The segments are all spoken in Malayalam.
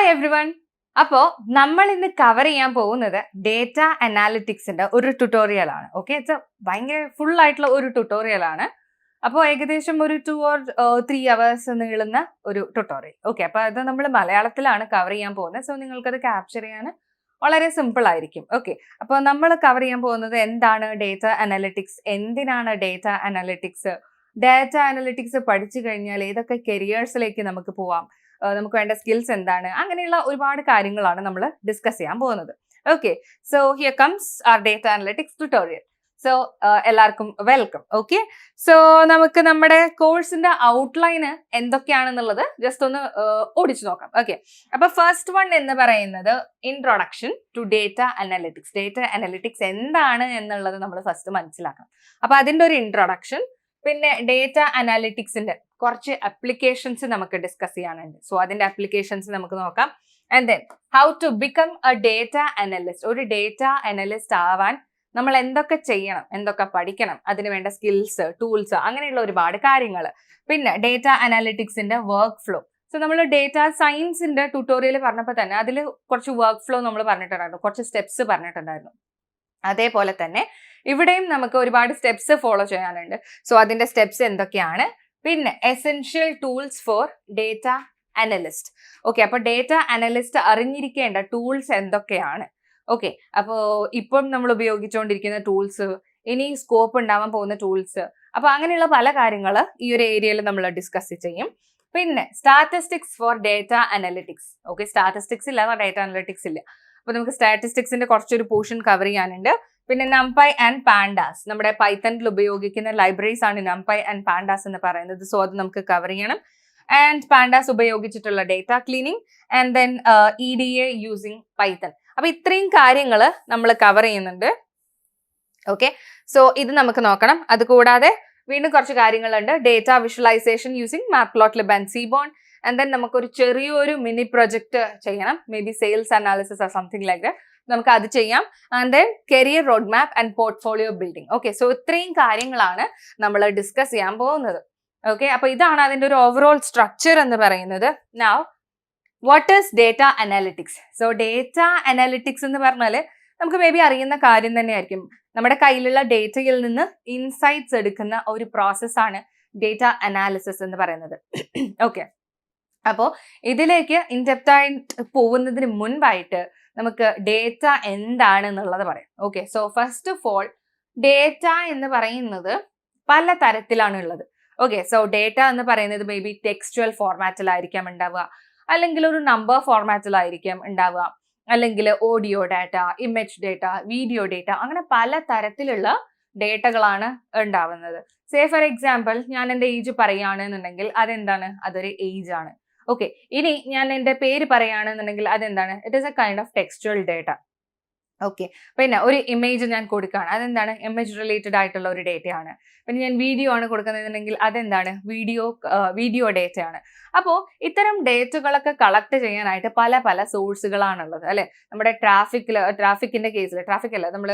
Hi every one. അപ്പോൾ നമ്മൾ ഇന്ന് കവർ ചെയ്യാൻ പോകുന്നത് ഡേറ്റ അനാലിറ്റിക്സിന്റെ ഒരു ട്യൂട്ടോറിയൽ ആണ്. ഓക്കെ, ഇറ്റ്സ് ഭയങ്കര ഫുൾ ആയിട്ടുള്ള ഒരു ട്യൂട്ടോറിയൽ ആണ്. അപ്പോൾ ഏകദേശം ഒരു 2 or 3 hours നീളുന്ന ഒരു ട്യൂട്ടോറിയൽ. ഓക്കെ, അപ്പോൾ അത് നമ്മൾ മലയാളത്തിലാണ് കവർ ചെയ്യാൻ പോകുന്നത്. സോ നിങ്ങൾക്കത് ക്യാപ്ചർ ചെയ്യാൻ വളരെ സിമ്പിൾ ആയിരിക്കും. ഓക്കെ, അപ്പോൾ നമ്മൾ കവർ ചെയ്യാൻ പോകുന്നത് എന്താണ് ഡേറ്റ അനാലിറ്റിക്സ്, എന്തിനാണ് ഡേറ്റ അനാലിറ്റിക്സ്, ഡാറ്റ അനാലിറ്റിക്സ് പഠിച്ചു കഴിഞ്ഞാൽ ഏതൊക്കെ കരിയേഴ്സിലേക്ക് നമുക്ക് പോവാം, നമുക്ക് വേണ്ട സ്കിൽസ് എന്താണ്, അങ്ങനെയുള്ള ഒരുപാട് കാര്യങ്ങളാണ് നമ്മൾ ഡിസ്കസ് ചെയ്യാൻ പോകുന്നത്. Okay, so here comes our data analytics tutorial. So എല്ലാവർക്കും വെൽക്കം. ഓക്കെ, സോ നമുക്ക് നമ്മുടെ കോഴ്സിന്റെ ഔട്ട്ലൈന് എന്തൊക്കെയാണെന്നുള്ളത് ജസ്റ്റ് ഒന്ന് ഓടിച്ചു നോക്കാം. ഓക്കെ, അപ്പൊ ഫസ്റ്റ് വൺ എന്ന് പറയുന്നത് introduction to data analytics. Data analytics എന്താണ് എന്നുള്ളത് നമ്മൾ ഫസ്റ്റ് മനസ്സിലാക്കണം. അപ്പൊ അതിന്റെ ഒരു ഇൻട്രൊഡക്ഷൻ, പിന്നെ ഡേറ്റ അനാലിറ്റിക്സിന്റെ കുറച്ച് അപ്ലിക്കേഷൻസ് നമുക്ക് ഡിസ്കസ് ചെയ്യാനുണ്ട്. സോ അതിന്റെ അപ്ലിക്കേഷൻസ് നമുക്ക് നോക്കാം. And then how to become a data analyst. ഒരു ഡേറ്റ അനലിസ്റ്റ് ആവാൻ നമ്മൾ എന്തൊക്കെ ചെയ്യണം, എന്തൊക്കെ പഠിക്കണം, അതിന് വേണ്ട സ്കിൽസ്, ടൂൾസ്, അങ്ങനെയുള്ള ഒരുപാട് കാര്യങ്ങൾ. പിന്നെ ഡേറ്റ അനാലിറ്റിക്സിന്റെ വർക്ക് ഫ്ലോ. സോ നമ്മൾ ഡേറ്റ സയൻസിന്റെ ട്യൂട്ടോറിയൽ പറഞ്ഞപ്പോൾ തന്നെ അതിൽ കുറച്ച് വർക്ക് ഫ്ലോ നമ്മൾ പറഞ്ഞിട്ടുണ്ടായിരുന്നു, കുറച്ച് സ്റ്റെപ്സ് പറഞ്ഞിട്ടുണ്ടായിരുന്നു. അതേപോലെ തന്നെ ഇവിടെയും നമുക്ക് ഒരുപാട് സ്റ്റെപ്സ് ഫോളോ ചെയ്യാനുണ്ട്. സോ അതിന്റെ സ്റ്റെപ്സ് എന്തൊക്കെയാണ്, പിന്നെ essential tools four data analyst. Okay, അപ്പൊ ഡേറ്റ അനലിസ്റ്റ് അറിഞ്ഞിരിക്കേണ്ട ടൂൾസ് എന്തൊക്കെയാണ്. ഓക്കെ, അപ്പോൾ ഇപ്പം നമ്മൾ ഉപയോഗിച്ചുകൊണ്ടിരിക്കുന്ന ടൂൾസ്, ഇനി സ്കോപ്പ് ഉണ്ടാവാൻ പോകുന്ന ടൂൾസ്, അപ്പൊ അങ്ങനെയുള്ള പല കാര്യങ്ങൾ ഈ ഒരു ഏരിയയിൽ നമ്മൾ ഡിസ്കസ് ചെയ്യും. പിന്നെ statistics for data analytics. Okay, statistics ഇല്ലാതെ ഡേറ്റ അനലിറ്റിക്സ് ഇല്ല. അപ്പൊ നമുക്ക് സ്റ്റാറ്റിസ്റ്റിക്സിന്റെ കുറച്ചൊരു പോർഷൻ കവർ ചെയ്യാനുണ്ട്. പിന്നെ NumPy ആൻഡ് പാൻഡാസ്, നമ്മുടെ പൈത്തണിൽ ഉപയോഗിക്കുന്ന ലൈബ്രറീസ് ആണ് NumPy ആൻഡ് പാൻഡാസ് എന്ന് പറയുന്നത്. സോ അത് നമുക്ക് കവർ ചെയ്യണം. ആൻഡ് പാൻഡാസ് ഉപയോഗിച്ചിട്ടുള്ള data cleaning, and then EDA using Python. അപ്പൊ ഇത്രയും കാര്യങ്ങൾ നമ്മൾ കവർ ചെയ്യുന്നുണ്ട്. ഓക്കെ, സോ ഇത് നമുക്ക് നോക്കണം. അതുകൂടാതെ വീണ്ടും കുറച്ച് കാര്യങ്ങളുണ്ട്. Data visualisation using Matplotlib and Seaborn. And then നമുക്കൊരു ചെറിയൊരു മിനി പ്രൊജക്ട് ചെയ്യണം, may be sales analysis or something like that. നമുക്ക് അത് ചെയ്യാം. And then career road map and portfolio building. Okay, so ഇത്രയും കാര്യങ്ങളാണ് നമ്മൾ ഡിസ്കസ് ചെയ്യാൻ പോകുന്നത്. ഓക്കെ, അപ്പൊ ഇതാണ് അതിന്റെ ഒരു ഓവറോൾ സ്ട്രക്ചർ എന്ന് പറയുന്നത്. Now what is data analytics? So data analytics എന്ന് പറഞ്ഞാൽ നമുക്ക് മേ ബി അറിയുന്ന കാര്യം തന്നെയായിരിക്കും. നമ്മുടെ കയ്യിലുള്ള ഡേറ്റയിൽ നിന്ന് ഇൻസൈറ്റ്സ് എടുക്കുന്ന ഒരു പ്രോസസ്സാണ് ഡേറ്റ അനാലിസിസ് എന്ന് പറയുന്നത്. ഓക്കെ, അപ്പോൾ ഇതിലേക്ക് ഇൻഡെപ്റ്റ് ആയിട്ട് പോകുന്നതിന് മുൻപായിട്ട് നമുക്ക് ഡേറ്റ എന്താണെന്നുള്ളത് പറയാം. Okay, so first of all data എന്ന് പറയുന്നത് പല തരത്തിലാണ് ഉള്ളത്. ഓക്കെ, സോ ഡേറ്റ എന്ന് പറയുന്നത് മേ ബി ടെക്സ്റ്റുവൽ ഫോർമാറ്റിലായിരിക്കാം ഉണ്ടാവുക, അല്ലെങ്കിൽ ഒരു നമ്പർ ഫോർമാറ്റിലായിരിക്കാം ഉണ്ടാവുക, അല്ലെങ്കിൽ audio data, image data, video data, അങ്ങനെ പല തരത്തിലുള്ള ഡേറ്റകളാണ് ഉണ്ടാവുന്നത്. സേ ഫോർ എക്സാമ്പിൾ ഞാൻ എൻ്റെ ഏജ് പറയുകയാണെന്നുണ്ടെങ്കിൽ അതെന്താണ്, അതൊരു ഏജ് ആണ്. ഓക്കെ, ഇനി ഞാൻ എൻ്റെ പേര് പറയുകയാണെന്നുണ്ടെങ്കിൽ അതെന്താണ്, it is A kind of textual data. Okay, പിന്നെ ഒരു ഇമേജ് ഞാൻ കൊടുക്കുകയാണ്, അതെന്താണ്, ഇമേജ് റിലേറ്റഡ് ആയിട്ടുള്ള ഒരു ഡേറ്റയാണ്. പിന്നെ ഞാൻ വീഡിയോ ആണ് കൊടുക്കുന്നതെന്നുണ്ടെങ്കിൽ അതെന്താണ്, വീഡിയോ ഡേറ്റയാണ്. അപ്പോൾ ഇത്തരം ഡേറ്റകളൊക്കെ കളക്ട് ചെയ്യാനായിട്ട് പല പല സോഴ്സുകളാണുള്ളത് അല്ലെ. നമ്മുടെ ട്രാഫിക്കിന്റെ കേസിൽ, ട്രാഫിക് അല്ല, നമ്മൾ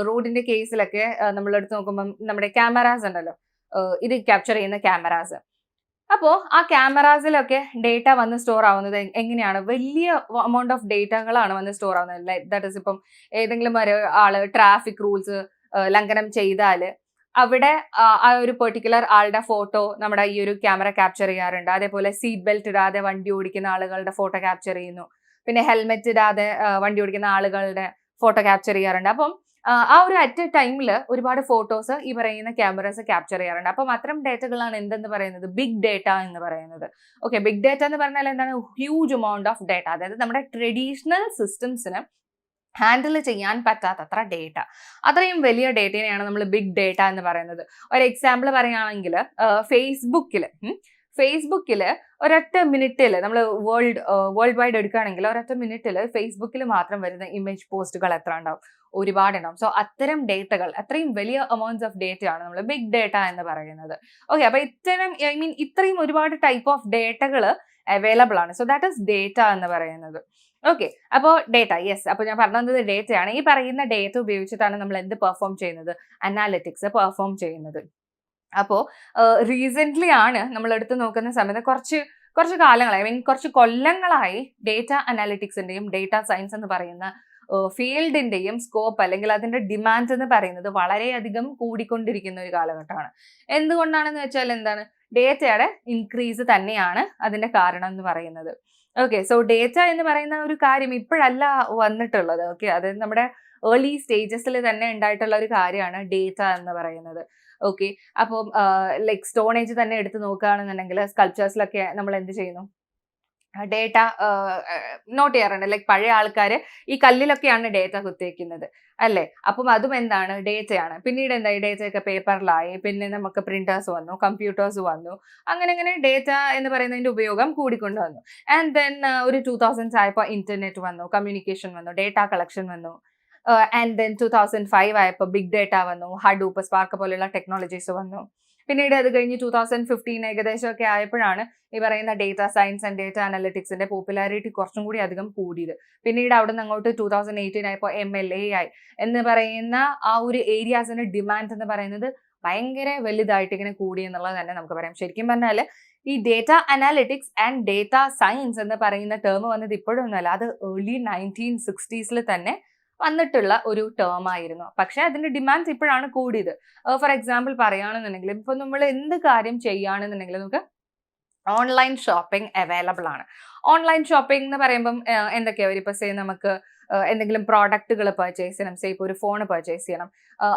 റോഡിന്റെ കേസിലൊക്കെ നമ്മൾ എടുത്ത് നോക്കുമ്പോൾ നമ്മുടെ ക്യാമറാസ് ഉണ്ടല്ലോ, ഇത് ക്യാപ്ചർ ചെയ്യുന്ന ക്യാമറാസ്. അപ്പോൾ ആ ക്യാമറാസിലൊക്കെ ഡേറ്റ വന്ന് സ്റ്റോർ ആവുന്നത് എങ്ങനെയാണ്, വലിയ എമൗണ്ട് ഓഫ് ഡേറ്റകളാണ് വന്ന് സ്റ്റോർ ആവുന്നത്. ലൈക്ക് ദാറ്റ് ഇസ് ഇപ്പം ഏതെങ്കിലും ഒരു ആള് ട്രാഫിക് റൂൾസ് ലംഘനം ചെയ്താൽ അവിടെ ആ ഒരു പെർട്ടിക്കുലർ ആളുടെ ഫോട്ടോ നമ്മുടെ ഈ ഒരു ക്യാമറ ക്യാപ്ചർ ചെയ്യാറുണ്ട്. അതേപോലെ സീറ്റ് ബെൽറ്റ് ഇടാതെ വണ്ടി ഓടിക്കുന്ന ആളുകളുടെ ഫോട്ടോ ക്യാപ്ചർ ചെയ്യുന്നു. പിന്നെ ഹെൽമെറ്റ് ഇടാതെ വണ്ടി ഓടിക്കുന്ന ആളുകളുടെ ഫോട്ടോ ക്യാപ്ചർ ചെയ്യാറുണ്ട്. അപ്പം ആ ഒരു അറ്റ് എ ടൈമിൽ ഒരുപാട് ഫോട്ടോസ് ഈ പറയുന്ന ക്യാമറാസ് ക്യാപ്ചർ ചെയ്യാറുണ്ട്. അപ്പം അത്തരം ഡേറ്റകളാണ് എന്തെന്ന് പറയുന്നത്, ബിഗ് ഡേറ്റ എന്ന് പറയുന്നത്. ഓക്കെ, ബിഗ് ഡേറ്റ എന്ന് പറഞ്ഞാൽ എന്താണ്, ഹ്യൂജ് എമൗണ്ട് ഓഫ് ഡേറ്റ. അതായത് നമ്മുടെ ട്രഡീഷണൽ സിസ്റ്റംസിന് ഹാൻഡിൽ ചെയ്യാൻ പറ്റാത്തത്ര ഡേറ്റ, അത്രയും വലിയ ഡേറ്റയാണ് നമ്മൾ ബിഗ് ഡേറ്റ എന്ന് പറയുന്നത്. ഒരു എക്സാമ്പിൾ പറയുകയാണെങ്കിൽ ഫേസ്ബുക്കിൽ ഒരൊറ്റ മിനിറ്റിൽ നമ്മൾ വേൾഡ് വൈഡ് എടുക്കുകയാണെങ്കിൽ ഒരൊറ്റ മിനിറ്റിൽ ഫേസ്ബുക്കിൽ മാത്രം വരുന്ന ഇമേജ് പോസ്റ്റുകൾ എത്ര ഉണ്ടാവും, ഒരുപാടുണ്ടാവും. സോ അത്തരം ഡേറ്റകൾ, അത്രയും വലിയ എമൗണ്ട്സ് ഓഫ് ഡേറ്റയാണ് നമ്മൾ ബിഗ് ഡേറ്റ എന്ന് പറയുന്നത്. ഓക്കെ, അപ്പൊ ഇത്രയും ഒരുപാട് ടൈപ്പ് ഓഫ് ഡേറ്റകൾ അവൈലബിൾ ആണ്. സോ ദാറ്റ് ഈസ് ഡേറ്റ എന്ന് പറയുന്നത്. ഓക്കെ, അപ്പോൾ ഡേറ്റ, യെസ്, അപ്പോൾ ഞാൻ പറഞ്ഞത് ഡേറ്റയാണ്. ഈ പറയുന്ന ഡേറ്റ ഉപയോഗിച്ചിട്ടാണ് നമ്മൾ എന്ത് പെർഫോം ചെയ്യുന്നത്, അനാലിറ്റിക്സ് പെർഫോം ചെയ്യുന്നത്. അപ്പോൾ റീസെൻ്റ്ലി ആണ് നമ്മൾ എടുത്ത് നോക്കുന്ന സമയത്ത് കുറച്ച് കാലങ്ങളായി, ഐ മീൻ കുറച്ച് കൊല്ലങ്ങളായി ഡേറ്റ അനാലിറ്റിക്സിന്റെയും ഡേറ്റ സയൻസ് എന്ന് പറയുന്ന ഫീൽഡിന്റെയും സ്കോപ്പ് അല്ലെങ്കിൽ അതിന്റെ ഡിമാൻഡ് എന്ന് പറയുന്നത് വളരെയധികം കൂടിക്കൊണ്ടിരിക്കുന്ന ഒരു കാലഘട്ടമാണ്. എന്തുകൊണ്ടാണെന്ന് വെച്ചാൽ എന്താണ്, ഡേറ്റയുടെ ഇൻക്രീസ് തന്നെയാണ് അതിന്റെ കാരണം എന്ന് പറയുന്നത്. ഓക്കെ, സോ ഡേറ്റ എന്ന് പറയുന്ന ഒരു കാര്യം ഇപ്പോഴല്ല വന്നിട്ടുള്ളത്. ഓക്കെ, അത് നമ്മുടെ ഏർലി സ്റ്റേജസിൽ തന്നെ ഉണ്ടായിട്ടുള്ള ഒരു കാര്യമാണ് ഡേറ്റ എന്ന് പറയുന്നത്. ഓക്കെ, അപ്പം ലൈക്ക് സ്റ്റോൺ ഏജ് തന്നെ എടുത്ത് നോക്കുകയാണെന്നുണ്ടെങ്കിൽ സ്കൾപ്ചേഴ്സിലൊക്കെ നമ്മൾ എന്ത് ചെയ്യുന്നു, ഡേറ്റ നോട്ട് ചെയ്യാറുണ്ട്. ലൈക്ക് പഴയ ആൾക്കാർ ഈ കല്ലിലൊക്കെയാണ് ഡേറ്റ കുത്തിവെക്കുന്നത് അല്ലേ. അപ്പം അതും എന്താണ്, ഡേറ്റയാണ്. പിന്നീട് എന്തായി, ഡേറ്റയൊക്കെ പേപ്പറിലായി, പിന്നെ നമുക്ക് പ്രിന്റേഴ്സ് വന്നു, കമ്പ്യൂട്ടേഴ്സ് വന്നു, അങ്ങനെ അങ്ങനെ ഡേറ്റ എന്ന് പറയുന്നതിന്റെ ഉപയോഗം കൂടിക്കൊണ്ട് വന്നു. ആൻഡ് ദെൻ ഒരു 2000s ആയപ്പോൾ ഇന്റർനെറ്റ് വന്നു, കമ്മ്യൂണിക്കേഷൻ വന്നു, ഡേറ്റ കളക്ഷൻ വന്നു. ആൻഡ് ദെൻ 2005 ആയപ്പോൾ ബിഗ് ഡേറ്റ വന്നു, ഹഡൂപ്പ്, സ്പാർക്ക് പോലെയുള്ള ടെക്നോളജീസ് വന്നു. പിന്നീട് അത് കഴിഞ്ഞ് 2015 ഏകദേശമൊക്കെ ആയപ്പോഴാണ് ഈ പറയുന്ന ഡേറ്റ സയൻസ് ആൻഡ് ഡേറ്റ അനലിറ്റിക്സിന്റെ പോപ്പുലാരിറ്റി കുറച്ചും കൂടി അധികം കൂടിയത്. പിന്നീട് അവിടെ നിന്ന് അങ്ങോട്ട് 2018 ആയപ്പോൾ MLAI എന്ന് പറയുന്ന ആ ഒരു ഏരിയാസിന്റെ ഡിമാൻഡ് എന്ന് പറയുന്നത് ഭയങ്കര വലുതായിട്ട് ഇങ്ങനെ കൂടി എന്നുള്ളത് തന്നെ നമുക്ക് പറയാം. ശരിക്കും പറഞ്ഞാൽ ഈ data analytics and data science എന്ന് പറയുന്ന ടേം വന്നത് ഇപ്പോഴൊന്നുമല്ല, അത് ഏർലി 1960s തന്നെ വന്നിട്ടുള്ള ഒരു ടേം ആയിരുന്നു. പക്ഷെ അതിന്റെ ഡിമാൻഡ്സ് ഇപ്പോഴാണ് കൂടിയത്. ഫോർ എക്സാമ്പിൾ പറയുകയാണെന്നുണ്ടെങ്കിൽ ഇപ്പൊ നമ്മൾ എന്ത് കാര്യം ചെയ്യുകയാണെന്നുണ്ടെങ്കിൽ നമുക്ക് ഓൺലൈൻ ഷോപ്പിംഗ് അവൈലബിൾ ആണ്. ഓൺലൈൻ ഷോപ്പിംഗ് എന്ന് പറയുമ്പം എന്തൊക്കെയാ വരും, ഇപ്പൊ സേ നമുക്ക് എന്തെങ്കിലും പ്രോഡക്റ്റുകൾ പർച്ചേസ് ചെയ്യണം, സേ ഇപ്പോൾ ഒരു ഫോൺ പർച്ചേസ് ചെയ്യണം,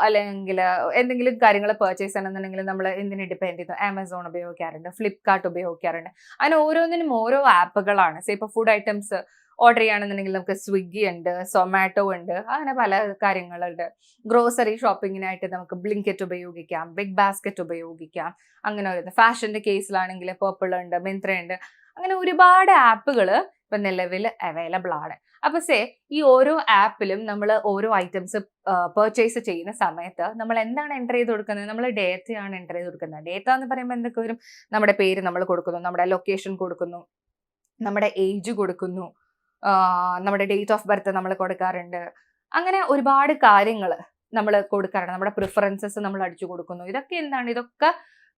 അല്ലെങ്കിൽ എന്തെങ്കിലും കാര്യങ്ങൾ പർച്ചേസ് ചെയ്യണമെന്നുണ്ടെങ്കിൽ നമ്മൾ എന്തിനെ ഡിപ്പെൻഡ് ചെയ്യുന്നു, ആമസോൺ ഉപയോഗിക്കാറുണ്ട്, ഫ്ലിപ്കാർട്ട് ഉപയോഗിക്കാറുണ്ട്. അങ്ങനെ ഓരോന്നിനും ഓരോ ആപ്പുകളാണ്. സേ ഇപ്പോൾ ഫുഡ് ഐറ്റംസ് ഓർഡർ ചെയ്യുകയാണെന്നുണ്ടെങ്കിൽ നമുക്ക് സ്വിഗ്ഗി ഉണ്ട്, സൊമാറ്റോ ഉണ്ട്, അങ്ങനെ പല കാര്യങ്ങളുണ്ട്. ഗ്രോസറി ഷോപ്പിങ്ങിനായിട്ട് നമുക്ക് ബ്ലിങ്കറ്റ് ഉപയോഗിക്കാം, ബിഗ് ബാസ്ക്കറ്റ് ഉപയോഗിക്കാം, അങ്ങനെ വരുന്നത്. ഫാഷന്റെ കേസിലാണെങ്കിൽ പർപ്പിൾ ഉണ്ട്, മിന്ത്ര ഉണ്ട്, അങ്ങനെ ഒരുപാട് ആപ്പുകൾ ഇപ്പൊ നിലവിൽ അവൈലബിൾ ആണ്. അപ്പൊ ഈ ഓരോ ആപ്പിലും നമ്മൾ ഓരോ ഐറ്റംസ് പർച്ചേസ് ചെയ്യുന്ന സമയത്ത് നമ്മൾ എന്താണ് എൻ്റർ ചെയ്ത് കൊടുക്കുന്നത്, നമ്മൾ ഡേറ്റയാണ് എൻ്റർ ചെയ്ത് കൊടുക്കുന്നത്. ഡേറ്റ എന്ന് പറയുമ്പോൾ എന്തൊക്കെ വരും, നമ്മുടെ പേര് നമ്മൾ കൊടുക്കുന്നു, നമ്മുടെ ലൊക്കേഷൻ കൊടുക്കുന്നു, നമ്മുടെ ഏജ് കൊടുക്കുന്നു, നമ്മുടെ ഡേറ്റ് ഓഫ് ബർത്ത് നമ്മൾ കൊടുക്കാറുണ്ട്, അങ്ങനെ ഒരുപാട് കാര്യങ്ങൾ നമ്മൾ കൊടുക്കാറുണ്ട്. നമ്മുടെ പ്രിഫറൻസസ് നമ്മൾ അടിച്ചു കൊടുക്കുന്നു. ഇതൊക്കെ എന്താണ്, ഇതൊക്കെ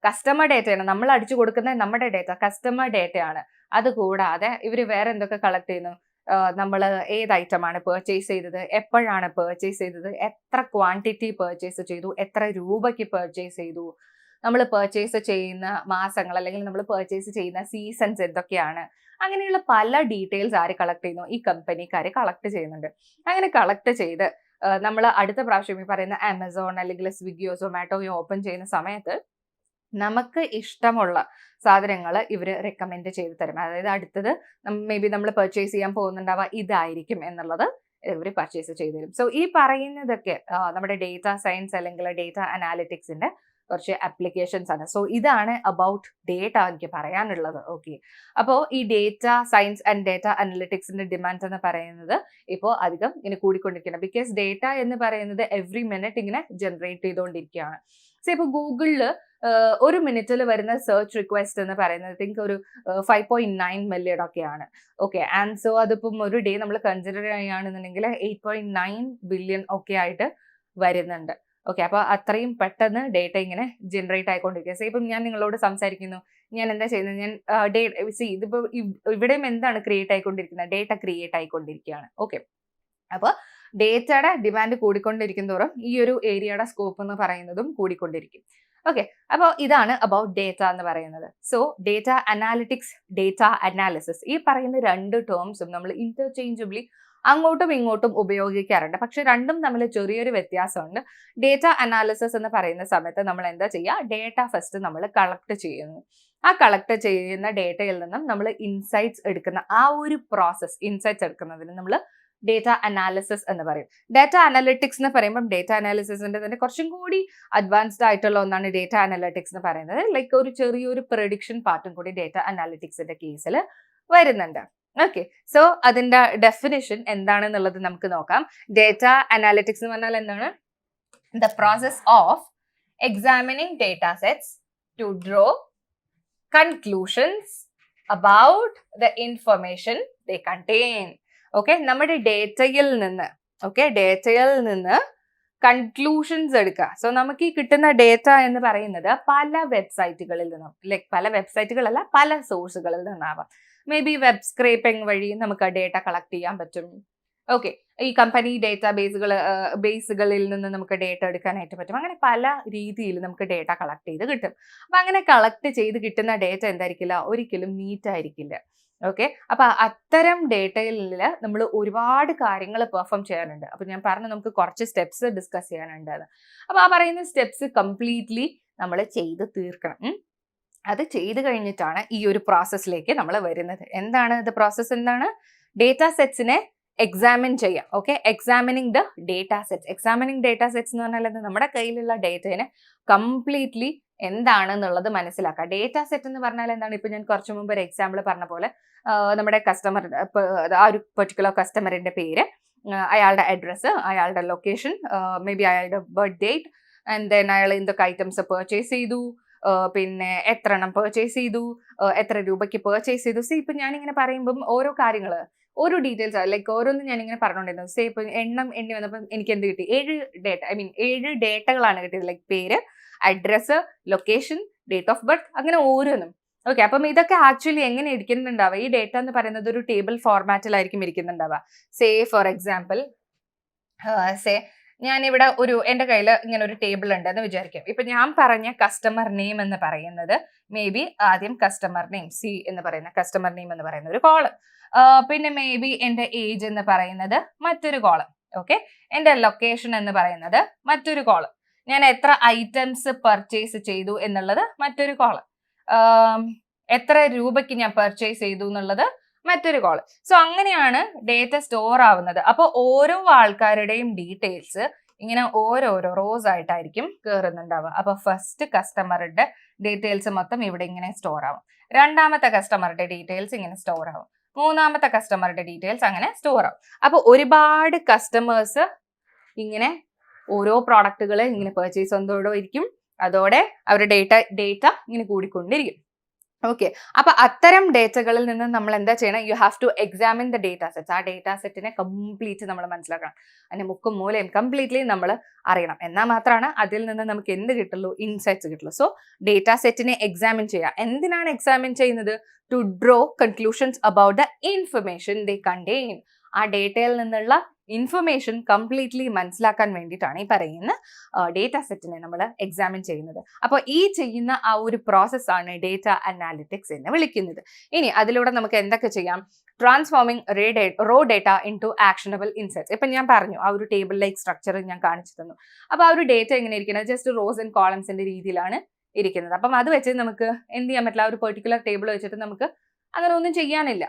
കസ്റ്റമർ ഡേറ്റയാണ്. നമ്മൾ അടിച്ചു കൊടുക്കുന്നത് നമ്മുടെ ഡേറ്റ കസ്റ്റമർ ഡേറ്റയാണ്. അതുകൂടാതെ ഇവർ വേറെ എന്തൊക്കെ കളക്ട് ചെയ്യുന്നു, നമ്മൾ ഏത് ഐറ്റമാണ് പർച്ചേസ് ചെയ്തത്, എപ്പോഴാണ് പർച്ചേസ് ചെയ്തത്, എത്ര ക്വാണ്ടിറ്റി പർച്ചേസ് ചെയ്തു, എത്ര രൂപയ്ക്ക് പർച്ചേസ് ചെയ്തു, നമ്മൾ പർച്ചേസ് ചെയ്യുന്ന മാസങ്ങൾ അല്ലെങ്കിൽ നമ്മൾ പർച്ചേസ് ചെയ്യുന്ന സീസൺസ് എന്തൊക്കെയാണ്, അങ്ങനെയുള്ള പല ഡീറ്റെയിൽസ് ആര് കളക്ട് ചെയ്യുന്നു, ഈ കമ്പനിക്കാർ കളക്ട് ചെയ്യുന്നുണ്ട്. അങ്ങനെ കളക്ട് ചെയ്ത് നമ്മൾ അടുത്ത പ്രാവശ്യം ഈ പറയുന്ന ആമസോൺ അല്ലെങ്കിൽ സ്വിഗ്ഗിയോ സൊമാറ്റോയോ ഓപ്പൺ ചെയ്യുന്ന സമയത്ത് നമുക്ക് ഇഷ്ടമുള്ള സാധനങ്ങൾ ഇവർ റെക്കമെൻഡ് ചെയ്ത് തരും. അതായത് അടുത്തത് മേ ബി നമ്മൾ പർച്ചേസ് ചെയ്യാൻ പോകുന്നുണ്ടാവുക ഇതായിരിക്കും എന്നുള്ളത് ഇവർ പർച്ചേസ് ചെയ്ത് തരും. സോ ഈ പറയുന്നതൊക്കെ നമ്മുടെ ഡേറ്റ സയൻസ് അല്ലെങ്കിൽ ഡേറ്റ അനാലിറ്റിക്സിന്റെ കുറച്ച് ആപ്ലിക്കേഷൻസ് ആണ്. സോ ഇതാണ് അബൌട്ട് ഡേറ്റ എനിക്ക് പറയാനുള്ളത്. ഓക്കെ, അപ്പോൾ ഈ ഡേറ്റ സയൻസ് ആൻഡ് ഡേറ്റ അനലിറ്റിക്സിന്റെ ഡിമാൻഡ് എന്ന് പറയുന്നത് ഇപ്പോൾ അധികം ഇങ്ങനെ കൂടിക്കൊണ്ടിരിക്കുകയാണ്. ബിക്കോസ് ഡേറ്റ എന്ന് പറയുന്നത് എവറി മിനിറ്റ് ഇങ്ങനെ ജനറേറ്റ് ചെയ്തുകൊണ്ടിരിക്കുകയാണ്. സോ ഇപ്പോൾ ഗൂഗിളിൽ ഒരു മിനിറ്റിൽ വരുന്ന സെർച്ച് റിക്വസ്റ്റ് എന്ന് പറയുന്നത് തിങ്ക് ഒരു 5.9 മില്യൺ ഒക്കെയാണ്. ഓക്കെ, ആൻഡ് സോ അതിപ്പം ഒരു ഡേ നമ്മൾ കൺസിഡർ ചെയ്യുകയാണെന്നുണ്ടെങ്കിൽ 8.9 ബില്യൺ ഒക്കെ ആയിട്ട് വരുന്നുണ്ട്. ഓക്കെ, അപ്പോൾ അത്രയും പെട്ടെന്ന് ഡേറ്റ ഇങ്ങനെ ജനറേറ്റ് ആയിക്കൊണ്ടിരിക്കുക. സോ ഇപ്പം ഞാൻ നിങ്ങളോട് സംസാരിക്കുന്നു, ഞാൻ എന്താ ചെയ്യുന്നത്, ഞാൻ ഇതിപ്പോൾ ഇവിടെയും എന്താണ് ക്രിയേറ്റ് ആയിക്കൊണ്ടിരിക്കുന്നത്, ഡേറ്റ ക്രിയേറ്റ് ആയിക്കൊണ്ടിരിക്കുകയാണ്. ഓക്കെ, അപ്പോൾ ഡേറ്റയുടെ ഡിമാൻഡ് കൂടിക്കൊണ്ടിരിക്കും തോറും ഈ ഒരു ഏരിയയുടെ സ്കോപ്പ് എന്ന് പറയുന്നതും കൂടിക്കൊണ്ടിരിക്കും. ഓക്കെ, അപ്പോൾ ഇതാണ് അബൌട്ട് ഡേറ്റ എന്ന് പറയുന്നത്. So data analytics, data analysis, ഈ പറയുന്ന രണ്ട് ടേംസും നമ്മൾ ഇന്റർചേഞ്ചബിളി അങ്ങോട്ടും ഇങ്ങോട്ടും ഉപയോഗിക്കാറുണ്ട്. പക്ഷെ രണ്ടും തമ്മിൽ ചെറിയൊരു വ്യത്യാസമുണ്ട്. ഡേറ്റ അനാലിസിസ് എന്ന് പറയുന്ന സമയത്ത് നമ്മൾ എന്താ ചെയ്യുക, ഡേറ്റ ഫസ്റ്റ് നമ്മൾ കളക്ട് ചെയ്യുന്നു. ആ കളക്ട് ചെയ്യുന്ന ഡേറ്റയിൽ നിന്നും നമ്മൾ ഇൻസൈറ്റ്സ് എടുക്കുന്ന ആ ഒരു പ്രോസസ്, ഇൻസൈറ്റ്സ് എടുക്കുന്നതിന് നമ്മൾ ഡേറ്റ അനാലിസിസ് എന്ന് പറയും. ഡേറ്റ അനലിറ്റിക്സ് എന്ന് പറയുമ്പോൾ ഡേറ്റ അനാലിസിസിന്റെ തന്നെ കുറച്ചും കൂടി അഡ്വാൻസ്ഡ് ആയിട്ടുള്ള ഒന്നാണ് ഡേറ്റ അനലിറ്റിക്സ് എന്ന് പറയുന്നത്. ലൈക്ക് ഒരു ചെറിയൊരു പ്രഡിക്ഷൻ പാർട്ടും കൂടി ഡേറ്റ അനാലിറ്റിക്സിന്റെ കേസിൽ വരുന്നുണ്ട്. ഓക്കെ, സോ അതിന്റെ ഡെഫിനിഷൻ എന്താണെന്നുള്ളത് നമുക്ക് നോക്കാം. ഡേറ്റ അനാലിറ്റിക്സ് എന്ന് പറഞ്ഞാൽ എന്താണ്, the process of examining data sets to draw conclusions about the information they contain. Okay, നമ്മുടെ ഡേറ്റയിൽ നിന്ന് കൺക്ലൂഷൻസ് എടുക്കുക. സോ നമുക്ക് ഈ കിട്ടുന്ന ഡേറ്റ എന്ന് പറയുന്നത് പല വെബ്സൈറ്റുകളിൽ നിന്നും, ലൈക്ക് പല വെബ്സൈറ്റുകളല്ല, പല സോഴ്സുകളിൽ നിന്നാവാം. മേ ബി വെബ് സ്ക്രേപ്പിംഗ് വഴി നമുക്ക് ഡേറ്റ കളക്ട് ചെയ്യാൻ പറ്റും. ഓക്കെ, ഈ കമ്പനി ഡേറ്റ ബേസുകളിൽ നിന്ന് നമുക്ക് ഡേറ്റ എടുക്കാനായിട്ട് പറ്റും. അങ്ങനെ പല രീതിയിൽ നമുക്ക് ഡേറ്റ കളക്ട് ചെയ്ത് കിട്ടും. അപ്പൊ അങ്ങനെ കളക്ട് ചെയ്ത് കിട്ടുന്ന ഡേറ്റ എന്തായിരിക്കില്ല, ഒരിക്കലും നീറ്റ് ആയിരിക്കില്ല. ഓക്കെ, അപ്പൊ അത്തരം ഡേറ്റയിൽ നമ്മൾ ഒരുപാട് കാര്യങ്ങൾ പെർഫോം ചെയ്യാനുണ്ട്. അപ്പൊ ഞാൻ പറഞ്ഞു നമുക്ക് കുറച്ച് സ്റ്റെപ്സ് ഡിസ്കസ് ചെയ്യാനുണ്ട്. അപ്പൊ ആ പറയുന്ന സ്റ്റെപ്സ് കംപ്ലീറ്റ്ലി നമ്മൾ ചെയ്ത് തീർക്കണം. അത് ചെയ്ത് കഴിഞ്ഞിട്ടാണ് ഈ ഒരു പ്രോസസ്സിലേക്ക് നമ്മൾ വരുന്നത്. എന്താണ് ഇത് പ്രോസസ്സ്? എന്താണ്? ഡേറ്റ സെറ്റ്സിനെ എക്സാമിൻ ചെയ്യാം. Okay, examining the data sets. Examining data sets എന്ന് പറഞ്ഞാൽ നമ്മുടെ കയ്യിലുള്ള ഡേറ്റയെ കംപ്ലീറ്റ്ലി എന്താണെന്നുള്ളത് മനസ്സിലാക്കുക. ഡേറ്റ സെറ്റ് എന്ന് പറഞ്ഞാൽ എന്താണ്? ഇപ്പൊ ഞാൻ കുറച്ചു മുമ്പ് ഒരു എക്സാമ്പിൾ പറഞ്ഞ പോലെ നമ്മുടെ കസ്റ്റമർ, ആ ഒരു പെർട്ടിക്കുലർ കസ്റ്റമറിന്റെ പേര്, അയാളുടെ അഡ്രസ്സ്, അയാളുടെ ലൊക്കേഷൻ, മേ ബി അയാളുടെ ബർത്ത് ഡേറ്റ്, ആൻഡ് ദെൻ അയാൾ എന്തൊക്കെ ഐറ്റംസ് പർച്ചേസ് ചെയ്തു, പിന്നെ എത്ര എണ്ണം പർച്ചേസ് ചെയ്തു, എത്ര രൂപയ്ക്ക് പർച്ചേസ് ചെയ്തു. സി ഇപ്പൊ ഞാനിങ്ങനെ പറയുമ്പം ഓരോ കാര്യങ്ങൾ, ഓരോ ഡീറ്റെയിൽസ്, ലൈക്ക് ഓരോന്നും ഞാനിങ്ങനെ പറഞ്ഞുകൊണ്ടിരുന്നു. സേ ഇപ്പൊ എണ്ണി വന്നപ്പോൾ എനിക്ക് എന്ത് കിട്ടി? 7 ഡേറ്റകളാണ് കിട്ടിയത്. ലൈക്ക് പേര്, address, location, date of birth, അങ്ങനെ ഓരോന്നും. ഓക്കെ, അപ്പം ഇതൊക്കെ ആക്ച്വലി എങ്ങനെ ഇരിക്കുന്നുണ്ടാവുക? ഈ ഡേറ്റ എന്ന് പറയുന്നത് ഒരു ടേബിൾ ഫോർമാറ്റിലായിരിക്കും ഇരിക്കുന്നുണ്ടാവുക. സേ ഫോർ എക്സാമ്പിൾ, ഞാനിവിടെ എൻ്റെ കയ്യിൽ ഇങ്ങനെ ഒരു ടേബിൾ ഉണ്ട് എന്ന് വിചാരിക്കാം. ഇപ്പൊ ഞാൻ പറഞ്ഞ കസ്റ്റമർ നെയിം എന്ന് പറയുന്നത് മേ ബി ആദ്യം കസ്റ്റമർ നെയിം സി എന്ന് പറയുന്ന കസ്റ്റമർ നെയിം എന്ന് പറയുന്ന ഒരു കോളം, പിന്നെ മേ ബി എൻ്റെ ഏജ് എന്ന് പറയുന്നത് മറ്റൊരു കോളം. ഓക്കെ, എൻ്റെ ലൊക്കേഷൻ എന്ന് പറയുന്നത് മറ്റൊരു കോളം, ഞാൻ എത്ര ഐറ്റംസ് പർച്ചേസ് ചെയ്തു എന്നുള്ളത് മറ്റൊരു കോളം, എത്ര രൂപയ്ക്ക് ഞാൻ പർച്ചേസ് ചെയ്തു എന്നുള്ളത് മറ്റൊരു കോളം. സോ അങ്ങനെയാണ് ഡേറ്റ സ്റ്റോർ ആവുന്നത്. അപ്പോൾ ഓരോ ആൾക്കാരുടെയും ഡീറ്റെയിൽസ് ഇങ്ങനെ ഓരോരോ റോസ് ആയിട്ടായിരിക്കും കയറുന്നുണ്ടാവുക. അപ്പൊ ഫസ്റ്റ് കസ്റ്റമറുടെ ഡീറ്റെയിൽസ് മൊത്തം ഇവിടെ ഇങ്ങനെ സ്റ്റോർ ആവും, രണ്ടാമത്തെ കസ്റ്റമറുടെ ഡീറ്റെയിൽസ് ഇങ്ങനെ സ്റ്റോർ ആവും, മൂന്നാമത്തെ കസ്റ്റമറുടെ ഡീറ്റെയിൽസ് അങ്ങനെ സ്റ്റോർ ആവും. അപ്പൊ ഒരുപാട് കസ്റ്റമേഴ്സ് ഇങ്ങനെ ഓരോ പ്രോഡക്റ്റുകൾ ഇങ്ങനെ പർച്ചേസ് ചെയ്തോണ്ടിരിക്കും. അതോടെ അവരുടെ ഡേറ്റ ഇങ്ങനെ കൂടിക്കൊണ്ടിരിക്കും. ഓക്കെ, അപ്പൊ അത്തരം ഡേറ്റകളിൽ നിന്ന് നമ്മൾ എന്താ ചെയ്യണം? You have to examine the data sets. ആ ഡേറ്റ സെറ്റിനെ കംപ്ലീറ്റ് നമ്മൾ മനസ്സിലാക്കണം. അതിന്റെ മുക്കും മൂലയും കംപ്ലീറ്റ്ലി നമ്മൾ അറിയണം. എന്നാൽ മാത്രമാണ് അതിൽ നിന്ന് നമുക്ക് എന്ത് കിട്ടുള്ളൂ? ഇൻസൈറ്റ്സ് കിട്ടുള്ളൂ. സോ ഡേറ്റ സെറ്റിനെ എക്സാമിൻ ചെയ്യുക. എന്തിനാണ് എക്സാമിൻ ചെയ്യുന്നത്? To draw conclusions about the information they contain. ആ ഡേറ്റയിൽ നിന്നുള്ള ഇൻഫർമേഷൻ കംപ്ലീറ്റ്ലി മനസ്സിലാക്കാൻ വേണ്ടിയിട്ടാണ് ഈ പറയുന്ന ഡേറ്റ സെറ്റിനെ നമ്മൾ എക്സാമിൻ ചെയ്യുന്നത്. അപ്പോൾ ഈ ചെയ്യുന്ന ആ ഒരു പ്രോസസ്സാണ് ഡേറ്റ അനാലിറ്റിക്സ് എന്ന് വിളിക്കുന്നത്. ഇനി അതിലൂടെ നമുക്ക് എന്തൊക്കെ ചെയ്യാം? Transforming raw data into actionable insights. ഇപ്പം ഞാൻ പറഞ്ഞു ആ ഒരു ടേബിൾ ലൈക്ക് സ്ട്രക്ചർ ഞാൻ കാണിച്ചു തന്നു. അപ്പോൾ ആ ഒരു ഡേറ്റ എങ്ങനെ ഇരിക്കുന്നത്? ജസ്റ്റ് റോസ് ആൻഡ് കോളംസിന്റെ രീതിയിലാണ് ഇരിക്കുന്നത്. അപ്പം അത് വെച്ച് നമുക്ക് എന്ത് ചെയ്യാൻ പറ്റില്ല? ആ ഒരു പെർട്ടിക്കുലർ ടേബിൾ വെച്ചിട്ട് നമുക്ക് അങ്ങനെ ഒന്നും ചെയ്യാനില്ല.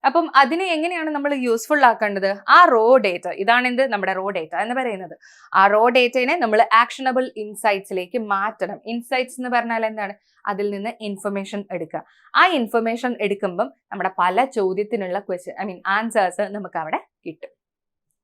അപ്പം അതിനെ എങ്ങനെയാണ് നമ്മൾ യൂസ്ഫുൾ ആക്കേണ്ടത്? ആ റോ ഡേറ്റ, ഇതാണ് എന്ത്? നമ്മുടെ റോ ഡേറ്റ എന്ന് പറയുന്നത്. ആ റോ ഡേറ്റയെ നമ്മൾ ആക്ഷനബിൾ ഇൻസൈറ്റ്സിലേക്ക് മാറ്റണം. ഇൻസൈറ്റ്സ് എന്ന് പറഞ്ഞാൽ എന്താണ്? അതിൽ നിന്ന് ഇൻഫർമേഷൻ എടുക്കുക. ആ ഇൻഫർമേഷൻ എടുക്കുമ്പം നമ്മുടെ പല ചോദ്യത്തിനുള്ള ആൻസേഴ്സ് നമുക്ക് അവിടെ കിട്ടും.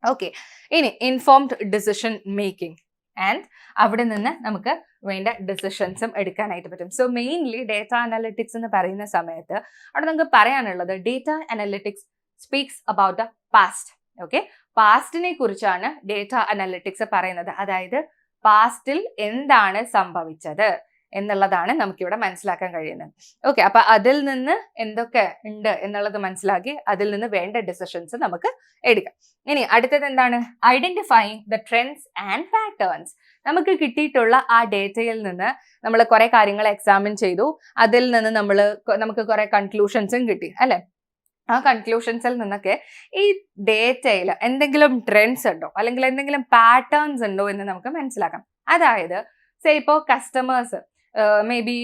ഓക്കെ, ഇനി ഇൻഫോംഡ് ഡിസിഷൻ മേക്കിംഗ്, ആൻഡ് അവിടെ നിന്ന് നമുക്ക് വേണ്ട ഡിസിഷൻസും എടുക്കാനായിട്ട് പറ്റും. സോ മെയിൻലി ഡേറ്റ അനലിറ്റിക്സ് എന്ന് പറയുന്ന സമയത്ത് അവിടെ നമുക്ക് പറയാനുള്ളത്, data analytics speaks about the past. Okay, പാസ്റ്റിനെ കുറിച്ചാണ് ഡേറ്റ അനലിറ്റിക്സ് പറയുന്നത്. അതായത് പാസ്റ്റിൽ എന്താണ് സംഭവിച്ചത് എന്നുള്ളതാണ് നമുക്കിവിടെ മനസ്സിലാക്കാൻ കഴിയുന്നത്. ഓക്കെ, അപ്പൊ അതിൽ നിന്ന് എന്തൊക്കെ ഉണ്ട് എന്നുള്ളത് മനസ്സിലാക്കി അതിൽ നിന്ന് വേണ്ട ഡിസിഷൻസ് നമുക്ക് എടുക്കാം. ഇനി അടുത്തത് എന്താണ്? Identifying the trends and patterns. നമുക്ക് കിട്ടിയിട്ടുള്ള ആ ഡേറ്റയിൽ നിന്ന് നമ്മൾ കുറെ കാര്യങ്ങൾ എക്സാമിൻ ചെയ്തു. അതിൽ നിന്ന് നമുക്ക് കുറെ കൺക്ലൂഷൻസും കിട്ടി, അല്ലെ? ആ കൺക്ലൂഷൻസിൽ നിന്നൊക്കെ ഈ ഡേറ്റയിൽ എന്തെങ്കിലും ട്രെൻഡ്സ് ഉണ്ടോ അല്ലെങ്കിൽ എന്തെങ്കിലും പാറ്റേൺസ് ഉണ്ടോ എന്ന് നമുക്ക് മനസ്സിലാക്കാം. അതായത് ഇപ്പോൾ കസ്റ്റമേഴ്സ് മേ ബി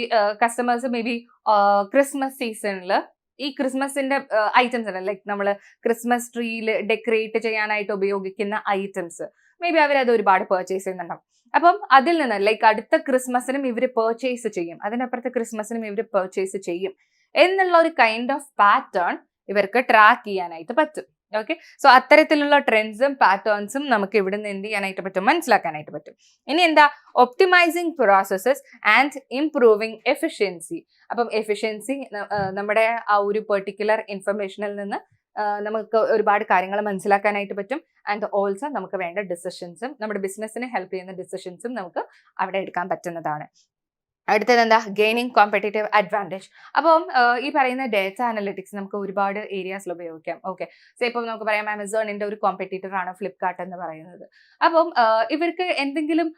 ക്രിസ്മസ് സീസണിൽ ഈ ക്രിസ്മസിന്റെ ഐറ്റംസ് ഉണ്ട്, ലൈക്ക് നമ്മൾ ക്രിസ്മസ് ട്രീയിൽ ഡെക്കറേറ്റ് ചെയ്യാനായിട്ട് ഉപയോഗിക്കുന്ന ഐറ്റംസ് മേ ബി അവരത് ഒരുപാട് പർച്ചേസ് ചെയ്യുന്നുണ്ടാവും. അപ്പം അതിൽ നിന്ന് ലൈക്ക് അടുത്ത ക്രിസ്മസിനും ഇവർ പർച്ചേസ് ചെയ്യും, അതിനപ്പുറത്തെ ക്രിസ്മസിനും ഇവർ പർച്ചേസ് ചെയ്യും എന്നുള്ള ഒരു കൈൻഡ് ഓഫ് പാറ്റേൺ ഇവർക്ക് ട്രാക്ക് ചെയ്യാനായിട്ട് പറ്റും. ഓക്കെ, സോ അത്തരത്തിലുള്ള ട്രെൻഡ്സും പാറ്റേൺസും നമുക്ക് ഇവിടുന്ന് എന്ത് ചെയ്യാനായിട്ട് പറ്റും? മനസ്സിലാക്കാനായിട്ട് പറ്റും. ഇനി എന്താ? Optimising processes and improving efficiency. അപ്പം എഫിഷ്യൻസി നമ്മുടെ ആ ഒരു പെർട്ടിക്കുലർ ഇൻഫർമേഷനിൽ നിന്ന് നമുക്ക് ഒരുപാട് കാര്യങ്ങൾ മനസ്സിലാക്കാനായിട്ട് പറ്റും. ആൻഡ് ഓൾസോ നമുക്ക് വേണ്ട ഡിസിഷൻസും നമ്മുടെ ബിസിനസ്സിനെ ഹെൽപ്പ് ചെയ്യുന്ന ഡിസിഷൻസും നമുക്ക് അവിടെ എടുക്കാൻ പറ്റുന്നതാണ്. അടുത്തത് എന്താ? Gaining competitive advantage. അപ്പം ഈ പറയുന്ന ഡേറ്റ അനലിറ്റിക്സ് നമുക്ക് ഒരുപാട് ഏരിയാസിൽ ഉപയോഗിക്കാം. ഓക്കെ, സോ ഇപ്പം നമുക്ക് പറയാം ആമസോണിന്റെ ഒരു കോമ്പറ്റീറ്റർ ആണ് ഫ്ലിപ്കാർട്ട് എന്ന് പറയുന്നത്. അപ്പം ഇവർക്ക് എന്തെങ്കിലും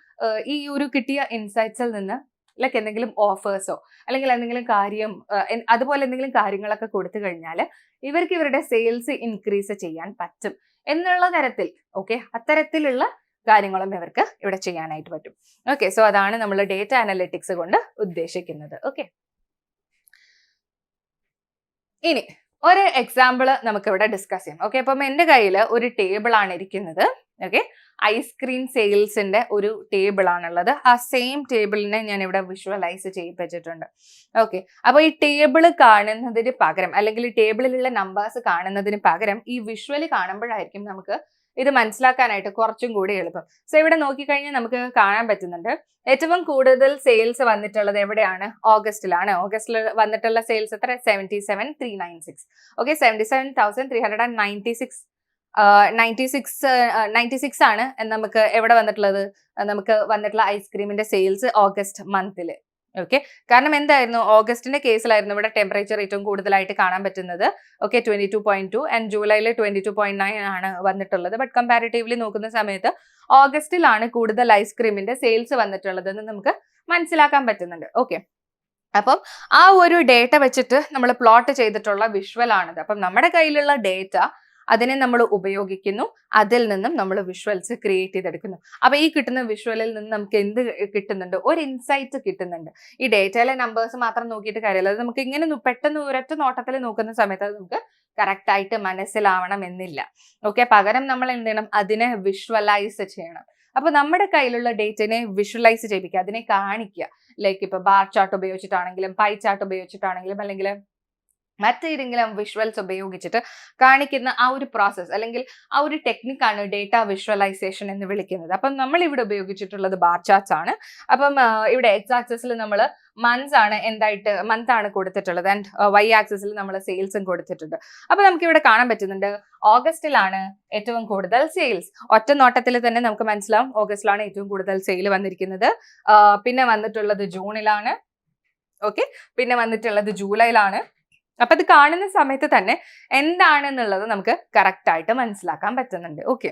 ഈ ഒരു കിട്ടിയ ഇൻസൈറ്റ്സിൽ നിന്ന് ലൈക്ക് എന്തെങ്കിലും ഓഫേഴ്സോ അല്ലെങ്കിൽ എന്തെങ്കിലും കാര്യം അതുപോലെ എന്തെങ്കിലും കാര്യങ്ങളൊക്കെ കൊടുത്തു കഴിഞ്ഞാൽ ഇവർക്ക് ഇവരുടെ സെയിൽസ് ഇൻക്രീസ് ചെയ്യാൻ പറ്റും എന്നുള്ള തരത്തിൽ, ഓക്കെ, അത്തരത്തിലുള്ള കാര്യങ്ങളും ഇവർക്ക് ഇവിടെ ചെയ്യാനായിട്ട് പറ്റും. ഓക്കെ, സോ അതാണ് നമ്മൾ ഡേറ്റ അനലിറ്റിക്സ് കൊണ്ട് ഉദ്ദേശിക്കുന്നത്. ഓക്കെ, ഇനി ഒരു എക്സാമ്പിൾ നമുക്ക് ഇവിടെ ഡിസ്കസ് ചെയ്യാം. ഓക്കെ, അപ്പം എൻ്റെ കയ്യിൽ ഒരു ടേബിൾ ആണ് ഇരിക്കുന്നത്. ഓക്കെ, ഐസ്ക്രീം സെയിൽസിന്റെ ഒരു ടേബിൾ ആണുള്ളത്. ആ സെയിം ടേബിളിനെ ഞാൻ ഇവിടെ വിഷ്വലൈസ് ചെയ്യിപ്പിച്ചിട്ടുണ്ട്. ഓക്കെ, അപ്പൊ ഈ ടേബിൾ കാണുന്നതിന് പകരം അല്ലെങ്കിൽ ഈ ടേബിളിലുള്ള നമ്പേഴ്സ് കാണുന്നതിന് പകരം ഈ വിഷ്വലി കാണുമ്പോഴായിരിക്കും നമുക്ക് ഇത് മനസ്സിലാക്കാനായിട്ട് കുറച്ചും കൂടി എളുപ്പം. സോ ഇവിടെ നോക്കിക്കഴിഞ്ഞാൽ നമുക്ക് കാണാൻ പറ്റുന്നുണ്ട് ഏറ്റവും കൂടുതൽ സെയിൽസ് വന്നിട്ടുള്ളത് എവിടെയാണ്? ഓഗസ്റ്റിലാണ്. ഓഗസ്റ്റിൽ വന്നിട്ടുള്ള സെയിൽസ് എത്ര? 77,396. ഓക്കെ, 77,396 ആണ് നമുക്ക് എവിടെ വന്നിട്ടുള്ളത്? നമുക്ക് വന്നിട്ടുള്ള ഐസ്ക്രീമിന്റെ സെയിൽസ് ഓഗസ്റ്റ് മന്തില്. ഓക്കെ, കാരണം എന്തായിരുന്നു? ഓഗസ്റ്റിന്റെ കേസിലായിരുന്നു ഇവിടെ ടെമ്പറേച്ചർ ഏറ്റവും കൂടുതലായിട്ട് കാണാൻ പറ്റുന്നത്. ഓക്കെ, 22.2 ആൻഡ് ജൂലൈയിൽ 22.9 ആണ് വന്നിട്ടുള്ളത്. ബട്ട് കമ്പാരിറ്റീവ്ലി നോക്കുന്ന സമയത്ത് ഓഗസ്റ്റിലാണ് കൂടുതൽ ഐസ്ക്രീമിന്റെ സെയിൽസ് വന്നിട്ടുള്ളത് എന്ന് നമുക്ക് മനസ്സിലാക്കാൻ പറ്റുന്നുണ്ട്. ഓക്കെ, അപ്പം ആ ഒരു ഡേറ്റ വെച്ചിട്ട് നമ്മൾ പ്ലോട്ട് ചെയ്തിട്ടുള്ള വിഷ്വൽ ആണിത്. അപ്പം നമ്മുടെ കയ്യിലുള്ള ഡേറ്റ അതിനെ നമ്മൾ ഉപയോഗിക്കുന്നു, അതിൽ നിന്നും നമ്മൾ വിഷ്വൽസ് ക്രിയേറ്റ് ചെയ്തെടുക്കുന്നു. അപ്പൊ ഈ കിട്ടുന്ന വിഷ്വലിൽ നിന്ന് നമുക്ക് എന്ത് കിട്ടുന്നുണ്ട്? ഒരു ഇൻസൈറ്റ് കിട്ടുന്നുണ്ട്. ഈ ഡേറ്റയിലെ നമ്പേഴ്സ് മാത്രം നോക്കിയിട്ട് കാര്യമില്ല. അത് നമുക്ക് ഇങ്ങനെ പെട്ടെന്ന് ഒരൊറ്റ നോട്ടത്തിൽ നോക്കുന്ന സമയത്ത് അത് നമുക്ക് കറക്റ്റ് ആയിട്ട് മനസ്സിലാവണം എന്നില്ല. ഓക്കെ, പകരം നമ്മൾ എന്ത് ചെയ്യണം? അതിനെ വിഷ്വലൈസ് ചെയ്യണം. അപ്പൊ നമ്മുടെ കയ്യിലുള്ള ഡേറ്റിനെ വിഷ്വലൈസ് ചെയ്യിപ്പിക്കുക, അതിനെ കാണിക്കുക. ലൈക്ക് ഇപ്പൊ ബാർ ചാർട്ട് ഉപയോഗിച്ചിട്ടാണെങ്കിലും പൈ ചാർട്ട് ഉപയോഗിച്ചിട്ടാണെങ്കിലും അല്ലെങ്കിൽ മറ്റേതെങ്കിലും വിഷ്വൽസ് ഉപയോഗിച്ചിട്ട് കാണിക്കുന്ന ആ ഒരു പ്രോസസ്സ് അല്ലെങ്കിൽ ആ ഒരു ടെക്നിക്കാണ് ഡേറ്റ വിഷ്വലൈസേഷൻ എന്ന് വിളിക്കുന്നത്. അപ്പം നമ്മൾ ഇവിടെ ഉപയോഗിച്ചിട്ടുള്ളത് ബാർ ചാർട്ട്സ് ആണ്. അപ്പം ഇവിടെ എക്സ് ആക്സിസിൽ നമ്മൾ മന്ത് ആണ് കൊടുത്തിട്ടുള്ളത് ആൻഡ് വൈ ആക്സിസിൽ നമ്മൾ സെയിൽസും കൊടുത്തിട്ടുണ്ട്. അപ്പൊ നമുക്ക് ഇവിടെ കാണാൻ പറ്റുന്നുണ്ട് ഓഗസ്റ്റിലാണ് ഏറ്റവും കൂടുതൽ സെയിൽസ്. ഒറ്റ നോട്ടത്തിൽ തന്നെ നമുക്ക് മനസ്സിലാവും ഓഗസ്റ്റിലാണ് ഏറ്റവും കൂടുതൽ സെയിൽ വന്നിരിക്കുന്നത്. പിന്നെ വന്നിട്ടുള്ളത് ജൂണിലാണ്. ഓക്കെ, പിന്നെ വന്നിട്ടുള്ളത് ജൂലൈയിലാണ്. അപ്പൊ അത് കാണുന്ന സമയത്ത് തന്നെ എന്താണെന്നുള്ളത് നമുക്ക് കറക്റ്റ് ആയിട്ട് മനസ്സിലാക്കാൻ പറ്റുന്നുണ്ട്. ഓക്കെ,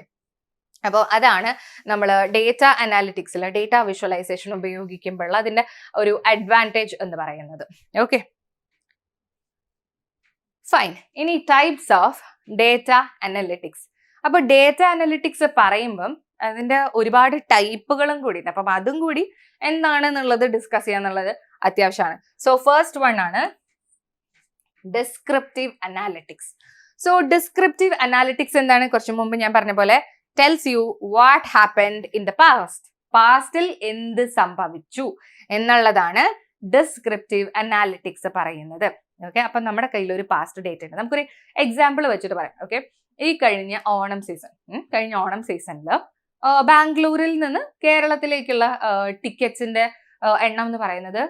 അപ്പോൾ അതാണ് നമ്മൾ ഡേറ്റ അനാലിറ്റിക്സിൽ ഡേറ്റ വിഷ്വലൈസേഷൻ ഉപയോഗിക്കുമ്പോൾ അതിന്റെ ഒരു അഡ്വാൻറ്റേജ് എന്ന് പറയുന്നത്. Okay, fine. ഇനി ടൈപ്സ് ഓഫ് ഡേറ്റ അനലിറ്റിക്സ്. അപ്പൊ ഡേറ്റ അനലിറ്റിക്സ് പറയുമ്പം അതിന്റെ ഒരുപാട് ടൈപ്പുകളും കൂടി ഉണ്ട്. അപ്പം അതും കൂടി എന്താണെന്നുള്ളത് ഡിസ്കസ് ചെയ്യാന്നുള്ളത് അത്യാവശ്യമാണ്. സോ ഫസ്റ്റ് വൺ ആണ് descriptive analytics. So descriptive analytics എന്താണ്? കുറച്ചു മുമ്പ് ഞാൻ പറഞ്ഞ പോലെ tells you what happened in the past. പാസ്റ്റിൽ എന്ത് സംഭവിച്ചു എന്നുള്ളതാണ് ഡിസ്ക്രിപ്റ്റീവ് അനാലിറ്റിക്സ് പറയുന്നത്. ഓക്കെ, അപ്പൊ നമ്മുടെ കയ്യിൽ ഒരു പാസ്റ്റ് ഡേറ്റ് ഉണ്ട്. നമുക്കൊരു എക്സാമ്പിൾ വെച്ചിട്ട് പറയാം. ഓക്കെ, ഈ കഴിഞ്ഞ ഓണം സീസണിൽ ബാംഗ്ലൂരിൽ നിന്ന് കേരളത്തിലേക്കുള്ള ടിക്കറ്റ്സിന്റെ എണ്ണം എന്ന് പറയുന്നത്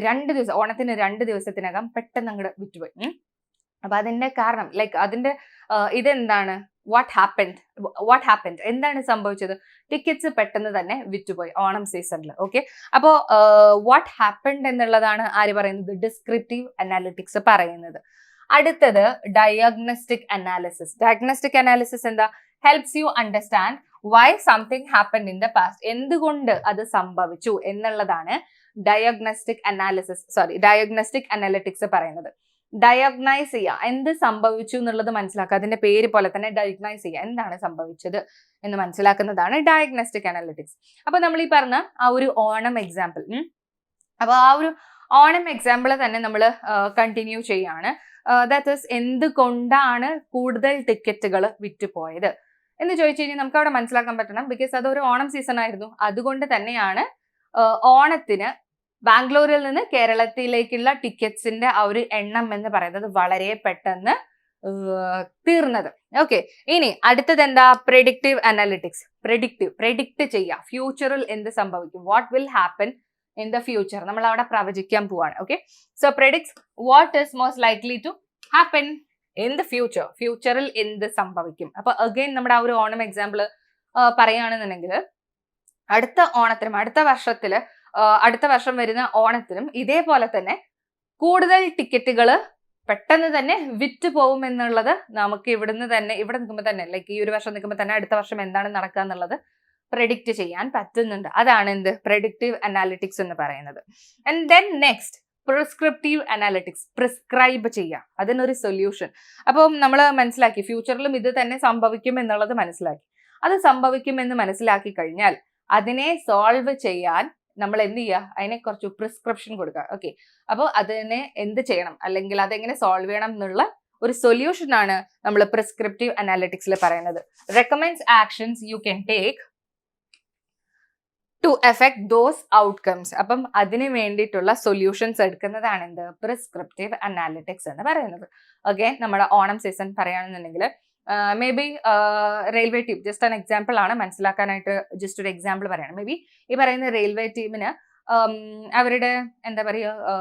2 ദിവസം, ഓണത്തിന് 2 ദിവസത്തിനകം പെട്ടെന്ന് അങ്ങോട്ട് വിറ്റുപോയി. അപ്പൊ അതിന്റെ കാരണം ലൈക്ക് അതിന്റെ ഇതെന്താണ്? വാട്ട് ഹാപ്പൻഡ് എന്താണ് സംഭവിച്ചത്? ടിക്കറ്റ്സ് പെട്ടെന്ന് തന്നെ വിറ്റുപോയി ഓണം സീസണിൽ. ഓക്കെ, അപ്പോ വാട്ട് ഹാപ്പൻഡ് എന്നുള്ളതാണ് ആര് പറയുന്നത്? ഡിസ്ക്രിപ്റ്റീവ് അനാലിറ്റിക്സ് പറയുന്നത്. അടുത്തത് ഡയഗ്നോസ്റ്റിക് അനാലിസിസ്. ഡയഗ്നോസ്റ്റിക് അനാലിസിസ് എന്താ? Helps you understand why something happened in the past. എന്തുകൊണ്ട് അത് സംഭവിച്ചു എന്നുള്ളതാണ് ഡയഗ്നോസ്റ്റിക് അനാലിറ്റിക്സ് പറയുന്നത്. ഡയഗ്നൈസ് ചെയ്യുക, എന്ത് സംഭവിച്ചു എന്നുള്ളത് മനസ്സിലാക്കുക. അതിന്റെ പേര് പോലെ തന്നെ ഡയഗ്നൈസ് ചെയ്യുക, എന്താണ് സംഭവിച്ചത് എന്ന് മനസ്സിലാക്കുന്നതാണ് ഡയഗ്നോസ്റ്റിക് അനാലിറ്റിക്സ്. അപ്പൊ നമ്മൾ ഈ പറഞ്ഞ ആ ഒരു ഓണം എക്സാമ്പിൾ, അപ്പൊ ആ ഒരു ഓണം എക്സാമ്പിൾ തന്നെ നമ്മൾ കണ്ടിന്യൂ ചെയ്യാണ്. ദാറ്റ് ഈസ് എന്തുകൊണ്ടാണ് കൂടുതൽ ടിക്കറ്റുകൾ വിറ്റുപോയത് എന്ന് ചോദിച്ചു കഴിഞ്ഞാൽ നമുക്ക് അവിടെ മനസ്സിലാക്കാൻ പറ്റണം. ബിക്കോസ് അതൊരു ഓണം സീസൺ ആയിരുന്നു. അതുകൊണ്ട് തന്നെയാണ് ഓണത്തിന് ബാംഗ്ലൂരിൽ നിന്ന് കേരളത്തിലേക്കുള്ള ടിക്കറ്റ്സിന്റെ ആ ഒരു എണ്ണം എന്ന് പറയുന്നത് വളരെ പെട്ടെന്ന് തീർന്നത്. ഓക്കെ, ഇനി അടുത്തത് എന്താ? Predictive analytics. പ്രെഡിക്റ്റ് ചെയ്യുക, ഫ്യൂച്ചറിൽ എന്ത് സംഭവിക്കും, what will happen in the future. നമ്മൾ അവിടെ പ്രവചിക്കാൻ പോവാണ്. Okay, so predicts what is most likely to happen in the ഫ്യൂച്ചറിൽ എന്ത് സംഭവിക്കും. അപ്പൊ അഗൈൻ നമ്മുടെ ആ ഒരു ഓണം എക്സാമ്പിൾ പറയുകയാണെന്നുണ്ടെങ്കിൽ അടുത്ത ഓണത്തിനും അടുത്ത വർഷം വരുന്ന ഓണത്തിനും ഇതേപോലെ തന്നെ കൂടുതൽ ടിക്കറ്റുകൾ പെട്ടെന്ന് തന്നെ വിറ്റ് പോകും എന്നുള്ളത് നമുക്ക് ഇവിടെ നിൽക്കുമ്പോൾ തന്നെ ലൈക്ക് ഈ ഒരു വർഷം നിൽക്കുമ്പോൾ തന്നെ അടുത്ത വർഷം എന്താണ് നടക്കുക എന്നുള്ളത് പ്രെഡിക്റ്റ് ചെയ്യാൻ പറ്റുന്നുണ്ട്. അതാണ് എന്ത് പ്രെഡിക്റ്റീവ് അനാലിറ്റിക്സ് എന്ന് പറയുന്നത്. And then next prescriptive analytics, prescribe ചെയ്യുക, അതിനൊരു സൊല്യൂഷൻ. അപ്പം നമ്മൾ മനസ്സിലാക്കി ഫ്യൂച്ചറിലും ഇത് തന്നെ സംഭവിക്കും എന്നുള്ളത് മനസ്സിലാക്കി. അത് സംഭവിക്കുമെന്ന് മനസ്സിലാക്കി കഴിഞ്ഞാൽ അതിനെ സോൾവ് ചെയ്യാൻ നമ്മൾ എന്ത് ചെയ്യുക, അതിനെ കുറച്ച് പ്രിസ്ക്രിപ്ഷൻ കൊടുക്കുക. ഓക്കെ, അപ്പോൾ അതിനെ എന്ത് ചെയ്യണം അല്ലെങ്കിൽ അതെങ്ങനെ സോൾവ് ചെയ്യണം എന്നുള്ള ഒരു സൊല്യൂഷൻ ആണ് നമ്മൾ പ്രിസ്ക്രിപ്റ്റീവ് അനാലിറ്റിക്സിൽ പറയുന്നത്. Recommends actions you can take to effect those outcomes. അപ്പം അതിന് വേണ്ടിയിട്ടുള്ള സൊല്യൂഷൻസ് എടുക്കുന്നതാണ് എന്ത് പ്രിസ്ക്രിപ്റ്റീവ് അനാലിറ്റിക്സ് എന്ന് പറയുന്നത്. ഓക്കെ, നമ്മുടെ ഓണം സീസൺ പറയുകയാണെന്നുണ്ടെങ്കിൽ may be railway team just an example ആണ്, മനസ്സിലാക്കാനായിട്ട് ജസ്റ്റ് ഒരു എക്സാമ്പിൾ പറയണം. മേ ബി ഈ പറയുന്ന റെയിൽവേ ടീമിന് അവരുടെ എന്താ പറയുക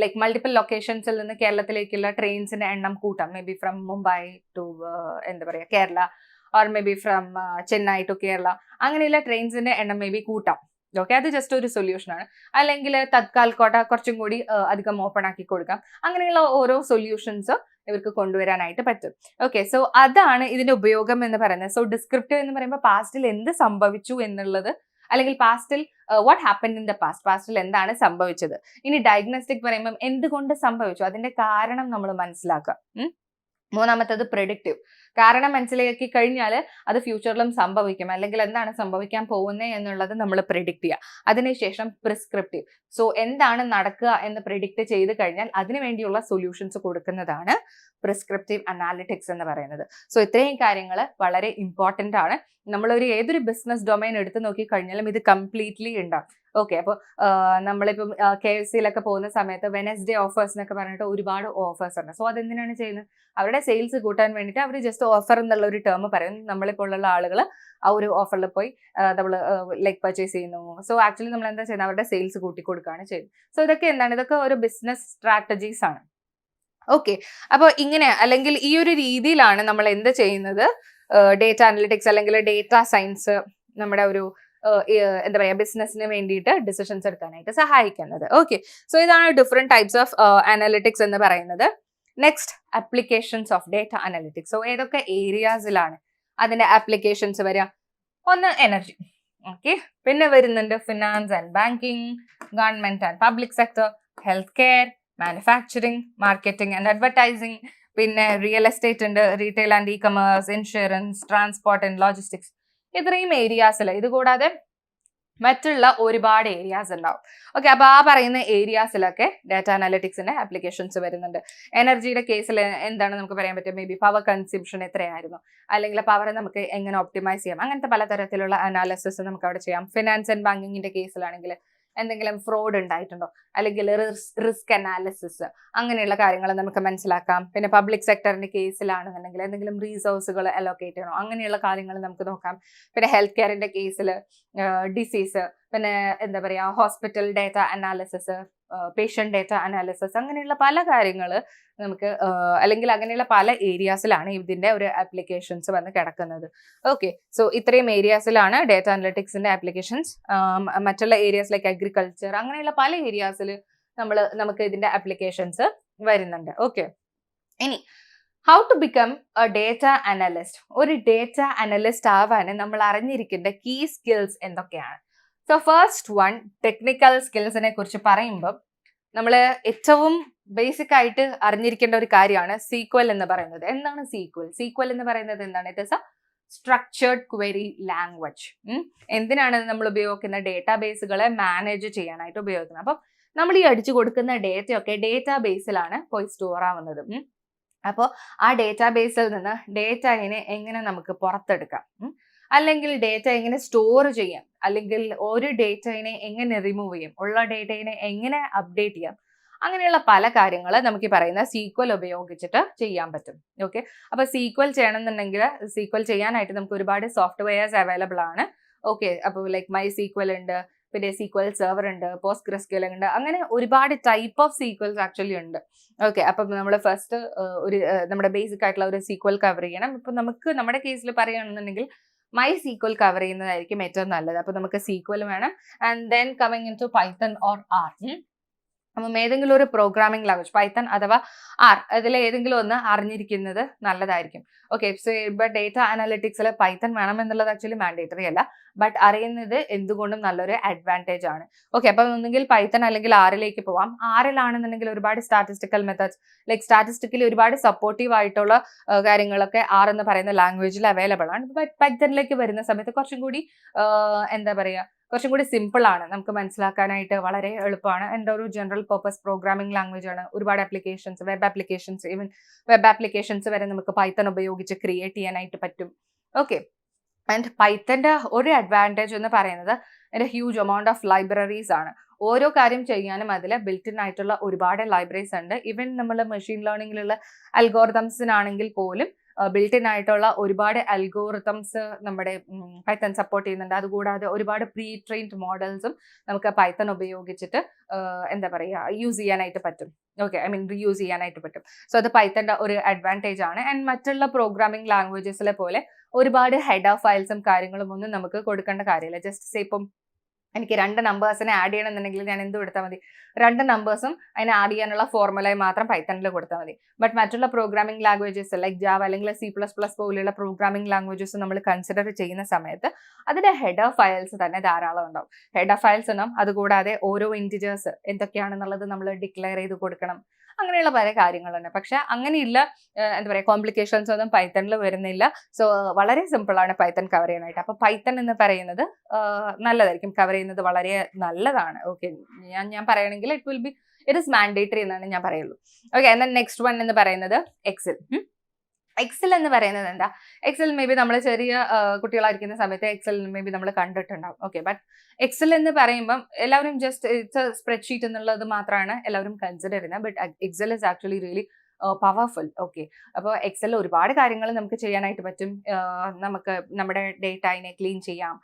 ലൈക്ക് മൾട്ടിപ്പിൾ ലൊക്കേഷൻസിൽ നിന്ന് കേരളത്തിലേക്കുള്ള ട്രെയിൻസിന്റെ എണ്ണം കൂട്ടാം. Maybe from Mumbai to എന്താ പറയുക Kerala, or maybe from Chennai to Kerala, അങ്ങനെയുള്ള ട്രെയിൻസിന്റെ എണ്ണം മേ ബി കൂട്ടാം. ഓക്കെ, അത് ജസ്റ്റ് ഒരു സൊല്യൂഷൻ ആണ്. അല്ലെങ്കിൽ തത്കാൽ കോട്ട കുറച്ചും കൂടി അധികം ഓപ്പൺ ആക്കി കൊടുക്കാം. അങ്ങനെയുള്ള ഓരോ സൊല്യൂഷൻസ് ഇവർക്ക് കൊണ്ടുവരാനായിട്ട് പറ്റും. ഓക്കെ, സോ അതാണ് ഇതിന്റെ ഉപയോഗം എന്ന് പറയുന്നത്. സോ ഡിസ്ക്രിപ്റ്റീവ് എന്ന് പറയുമ്പോൾ പാസ്റ്റിൽ എന്ത് സംഭവിച്ചു എന്നുള്ളത്, അല്ലെങ്കിൽ പാസ്റ്റിൽ വാട്ട് ഹാപ്പൻ ഇൻ ദ പാസ്റ്റിൽ എന്താണ് സംഭവിച്ചത്. ഇനി ഡയഗ്നോസ്റ്റിക് പറയുമ്പോൾ എന്തുകൊണ്ട് സംഭവിച്ചു, അതിന്റെ കാരണം നമ്മൾ മനസ്സിലാക്കുക. മൂന്നാമത്തത് പ്രെഡിക്റ്റീവ്, കാരണം മനസ്സിലാക്കി കഴിഞ്ഞാൽ അത് ഫ്യൂച്ചറിലും സംഭവിക്കും, അല്ലെങ്കിൽ എന്താണ് സംഭവിക്കാൻ പോകുന്നത് എന്നുള്ളത് നമ്മൾ പ്രെഡിക്റ്റ് ചെയ്യുക. അതിനുശേഷം പ്രിസ്ക്രിപ്റ്റീവ്, സോ എന്താണ് നടക്കുക എന്ന് പ്രെഡിക്റ്റ് ചെയ്ത് കഴിഞ്ഞാൽ അതിനു വേണ്ടിയുള്ള സൊല്യൂഷൻസ് കൊടുക്കുന്നതാണ് പ്രിസ്ക്രിപ്റ്റീവ് അനാലിറ്റിക്സ് എന്ന് പറയുന്നത്. സോ ഇത്രയും കാര്യങ്ങൾ വളരെ ഇമ്പോർട്ടൻ്റ് ആണ്. നമ്മളൊരു ഏതൊരു ബിസിനസ് ഡൊമൈൻ എടുത്ത് നോക്കിക്കഴിഞ്ഞാലും ഇത് കംപ്ലീറ്റ്ലി ഉണ്ടാവും. ഓക്കെ, അപ്പോൾ നമ്മളിപ്പം KFC-യിലൊക്കെ പോകുന്ന സമയത്ത് വെനസ്ഡേ ഓഫേഴ്സ് എന്നൊക്കെ പറഞ്ഞിട്ട് ഒരുപാട് ഓഫേഴ്സ് ഉണ്ട്. സോ അതെന്തിനാണ് ചെയ്യുന്നത്, അവരുടെ സെയിൽസ് കൂട്ടാൻ വേണ്ടിയിട്ട് അവർ ജസ്റ്റ് ഓഫർ എന്നുള്ള ഒരു ടേം പറയും. നമ്മളിപ്പോൾ ഉള്ള ആളുകൾ ആ ഒരു ഓഫറിൽ പോയി നമ്മൾ ലൈക്ക് പർച്ചേസ് ചെയ്യുന്നു. സോ ആക്ച്വലി നമ്മൾ എന്താ ചെയ്യുന്നത്, അവരുടെ സെയിൽസ് കൂട്ടി കൊടുക്കുകയാണ് ചെയ്യുന്നത്. സോ ഇതൊക്കെ എന്താണ്, ഇതൊക്കെ ഒരു ബിസിനസ് സ്ട്രാറ്റജീസ് ആണ്. ഓക്കെ, അപ്പോൾ ഇങ്ങനെ അല്ലെങ്കിൽ ഈ ഒരു രീതിയിലാണ് നമ്മൾ എന്ത് ചെയ്യുന്നത്, ഡേറ്റ അനലിറ്റിക്സ് അല്ലെങ്കിൽ ഡേറ്റ സയൻസ് നമ്മുടെ ഒരു എന്താ പറയുക ബിസിനസ്സിന് വേണ്ടിയിട്ട് ഡിസിഷൻസ് എടുക്കാനായിട്ട് സഹായിക്കുന്നത്. ഓക്കെ, സോ ഇതാണ് ഡിഫറെന്റ് ടൈപ്സ് ഓഫ് അനലിറ്റിക്സ് എന്ന് പറയുന്നത്. Next, applications of data analytics. So ഏതൊക്കെ ഏരിയാസിലാണ് അതിന്റെ ആപ്ലിക്കേഷൻസ് വരിക? ഒന്ന് എനർജി, ഓക്കെ, പിന്നെ വരുന്നുണ്ട് finance and banking, government and public sector, health care, manufacturing, marketing and advertising, പിന്നെ റിയൽ എസ്റ്റേറ്റ് ഉണ്ട്, retail and E commerce, insurance, transport and logistics. ഇത്രയും ഏരിയാസിൽ ഇത് കൂടാതെ മറ്റുള്ള ഒരുപാട് ഏരിയാസ് ഉണ്ടാവും. ഓക്കെ, അപ്പോൾ ആ പറയുന്ന ഏരിയാസിലൊക്കെ ഡാറ്റ അനാലിറ്റിക്സിന്റെ ആപ്ലിക്കേഷൻസ് വരുന്നുണ്ട്. എനർജിയുടെ കേസിൽ എന്താണ് നമുക്ക് പറയാൻ പറ്റുക, മേ ബി പവർ കൺസ്യൂംഷൻ എത്രയായിരുന്നു, അല്ലെങ്കിൽ പവർ നമുക്ക് എങ്ങനെ ഒപ്റ്റിമൈസ് ചെയ്യാം, അങ്ങനത്തെ പലതരത്തിലുള്ള അനാലിസിസ് നമുക്ക് അവിടെ ചെയ്യാം. ഫിനാൻസ് ആൻഡ് ബാങ്കിങ്ങിന്റെ കേസിലാണെങ്കിൽ എന്തെങ്കിലും ഫ്രോഡ് ഉണ്ടായിട്ടുണ്ടോ, അല്ലെങ്കിൽ റിസ്ക് അനാലിസിസ്, അങ്ങനെയുള്ള കാര്യങ്ങൾ നമുക്ക് മനസ്സിലാക്കാം. പിന്നെ പബ്ലിക് സെക്ടറിന്റെ കേസിലാണെന്നുണ്ടെങ്കിൽ എന്തെങ്കിലും റീസോഴ്സുകൾ അലോക്കേറ്റ് ചെയ്യണോ, അങ്ങനെയുള്ള കാര്യങ്ങൾ നമുക്ക് നോക്കാം. പിന്നെ ഹെൽത്ത് കെയറിന്റെ കേസിൽ ഡിസീസ്, പിന്നെ എന്താ പറയുക hospital data analysis, patient data analysis, അങ്ങനെയുള്ള പല കാര്യങ്ങൾ നമുക്ക് അല്ലെങ്കിൽ അങ്ങനെയുള്ള പല ഏരിയാസിലാണ് ഇതിന്റെ ഒരു ആപ്ലിക്കേഷൻസ് വന്ന് കിടക്കുന്നത്. ഓക്കെ, സോ ഇത്രയും ഏരിയാസിലാണ് ഡേറ്റ അനലിറ്റിക്സിന്റെ ആപ്ലിക്കേഷൻസ്. മറ്റുള്ള ഏരിയാസ് ലൈക്ക് അഗ്രികൾച്ചർ, അങ്ങനെയുള്ള പല ഏരിയാസിൽ നമുക്ക് ഇതിന്റെ ആപ്ലിക്കേഷൻസ് വരുന്നുണ്ട്. ഓക്കെ, ഇനി how to become a data analyst. ഒരു ഡേറ്റ അനലിസ്റ്റ് ആവാൻ നമ്മൾ അറിഞ്ഞിരിക്കേണ്ട കീ സ്കിൽസ് എന്തൊക്കെയാണ്? സോ ഫസ്റ്റ് വൺ, ടെക്നിക്കൽ സ്കിൽസിനെ കുറിച്ച് പറയുമ്പോൾ നമ്മൾ ഏറ്റവും ബേസിക് ആയിട്ട് അറിഞ്ഞിരിക്കേണ്ട ഒരു കാര്യമാണ് SQL എന്ന് പറയുന്നത്. എന്താണ് SQL എന്ന് പറയുന്നത് എന്താണ്? It is A structured query language. എന്തിനാണ് നമ്മൾ ഉപയോഗിക്കുന്ന ഡേറ്റാബേസുകളെ മാനേജ് ചെയ്യാനായിട്ട് ഉപയോഗിക്കുന്നത്. അപ്പം നമ്മൾ ഈ അടിച്ചു കൊടുക്കുന്ന ഡേറ്റയൊക്കെ ഡേറ്റാബേസിലാണ് പോയി സ്റ്റോർ ആവുന്നത്. അപ്പോൾ ആ ഡേറ്റാബേസിൽ നിന്ന് ഡേറ്റയിനെ എങ്ങനെ നമുക്ക് പുറത്തെടുക്കാം, അല്ലെങ്കിൽ ഡേറ്റ എങ്ങനെ സ്റ്റോർ ചെയ്യാം, അല്ലെങ്കിൽ ഒരു ഡേറ്റയിനെ എങ്ങനെ റിമൂവ് ചെയ്യാം, ഉള്ള ഡേറ്റയിനെ എങ്ങനെ അപ്ഡേറ്റ് ചെയ്യാം, അങ്ങനെയുള്ള പല കാര്യങ്ങൾ നമുക്ക് ഈ പറയുന്ന SQL ഉപയോഗിച്ചിട്ട് ചെയ്യാൻ പറ്റും. ഓക്കെ, അപ്പോൾ SQL ചെയ്യണമെന്നുണ്ടെങ്കിൽ SQL ചെയ്യാനായിട്ട് നമുക്ക് ഒരുപാട് സോഫ്റ്റ്വെയർസ് അവൈലബിൾ ആണ്. ഓക്കെ, അപ്പോൾ ലൈക്ക് MySQL ഉണ്ട്, പിന്നെ SQL സെർവർ ഉണ്ട്, PostgreSQL ഉണ്ട്, അങ്ങനെ ഒരുപാട് ടൈപ്പ് ഓഫ് സീക്വൽസ് ആക്ച്വലി ഉണ്ട്. ഓക്കെ, അപ്പം നമ്മൾ ഫസ്റ്റ് ഒരു നമ്മുടെ ബേസിക് ആയിട്ടുള്ള ഒരു SQL കവർ ചെയ്യണം. ഇപ്പം നമുക്ക് നമ്മുടെ കേസിൽ പറയുകയാണെന്നുണ്ടെങ്കിൽ MySQL കവർ ചെയ്യുന്നതായിരിക്കും ഏറ്റവും നല്ലത്. അപ്പൊ നമുക്ക് SQL വേണം. And then coming into Python or R. അപ്പം ഏതെങ്കിലും ഒരു പ്രോഗ്രാമിംഗ് ലാംഗ്വേജ്, പൈത്തൺ അഥവാ ആർ, അതിൽ ഏതെങ്കിലും ഒന്ന് അറിഞ്ഞിരിക്കുന്നത് നല്ലതായിരിക്കും. ഓക്കെ, ഇപ്പൊ ഡേറ്റ അനാലിറ്റിക്സിൽ പൈത്തൺ വേണം എന്നുള്ളത് ആക്ച്വലി മാൻഡേറ്ററി അല്ല, ബട്ട് അറിയുന്നത് എന്തുകൊണ്ടും നല്ലൊരു അഡ്വാൻറ്റേജ് ആണ്. ഓക്കെ, അപ്പം ഒന്നുകിൽ പൈത്തൺ അല്ലെങ്കിൽ ആറിലേക്ക് പോവാം. ആറിലാണെന്നുണ്ടെങ്കിൽ ഒരുപാട് സ്റ്റാറ്റിസ്റ്റിക്കൽ മെത്തേഡ്സ്, ലൈക്ക് സ്റ്റാറ്റിസ്റ്റിക്കലി ഒരുപാട് സപ്പോർട്ടീവ് ആയിട്ടുള്ള കാര്യങ്ങളൊക്കെ ആർ എന്ന് പറയുന്ന ലാംഗ്വേജിൽ അവൈലബിൾ ആണ്. ബട്ട് പൈത്തണിലേക്ക് വരുന്ന സമയത്ത് കുറച്ചും കൂടി എന്താ പറയുക, കുറച്ചും കൂടി സിമ്പിൾ ആണ്, നമുക്ക് മനസ്സിലാക്കാനായിട്ട് വളരെ എളുപ്പമാണ്. എൻ്റെ ഒരു ജനറൽ പർപ്പസ് പ്രോഗ്രാമിംഗ് ലാംഗ്വേജ് ആണ്. ഒരുപാട് applications, web applications, even web applications വരെ നമുക്ക് പൈത്തൺ ഉപയോഗിച്ച് ക്രിയേറ്റ് ചെയ്യാനായിട്ട് പറ്റും. ഓക്കെ, ആൻഡ് പൈത്തൻ്റെ ഒരു അഡ്വാൻറ്റേജ് എന്ന് പറയുന്നത് അതിൻ്റെ ഹ്യൂജ് എമൗണ്ട് ഓഫ് ലൈബ്രറീസ് ആണ്. ഓരോ കാര്യം ചെയ്യാനും അതിൽ ബിൽറ്റ് ഇൻ ആയിട്ടുള്ള ഒരുപാട് ലൈബ്രറീസ് ഉണ്ട്. ഈവൻ നമ്മൾ മെഷീൻ ലേണിംഗിലുള്ള അൽഗോറിതംസിനാണെങ്കിൽ പോലും ബിൽറ്റ് ഇൻ ആയിട്ടുള്ള ഒരുപാട് അൽഗോറിതംസ് നമ്മുടെ പൈത്തൺ സപ്പോർട്ട് ചെയ്യുന്നുണ്ട്. അതുകൂടാതെ ഒരുപാട് പ്രീ ട്രെയിൻഡ് മോഡൽസും നമുക്ക് പൈത്തൺ ഉപയോഗിച്ചിട്ട് എന്താ പറയുക യൂസ് ചെയ്യാനായിട്ട് പറ്റും. ഓക്കെ, ഐ മീൻ റീയൂസ് ചെയ്യാനായിട്ട് പറ്റും. സോ അത് പൈത്തൻ്റെ ഒരു അഡ്വാൻറ്റേജ് ആണ്. ആൻഡ് മറ്റുള്ള പ്രോഗ്രാമിംഗ് ലാംഗ്വേജസിലെ പോലെ ഒരുപാട് ഹെഡർ ഫയൽസും കാര്യങ്ങളും ഒന്നും നമുക്ക് കൊടുക്കേണ്ട കാര്യമില്ല. ജസ്റ്റ് സേ ഇപ്പം എനിക്ക് 2 നമ്പേഴ്സിനെ ആഡ് ചെയ്യണമെന്നുണ്ടെങ്കിൽ ഞാൻ എന്ത് കൊടുത്താൽ മതി, 2 നമ്പേഴ്സും അതിനെ ആഡ് ചെയ്യാനുള്ള ഫോർമുലയും മാത്രം പൈത്തണിൽ കൊടുത്താൽ മതി. ബട്ട് മറ്റുള്ള പ്രോഗ്രാമിംഗ് ലാംഗ്വേജസ് ലൈക്ക് ജാവ അല്ലെങ്കിൽ C++ പോലെയുള്ള പ്രോഗ്രാമിംഗ് ലാംഗ്വേജസ് നമ്മൾ കൺസിഡർ ചെയ്യുന്ന സമയത്ത് അതിന്റെ ഹെഡർ ഫയൽസ് തന്നെ ധാരാളം ഉണ്ടാവും. ഹെഡർ ഫയൽസ് ഉണ്ടാവും. അതുകൂടാതെ ഓരോ ഇൻറ്റിജേഴ്സ് എന്തൊക്കെയാണെന്നുള്ളത് നമ്മൾ ഡിക്ലെയർ ചെയ്ത് കൊടുക്കണം. അങ്ങനെയുള്ള പല കാര്യങ്ങളുണ്ട്. പക്ഷെ അങ്ങനെയില്ല, എന്താ പറയുക, കോംപ്ലിക്കേഷൻസ് ഒന്നും പൈത്തണിൽ വരുന്നില്ല. സോ വളരെ സിമ്പിൾ ആണ് പൈത്തൺ കവർ ചെയ്യാനായിട്ട്. അപ്പൊ പൈത്തൺ എന്ന് പറയുന്നത് നല്ലതായിരിക്കും, കവർ ചെയ്യുന്നത് വളരെ നല്ലതാണ്. ഓക്കെ, ഞാൻ പറയുകയാണെങ്കിൽ ഇറ്റ് ഈസ് മാൻഡേറ്ററി എന്നാണ് ഞാൻ പറയുള്ളൂ. ഓക്കെ, എന്നാൽ നെക്സ്റ്റ് വൺ എന്ന് പറയുന്നത് എക്സൽ. എക്സൽ എന്ന് പറയുന്നത് എന്താ, എക്സൽ മേ ബി നമ്മൾ ചെറിയ കുട്ടികളായിരിക്കുന്ന സമയത്ത് എക്സൽ മേ ബി നമ്മൾ കണ്ടിട്ടുണ്ടാവും. ഓക്കെ, ബട്ട് എക്സൽ എന്ന് പറയുമ്പം എല്ലാവരും ജസ്റ്റ് ഇറ്റ്സ് സ്പ്രെഡ്ഷീറ്റ് എന്നുള്ളത് മാത്രമാണ് എല്ലാവരും കൺസിഡർ ചെയ്യുന്നത്. But Excel is actually really powerful. Okay, അപ്പോൾ എക്സലിൽ ഒരുപാട് കാര്യങ്ങൾ നമുക്ക് ചെയ്യാനായിട്ട് പറ്റും. നമുക്ക് നമ്മുടെ ഡേറ്റയിനെ ക്ലീൻ ചെയ്യാം,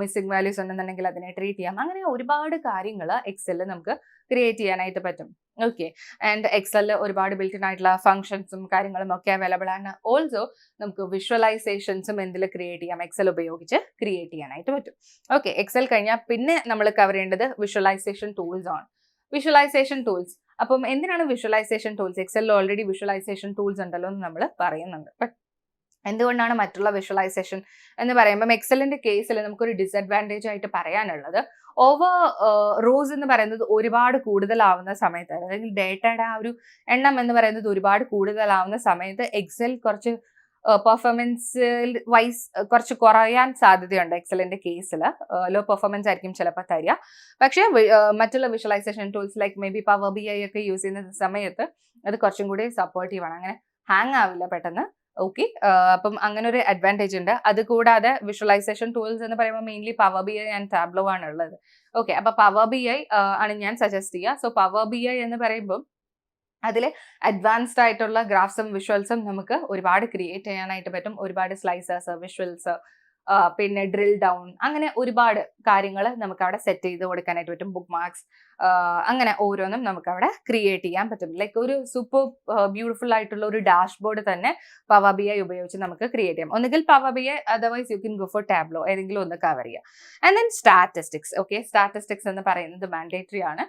മിസ്സിംഗ് വാല്യൂസ് ഉണ്ടെന്നുണ്ടെങ്കിൽ അതിനെ ട്രീറ്റ് ചെയ്യാം. അങ്ങനെ ഒരുപാട് കാര്യങ്ങൾ എക്സലിൽ നമുക്ക് ക്രിയേറ്റ് ചെയ്യാനായിട്ട് പറ്റും. ഓക്കെ, ആൻഡ് എക്സലിൽ ഒരുപാട് ബിൽറ്റ് ആയിട്ടുള്ള ഫംഗ്ഷൻസും കാര്യങ്ങളും ഒക്കെ അവൈലബിൾ ആണ്. ഓൾസോ നമുക്ക് വിഷ്വലൈസേഷൻസും എന്തിൽ ക്രിയേറ്റ് ചെയ്യാം, എക്സൽ ഉപയോഗിച്ച് ക്രിയേറ്റ് ചെയ്യാനായിട്ട് പറ്റും. ഓക്കെ, എക്സൽ കഴിഞ്ഞാൽ പിന്നെ നമ്മൾ കവർ ചെയ്യേണ്ടത് വിഷ്വലൈസേഷൻ ടൂൾസ് ആണ്. വിഷ്വലൈസേഷൻ ടൂൾസ്, അപ്പം എന്തിനാണ് വിഷ്വലൈസേഷൻ ടൂൾസ്? എക്സലിൽ ഓൾറെഡി വിഷ്വലൈസേഷൻ ടൂൾസ് ഉണ്ടല്ലോ എന്ന് നമ്മൾ പറയുന്നുണ്ട്. ബട്ട് എന്തുകൊണ്ടാണ് മറ്റുള്ള വിഷ്വലൈസേഷൻ എന്ന് പറയുമ്പം എക്സലിന്റെ കേസിൽ നമുക്കൊരു ഡിസഡ്വാൻറ്റേജ് ആയിട്ട് പറയാനുള്ളത്, ഓവർ റോസ് എന്ന് പറയുന്നത് ഒരുപാട് കൂടുതലാവുന്ന സമയത്ത്, അല്ലെങ്കിൽ ഡേറ്റയുടെ ആ ഒരു എണ്ണം എന്ന് പറയുന്നത് ഒരുപാട് കൂടുതലാവുന്ന സമയത്ത് എക്സൽ കുറച്ച് പെർഫോമൻസ് വൈസ് കുറച്ച് കുറയാൻ സാധ്യതയുണ്ട്. എക്സലിന്റെ കേസിൽ ലോ പെർഫോമൻസ് ആയിരിക്കും ചിലപ്പോൾ തരിക. പക്ഷേ മറ്റുള്ള visualisation tools like may be power BI ഒക്കെ യൂസ് ചെയ്യുന്ന സമയത്ത് അത് കുറച്ചും കൂടി സപ്പോർട്ടീവ് ആണ്, അങ്ങനെ ഹാങ് ആവില്ല പെട്ടെന്ന്. ഓക്കെ, അപ്പം അങ്ങനെ ഒരു അഡ്വാൻറ്റേജ് ഉണ്ട്. അതുകൂടാതെ വിഷ്വലൈസേഷൻ ടൂൾസ് എന്ന് പറയുമ്പോൾ mainly power BI and tableau ആണ് ഉള്ളത്. ഓക്കെ, അപ്പൊ പവർ BI ആണ് ഞാൻ സജസ്റ്റ് ചെയ്യുക. സോ പവർ BI എന്ന് പറയുമ്പോൾ അതിൽ അഡ്വാൻസ്ഡ് ആയിട്ടുള്ള ഗ്രാഫ്സും വിഷ്വൽസും നമുക്ക് ഒരുപാട് ക്രിയേറ്റ് ചെയ്യാനായിട്ട് പറ്റും. ഒരുപാട് സ്ലൈസേഴ്സ്, വിഷ്വൽസ്, പിന്നെ ഡ്രിൽ ഡൗൺ, അങ്ങനെ ഒരുപാട് കാര്യങ്ങൾ നമുക്ക് അവിടെ സെറ്റ് ചെയ്ത് കൊടുക്കാനായിട്ട് പറ്റും. ബുക്ക് മാർക്സ്, അങ്ങനെ ഓരോന്നും നമുക്ക് അവിടെ ക്രിയേറ്റ് ചെയ്യാൻ പറ്റും. ലൈക്ക് ഒരു സൂപ്പർ ബ്യൂട്ടിഫുൾ ആയിട്ടുള്ള ഒരു ഡാഷ്ബോർഡ് തന്നെ പവർ BI ഉപയോഗിച്ച് നമുക്ക് ക്രിയേറ്റ് ചെയ്യാം. ഒന്നുകിൽ power BI, otherwise you can go for tableau, ഏതെങ്കിലും ഒന്ന് കവർ ചെയ്യാം. And then statistics. Okay, statistics എന്ന് പറയുന്നത് മാൻഡേറ്ററി ആണ്.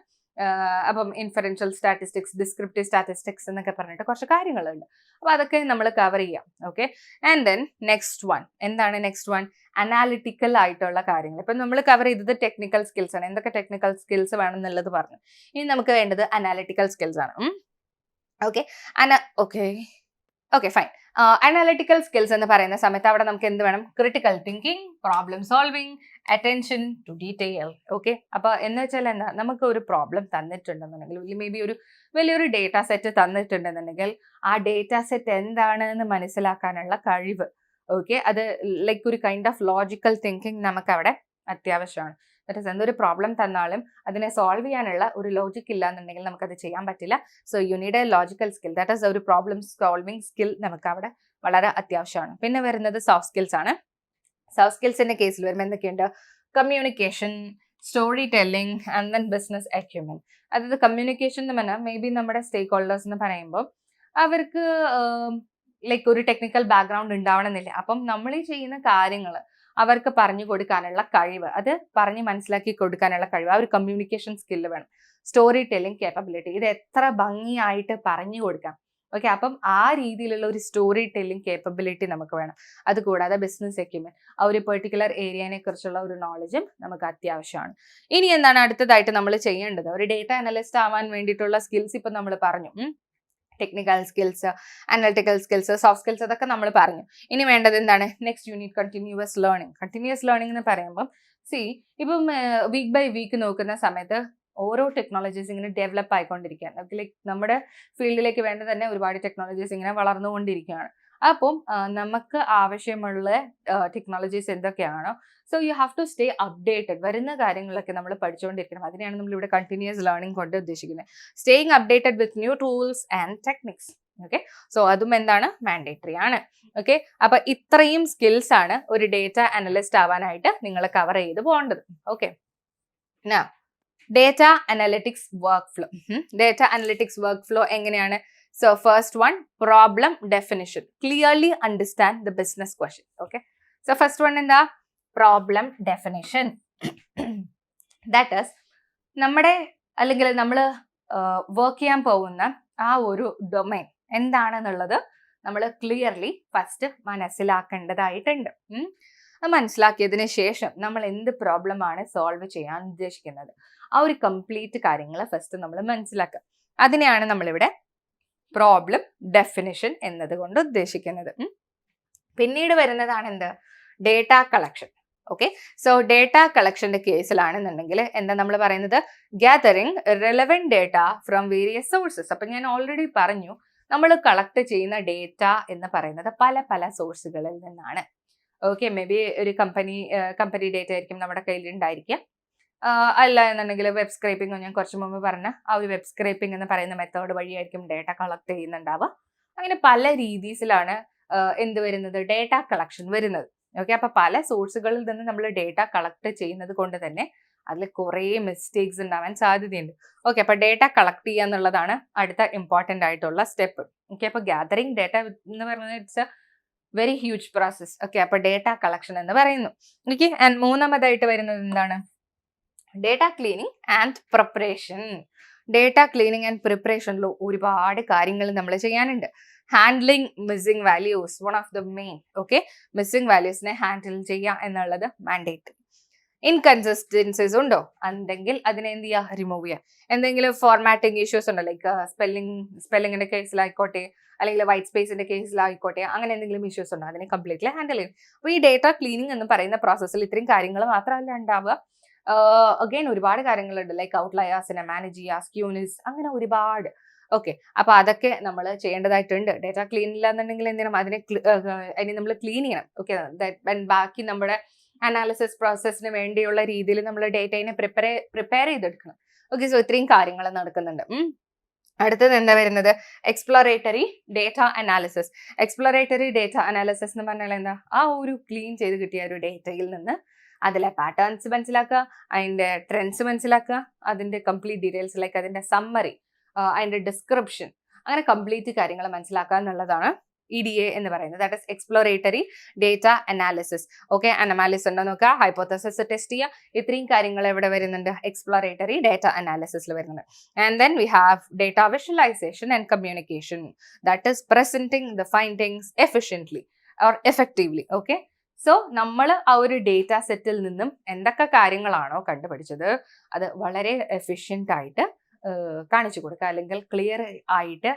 അപ്പം ഇൻഫറൻഷ്യൽ സ്റ്റാറ്റിസ്റ്റിക്സ്, ഡിസ്ക്രിപ്റ്റീവ് സ്റ്റാറ്റിസ്റ്റിക്സ് എന്നൊക്കെ പറഞ്ഞിട്ട് കുറച്ച് കാര്യങ്ങളുണ്ട്. അപ്പൊ അതൊക്കെ നമ്മൾ കവർ ചെയ്യാം. Okay, and then next one എന്താണ്? നെക്സ്റ്റ് വൺ അനാലിറ്റിക്കൽ ആയിട്ടുള്ള കാര്യങ്ങൾ. ഇപ്പം നമ്മൾ കവർ ചെയ്തത് ടെക്നിക്കൽ സ്കിൽസ് ആണ്. എന്തൊക്കെ ടെക്നിക്കൽ സ്കിൽസ് വേണം എന്നുള്ളത് പറഞ്ഞു. ഇനി നമുക്ക് വേണ്ടത് അനാലിറ്റിക്കൽ സ്കിൽസ് ആണ്. Okay, okay fine. Analytical skills എന്ന് പറയുന്ന സമയത്ത് അവിടെ നമുക്ക് എന്ത് വേണം? Critical thinking, problem solving, attention to detail. Okay, അപ്പൊ എന്ന് വെച്ചാൽ എന്താ, നമുക്ക് ഒരു പ്രോബ്ലം തന്നിട്ടുണ്ടെന്നുണ്ടെങ്കിൽ, മേ ബി ഒരു വലിയൊരു ഡേറ്റ സെറ്റ് തന്നിട്ടുണ്ടെന്നുണ്ടെങ്കിൽ ആ ഡേറ്റ സെറ്റ് എന്താണ് എന്ന് മനസ്സിലാക്കാനുള്ള കഴിവ്, ഓക്കെ, അത് ലൈക്ക് ഒരു കൈൻഡ് ഓഫ് ലോജിക്കൽ തിങ്കിങ് നമുക്ക് അവിടെ അത്യാവശ്യമാണ്. ദാറ്റ് ഈസ്, എന്തൊരു പ്രോബ്ലം തന്നാലും അതിനെ സോൾവ് ചെയ്യാനുള്ള ഒരു ലോജിക് ഇല്ല എന്നുണ്ടെങ്കിൽ നമുക്കത് ചെയ്യാൻ പറ്റില്ല. So you need A logical skill. That is ഒരു പ്രോബ്ലം സോൾവിങ് സ്കിൽ നമുക്ക് അവിടെ വളരെ അത്യാവശ്യമാണ്. പിന്നെ വരുന്നത് സോഫ്റ്റ് സ്കിൽസ് ആണ്. സോഫ്റ്റ് സ്കിൽസിന്റെ കേസിൽ വരുമ്പോൾ എന്തൊക്കെയുണ്ട്? Communication, story telling and then business acumen. അതായത് കമ്മ്യൂണിക്കേഷൻ എന്ന് പറഞ്ഞാൽ മേ ബി നമ്മുടെ സ്റ്റേക്ക് ഹോൾഡേഴ്സ് എന്ന് പറയുമ്പോൾ അവർക്ക് ലൈക്ക് ഒരു ടെക്നിക്കൽ ബാക്ക്ഗ്രൗണ്ട് ഉണ്ടാവണമെന്നില്ല. അപ്പം നമ്മൾ ഈ ചെയ്യുന്ന കാര്യങ്ങൾ അവർക്ക് പറഞ്ഞു കൊടുക്കാനുള്ള കഴിവ്, അത് പറഞ്ഞ് മനസ്സിലാക്കി കൊടുക്കാനുള്ള കഴിവ്, ആ ഒരു കമ്മ്യൂണിക്കേഷൻ സ്കില്ല് വേണം. സ്റ്റോറി ടെല്ലിംഗ് കേപ്പബിലിറ്റി, ഇത് എത്ര ഭംഗിയായിട്ട് പറഞ്ഞു കൊടുക്കാം. ഓക്കെ, അപ്പം ആ രീതിയിലുള്ള ഒരു സ്റ്റോറി ടെല്ലിംഗ് കേപ്പബിലിറ്റി നമുക്ക് വേണം. അതുകൂടാതെ ബിസിനസ് അക്യൂമെന്റ്, ആ ഒരു പെർട്ടിക്കുലർ ഏരിയനെ കുറിച്ചുള്ള ഒരു നോളജും നമുക്ക് അത്യാവശ്യമാണ്. ഇനി എന്താണ് അടുത്തതായിട്ട് നമ്മൾ ചെയ്യേണ്ടത്? ഒരു ഡേറ്റ അനലിസ്റ്റ് ആവാൻ വേണ്ടിയിട്ടുള്ള സ്കിൽസ് ഇപ്പം നമ്മൾ പറഞ്ഞു. Technical skills, analytical skills, soft skills, അതൊക്കെ നമ്മൾ പറഞ്ഞു. ഇനി വേണ്ടത് എന്താണ്? Next unit continuous learning. Continuous learning എന്ന് പറയുമ്പം ഇപ്പം വീക്ക് ബൈ വീക്ക് നോക്കുന്ന സമയത്ത് ഓരോ ടെക്നോളജീസ് ഇങ്ങനെ ഡെവലപ്പ് ആയിക്കൊണ്ടിരിക്കുകയാണ്. ലൈക്ക് നമ്മുടെ ഫീൽഡിലേക്ക് വേണ്ട തന്നെ ഒരുപാട് ടെക്നോളജീസ് ഇങ്ങനെ വളർന്നുകൊണ്ടിരിക്കുകയാണ്. അപ്പം നമുക്ക് ആവശ്യമുള്ള ടെക്നോളജീസ് എന്തൊക്കെയാണോ, so you have to stay updated. വരുന്ന കാര്യങ്ങളൊക്കെ നമ്മൾ പഠിച്ചുകൊണ്ടിരിക്കണം. അതിനെയാണ് നമ്മളിവിടെ കണ്ടിന്യൂസ് ലേണിംഗ് കൊണ്ട് ഉദ്ദേശിക്കുന്നത്. Staying updated with new tools and techniques. Okay, so അതും എന്താണ്? മാൻഡേറ്ററി ആണ്. ഓക്കെ, അപ്പൊ ഇത്രയും സ്കിൽസ് ആണ് ഒരു ഡേറ്റ അനലിസ്റ്റ് ആവാനായിട്ട് നിങ്ങൾ കവർ ചെയ്ത് പോകേണ്ടത്. Okay, data analytics work flow. Data analytics work flow എങ്ങനെയാണ്? So first one, problem definition. Clearly understand the business question. Okay, so first one എന്താ? Problem definition. ദാറ്റ് ഈസ് നമ്മുടെ അല്ലെങ്കിൽ നമ്മൾ വർക്ക് ചെയ്യാൻ പോകുന്ന ആ ഒരു ഡൊമൈൻ എന്താണെന്നുള്ളത് നമ്മൾ ക്ലിയർലി ഫസ്റ്റ് മനസ്സിലാക്കേണ്ടതായിട്ടുണ്ട്. അത് മനസ്സിലാക്കിയതിന് ശേഷം നമ്മൾ എന്ത് പ്രോബ്ലം ആണ് സോൾവ് ചെയ്യാൻ ഉദ്ദേശിക്കുന്നത്, ആ ഒരു കംപ്ലീറ്റ് കാര്യങ്ങൾ ഫസ്റ്റ് നമ്മൾ മനസ്സിലാക്കുക. അതിനെയാണ് നമ്മളിവിടെ പ്രോബ്ലം ഡെഫിനിഷൻ എന്നതുകൊണ്ട് ഉദ്ദേശിക്കുന്നത്. പിന്നീട് വരുന്നതാണ് എന്ത്? Data collection. Okay, so data കളക്ഷന്റെ കേസിലാണെന്നുണ്ടെങ്കിൽ എന്താ നമ്മൾ പറയുന്നത്? Gathering relevant data from various sources. അപ്പൊ ഞാൻ ഓൾറെഡി പറഞ്ഞു, നമ്മൾ കളക്ട് ചെയ്യുന്ന ഡേറ്റ എന്ന് പറയുന്നത് പല പല സോഴ്സുകളിൽ നിന്നാണ്. ഓക്കെ, മേ ബി ഒരു കമ്പനി ഡേറ്റ ആയിരിക്കും നമ്മുടെ കയ്യിൽ ഉണ്ടായിരിക്കുക. അല്ല എന്നുണ്ടെങ്കിൽ വെബ് സ്ക്രേപ്പിംഗ്, ഞാൻ കുറച്ച് മുമ്പ് പറഞ്ഞ ആ ഒരു വെബ് സ്ക്രേപ്പിംഗ് എന്ന് പറയുന്ന മെത്തേഡ് വഴിയായിരിക്കും ഡേറ്റ കളക്ട് ചെയ്യുന്നുണ്ടാവുക. അങ്ങനെ പല രീതിയിലാണ് എന്ത് വരുന്നത്? ഡേറ്റ കളക്ഷൻ വരുന്നത്. ഓക്കെ, അപ്പൊ പല സോഴ്സുകളിൽ നിന്ന് നമ്മൾ ഡേറ്റ കളക്ട് ചെയ്യുന്നത് കൊണ്ട് തന്നെ അതിൽ കുറേ മിസ്റ്റേക്സ് ഉണ്ടാവാൻ സാധ്യതയുണ്ട്. ഓക്കെ, അപ്പൊ ഡേറ്റ കളക്ട് ചെയ്യുക എന്നുള്ളതാണ് അടുത്ത ഇമ്പോർട്ടൻ്റ് ആയിട്ടുള്ള സ്റ്റെപ്പ്. ഓക്കെ, അപ്പൊ ഗ്യാതറിംഗ് ഡേറ്റ എന്ന് പറയുന്നത് it's a very huge process. Okay, അപ്പൊ ഡേറ്റ കളക്ഷൻ എന്ന് പറയുന്നു. ഓക്കെ, ആൻഡ് മൂന്നാമതായിട്ട് വരുന്നത് എന്താണ്? Data cleaning and preparation. Data cleaning and പ്രിപ്പറേഷനിൽ ഒരുപാട് കാര്യങ്ങൾ നമ്മൾ ചെയ്യാനുണ്ട്. Handling missing values, one of the main. Okay, missing വാല്യൂസിനെ ഹാൻഡിൽ ചെയ്യുക എന്നുള്ളത് മാൻഡേറ്ററി. ഇൻകൺസിസ്റ്റൻസീസ് ഉണ്ടോ ഉണ്ടെങ്കിൽ അതിനെ എന്ത് ചെയ്യുക? റിമൂവ് ചെയ്യുക. എന്തെങ്കിലും ഫോർമാറ്റിംഗ് ഇഷ്യൂസ് ഉണ്ടോ, ലൈക്ക് സ്പെല്ലിങ്ങിന്റെ കേസിലായിക്കോട്ടെ, അല്ലെങ്കിൽ വൈറ്റ് സ്പേസിന്റെ കേസിലായിക്കോട്ടെ, അങ്ങനെ എന്തെങ്കിലും ഇഷ്യൂസ് ഉണ്ടോ, അതിനെ കംപ്ലീറ്റ്ലി ഹാൻഡിൽ ചെയ്യും. അപ്പോൾ ഈ ഡേറ്റ ക്ലീനിങ് എന്ന് പറയുന്ന പ്രോസസ്സിൽ ഇത്രയും കാര്യങ്ങൾ മാത്രമല്ല ഉണ്ടാവുക. അഗെയിൻ ഒരുപാട് കാര്യങ്ങളുണ്ട്, ലൈക്ക് ഔട്ട്ലയേഴ്സിനെ മാനേജ് ചെയ്യുക, സ്ക്യൂനിസ്, അങ്ങനെ ഒരുപാട്. ഓക്കെ, അപ്പൊ അതൊക്കെ നമ്മൾ ചെയ്യേണ്ടതായിട്ടുണ്ട്. ഡേറ്റ ക്ലീൻ ഇല്ല എന്നുണ്ടെങ്കിൽ എന്തിനും അതിനെ നമ്മൾ ക്ലീൻ ചെയ്യണം. ഓക്കെ, ബാക്കി നമ്മുടെ അനാലിസിസ് പ്രോസസ്സിന് വേണ്ടിയുള്ള രീതിയിൽ നമ്മൾ ഡേറ്റയെ പ്രിപ്പയർ ചെയ്തെടുക്കണം. ഓക്കെ, സോ ഇത്രയും കാര്യങ്ങൾ നടക്കുന്നുണ്ട്. അടുത്തത് എന്താ വരുന്നത്? Exploratory data analysis. Exploratory data analysis എന്ന് പറഞ്ഞാൽ എന്താ? ആ ഒരു ക്ലീൻ ചെയ്ത് കിട്ടിയ ഒരു ഡേറ്റയിൽ നിന്ന് അതിലെ പാറ്റേൺസ് മനസ്സിലാക്കുക, അതിന്റെ ട്രെൻഡ്സ് മനസ്സിലാക്കുക, അതിന്റെ കംപ്ലീറ്റ് ഡീറ്റെയിൽസ്, ലൈക്ക് അതിന്റെ സമ്മറി, അതിന്റെ ഡിസ്ക്രിപ്ഷൻ, അങ്ങനെ കംപ്ലീറ്റ് കാര്യങ്ങൾ മനസ്സിലാക്കുക എന്നുള്ളതാണ് EDA എന്ന് പറയുന്നത്. That is exploratory data analysis. Okay, analysis ഉണ്ടോ നോക്കുക, ഹൈപ്പോത്തസിസ് ടെസ്റ്റ് ചെയ്യുക, ഇത്രയും കാര്യങ്ങൾ എവിടെ വരുന്നുണ്ട്? എക്സ്പ്ലോറേറ്ററി ഡേറ്റ അനാലിസിസിൽ വരുന്നുണ്ട്. And then we have data visualisation and communication. That is presenting the findings efficiently or effectively. Okay, so നമ്മൾ ആ ഒരു ഡേറ്റ സെറ്റിൽ നിന്നും എന്തൊക്കെ കാര്യങ്ങളാണോ കണ്ടുപിടിച്ചത് അത് വളരെ എഫിഷ്യൻ്റ് ആയിട്ട് കാണിച്ചു കൊടുക്കുക, അല്ലെങ്കിൽ ക്ലിയർ ആയിട്ട്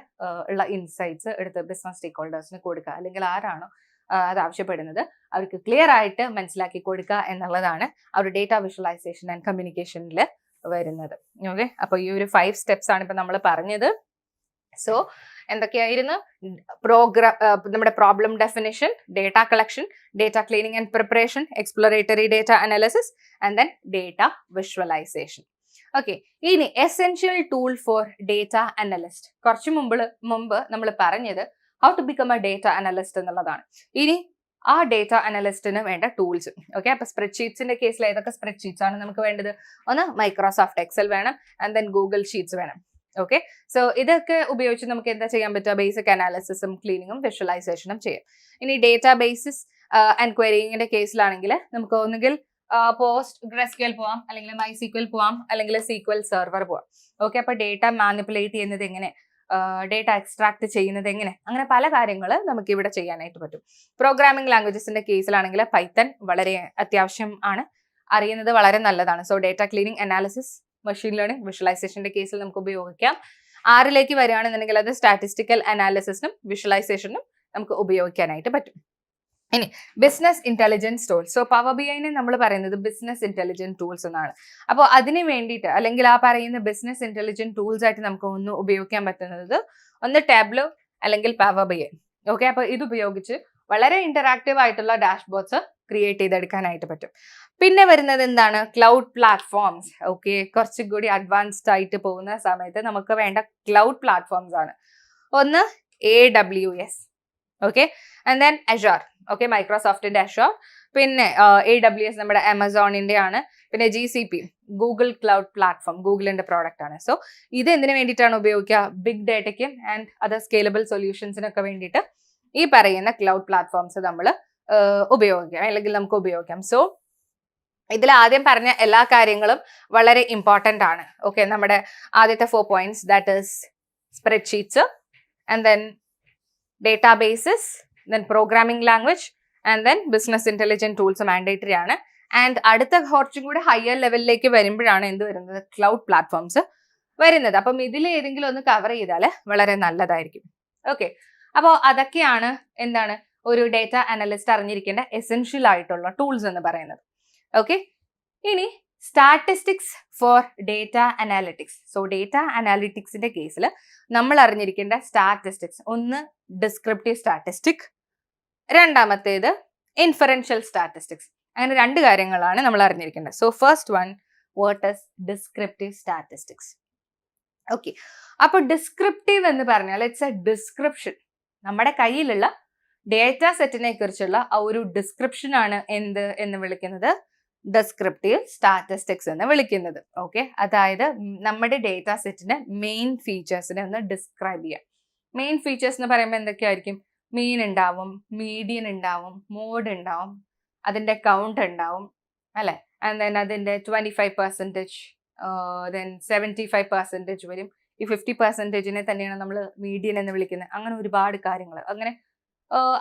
ഉള്ള ഇൻസൈറ്റ്സ് എടുത്ത് ബിസിനസ് സ്റ്റേക്ക് ഹോൾഡേഴ്സിന് കൊടുക്കുക, അല്ലെങ്കിൽ ആരാണോ അത് ആവശ്യപ്പെടുന്നത് അവർക്ക് ക്ലിയർ ആയിട്ട് മനസ്സിലാക്കി കൊടുക്കുക എന്നുള്ളതാണ് ആ ഒരു ഡേറ്റ വിഷ്വലൈസേഷൻ ആൻഡ് കമ്മ്യൂണിക്കേഷനിൽ വരുന്നത്. ഓക്കെ, അപ്പോൾ ഈ ഒരു 5 steps ആണ് ഇപ്പം നമ്മൾ പറഞ്ഞത്. സോ എന്തൊക്കെയായിരുന്നു? നമ്മുടെ problem definition, data collection, data cleaning and preparation, exploratory data analysis and then data visualisation. Okay, ഇനി essential tool for data analyst. കുറച്ച് മുമ്പ് നമ്മൾ പറഞ്ഞത് how to become a data analyst എന്നുള്ളതാണ്. ഇനി ആ ഡേറ്റ അനലിസ്റ്റിന് വേണ്ട ടൂൾസ്. ഓക്കെ, അപ്പൊ സ്പ്രെഡ്ഷീറ്റ്സിന്റെ കേസിൽ ഏതൊക്കെ സ്പ്രെഡ്ഷീറ്റ്സ് ആണ് നമുക്ക് വേണ്ടത്? ഒന്ന് മൈക്രോസോഫ്റ്റ് എക്സൽ വേണം, ആൻഡ് ദെൻ ഗൂഗിൾ ഷീറ്റ്സ് വേണം. ഓക്കെ, സോ ഇതൊക്കെ ഉപയോഗിച്ച് നമുക്ക് എന്താ ചെയ്യാൻ പറ്റുക? ബേസിക് അനാലിസിസും ക്ലീനിങ്ങും വിഷ്വലൈസേഷനും ചെയ്യാം. ഇനി ഡേറ്റാ ബേസിസ് ആൻഡ് ക്വയറിങ്ങിന്റെ കേസിലാണെങ്കിൽ നമുക്ക് ഒന്നുകിൽ പോസ്റ്റ് ഗ്രസ്ക്യൂഎൽ പോവാം, അല്ലെങ്കിൽ MySQL പോവാം, അല്ലെങ്കിൽ SQL സെർവർ പോവാം. ഓക്കെ, അപ്പൊ ഡേറ്റ മാനിപ്പുലേറ്റ് ചെയ്യുന്നത് എങ്ങനെ, ഡേറ്റ എക്സ്ട്രാക്ട് ചെയ്യുന്നത് എങ്ങനെ, അങ്ങനെ പല കാര്യങ്ങൾ നമുക്ക് ഇവിടെ ചെയ്യാനായിട്ട് പറ്റും. പ്രോഗ്രാമിംഗ് ലാംഗ്വേജസിന്റെ കേസിലാണെങ്കിൽ പൈത്തൺ വളരെ അത്യാവശ്യം ആണ്, അറിയുന്നത് വളരെ നല്ലതാണ്. So data cleaning, analysis, machine learning, വിഷ്വലൈസേഷന്റെ കേസിൽ നമുക്ക് ഉപയോഗിക്കാം. ആറിലേക്ക് വരികയാണെന്നുണ്ടെങ്കിൽ അത് സ്റ്റാറ്റിസ്റ്റിക്കൽ അനാലിസിസിനും വിഷ്വലൈസേഷനും നമുക്ക് ഉപയോഗിക്കാനായിട്ട് പറ്റും. ഇനി business intelligence tools. So power BIനെ നമ്മൾ പറയുന്നത് ബിസിനസ് ഇന്റലിജന്റ് ടൂൾസ് എന്നാണ്. അപ്പോൾ അതിന് വേണ്ടിയിട്ട്, അല്ലെങ്കിൽ ആ പറയുന്ന ബിസിനസ് ഇന്റലിജന്റ് ടൂൾസ് ആയിട്ട് നമുക്ക് ഒന്ന് ഉപയോഗിക്കാൻ പറ്റുന്നത് ഒന്ന് ടാബ്ലോ അല്ലെങ്കിൽ പവർ BI. ഓക്കെ, അപ്പൊ ഇത് ഉപയോഗിച്ച് വളരെ ഇന്ററാക്റ്റീവ് ആയിട്ടുള്ള ഡാഷ്ബോർഡ്സ് ക്രിയേറ്റ് ചെയ്തെടുക്കാനായിട്ട് പറ്റും. പിന്നെ വരുന്നത് എന്താണ്? Cloud platforms. ഓക്കെ, കുറച്ചും കൂടി അഡ്വാൻസ്ഡ് ആയിട്ട് പോകുന്ന സമയത്ത് നമുക്ക് വേണ്ട ക്ലൗഡ് പ്ലാറ്റ്ഫോംസ് ആണ്. ഒന്ന് AWS. Okay, and then Azure. Okay, മൈക്രോസോഫ്റ്റിന്റെ Azure. പിന്നെ AWS നമ്മുടെ ആമസോണിന്റെ ആണ്. പിന്നെ GCP, ഗൂഗിൾ ക്ലൗഡ് പ്ലാറ്റ്ഫോം, ഗൂഗിളിന്റെ പ്രോഡക്റ്റ് ആണ്. സോ ഇത് എന്തിനു വേണ്ടിയിട്ടാണ് ഉപയോഗിക്കുക? ബിഗ് ഡേറ്റയ്ക്കും ആൻഡ് അതർ സ്കേലബിൾ സൊല്യൂഷൻസിനൊക്കെ വേണ്ടിയിട്ട് ഈ പറയുന്ന ക്ലൗഡ് പ്ലാറ്റ്ഫോംസ് നമ്മൾ ഉപയോഗിക്കാം, അല്ലെങ്കിൽ നമുക്ക് ഉപയോഗിക്കാം. സോ ഇതിൽ ആദ്യം പറഞ്ഞ എല്ലാ കാര്യങ്ങളും വളരെ ഇമ്പോർട്ടൻ്റ് ആണ്. ഓക്കെ, നമ്മുടെ ആദ്യത്തെ 4 points, that is spreadsheets, and then databases, then programming language, and then business intelligent tools mandatory ആണ്. ആൻഡ് അടുത്ത കുറച്ചും കൂടി ഹയർ ലെവലിലേക്ക് വരുമ്പോഴാണ് എന്ത് വരുന്നത്? ക്ലൗഡ് പ്ലാറ്റ്ഫോംസ് വരുന്നത്. അപ്പം ഇതിൽ ഏതെങ്കിലും ഒന്ന് കവർ ചെയ്താൽ വളരെ നല്ലതായിരിക്കും. ഓക്കെ, അപ്പോൾ അതൊക്കെയാണ് എന്താണ് ഒരു ഡേറ്റ അനലിസ്റ്റ് അറിഞ്ഞിരിക്കേണ്ട എസെൻഷ്യൽ ആയിട്ടുള്ള ടൂൾസ് എന്ന് പറയുന്നത്. ഓക്കെ, ഇനി statistics for data analytics. So data അനാലിറ്റിക്സിന്റെ കേസിൽ നമ്മൾ അറിഞ്ഞിരിക്കേണ്ട സ്റ്റാറ്റിസ്റ്റിക്സ്, ഒന്ന് ഡിസ്ക്രിപ്റ്റീവ് സ്റ്റാറ്റിസ്റ്റിക്, രണ്ടാമത്തേത് ഇൻഫറൻഷ്യൽ സ്റ്റാറ്റിസ്റ്റിക്സ്. അങ്ങനെ 2 കാര്യങ്ങളാണ് നമ്മൾ അറിഞ്ഞിരിക്കേണ്ടത്. So first one, what is descriptive statistics? Okay, അപ്പോൾ ഡിസ്ക്രിപ്റ്റീവ് എന്ന് പറഞ്ഞാൽ ഇറ്റ്സ് എ ഡിസ്ക്രിപ്ഷൻ. നമ്മുടെ കയ്യിലുള്ള ഡേറ്റ സെറ്റിനെ കുറിച്ചുള്ള ആ ഒരു ഡിസ്ക്രിപ്ഷൻ ആണ് എന്ത് എന്ന് വിളിക്കുന്നത്? ഡിസ്ക്രിപ്റ്റീവ് സ്റ്റാറ്റിസ്റ്റിക്സ് എന്ന് വിളിക്കുന്നത്. ഓക്കെ, അതായത് നമ്മുടെ ഡേറ്റ സെറ്റിന്റെ മെയിൻ ഫീച്ചേഴ്സിനെ ഒന്ന് ഡിസ്ക്രൈബ് ചെയ്യാം. മെയിൻ ഫീച്ചേഴ്സ് എന്ന് പറയുമ്പോൾ എന്തൊക്കെയായിരിക്കും? മീൻ ഉണ്ടാവും, മീഡിയൻ ഉണ്ടാവും, മോഡ് ഉണ്ടാവും, അതിന്റെ കൗണ്ട് ഉണ്ടാവും, അല്ലെ? ആൻഡ് ദെൻ അതിന്റെ 25%, ദെൻ 75% വരും. ഈ 50%നെ തന്നെയാണ് നമ്മൾ മീഡിയൻ എന്ന് വിളിക്കുന്നത്. അങ്ങനെ ഒരുപാട് കാര്യങ്ങൾ, അങ്ങനെ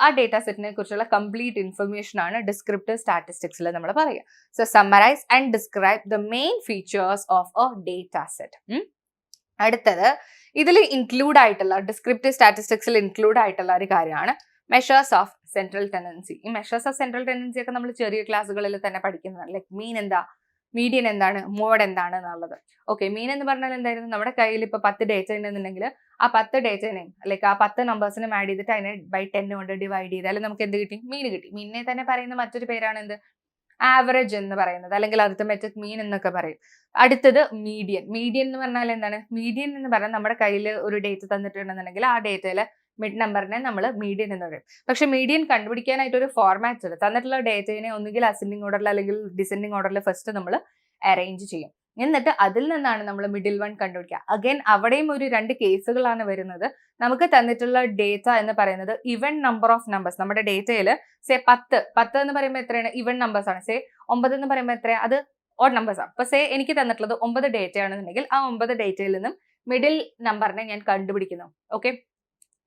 ആ ഡേറ്റ സെറ്റിനെ കുറിച്ചുള്ള കംപ്ലീറ്റ് ഇൻഫർമേഷൻ ആണ് ഡിസ്ക്രിപ്റ്റീവ് സ്റ്റാറ്റിസ്റ്റിക്സിൽ നമ്മൾ പറയുക. So summarise and describe the main features of A data set. അടുത്തത് ഇതിൽ ഇൻക്ലൂഡ് ആയിട്ടുള്ള, ഡിസ്ക്രിപ്റ്റീവ് സ്റ്റാറ്റിസ്റ്റിക്സിൽ ഇൻക്ലൂഡ് ആയിട്ടുള്ള ഒരു കാര്യമാണ് മെഷേഴ്സ് ഓഫ് സെൻട്രൽ ടെൻഡൻസി. ഈ മെഷേഴ്സ് ഓഫ് സെൻട്രൽ ടെൻഡൻസി ഒക്കെ നമ്മൾ ചെറിയ ക്ലാസ്സുകളിൽ തന്നെ പഠിക്കുന്നതാണ്. ലൈക്ക് മീൻ എന്താ, മീഡിയൻ എന്താണ്, മോഡ് എന്താണ് എന്നുള്ളത്. ഓക്കെ, മീൻ എന്ന് പറഞ്ഞാൽ എന്തായിരുന്നു? നമ്മുടെ കയ്യിൽ ഇപ്പോൾ 10 ഡേറ്റ ഉണ്ടെന്നുണ്ടെങ്കിൽ ആ 10 ഡേറ്റനെയും ലൈക്ക് ആ 10 നമ്പേഴ്സിനും ആഡ് ചെയ്തിട്ട് അതിനെ by 10 കൊണ്ട് ഡിവൈഡ് ചെയ്താൽ നമുക്ക് എന്ത് കിട്ടി? മീൻ കിട്ടി. മീനിനെ തന്നെ പറയുന്ന മറ്റൊരു പേരാണ് എന്ത്? ആവറേജ് എന്ന് പറയുന്നത്, അല്ലെങ്കിൽ അരിത്മെറ്റിക് മീൻ എന്നൊക്കെ പറയും. അടുത്തത് മീഡിയൻ. മീഡിയൻ എന്ന് പറഞ്ഞാൽ എന്താണ്? മീഡിയൻ എന്ന് പറഞ്ഞാൽ നമ്മുടെ കയ്യിൽ ഒരു ഡേറ്റ തന്നിട്ടുണ്ടെന്നുണ്ടെങ്കിൽ ആ ഡേറ്റയിലെ മിഡ് നമ്പറിനെ നമ്മൾ മീഡിയൻ എന്ന് പറയും. പക്ഷെ മീഡിയൻ കണ്ടുപിടിക്കാനായിട്ട് ഒരു ഫോർമാറ്റ് ഉണ്ട്. തന്നിട്ടുള്ള ഡേറ്റയെ ഒന്നുകിൽ അസെൻഡിങ് ഓർഡറിൽ അല്ലെങ്കിൽ ഡിസെൻഡിങ് ഓർഡറിൽ ഫസ്റ്റ് നമ്മൾ അറേഞ്ച് ചെയ്യും. എന്നിട്ട് അതിൽ നിന്നാണ് നമ്മൾ മിഡിൽ വൺ കണ്ടുപിടിക്കുക. അഗൈൻ അവിടെയും ഒരു 2 കേസുകളാണ് വരുന്നത്. നമുക്ക് തന്നിട്ടുള്ള ഡേറ്റ എന്ന് പറയുന്നത് ഇവൻ നമ്പർ ഓഫ് നമ്പേഴ്സ്. നമ്മുടെ ഡേറ്റയിൽ സേ 10 എന്ന് പറയുമ്പോൾ എത്രയാണ്? ഇവൻ നമ്പേഴ്സ് ആണ്. സേ 9 എന്ന് പറയുമ്പോൾ എത്രയാണ്? അത് ഓഡ് നമ്പേഴ്സ് ആണ്. അപ്പൊ സേ എനിക്ക് തന്നിട്ടുള്ളത് 9 ഡേറ്റ ആണെന്നുണ്ടെങ്കിൽ ആ 9 ഡേറ്റയിൽ നിന്നും മിഡിൽ നമ്പറിനെ ഞാൻ കണ്ടുപിടിക്കുന്നു. ഓക്കെ,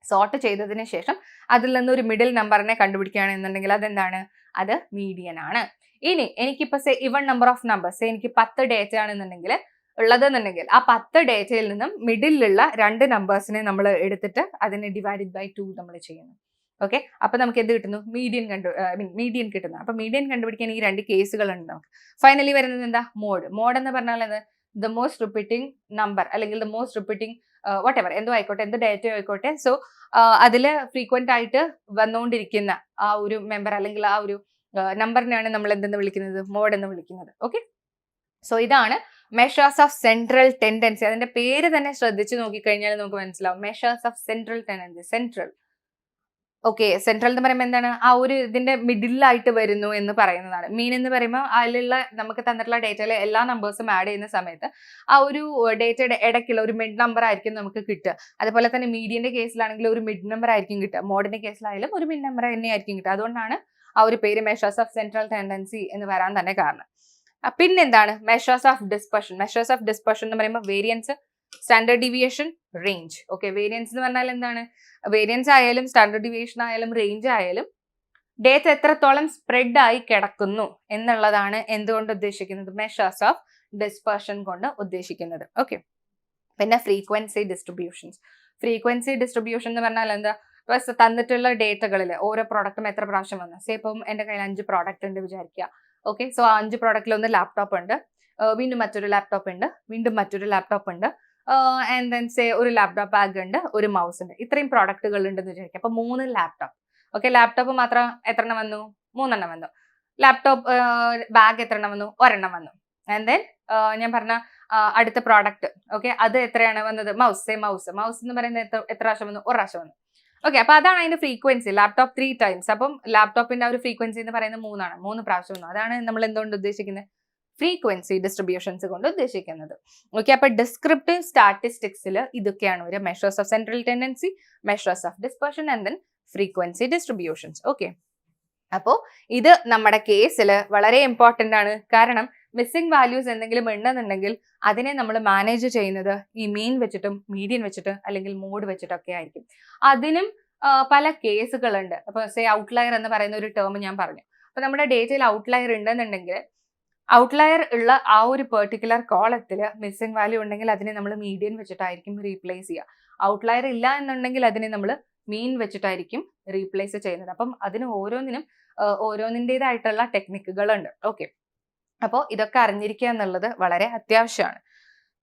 സോർട്ട് ചെയ്തതിന് ശേഷം അതിൽ നിന്ന് ഒരു മിഡിൽ നമ്പറിനെ കണ്ടുപിടിക്കുകയാണെന്നുണ്ടെങ്കിൽ അതെന്താണ്? അത് മീഡിയൻ ആണ്. ഇനി എനിക്കിപ്പോ say even number of numbers, എനിക്ക് 10 ഡേറ്റ ആണെന്നുണ്ടെങ്കിൽ ഉള്ളതെന്നുണ്ടെങ്കിൽ ആ 10 ഡേറ്റയിൽ നിന്നും മിഡിലുള്ള 2 നമ്പേഴ്സിനെ നമ്മൾ എടുത്തിട്ട് അതിനെ ഡിവൈഡഡ് ബൈ 2 നമ്മൾ ചെയ്യുന്നു. ഓക്കെ, അപ്പൊ നമുക്ക് എന്ത് കിട്ടുന്നു? മീഡിയൻ കിട്ടുന്നു. അപ്പൊ മീഡിയൻ കണ്ടുപിടിക്കാൻ ഈ 2 കേസുകളുണ്ട് നമുക്ക്. ഫൈനലി വരുന്നത് എന്താ? മോഡ് എന്ന് പറഞ്ഞാൽ എന്ത്? ദ മോസ്റ്റ് റിപ്പീറ്റിംഗ് നമ്പർ, അല്ലെങ്കിൽ the most repeating what ever, എന്തോ ആയിക്കോട്ടെ, എന്ത് ഡേറ്റയോ ആയിക്കോട്ടെ. സോ അതിൽ ഫ്രീക്വന്റ് ആയിട്ട് വന്നുകൊണ്ടിരിക്കുന്ന ആ ഒരു മെമ്പർ അല്ലെങ്കിൽ ആ ഒരു നമ്പറിനെയാണ് നമ്മൾ എന്തെന്ന് വിളിക്കുന്നത്? മോഡ് എന്ന് വിളിക്കുന്നത്. ഓക്കെ, സോ ഇതാണ് മെഷേഴ്സ് ഓഫ് സെൻട്രൽ ടെൻഡൻസി. അതിന്റെ പേര് തന്നെ ശ്രദ്ധിച്ചു നോക്കിക്കഴിഞ്ഞാൽ നമുക്ക് മനസ്സിലാവും. Measures of central tendency. Central okay, central എന്ന് പറയുമ്പോൾ എന്താണ്, ആ ഒരു ഇതിന്റെ മിഡിലായിട്ട് വരുന്നു എന്ന് പറയുന്നതാണ്. മീൻ എന്ന് പറയുമ്പോൾ അതിലുള്ള നമുക്ക് തന്നിട്ടുള്ള ഡേറ്റയിലെ എല്ലാ നമ്പേഴ്സും ആഡ് ചെയ്യുന്ന സമയത്ത് ആ ഒരു ഡേറ്റയുടെ ഇടയ്ക്കുള്ള ഒരു മിഡ് നമ്പർ ആയിരിക്കും നമുക്ക് കിട്ടുക. അതുപോലെ തന്നെ മീഡിയന്റെ കേസിലാണെങ്കിൽ ഒരു മിഡ് നമ്പർ ആയിരിക്കും കിട്ടുക, മോഡിന്റെ കേസിലായാലും ഒരു മിഡ് നമ്പർ തന്നെയായിരിക്കും കിട്ടുക. അതുകൊണ്ടാണ് ആ ഒരു പേര് മെഷേഴ്സ് ഓഫ് സെൻട്രൽ ടെൻഡൻസി എന്ന് വരാൻ തന്നെ കാരണം. പിന്നെന്താണ് measures of dispersion? Measures of dispersion എന്ന് പറയുമ്പോൾ variance, standard deviation, range. Okay, variance എന്ന് പറഞ്ഞാൽ എന്താണ്? വേരിയൻസ് ആയാലും സ്റ്റാൻഡേർഡ് ഡീവിയേഷൻ ആയാലും റേഞ്ച് ആയാലും ഡേറ്റ എത്രത്തോളം സ്പ്രെഡ് ആയി കിടക്കുന്നു എന്നുള്ളതാണ് എന്തുകൊണ്ട് ഉദ്ദേശിക്കുന്നത്? മെഷേഴ്സ് ഓഫ് ഡിസ്പെർഷൻ കൊണ്ട് ഉദ്ദേശിക്കുന്നത്. ഓക്കെ, പിന്നെ ഫ്രീക്വൻസി ഡിസ്ട്രിബ്യൂഷൻസ്. ഫ്രീക്വൻസി ഡിസ്ട്രിബ്യൂഷൻ എന്ന് പറഞ്ഞാൽ എന്താ? തന്നിട്ടുള്ള ഡേറ്റകളിൽ ഓരോ പ്രോഡക്റ്റും എത്ര പ്രാവശ്യം വന്നു. സേ ഇപ്പം എൻ്റെ കയ്യിൽ 5 പ്രോഡക്റ്റ് ഉണ്ട് വിചാരിക്കുക. ഓക്കെ, സോ ആ 5 പ്രോഡക്റ്റിൽ ഒന്ന് ലാപ്ടോപ്പ് ഉണ്ട്, വീണ്ടും മറ്റൊരു ലാപ്ടോപ്പ് ഉണ്ട്, വീണ്ടും മറ്റൊരു ലാപ്ടോപ്പ് ഉണ്ട്, ആൻഡ് ദെൻ സേ ഒരു ലാപ്ടോപ്പ് ബാഗ് ഉണ്ട്, ഒരു മൗസ് ഉണ്ട്. ഇത്രയും പ്രോഡക്റ്റുകൾ ഉണ്ടെന്ന് വിചാരിക്കുക. അപ്പൊ 3 ലാപ്ടോപ്പ്. ഓക്കെ, ലാപ്ടോപ്പ് മാത്രം എത്രണ്ണം വന്നു? 3 എണ്ണം വന്നു. ലാപ്ടോപ്പ് ബാഗ് എത്രണ്ണം വന്നു? 1 എണ്ണം വന്നു. ആൻഡ് ദെൻ ഞാൻ പറഞ്ഞ അടുത്ത പ്രോഡക്റ്റ്, ഓക്കെ, അത് എത്രയാണ് വന്നത്? മൗസ്. മൗസ് എന്ന് പറയുന്നത് എത്ര പ്രാവശ്യം വന്നു? 1 പ്രാവശ്യം വന്നു. ഓക്കെ, അപ്പൊ അതാണ് അതിന്റെ ഫ്രീക്വൻസി. Laptop 3 times. അപ്പം ലാപ്ടോപ്പിന്റെ ആ ഒരു ഫ്രീക്വൻസി എന്ന് പറയുന്നത് 3 ആണ്. 3 പ്രാവശ്യം വന്നു. അതാണ് നമ്മൾ എന്തുകൊണ്ട് ഉദ്ദേശിക്കുന്നത്? ഫ്രീക്വൻസി ഡിസ്ട്രിബ്യൂഷൻസ് കൊണ്ട് ഉദ്ദേശിക്കുന്നത്. ഓക്കെ, അപ്പൊ ഡിസ്ക്രിപ്റ്റീവ് സ്റ്റാറ്റിസ്റ്റിക്സിൽ ഇതൊക്കെയാണ് വരിക: measures of central tendency, measures of dispersion and then frequency distributions. Okay, അപ്പോൾ ഇത് നമ്മുടെ കേസിൽ വളരെ ഇമ്പോർട്ടൻ്റ് ആണ്. കാരണം മിസ്സിംഗ് വാല്യൂസ് എന്തെങ്കിലും ഉണ്ടെന്നുണ്ടെങ്കിൽ അതിനെ നമ്മൾ മാനേജ് ചെയ്യുന്നത് ഈ മീൻ വെച്ചിട്ടും മീഡിയൻ വെച്ചിട്ട് അല്ലെങ്കിൽ മോഡ് വെച്ചിട്ടൊക്കെ ആയിരിക്കും. അതിനും പല കേസുകളുണ്ട്. അപ്പൊ സേ ഔട്ട്ലയർ എന്ന് പറയുന്ന ഒരു ടേം ഞാൻ പറഞ്ഞു. അപ്പൊ നമ്മുടെ ഡേറ്റയിൽ ഔട്ട്ലയർ ഉണ്ടെന്നുണ്ടെങ്കിൽ ഔട്ട്ലയർ ഉള്ള ആ ഒരു പെർട്ടിക്കുലർ കോളത്തിൽ മിസ്സിംഗ് വാല്യൂ ഉണ്ടെങ്കിൽ അതിനെ നമ്മൾ മീഡിയൻ വെച്ചിട്ടായിരിക്കും റീപ്ലേസ് ചെയ്യുക. ഔട്ട്ലയർ ഇല്ല എന്നുണ്ടെങ്കിൽ അതിനെ നമ്മൾ മീൻ വെച്ചിട്ടായിരിക്കും റീപ്ലേസ് ചെയ്യുന്നത്. അപ്പം അതിന് ഓരോന്നിൻ്റെതായിട്ടുള്ള ടെക്നിക്കുകളുണ്ട്. ഓക്കെ, അപ്പോൾ ഇതൊക്കെ അറിഞ്ഞിരിക്കുക എന്നുള്ളത് വളരെ അത്യാവശ്യമാണ്.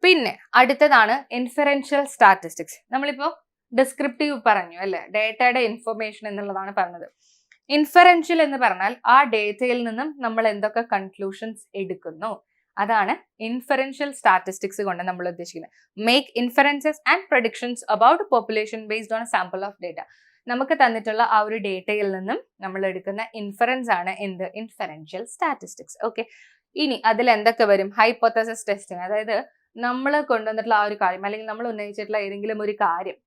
പിന്നെ അടുത്തതാണ് ഇൻഫറൻഷ്യൽ സ്റ്റാറ്റിസ്റ്റിക്സ്. നമ്മളിപ്പോൾ ഡിസ്ക്രിപ്റ്റീവ് പറഞ്ഞു അല്ലെ, ഡേറ്റയുടെ ഇൻഫർമേഷൻ എന്നുള്ളതാണ് പറഞ്ഞത്. ഇൻഫറൻഷ്യൽ എന്ന് പറഞ്ഞാൽ ആ ഡേറ്റയിൽ നിന്നും നമ്മൾ എന്തൊക്കെ കൺക്ലൂഷൻസ് എടുക്കുന്നു, അതാണ് ഇൻഫറൻഷ്യൽ സ്റ്റാറ്റിസ്റ്റിക്സ് കൊണ്ട് നമ്മൾ ഉദ്ദേശിക്കുന്നത്. Make inferences and predictions about population based on sample of data. നമുക്ക് തന്നിട്ടുള്ള ആ ഒരു ഡേറ്റയിൽ നിന്നും നമ്മൾ എടുക്കുന്ന ഇൻഫറൻസ് ആണ് എന്ത്? Inferential statistics. ഓക്കെ, ഇനി അതിൽ എന്തൊക്കെ വരും? ഹൈപ്പോത്തസിസ് ടെസ്റ്റിംഗ്, അതായത് നമ്മൾ കൊണ്ടുവന്നിട്ടുള്ള ആ ഒരു കാര്യം അല്ലെങ്കിൽ നമ്മൾ ഉന്നയിച്ചിട്ടുള്ള ഏതെങ്കിലും ഒരു കാര്യം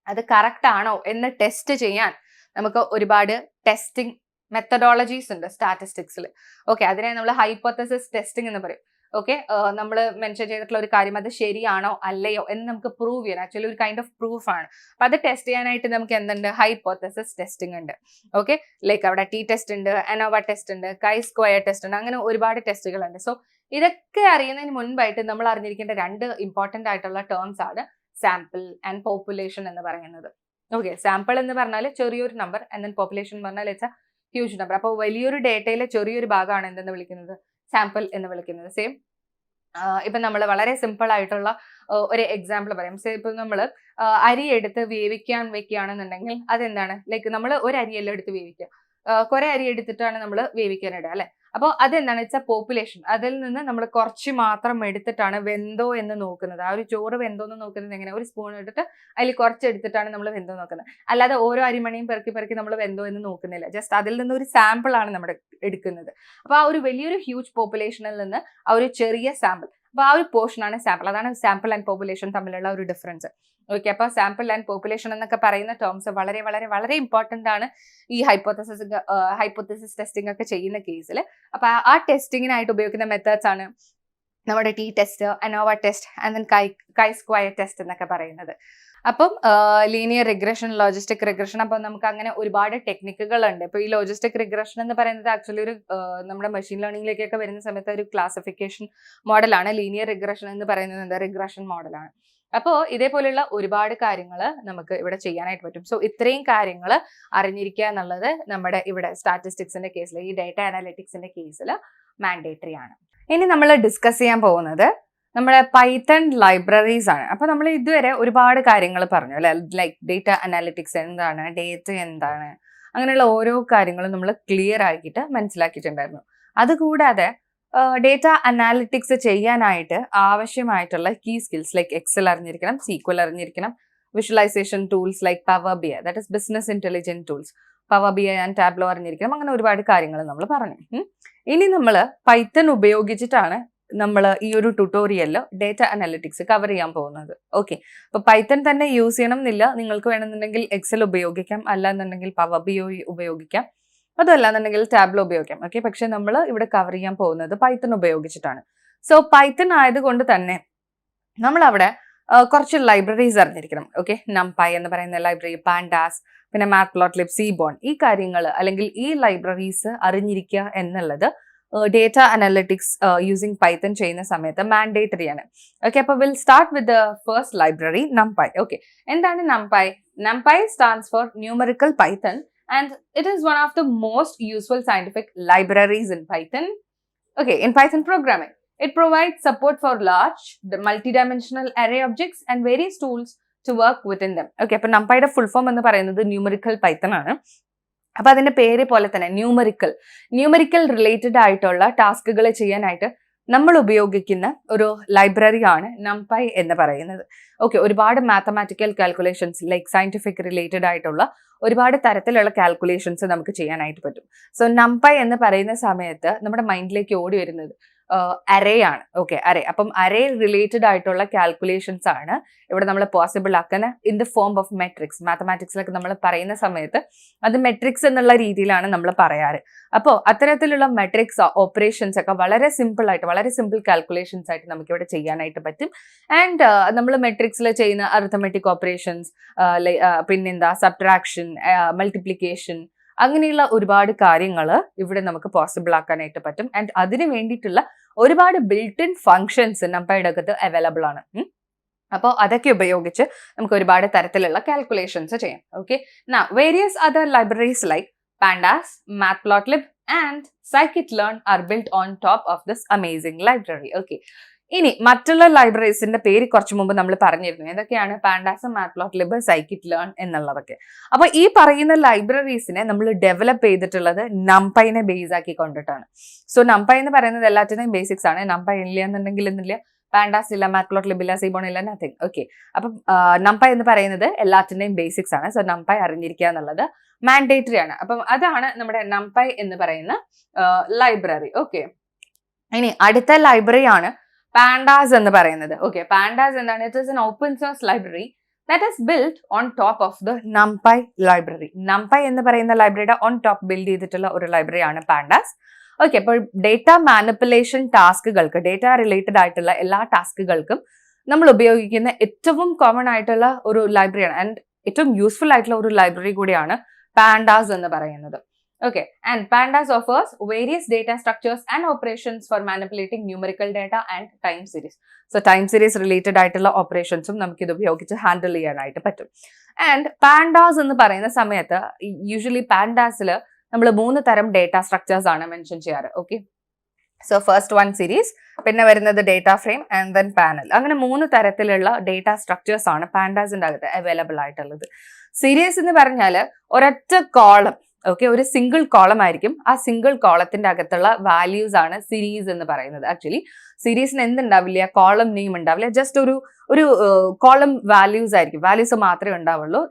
അത് കറക്റ്റ് ആണോ എന്ന് ടെസ്റ്റ് ചെയ്യാൻ നമുക്ക് ഒരുപാട് ടെസ്റ്റിംഗ് മെത്തഡോളജീസ് ഉണ്ട് സ്റ്റാറ്റിസ്റ്റിക്സിൽ. ഓക്കെ, അതിനെ നമ്മൾ ഹൈപ്പോത്തസിസ് ടെസ്റ്റിംഗ് എന്ന് പറയും. ഓക്കെ, നമ്മൾ മെൻഷൻ ചെയ്തിട്ടുള്ള ഒരു കാര്യം അത് ശരിയാണോ അല്ലയോ എന്ന് നമുക്ക് പ്രൂവ് ചെയ്യാൻ, ആക്ച്വലി ഒരു കൈൻഡ് ഓഫ് പ്രൂഫ് ആണ്. അപ്പൊ അത് ടെസ്റ്റ് ചെയ്യാനായിട്ട് നമുക്ക് എന്തുണ്ട്? ഹൈപ്പോത്തസിസ് ടെസ്റ്റിംഗ് ഉണ്ട്. ഓക്കെ, ലൈക്ക് അവിടെ ടി ടെസ്റ്റ് ഉണ്ട്, അനോവ ടെസ്റ്റ് ഉണ്ട്, കൈ സ്ക്വയർ ടെസ്റ്റ് ഉണ്ട്, അങ്ങനെ ഒരുപാട് ടെസ്റ്റുകളുണ്ട്. സോ ഇതൊക്കെ അറിയുന്നതിന് മുൻപായിട്ട് നമ്മൾ അറിഞ്ഞിരിക്കേണ്ട 2 ഇമ്പോർട്ടൻ്റ് ആയിട്ടുള്ള ടേംസ് ആണ് സാമ്പിൾ ആൻഡ് പോപ്പുലേഷൻ എന്ന് പറയുന്നത്. ഓക്കെ, സാമ്പിൾ എന്ന് പറഞ്ഞാൽ ചെറിയൊരു നമ്പർ, ആൻഡ് ദെൻ പോപ്പുലേഷൻ എന്ന് പറഞ്ഞാൽ ഇറ്റ്സ് എ ഹ്യൂജ് നമ്പർ. അപ്പോൾ വലിയൊരു ഡേറ്റയിലെ ചെറിയൊരു ഭാഗമാണ് എന്തെന്ന് വിളിക്കുന്നത്? സാമ്പിൾ എന്ന് വിളിക്കുന്നത്. സെയിം ഇപ്പം നമ്മൾ വളരെ സിമ്പിൾ ആയിട്ടുള്ള ഒരു എക്സാമ്പിൾ പറയാം. സേ ഇപ്പം നമ്മൾ അരി എടുത്ത് വേവിക്കാൻ വെക്കുകയാണെന്നുണ്ടെങ്കിൽ അതെന്താണ്? ലൈക്ക് നമ്മൾ ഒരു അരിയെല്ലാം എടുത്ത് വേവിക്കുക, കുറെ അരി എടുത്തിട്ടാണ് നമ്മൾ വേവിക്കാനിടുക അല്ലെ. അപ്പോൾ അതെന്താണ്? It's A population. അതിൽ നിന്ന് നമ്മൾ കുറച്ച് മാത്രം എടുത്തിട്ടാണ് വെന്തോ എന്ന് നോക്കുന്നത്. ആ ഒരു ചോറ് വെന്തോ എന്ന് നോക്കുന്നത് എങ്ങനെ? ഒരു സ്പൂൺ എടുത്തിട്ട് അതിൽ കുറച്ച് എടുത്തിട്ടാണ് നമ്മൾ വെന്തോ നോക്കുന്നത്. അല്ലാതെ ഓരോ അരിമണിയും പെറുക്കി നമ്മൾ വെന്തോ എന്ന് നോക്കുന്നില്ല. ജസ്റ്റ് അതിൽ നിന്ന് ഒരു സാമ്പിൾ ആണ് നമ്മൾ എടുക്കുന്നത്. അപ്പൊ ആ ഒരു വലിയൊരു ഹ്യൂജ് പോപ്പുലേഷനിൽ നിന്ന് ആ ഒരു ചെറിയ സാമ്പിൾ, അപ്പൊ ആ ഒരു പോർഷൻ ആണ് സാമ്പിൾ. അതാണ് സാമ്പിൾ ആൻഡ് പോപ്പുലേഷൻ തമ്മിലുള്ള ഒരു ഡിഫറൻസ്. ഓക്കെ, അപ്പൊ സാമ്പിൾ ആൻഡ് പോപ്പുലേഷൻ എന്നൊക്കെ പറയുന്ന ടേംസ് വളരെ വളരെ വളരെ ഇമ്പോർട്ടൻ്റ് ആണ് ഈ ഹൈപ്പോത്തസിസ് ടെസ്റ്റിംഗ് ഒക്കെ ചെയ്യുന്ന കേസിൽ. അപ്പൊ ആ ടെസ്റ്റിങ്ങിനായിട്ട് ഉപയോഗിക്കുന്ന മെത്തേഡ്സ് ആണ് നമ്മുടെ T test, ANOVA test and then chi square test എന്നൊക്കെ പറയുന്നത്. അപ്പം ലീനിയർ റിഗ്രഷൻ, ലോജിസ്റ്റിക് റിഗ്രഷൻ, അപ്പം നമുക്ക് അങ്ങനെ ഒരുപാട് ടെക്നിക്കുകളുണ്ട്. ഇപ്പൊ ഈ ലോജിസ്റ്റിക് റിഗ്രഷൻ എന്ന് പറയുന്നത് ആക്ച്വലി ഒരു നമ്മുടെ മെഷീൻ ലേണിംഗിലേക്കൊക്കെ വരുന്ന സമയത്ത് ഒരു ക്ലാസിഫിക്കേഷൻ മോഡലാണ്. ലീനിയർ റിഗ്രഷൻ എന്ന് പറയുന്നത് റിഗ്രഷൻ മോഡലാണ്. അപ്പോൾ ഇതേപോലെയുള്ള ഒരുപാട് കാര്യങ്ങൾ നമുക്ക് ഇവിടെ ചെയ്യാനായിട്ട് പറ്റും. സോ ഇത്രയും കാര്യങ്ങൾ അറിഞ്ഞിരിക്കുക എന്നുള്ളത് നമ്മുടെ ഇവിടെ സ്റ്റാറ്റിസ്റ്റിക്സിന്റെ കേസിൽ, ഈ ഡേറ്റ അനാലിറ്റിക്സിന്റെ കേസിൽ മാൻഡേറ്ററി ആണ്. ഇനി നമ്മൾ ഡിസ്കസ് ചെയ്യാൻ പോകുന്നത് നമ്മുടെ പൈത്തൺ ലൈബ്രറീസ് ആണ്. അപ്പൊ നമ്മൾ ഇതുവരെ ഒരുപാട് കാര്യങ്ങൾ പറഞ്ഞു അല്ലെ, ലൈക്ക് ഡേറ്റ അനാലിറ്റിക്സ് എന്താണ്, ഡേറ്റ എന്താണ്, അങ്ങനെയുള്ള ഓരോ കാര്യങ്ങളും നമ്മൾ ക്ലിയർ ആക്കിയിട്ട് മനസ്സിലാക്കിയിട്ടുണ്ടായിരുന്നു. അതുകൂടാതെ ഡേറ്റ അനാലിറ്റിക്സ് ചെയ്യാനായിട്ട് ആവശ്യമായിട്ടുള്ള കീ സ്കിൽസ് ലൈക്ക് എക്സൽ അറിഞ്ഞിരിക്കണം, സീക്വൽ അറിഞ്ഞിരിക്കണം, visualisation tools like power B I, that is business intelligent tools. Power B I and tableau അറിഞ്ഞിരിക്കണം. അങ്ങനെ ഒരുപാട് കാര്യങ്ങൾ നമ്മൾ പറഞ്ഞു. ഇനി നമ്മൾ പൈത്തൺ ഉപയോഗിച്ചിട്ടാണ് നമ്മൾ ഈ ഒരു ട്യൂട്ടോറിയലിൽ ഡേറ്റ അനലിറ്റിക്സ് കവർ ചെയ്യാൻ പോകുന്നത്. ഓക്കെ, അപ്പൊ പൈത്തൺ തന്നെ യൂസ് ചെയ്യണം എന്നില്ല. നിങ്ങൾക്ക് വേണമെന്നുണ്ടെങ്കിൽ എക്സൽ ഉപയോഗിക്കാം, അല്ലാന്നുണ്ടെങ്കിൽ പവർ ബി ഐ ഉപയോഗിക്കാം, അതല്ലാന്നുണ്ടെങ്കിൽ ടാബ്ലോ ഉപയോഗിക്കാം. ഓക്കെ, പക്ഷെ നമ്മൾ ഇവിടെ കവർ ചെയ്യാൻ പോകുന്നത് പൈത്തൺ ഉപയോഗിച്ചിട്ടാണ്. സോ പൈത്തൺ ആയതുകൊണ്ട് തന്നെ നമ്മൾ അവിടെ കുറച്ച് ലൈബ്രറീസ് അറിഞ്ഞിരിക്കണം. ഓക്കെ, നംപൈ എന്ന് പറയുന്ന ലൈബ്രറി, പാൻഡാസ്, പിന്നെ മാറ്റ്പ്ലോട്ലിബ്, സീബോൺ, ഈ കാര്യങ്ങൾ അല്ലെങ്കിൽ ഈ ലൈബ്രറീസ് അറിഞ്ഞിരിക്കുക എന്നുള്ളത് ഡേറ്റ അനലിറ്റിക്സ് യൂസിങ് പൈത്തൺ ചെയ്യുന്ന സമയത്ത് മാൻഡേറ്ററി ആണ്. ഓക്കെ, അപ്പോൾ will start with the first library, NumPy. Okay, എന്താണ് NumPy? NumPy stands for numerical Python and it is one of the most useful scientific libraries in Python. Okay, in Python programming. It provides support for large, multi-dimensional array objects and various tools to work within them. Okay, അപ്പോൾ നംപൈയുടെ ഫുൾ ഫോം എന്ന് പറയുന്നത് ന്യൂമറിക്കൽ പൈത്തൺ ആണ്. അപ്പൊ അതിന്റെ പേര് പോലെ തന്നെ ന്യൂമറിക്കൽ റിലേറ്റഡ് ആയിട്ടുള്ള ടാസ്കുകൾ ചെയ്യാനായിട്ട് നമ്മൾ ഉപയോഗിക്കുന്ന ഒരു ലൈബ്രറിയാണ് നംപൈ എന്ന് പറയുന്നത്. ഓക്കെ, ഒരുപാട് mathematical calculations like scientific related ആയിട്ടുള്ള ഒരുപാട് തരത്തിലുള്ള കാൽക്കുലേഷൻസ് നമുക്ക് ചെയ്യാനായിട്ട് പറ്റും. സോ നംപൈ എന്ന് പറയുന്ന സമയത്ത് നമ്മുടെ മൈൻഡിലേക്ക് ഓടി വരുന്നത് അറേ ആണ്. Okay, array. അപ്പം അറേ റിലേറ്റഡ് ആയിട്ടുള്ള കാൽക്കുലേഷൻസ് ആണ് ഇവിടെ നമ്മൾ പോസിബിൾ ആക്കുന്ന in the form of matrix. മാത്തമാറ്റിക്സിലൊക്കെ നമ്മൾ പറയുന്ന സമയത്ത് അത് മെട്രിക്സ് എന്നുള്ള രീതിയിലാണ് നമ്മൾ പറയാറ്. അപ്പോൾ അത്തരത്തിലുള്ള മെട്രിക്സ് ഓപ്പറേഷൻസ് ഒക്കെ വളരെ സിമ്പിൾ കാൽക്കുലേഷൻസ് ആയിട്ട് നമുക്ക് ഇവിടെ ചെയ്യാനായിട്ട് പറ്റും. ആൻഡ് നമ്മൾ മെട്രിക്സിൽ ചെയ്യുന്ന അരിത്തമെറ്റിക് ഓപ്പറേഷൻസ്, പിന്നെന്താ സബ്ട്രാക്ഷൻ, മൾട്ടിപ്ലിക്കേഷൻ, അങ്ങനെയുള്ള ഒരുപാട് കാര്യങ്ങൾ ഇവിടെ നമുക്ക് പോസിബിൾ ആക്കാനായിട്ട് പറ്റും. ആൻഡ് അതിന് വേണ്ടിയിട്ടുള്ള ഒരുപാട് ബിൽറ്റ് ഇൻ ഫങ്ഷൻസ് നംപൈയുടെ അകത്ത് അവൈലബിൾ ആണ്. അപ്പോൾ അതൊക്കെ ഉപയോഗിച്ച് നമുക്ക് ഒരുപാട് തരത്തിലുള്ള കാൽക്കുലേഷൻസ് ചെയ്യാം. Okay, now various other libraries like pandas, matplotlib and scikit-learn are built on top of this amazing library. Okay, ഇനി മറ്റുള്ള ലൈബ്രറീസിന്റെ പേര് കുറച്ചു മുമ്പ് നമ്മൾ പറഞ്ഞിരുന്നു. ഏതൊക്കെയാണ്? പാൻഡാസ്, മാറ്റ്പ്ലോട്ലിബ്, സൈക്കിറ്റ്-ലേൺ എന്നുള്ളതൊക്കെ. അപ്പൊ ഈ പറയുന്ന ലൈബ്രറീസിനെ നമ്മൾ ഡെവലപ്പ് ചെയ്തിട്ടുള്ളത് നംപൈനെ ബേസ് ആക്കി കൊണ്ടിട്ടാണ്. സോ നംപൈ എന്ന് പറയുന്നത് എല്ലാറ്റിനെയും ബേസിക്സ് ആണ്. നംപൈ ഇല്ല എന്നുണ്ടെങ്കിൽ ഇന്നില്ല, പാൻഡാസ് ഇല്ല, മാറ്റ്പ്ലോട്ലിബ് ഇല്ല, സീബോൺ ഇല്ല, നത്തിങ്. ഓക്കെ, അപ്പം നംപൈ എന്ന് പറയുന്നത് എല്ലാറ്റിന്റെയും ബേസിക്സ് ആണ്. സോ നംപൈ അറിഞ്ഞിരിക്കുക എന്നുള്ളത് മാൻഡേറ്ററി ആണ്. അപ്പം അതാണ് നമ്മുടെ നംപൈ എന്ന് പറയുന്ന ലൈബ്രറി. ഓക്കെ, ഇനി അടുത്ത ലൈബ്രറി ആണ് പാൻഡാസ് എന്ന് പറയുന്നത്. ഓക്കെ, പാൻഡാസ് എന്താണ്? It is N open source library that is build on top of the NumPy library. NumPy എന്ന് പറയുന്ന ലൈബ്രറിയുടെ ഓൺ ടോപ്പ് ബിൽഡ് ചെയ്തിട്ടുള്ള ഒരു ലൈബ്രറിയാണ് പാൻഡാസ്. ഓക്കെ, അപ്പോൾ ഡേറ്റ മാനിപ്പുലേഷൻ ടാസ്കുകൾക്ക്, ഡേറ്റ റിലേറ്റഡ് ആയിട്ടുള്ള എല്ലാ ടാസ്കുകൾക്കും നമ്മൾ ഉപയോഗിക്കുന്ന ഏറ്റവും കോമൺ ആയിട്ടുള്ള ഒരു ലൈബ്രറിയാണ് ആൻഡ് ഏറ്റവും യൂസ്ഫുൾ ആയിട്ടുള്ള ഒരു ലൈബ്രറി കൂടിയാണ് പാൻഡാസ് എന്ന് പറയുന്നത്. Okay, and pandas offers various data structures and operations for manipulating numerical data and time series. So time series related ആയിട്ടുള്ള ഓപ്പറേഷൻസും നമുക്ക് ഇത് ഉപയോഗിച്ച് ഹാൻഡിൽ ചെയ്യാനായിട്ട് പറ്റും. ആൻഡ് പാൻഡാസ് എന്ന് പറയുന്ന സമയത്ത് യൂഷ്വലി പാൻഡാസിൽ നമ്മൾ 3 തരം ഡേറ്റ സ്ട്രക്ചേഴ്സ് ആണ് മെൻഷൻ ചെയ്യാറ്. Okay, so first one series, പിന്നെ വരുന്നത് data frame and then panel. അങ്ങനെ 3 തരത്തിലുള്ള ഡേറ്റ സ്ട്രക്ചേഴ്സ് ആണ് പാൻഡാസിന്റെ അകത്ത് അവൈലബിൾ ആയിട്ടുള്ളത്. സീരീസ് എന്ന് പറഞ്ഞാൽ ഒരൊറ്റ കോളം, ഓക്കെ, ഒരു സിംഗിൾ കോളം ആയിരിക്കും. ആ സിംഗിൾ കോളത്തിന്റെ അകത്തുള്ള വാല്യൂസ് ആണ് സീരീസ് എന്ന് പറയുന്നത്. ആക്ച്വലി സീരീസിന് എന്തുണ്ടാവില്ല? കോളം നെയിം ഉണ്ടാവില്ല, ജസ്റ്റ് ഒരു കോളം വാല്യൂസ് ആയിരിക്കും. വാല്യൂസ് മാത്രമേ ഉണ്ടാവുള്ളൂ.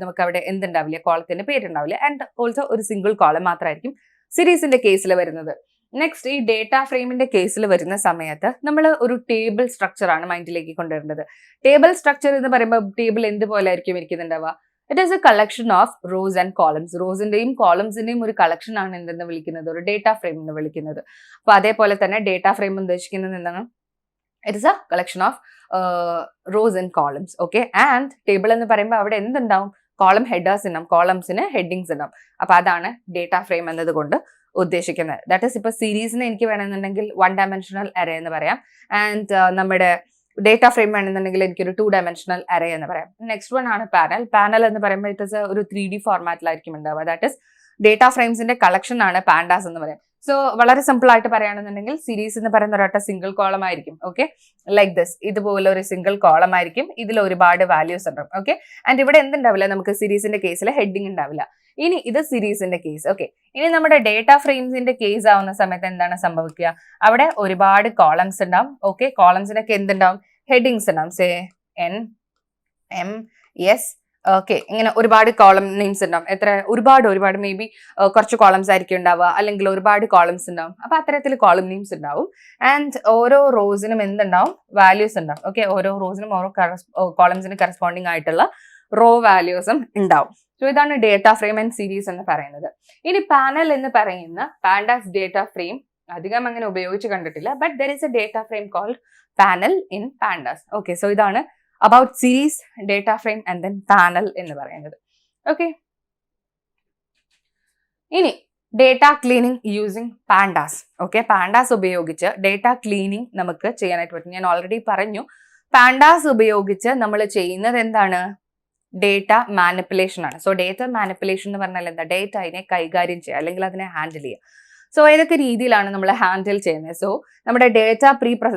നമുക്ക് അവിടെ എന്തുണ്ടാവില്ല? കോളത്തിന്റെ പേരുണ്ടാവില്ല. ആൻഡ് ഓൾസോ ഒരു സിംഗിൾ കോളം മാത്രമായിരിക്കും സീരീസിന്റെ കേസിൽ വരുന്നത്. നെക്സ്റ്റ്, ഈ ഡേറ്റ ഫ്രെയിമിന്റെ കേസിൽ വരുന്ന സമയത്ത് നമ്മൾ ഒരു ടേബിൾ സ്ട്രക്ചർ ആണ് മൈൻഡിലേക്ക് കൊണ്ടുവരേണ്ടത്. ടേബിൾ സ്ട്രക്ചർ എന്ന് പറയുമ്പോൾ ടേബിൾ എന്തുപോലെ ആയിരിക്കും ഇരിക്കുന്നുണ്ടാവുക? It is a collection of rows and columns. റോസിന്റെയും കോളംസിന്റെയും ഒരു കളക്ഷൻ ആണ് എന്തെന്ന് വിളിക്കുന്നത്? ഒരു ഡേറ്റ ഫ്രെയിം എന്ന് വിളിക്കുന്നത്. അപ്പൊ അതേപോലെ തന്നെ ഡേറ്റ ഫ്രെയിം ഉദ്ദേശിക്കുന്നത് എന്താണ്? It is A collection of rows and columns. Okay, and table എന്ന് പറയുമ്പോൾ അവിടെ എന്തുണ്ടാവും? കോളം ഹെഡേഴ്സ് ഉണ്ടാവും, കോളംസിന് ഹെഡിങ്സ് ഉണ്ടാവും. അപ്പൊ അതാണ് ഡേറ്റ ഫ്രെയിം എന്നത് കൊണ്ട് ഉദ്ദേശിക്കുന്നത്. ദാറ്റ് ഈസ് ഇപ്പൊ സീരീസിന് എനിക്ക് വേണമെന്നുണ്ടെങ്കിൽ 1 ഡയമെൻഷണൽ അറേ എന്ന് പറയാം. ആൻഡ് നമ്മുടെ ഡേറ്റ ഫ്രെയിം വേണമെന്നുണ്ടെങ്കിൽ എനിക്കൊരു 2 ഡയമെൻഷണൽ അറേ എന്ന് പറയാം. നെക്സ്റ്റ് വൺ ആണ് പാനൽ. പാനൽ എന്ന് പറയുമ്പോൾ ഇറ്റ് ഇസ് ഒരു 3D ഫോർമാറ്റിലായിരിക്കും ഉണ്ടാവുക. ദാറ്റ് ഇസ് ഡേറ്റ ഫ്രെയിംസിന്റെ കളക്ഷൻ ആണ് പാൻഡാസ് എന്ന് പറയാം. സോ വളരെ സിമ്പിൾ ആയിട്ട് പറയുകയാണെന്നുണ്ടെങ്കിൽ സീരീസ് എന്ന് പറയുന്ന ഒരൊറ്റ സിംഗിൾ കോളം ആയിരിക്കും. ഓക്കെ, ലൈക്ക് ദിസ്, ഇതുപോലെ ഒരു സിംഗിൾ കോളം ആയിരിക്കും. ഇതിൽ ഒരുപാട് വാല്യൂസ് ഉണ്ടാവും. ഓക്കെ, ആൻഡ് ഇവിടെ എന്തുണ്ടാവില്ല? നമുക്ക് സീരീസിന്റെ കേസിൽ ഹെഡിങ് ഉണ്ടാവില്ല. ഇനി ഇത് സീരീസിന്റെ കേസ്. ഓക്കെ, ഇനി നമ്മുടെ ഡേറ്റ ഫ്രെയിംസിന്റെ കേസ് ആവുന്ന സമയത്ത് എന്താണ് സംഭവിക്കുക? അവിടെ ഒരുപാട് കോളംസ് ഉണ്ടാവും. ഓക്കെ, കോളംസിനൊക്കെ എന്തുണ്ടാവും? ഹെഡിങ്സ് ഉണ്ടാവും. Say N, M, yes. Okay, ഇങ്ങനെ ഒരുപാട് കോളം നെയിംസ് ഉണ്ടാവും. ഒരുപാട് മേ ബി കുറച്ച് കോളംസ് ആയിരിക്കും ഉണ്ടാവുക, അല്ലെങ്കിൽ ഒരുപാട് കോളംസ് ഉണ്ടാവും. അപ്പൊ അത്തരത്തിൽ കോളം നെയിംസ് ഉണ്ടാവും. ആൻഡ് ഓരോ റോസിനും എന്തുണ്ടാവും? വാല്യൂസ് ഉണ്ടാവും. ഓക്കെ, ഓരോ റോസിനും ഓരോ കോളംസിന് കറസ്പോണ്ടിങ് ആയിട്ടുള്ള റോ വാല്യൂസും ഉണ്ടാവും. സോ ഇതാണ് ഡേറ്റ ഫ്രെയിം ആൻഡ് സീരീസ് എന്ന് പറയുന്നത്. ഇനി പാനൽ എന്ന് പറയുന്ന പാൻഡാസ് ഡേറ്റ ഫ്രെയിം അധികം അങ്ങനെ ഉപയോഗിച്ച് കണ്ടിട്ടില്ല, but there is a data frame called panel in pandas. Okay, so ഇതാണ് about series, data frame and then panel എന്ന് പറയുന്നത്. ഓക്കെ, ഇനി ഡേറ്റ ക്ലീനിങ് യൂസിങ് പാൻഡാസ്. ഓക്കെ, പാൻഡാസ് ഉപയോഗിച്ച് ഡേറ്റ ക്ലീനിങ് നമുക്ക് ചെയ്യാനായിട്ട് പറ്റും. ഞാൻ ഓൾറെഡി പറഞ്ഞു, പാൻഡാസ് ഉപയോഗിച്ച് നമ്മൾ ചെയ്യുന്നത് എന്താണ്? ഡേറ്റ മാനിപ്പുലേഷൻ ആണ്. സോ ഡേറ്റ മാനിപ്പുലേഷൻ എന്ന് പറഞ്ഞാൽ എന്താ? ഡേറ്റ അതിനെ കൈകാര്യം ചെയ്യുക, അല്ലെങ്കിൽ അതിനെ ഹാൻഡിൽ ചെയ്യുക. സോ ഏതൊക്കെ രീതിയിലാണ് നമ്മൾ ഹാൻഡിൽ ചെയ്യുന്നത്? സോ നമ്മുടെ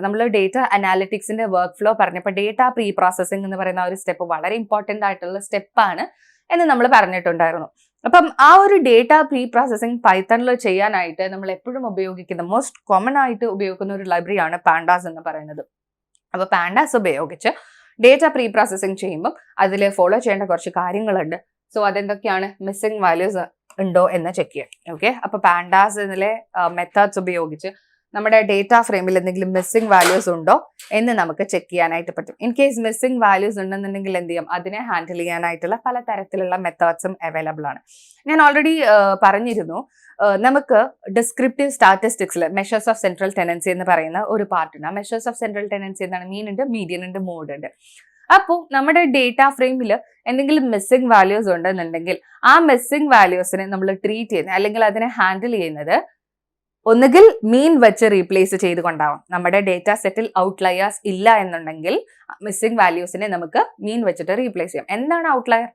നമ്മൾ ഡേറ്റ അനാലിറ്റിക്സിന്റെ വർക്ക് ഫ്ലോ പറഞ്ഞപ്പോൾ ഡേറ്റ പ്രീ പ്രോസസ്സിംഗ് എന്ന് പറയുന്ന ഒരു സ്റ്റെപ്പ് വളരെ ഇമ്പോർട്ടന്റ് ആയിട്ടുള്ള സ്റ്റെപ്പാണ് എന്ന് നമ്മൾ പറഞ്ഞിട്ടുണ്ടായിരുന്നു. അപ്പം ആ ഒരു ഡേറ്റ പ്രീ പ്രോസസ്സിംഗ് പൈത്തണിൽ ചെയ്യാനായിട്ട് നമ്മൾ എപ്പോഴും ഉപയോഗിക്കുന്ന മോസ്റ്റ് കോമൺ ആയിട്ട് ഉപയോഗിക്കുന്ന ഒരു ലൈബ്രറിയാണ് പാൻഡാസ് എന്ന് പറയുന്നത്. അപ്പൊ പാൻഡാസ് ഉപയോഗിച്ച് ഡേറ്റ പ്രീ പ്രോസസ്സിംഗ് ചെയ്യുമ്പോൾ അതിൽ ഫോളോ ചെയ്യേണ്ട കുറച്ച് കാര്യങ്ങളുണ്ട്. സോ അതെന്തൊക്കെയാണ്? മിസ്സിംഗ് വാല്യൂസ് ഉണ്ടോ എന്ന് ചെക്ക് ചെയ്യാം. ഓക്കെ, അപ്പൊ പാൻഡാസ് ഇതിലെ മെത്തേഡ്സ് ഉപയോഗിച്ച് നമ്മുടെ ഡേറ്റ ഫ്രെയിമിൽ എന്തെങ്കിലും മിസ്സിംഗ് വാല്യൂസ് ഉണ്ടോ എന്ന് നമുക്ക് ചെക്ക് ചെയ്യാനായിട്ട് പറ്റും. ഇൻ കേസ് മിസ്സിംഗ് വാല്യൂസ് ഉണ്ടെന്നുണ്ടെങ്കിൽ എന്ത് ചെയ്യും? അതിനെ ഹാൻഡിൽ ചെയ്യാനായിട്ടുള്ള പല തരത്തിലുള്ള മെത്തേഡ്സും അവൈലബിൾ ആണ്. ഞാൻ ഓൾറെഡി പറഞ്ഞിരുന്നു, നമുക്ക് ഡിസ്ക്രിപ്റ്റീവ് സ്റ്റാറ്റിസ്റ്റിക്സിൽ മെഷേഴ്സ് ഓഫ് സെൻട്രൽ ടെനൻസി എന്ന് പറയുന്ന ഒരു പാർട്ടുണ്ട്. ആ മെഷേഴ്സ് ഓഫ് സെൻട്രൽ ടെനൻസി എന്താണ്? മീൻ ഉണ്ട്, മീഡിയൻ ഉണ്ട്, മോഡ് ഉണ്ട്. അപ്പോൾ നമ്മുടെ ഡേറ്റ ഫ്രെയിമിൽ എന്തെങ്കിലും മിസ്സിംഗ് വാല്യൂസ് ഉണ്ടെന്നുണ്ടെങ്കിൽ ആ മിസ്സിംഗ് വാല്യൂസിനെ നമ്മൾ ട്രീറ്റ് ചെയ്യുന്നത്, അല്ലെങ്കിൽ അതിനെ ഹാൻഡിൽ ചെയ്യുന്നത് ഒന്നുകിൽ മീൻ വെച്ച് റീപ്ലേസ് ചെയ്തുകൊണ്ടാവും. നമ്മുടെ ഡേറ്റ സെറ്റിൽ ഔട്ട്ലയേഴ്സ് ഇല്ല എന്നുണ്ടെങ്കിൽ മിസ്സിംഗ് വാല്യൂസിനെ നമുക്ക് മീൻ വെച്ചിട്ട് റീപ്ലേസ് ചെയ്യാം. എന്താണ് ഔട്ട്ലയർ?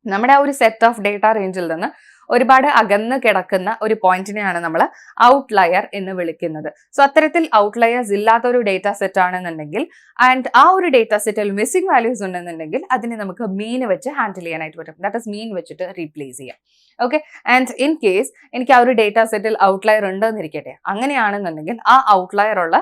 നമ്മുടെ ആ ഒരു സെറ്റ് ഓഫ് ഡേറ്റ റേഞ്ചിൽ നിന്ന് ഒരുപാട് അകന്ന് കിടക്കുന്ന ഒരു പോയിന്റിനെയാണ് നമ്മൾ ഔട്ട്ലയർ എന്ന് വിളിക്കുന്നത്. സോ അത്തരത്തിൽ ഔട്ട്ലയേഴ്സ് ഇല്ലാത്ത ഒരു ഡേറ്റ സെറ്റ് ആണെന്നുണ്ടെങ്കിൽ, ആൻഡ് ആ ഒരു ഡേറ്റ സെറ്റിൽ മിസ്സിംഗ് വാല്യൂസ് ഉണ്ടെന്നുണ്ടെങ്കിൽ അതിനെ നമുക്ക് മീൻ വെച്ച് ഹാൻഡിൽ ചെയ്യാനായിട്ട് പറ്റും. ദാറ്റ് ഇസ് മീൻ വെച്ചിട്ട് റീപ്ലേസ് ചെയ്യാം. ഓക്കെ, ആൻഡ് ഇൻ കേസ് എനിക്ക് ആ ഒരു ഡേറ്റ സെറ്റിൽ ഔട്ട്ലയർ ഉണ്ടെന്നിരിക്കട്ടെ, അങ്ങനെയാണെന്നുണ്ടെങ്കിൽ ആ ഔട്ട്ലയർ ഉള്ള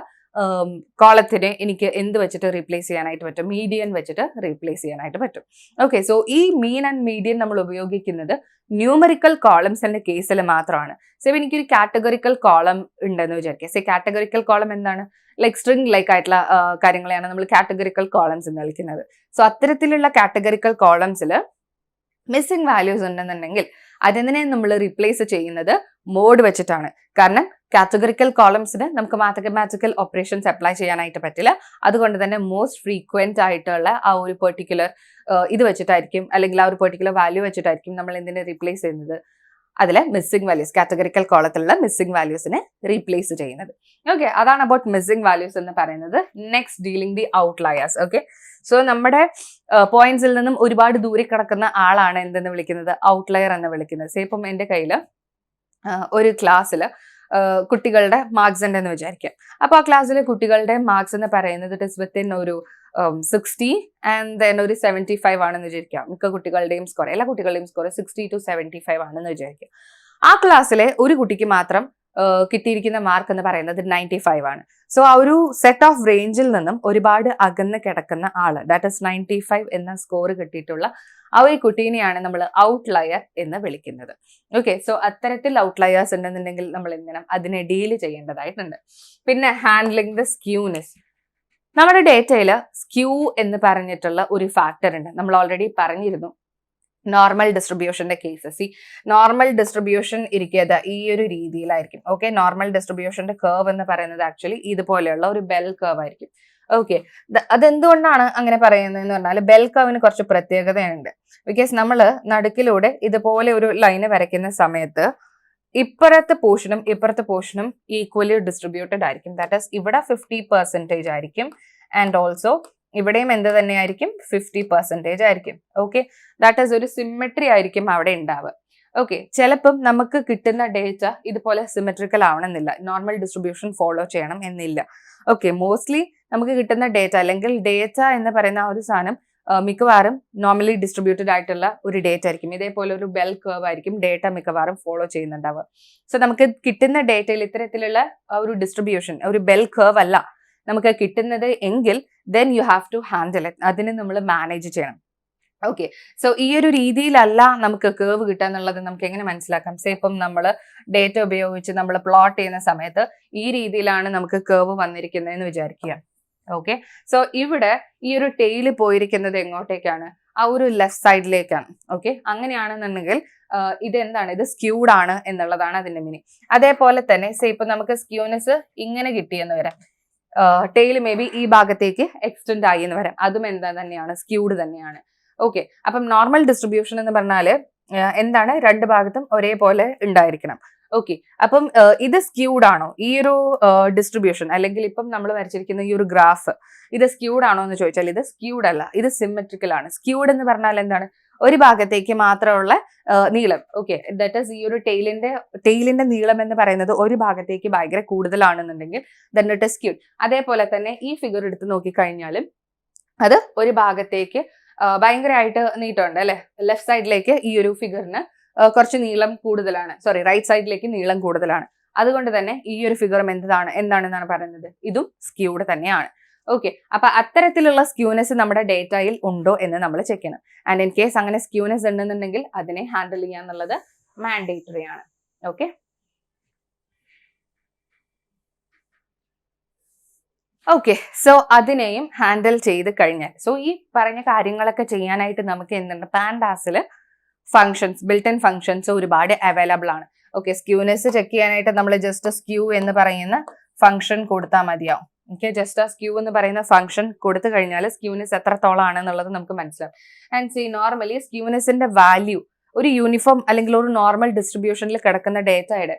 കോളത്തിനെ എനിക്ക് എന്ത് വെച്ചിട്ട് റീപ്ലേസ് ചെയ്യാനായിട്ട് പറ്റും? മീഡിയൻ വെച്ചിട്ട് റീപ്ലേസ് ചെയ്യാനായിട്ട് പറ്റും. ഓക്കെ, സോ ഈ മീൻ ആൻഡ് മീഡിയൻ നമ്മൾ ഉപയോഗിക്കുന്നത് ന്യൂമറിക്കൽ കോളംസിന്റെ കേസിൽ മാത്രമാണ്. സോ എനിക്കൊരു കാറ്റഗറിക്കൽ കോളം ഉണ്ടെന്ന് വിചാരിക്കുക. സോ കാറ്റഗറിക്കൽ കോളം എന്താണ്? ലൈക്ക് സ്ട്രിംഗ് ലൈക്ക് ആയിട്ടുള്ള കാര്യങ്ങളെയാണ് നമ്മൾ കാറ്റഗറിക്കൽ കോളംസ് എന്ന് വിളിക്കുന്നത്. സോ അത്തരത്തിലുള്ള കാറ്റഗറിക്കൽ കോളംസിൽ മിസ്സിംഗ് വാല്യൂസ് ഉണ്ടെന്നുണ്ടെങ്കിൽ അതിനെ നമ്മൾ റീപ്ലേസ് ചെയ്യുന്നത് മോഡ് വെച്ചിട്ടാണ്. കാരണം കാറ്റഗറിക്കൽ കോളംസിന് നമുക്ക് മാത്തമാറ്റിക്കൽ ഓപ്പറേഷൻസ് അപ്ലൈ ചെയ്യാനായിട്ട് പറ്റില്ല. അതുകൊണ്ട് തന്നെ മോസ്റ്റ് ഫ്രീക്വന്റ് ആയിട്ടുള്ള ആ ഒരു പെർട്ടിക്കുലർ ഇത് വെച്ചിട്ടായിരിക്കും, അല്ലെങ്കിൽ ആ ഒരു പെർട്ടിക്കുലർ വാല്യൂ വെച്ചിട്ടായിരിക്കും നമ്മൾ എന്തിനെ റീപ്ലേസ് ചെയ്യുന്നത്? അതിലെ മിസ്സിംഗ് വാല്യൂസ്, കാറ്റഗറിക്കൽ കോളത്തിലുള്ള മിസ്സിംഗ് വാല്യൂസിനെ റീപ്ലേസ് ചെയ്യുന്നത്. ഓക്കെ, അതാണ് അബൌട്ട് മിസ്സിംഗ് വാല്യൂസ് എന്ന് പറയുന്നത്. Next, dealing the outliers. Okay, so നമ്മുടെ പോയിന്റ്സിൽ നിന്നും ഒരുപാട് ദൂരെ കിടക്കുന്ന ആളാണ് എന്തെന്ന് വിളിക്കുന്നത്? ഔട്ട്ലയർ എന്ന് വിളിക്കുന്നത്. സേ ഇപ്പം എൻ്റെ കയ്യിൽ ഒരു ക്ലാസ്സിൽ കുട്ടികളുടെ മാർക്സ് ഉണ്ടെന്ന് വിചാരിക്കാം. അപ്പൊ ആ ക്ലാസ്സിലെ കുട്ടികളുടെ മാർക്സ് എന്ന് പറയുന്നത് ഇറ്റ് ഇസ് വിത്തിൻ ഒരു 60 ആൻഡ് ദെൻ ഒരു 75 ആണെന്ന് വിചാരിക്കാം. മിക്ക കുട്ടികളുടെയും സ്കോർ, എല്ലാ കുട്ടികളുടെയും സ്കോർ 60 to 75 ആണെന്ന് വിചാരിക്കാം. ആ ക്ലാസ്സിലെ ഒരു കുട്ടിക്ക് മാത്രം കിട്ടിയിരിക്കുന്ന മാർക്ക് എന്ന് പറയുന്നത് 95 ആണ്. സോ ആ ഒരു സെറ്റ് ഓഫ് റേഞ്ചിൽ നിന്നും ഒരുപാട് അകന്ന് കിടക്കുന്ന ആള്, ദാറ്റ് ഇസ് 95 എന്ന സ്കോർ കിട്ടിയിട്ടുള്ള ആ ഒരു കുട്ടീനെയാണ് നമ്മൾ ഔട്ട്ലയർ എന്ന് വിളിക്കുന്നത്. ഓക്കെ, സോ അത്തരത്തിൽ ഔട്ട്ലയേഴ്സ് ഉണ്ടെന്നുണ്ടെങ്കിൽ നമ്മൾ എന്തിനും അതിനെ ഡീൽ ചെയ്യേണ്ടതായിട്ടുണ്ട്. പിന്നെ ഹാൻഡ്ലിംഗ് ദ സ്ക്യൂനെസ്. നമ്മുടെ ഡേറ്റയിൽ സ്ക്യൂ എന്ന് പറഞ്ഞിട്ടുള്ള ഒരു ഫാക്ടർ ഉണ്ട്. നമ്മൾ ഓൾറെഡി പറഞ്ഞിരുന്നു നോർമൽ ഡിസ്ട്രിബ്യൂഷന്റെ കേസസ്. ഈ നോർമൽ ഡിസ്ട്രിബ്യൂഷൻ ഇരിക്കുന്നത് ഈ ഒരു രീതിയിലായിരിക്കും. ഓക്കെ, നോർമൽ ഡിസ്ട്രിബ്യൂഷന്റെ കർവ് എന്ന് പറയുന്നത് ആക്ച്വലി ഇതുപോലെയുള്ള ഒരു ബെൽ കർവ് ആയിരിക്കും. ഓക്കെ, അതെന്തുകൊണ്ടാണ് അങ്ങനെ പറയുന്നതെന്ന് പറഞ്ഞാൽ ബെൽ കർവിന് കുറച്ച് പ്രത്യേകതയുണ്ട്. ബിക്കോസ് നമ്മൾ നടുക്കിലൂടെ ഇതുപോലെ ഒരു ലൈന് വരയ്ക്കുന്ന സമയത്ത് ഇപ്പുറത്തെ പോർഷനും ഈക്വലി ഡിസ്ട്രിബ്യൂട്ടഡ് ആയിരിക്കും. ദാറ്റ് ഈസ് ഇവിടെ 50% ആയിരിക്കും, ആൻഡ് ഓൾസോ ഇവിടെയും എന്ത് തന്നെയായിരിക്കും? 50% ആയിരിക്കും. ഓക്കെ, ദാറ്റ് ഈസ് ഒരു സിമെട്രി ആയിരിക്കും അവിടെ ഉണ്ടാവുക. ഓക്കെ, ചിലപ്പം നമുക്ക് കിട്ടുന്ന ഡേറ്റ ഇതുപോലെ സിമെട്രിക്കൽ ആവണമെന്നില്ല, നോർമൽ ഡിസ്ട്രിബ്യൂഷൻ ഫോളോ ചെയ്യണം എന്നില്ല. ഓക്കെ, മോസ്റ്റ്ലി നമുക്ക് കിട്ടുന്ന ഡേറ്റ, അല്ലെങ്കിൽ ഡേറ്റ എന്ന് പറയുന്ന ഒരു സാധനം മിക്കവാറും നോർമലി ഡിസ്ട്രിബ്യൂട്ടഡ് ആയിട്ടുള്ള ഒരു ഡേറ്റ ആയിരിക്കും. ഇതേപോലെ ഒരു ബെൽ കർവ് ആയിരിക്കും ഡേറ്റ മിക്കവാറും ഫോളോ ചെയ്യുന്നുണ്ടാവുക. സോ നമുക്ക് കിട്ടുന്ന ഡേറ്റയിൽ ഇത്തരത്തിലുള്ള ഒരു ഡിസ്ട്രിബ്യൂഷൻ, ഒരു ബെൽ കർവ് അല്ല നമുക്ക് കിട്ടുന്നത് എങ്കിൽ then you have to handle it. അതിനെ നമ്മൾ മാനേജ് ചെയ്യണം. ഓക്കെ, സോ ഈ ഒരു രീതിയിലല്ല നമുക്ക് കേവ് കിട്ടുക എന്നുള്ളത് നമുക്ക് എങ്ങനെ മനസ്സിലാക്കാം? സേ ഇപ്പം നമ്മൾ ഡേറ്റ ഉപയോഗിച്ച് നമ്മൾ പ്ലോട്ട് ചെയ്യുന്ന സമയത്ത് ഈ രീതിയിലാണ് നമുക്ക് കേവ് വന്നിരിക്കുന്നതെന്ന് വിചാരിക്കുക. ഓക്കെ, സോ ഇവിടെ ഈ ഒരു ടെയില് പോയിരിക്കുന്നത് എങ്ങോട്ടേക്കാണ്? ആ ഒരു ലെഫ്റ്റ് സൈഡിലേക്കാണ്. ഓക്കെ, അങ്ങനെയാണെന്നുണ്ടെങ്കിൽ ഇതെന്താണ്? ഇത് സ്ക്യൂഡ് ആണ് എന്നുള്ളതാണ് അതിന്റെ മീനിങ്. അതേപോലെ തന്നെ സേ ഇപ്പൊ നമുക്ക് സ്ക്യൂനെസ് ഇങ്ങനെ കിട്ടിയെന്ന് വരാം, ടെയിൽ മേ ബി ഈ ഭാഗത്തേക്ക് എക്സ്റ്റെൻഡ് ആയി എന്ന് വരാം, അതും എന്താ തന്നെയാണ്? സ്ക്യൂഡ് തന്നെയാണ്. ഓക്കെ, അപ്പം നോർമൽ ഡിസ്ട്രിബ്യൂഷൻ എന്ന് പറഞ്ഞാല് എന്താണ്? രണ്ട് ഭാഗത്തും ഒരേപോലെ ഉണ്ടായിരിക്കണം. ഓക്കെ, അപ്പം ഇത് സ്ക്യൂഡ് ആണോ ഈ ഒരു ഡിസ്ട്രിബ്യൂഷൻ, അല്ലെങ്കിൽ ഇപ്പം നമ്മൾ വരച്ചിരിക്കുന്ന ഈ ഒരു ഗ്രാഫ് ഇത് സ്ക്യൂഡ് ആണോ എന്ന് ചോദിച്ചാൽ ഇത് സ്ക്യൂഡ് അല്ല, ഇത് സിമെട്രിക്കൽ ആണ്. സ്ക്യൂഡ് എന്ന് പറഞ്ഞാൽ എന്താണ്? ഒരു ഭാഗത്തേക്ക് മാത്രമുള്ള നീളം. ഓക്കെ, ദാറ്റ് ഈസ് ഈ ഒരു ടെയിലിന്റെ നീളം എന്ന് പറയുന്നത് ഒരു ഭാഗത്തേക്ക് ഭയങ്കര കൂടുതലാണെന്നുണ്ടെങ്കിൽ ദെൻ ഇറ്റ് ഈസ് സ്ക്യൂഡ്. അതേപോലെ തന്നെ ഈ ഫിഗർ എടുത്ത് നോക്കിക്കഴിഞ്ഞാലും അത് ഒരു ഭാഗത്തേക്ക് ഭയങ്കരമായിട്ട് നീട്ടമുണ്ട് അല്ലെ, ലെഫ്റ്റ് സൈഡിലേക്ക് ഈ ഒരു ഫിഗറിന് കുറച്ച് നീളം കൂടുതലാണ്, സോറി റൈറ്റ് സൈഡിലേക്ക് നീളം കൂടുതലാണ്. അതുകൊണ്ട് തന്നെ ഈ ഒരു ഫിഗറും എന്താണെന്നാണ് പറയുന്നത്? ഇതും സ്ക്യൂഡ് തന്നെയാണ്. ഓക്കെ, അപ്പൊ അത്തരത്തിലുള്ള സ്ക്യൂനെസ് നമ്മുടെ ഡേറ്റയിൽ ഉണ്ടോ എന്ന് നമ്മൾ ചെക്ക് ചെയ്യണം. ആൻഡ് ഇൻ കേസ് അങ്ങനെ സ്ക്യൂനെസ് ഉണ്ടെന്നുണ്ടെങ്കിൽ അതിനെ ഹാൻഡിൽ ചെയ്യാന്നുള്ളത് മാൻഡേറ്ററി ആണ്. ഓക്കെ, ഓക്കെ, സോ അതിനെയും ഹാൻഡിൽ ചെയ്ത് കഴിഞ്ഞാൽ, സോ ഈ പറഞ്ഞ കാര്യങ്ങളൊക്കെ ചെയ്യാനായിട്ട് നമുക്ക് എന്തുണ്ട്? പാൻഡാസിൽ ഫങ്ഷൻസ്, ബിൽറ്റ് ഇൻ ഫങ്ഷൻസ് ഒരുപാട് അവൈലബിൾ ആണ്. ഓക്കെ, സ്ക്യൂനെസ് ചെക്ക് ചെയ്യാനായിട്ട് നമ്മൾ ജസ്റ്റ് സ്ക്യൂ എന്ന് പറയുന്ന ഫംഗ്ഷൻ കൊടുത്താൽ മതിയാവും. ഓക്കെ, ജസ്റ്റ് ആ സ്ക്യൂ എന്ന് പറയുന്ന ഫംഗ്ഷൻ കൊടുത്തു കഴിഞ്ഞാൽ സ്ക്യൂനെസ് എത്രത്തോളം ആണെന്നുള്ളത് നമുക്ക് മനസ്സിലാവും. ആൻഡ് സി നോർമലി സ്ക്യൂനെസിന്റെ വാല്യൂ ഒരു യൂണിഫോം അല്ലെങ്കിൽ ഒരു നോർമൽ ഡിസ്ട്രിബ്യൂഷനിൽ കിടക്കുന്ന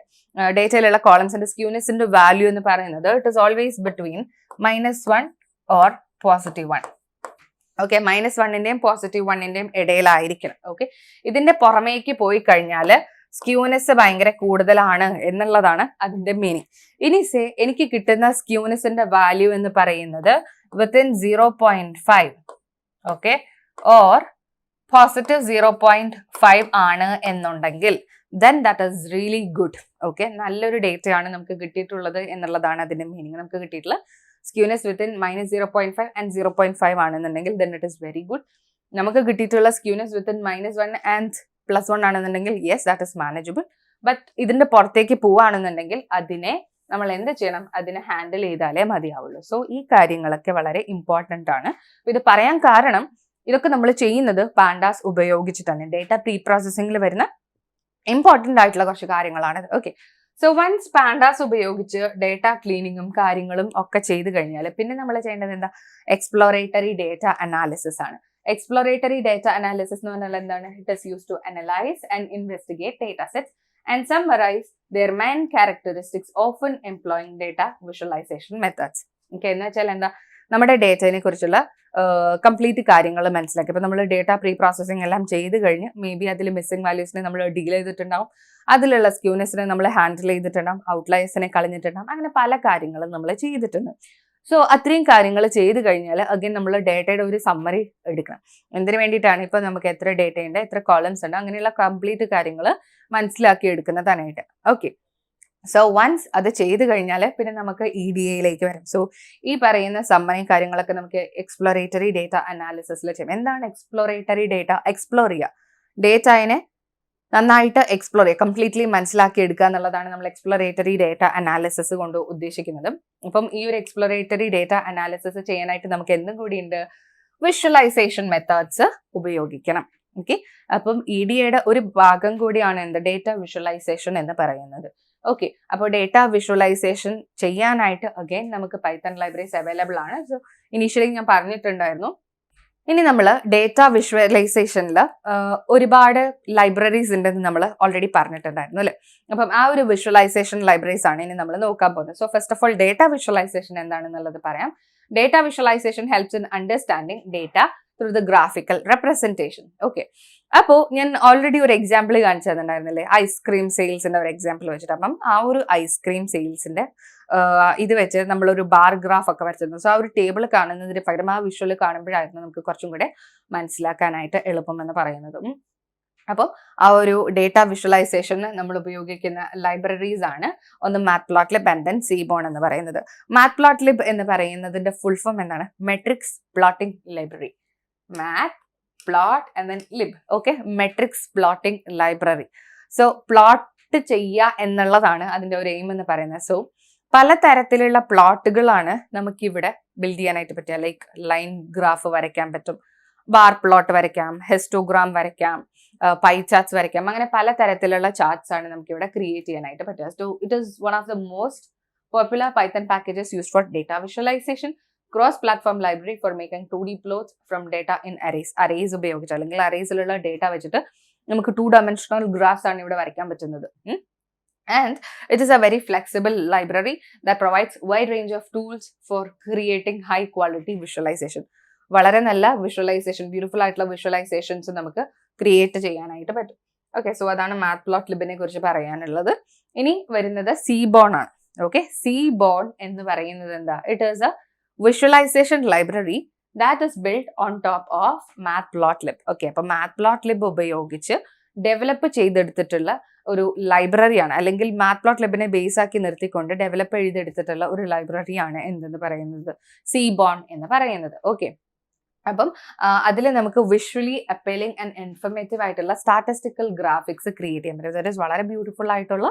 ഡേറ്റയിലുള്ള കോളംസിന്റെ സ്ക്യൂനെസിന്റെ വാല്യൂ എന്ന് പറയുന്നത് it is always between -1 or +1. Okay, -1ന്റെയും +1ന്റെയും ഇടയിലായിരിക്കണം. ഓക്കെ, ഇതിന്റെ പുറമേക്ക് പോയി കഴിഞ്ഞാൽ സ്ക്യൂനെസ് ഭയങ്കര കൂടുതലാണ് എന്നുള്ളതാണ് അതിന്റെ മീനിങ്. ഇനി എനിക്ക് കിട്ടുന്ന സ്ക്യൂനെസിന്റെ വാല്യൂ എന്ന് പറയുന്നത് വിത്തിൻ 0.5 ഓക്കെ ഓർ +0.5 ആണ് എന്നുണ്ടെങ്കിൽ then that is really good. Okay, നല്ലൊരു ഡേറ്റയാണ് നമുക്ക് കിട്ടിയിട്ടുള്ളത് എന്നുള്ളതാണ് അതിന്റെ മീനിങ്. നമുക്ക് കിട്ടിയിട്ടുള്ള സ്ക്യൂനെസ് വിത്തിൻ -0.5 ആൻഡ് 0.5 ആണെന്നുണ്ടെങ്കിൽ then it is very good. നമുക്ക് കിട്ടിയിട്ടുള്ള സ്ക്യൂനെസ് വിത്തിൻ -1 ആൻഡ് +1 ആണെന്നുണ്ടെങ്കിൽ yes that is manageable. But ഇതിന്റെ പുറത്തേക്ക് പോവാണെന്നുണ്ടെങ്കിൽ അതിനെ നമ്മൾ എന്ത് ചെയ്യണം? അതിനെ ഹാൻഡിൽ ചെയ്താലേ മതിയാവുള്ളൂ. സോ ഈ കാര്യങ്ങളൊക്കെ വളരെ ഇമ്പോർട്ടൻ്റ് ആണ്. ഇത് പറയാൻ കാരണം ഇതൊക്കെ നമ്മൾ ചെയ്യുന്നത് പാൻഡാസ് ഉപയോഗിച്ചിട്ടാണ്. ഡേറ്റ പ്രീ പ്രോസസ്സിംഗിൽ വരുന്ന ഇമ്പോർട്ടൻ്റ് ആയിട്ടുള്ള കുറച്ച് കാര്യങ്ങളാണ്. ഓക്കെ, സോ വൺസ് പാൻഡാസ് ഉപയോഗിച്ച് ഡേറ്റ ക്ലീനിങ്ങും കാര്യങ്ങളും ഒക്കെ ചെയ്ത് കഴിഞ്ഞാൽ പിന്നെ നമ്മൾ ചെയ്യേണ്ടത് എന്താ? എക്സ്പ്ലോറേറ്ററി ഡേറ്റ അനാലിസിസ് ആണ്. എക്സ്പ്ലോറേറ്ററി ഡേറ്റ അനാലിസിസ് എന്ന് പറഞ്ഞാൽ എന്താണ്? It is use to analyse and investigate data sets and summarise their main characteristics, often employing data visualization methods. Okay, എന്ന് വെച്ചാൽ എന്താ? നമ്മുടെ ഡേറ്റയെ കുറിച്ചുള്ള കംപ്ലീറ്റ് കാര്യങ്ങൾ മനസ്സിലാക്കി. ഇപ്പൊ നമ്മൾ ഡേറ്റ പ്രീ പ്രോസസ്സിംഗ് എല്ലാം ചെയ്ത് കഴിഞ്ഞ് മേ ബി അതിൽ മിസ്സിംഗ് വാല്യൂസിനെ നമ്മൾ ഡീൽ ചെയ്തിട്ടുണ്ടാവും, അതിലുള്ള സ്ക്യൂനെസിനെ നമ്മൾ ഹാൻഡിൽ ചെയ്തിട്ടുണ്ടാവും, ഔട്ട്ലയേഴ്സിനെ കളഞ്ഞിട്ടുണ്ടാവും, അങ്ങനെ പല കാര്യങ്ങളും നമ്മൾ ചെയ്തിട്ടുണ്ട്. സോ അത്രയും കാര്യങ്ങൾ ചെയ്ത് കഴിഞ്ഞാൽ അഗൈൻ നമ്മൾ ഡേറ്റയുടെ ഒരു സമ്മറി എടുക്കണം. എന്തിനു വേണ്ടിയിട്ടാണ്? ഇപ്പൊ നമുക്ക് എത്ര ഡേറ്റ ഉണ്ട്, എത്ര കോളംസ് ഉണ്ട്, അങ്ങനെയുള്ള കംപ്ലീറ്റ് കാര്യങ്ങൾ മനസ്സിലാക്കി എടുക്കുന്നതായിട്ട്. ഓക്കെ, സോ വൺസ് അത് ചെയ്ത് കഴിഞ്ഞാൽ പിന്നെ നമുക്ക് EDAയിലേക്ക് വരാം. സോ ഈ പറയുന്ന സമ്മറിയും കാര്യങ്ങളൊക്കെ നമുക്ക് എക്സ്പ്ലോറേറ്ററി ഡേറ്റ അനാലിസിസിൽ ചെയ്യാം. എന്താണ് എക്സ്പ്ലോറേറ്ററി ഡേറ്റ? എക്സ്പ്ലോർ ചെയ്യുക, ഡേറ്റയെ നന്നായിട്ട് എക്സ്പ്ലോർ ചെയ്യുക, കംപ്ലീറ്റ്ലി മനസ്സിലാക്കി എടുക്കുക എന്നുള്ളതാണ് നമ്മൾ എക്സ്പ്ലോറേറ്ററി ഡേറ്റ അനാലിസിസ് കൊണ്ട് ഉദ്ദേശിക്കുന്നത്. അപ്പം ഈ ഒരു എക്സ്പ്ലോറേറ്ററി ഡേറ്റ അനാലിസിസ് ചെയ്യാനായിട്ട് നമുക്ക് എന്തും കൂടിയുണ്ട്? വിഷ്വലൈസേഷൻ മെത്തേഡ്സ് ഉപയോഗിക്കണം. ഓക്കെ, അപ്പം EDAയുടെ ഒരു ഭാഗം കൂടിയാണ് എന്ത്? ഡേറ്റ വിഷ്വലൈസേഷൻ എന്ന് പറയുന്നത്. ഓക്കെ, അപ്പോൾ ഡേറ്റ വിഷ്വലൈസേഷൻ ചെയ്യാനായിട്ട് അഗൈൻ നമുക്ക് പൈത്തൺ ലൈബ്രറീസ് അവൈലബിൾ ആണ്. സോ ഇനീഷ്യലി ഞാൻ പറഞ്ഞിട്ടുണ്ടായിരുന്നു. ഇനി നമ്മൾ ഡേറ്റ വിഷ്വലൈസേഷനിൽ ഒരുപാട് ലൈബ്രറീസ് ഉണ്ടെന്ന് നമ്മൾ ഓൾറെഡി പറഞ്ഞിട്ടുണ്ടായിരുന്നു അല്ലെ. അപ്പം ആ ഒരു വിഷ്വലൈസേഷൻ ലൈബ്രറീസ് ആണ് ഇനി നമ്മൾ നോക്കാൻ പോകുന്നത്. So first of all data visualisation എന്താണെന്നുള്ളത് പറയാം. Data visualisation helps in understanding data through the graphical representation. Okay, അപ്പോൾ ഞാൻ ഓൾറെഡി ഒരു എക്സാമ്പിൾ കാണിച്ചു തന്നിട്ടുണ്ടായിരുന്നില്ലേ, ഐസ്ക്രീം സെയിൽസിന്റെ ഒരു എക്സാമ്പിൾ വെച്ചിട്ട്. അപ്പം ആ ഒരു ഐസ്ക്രീം സെയിൽസിന്റെ ഇത് വെച്ച് നമ്മളൊരു ബാർ ഗ്രാഫ് ഒക്കെ വരച്ചിരുന്നു. സോ ആ ഒരു ടേബിൾ കാണുന്നതിന് പകരം ആ വിഷ്വൽ കാണുമ്പോഴായിരുന്നു നമുക്ക് കുറച്ചും കൂടെ മനസ്സിലാക്കാനായിട്ട് എളുപ്പമെന്ന് പറയുന്നത്. അപ്പോൾ ആ ഒരു ഡേറ്റ വിഷ്വലൈസേഷന് നമ്മൾ ഉപയോഗിക്കുന്ന ലൈബ്രറീസ് ആണ് ഒന്ന് മാറ്റ്പ്ലോട്ട്ലിബ് ആൻഡ് ദെൻ സീബോൺ എന്ന് പറയുന്നത്. മാറ്റ്പ്ലോട്ട്ലിബ് എന്ന് പറയുന്നതിന്റെ ഫുൾ ഫോം എന്താണ്? Matrix plotting library. plot and then lib. Okay, metrics plotting library. So plot ചെയ്യുക എന്നുള്ളതാണ് അതിന്റെ ഒരു എയിം എന്ന് പറയുന്നത്. സോ പലതരത്തിലുള്ള പ്ലോട്ടുകളാണ് നമുക്കിവിടെ ബിൽഡ് ചെയ്യാനായിട്ട് പറ്റുക. ലൈക്ക് ലൈൻ ഗ്രാഫ് വരയ്ക്കാൻ പറ്റും, ബാർ പ്ലോട്ട് വരയ്ക്കാം, ഹിസ്റ്റോഗ്രാം വരയ്ക്കാം, പൈ ചാർട്ട്സ് വരയ്ക്കാം. അങ്ങനെ പലതരത്തിലുള്ള ചാർട്ട്സ് ആണ് നമുക്കിവിടെ ക്രിയേറ്റ് ചെയ്യാനായിട്ട് പറ്റുക. So it is one of the most popular Python packages used for data visualisation, cross platform library for making 2D plots from data in arrays. Arrays ഉപയോഗിച്ച് അല്ലെങ്കിൽ അറേസിലുള്ള ഡേറ്റ വെച്ചിട്ട് നമുക്ക് 2-dimensional ഗ്രാഫ്സ് ആണ് ഇവിടെ വരയ്ക്കാൻ പറ്റുന്നത്. And it is a very flexible library that provides wide range of tools for creating high quality visualization. വളരെ നല്ല വിഷ്വലൈസേഷൻ, ബ്യൂട്ടിഫുൾ ആയിട്ടുള്ള വിഷ്വലൈസേഷൻസ് നമുക്ക് ക്രിയേറ്റ് ചെയ്യാനായിട്ട് പറ്റും. ഓക്കെ, സോ അതാണ് മാറ്റ്പ്ലോട്ട്ലിബിനെ കുറിച്ച് പറയാനുള്ളത്. ഇനി വരുന്നത് സീബോൺ ആണ്. ഓക്കെ, സീബോൺ എന്ന് പറയുന്നത് എന്താ? It is a visualisation library that is build on top of Matplotlib. Okay, അപ്പൊ മാറ്റ്പ്ലോട്ട്ലിബ് ഉപയോഗിച്ച് ഡെവലപ്പ് ചെയ്തെടുത്തിട്ടുള്ള ഒരു ലൈബ്രറിയാണ്, അല്ലെങ്കിൽ മാറ്റ്പ്ലോട്ട്ലിബിനെ ബേസ് ആക്കി നിർത്തിക്കൊണ്ട് ഡെവലപ്പ് ചെയ്തെടുത്തിട്ടുള്ള ഒരു ലൈബ്രറിയാണ് എന്തെന്ന് പറയുന്നത്, സീബോൺ എന്ന് പറയുന്നത്. ഓക്കെ, അപ്പം അതിൽ നമുക്ക് വിഷ്വലി അപ്പീലിംഗ് ആൻഡ് ഇൻഫർമേറ്റീവ് ആയിട്ടുള്ള സ്റ്റാറ്റിസ്റ്റിക്കൽ ഗ്രാഫിക്സ് ക്രിയേറ്റ് ചെയ്യാൻ പറ്റും. ദാറ്റ് ഈസ് വളരെ ബ്യൂട്ടിഫുൾ ആയിട്ടുള്ള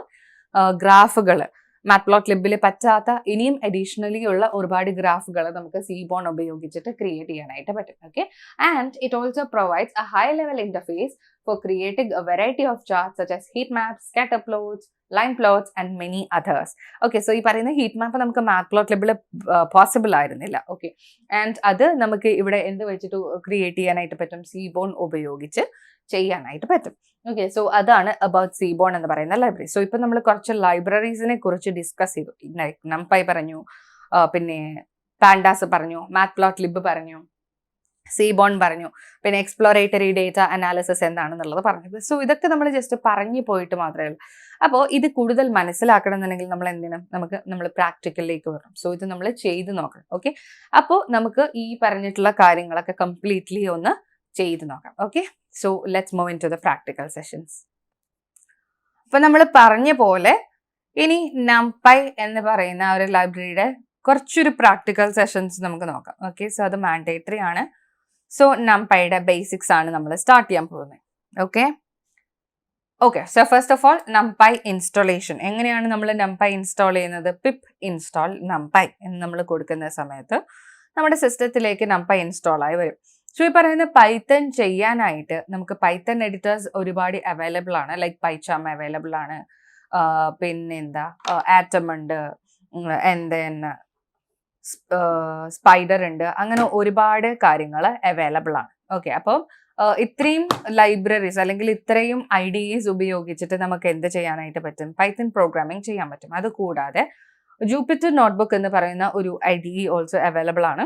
ഗ്രാഫുകൾ, മാറ്റ്പ്ലോട്ട്ലിബിൽ പറ്റാത്ത ഇനിയും അഡീഷണലി ഉള്ള ഒരുപാട് ഗ്രാഫുകൾ നമുക്ക് സീബോൺ ഉപയോഗിച്ചിട്ട് ക്രിയേറ്റ് ചെയ്യാനായിട്ട് പറ്റും. Okay, and it also provides A high level interface for creating a variety of charts such as heat maps, scatter plots, line plots and many others. Okay, so ഈ പറയുന്ന ഹീറ്റ് മാപ്പ് നമുക്ക് മാറ്റ്പ്ലോട്ട്ലിബിൽ പോസിബിൾ ആയിരുന്നില്ല. ഓക്കെ, ആൻഡ് അത് നമുക്ക് ഇവിടെ എന്ത് വെച്ചിട്ട് ക്രിയേറ്റ് ചെയ്യാനായിട്ട് പറ്റും? സീബോൺ ഉപയോഗിച്ച് ചെയ്യാനായിട്ട് പറ്റും. ഓക്കെ, സോ അതാണ് അബൌട്ട് സീബോൺ എന്ന് പറയുന്ന ലൈബ്രറി. സോ ഇപ്പൊ നമ്മൾ കുറച്ച് ലൈബ്രറീസിനെ കുറിച്ച് ഡിസ്കസ് ചെയ്തു. നംപൈ പറഞ്ഞു, പിന്നെ പാൻഡാസ് പറഞ്ഞു, മാറ്റ്പ്ലോട്ട്ലിബ് പറഞ്ഞു, സീബോൺ പറഞ്ഞു, പിന്നെ എക്സ്പ്ലോറേറ്ററി ഡേറ്റ അനാലിസിസ് എന്താണെന്നുള്ളത് പറഞ്ഞത്. സോ ഇതൊക്കെ നമ്മൾ ജസ്റ്റ് പറഞ്ഞു പോയിട്ട് മാത്രമേ ഉള്ളൂ. അപ്പോൾ ഇത് കൂടുതൽ മനസ്സിലാക്കണം എന്നുണ്ടെങ്കിൽ നമ്മൾ പ്രാക്ടിക്കലിലേക്ക് വരണം. സോ ഇത് നമ്മൾ ചെയ്ത് നോക്കണം. ഓക്കെ, അപ്പോൾ നമുക്ക് ഈ പറഞ്ഞിട്ടുള്ള കാര്യങ്ങളൊക്കെ കംപ്ലീറ്റ്ലി ഒന്ന് ചെയ്ത് നോക്കാം. Okay, so let's move into the practical sessions. അപ്പൊ നമ്മൾ പറഞ്ഞ പോലെ ഇനി നംപൈ എന്ന് പറയുന്ന ഒരു ലൈബ്രറിയുടെ കുറച്ചൊരു പ്രാക്ടിക്കൽ സെഷൻസ് നമുക്ക് നോക്കാം. ഓക്കെ, സോ അത് മാൻഡേറ്ററി ആണ്. സോ നംപൈയുടെ ബേസിക്സ് ആണ് നമ്മൾ സ്റ്റാർട്ട് ചെയ്യാൻ പോകുന്നത്. Okay, so first of all NumPy installation. എങ്ങനെയാണ് നമ്മൾ നംപൈ ഇൻസ്റ്റാൾ ചെയ്യുന്നത്? പിപ്പ് ഇൻസ്റ്റാൾ നംപൈ എന്ന് നമ്മൾ കൊടുക്കുന്ന സമയത്ത് നമ്മുടെ സിസ്റ്റത്തിലേക്ക് നംപൈ ഇൻസ്റ്റാൾ ആയി വരും. സോ ഈ പറയുന്ന പൈത്തൺ ചെയ്യാനായിട്ട് നമുക്ക് പൈത്തൺ എഡിറ്റേഴ്സ് ഒരുപാട് അവൈലബിൾ ആണ്. ലൈക്ക് പൈചാം അവൈലബിൾ ആണ്, പിന്നെന്താ ആറ്റം ഉണ്ട്, എന്തെന്ന് സ്പൈഡർ ഉണ്ട്, അങ്ങനെ ഒരുപാട് കാര്യങ്ങൾ അവൈലബിൾ ആണ്. ഓക്കെ, അപ്പം ഇത്രയും ലൈബ്രറീസ് അല്ലെങ്കിൽ ഇത്രയും IDEs ഉപയോഗിച്ചിട്ട് നമുക്ക് എന്ത് ചെയ്യാനായിട്ട് പറ്റും? പൈത്തൺ പ്രോഗ്രാമിംഗ് ചെയ്യാൻ പറ്റും. അതുകൂടാതെ ജൂപ്പിറ്റർ നോട്ട്ബുക്ക് എന്ന് പറയുന്ന ഒരു IDE ഓൾസോ അവൈലബിൾ ആണ്.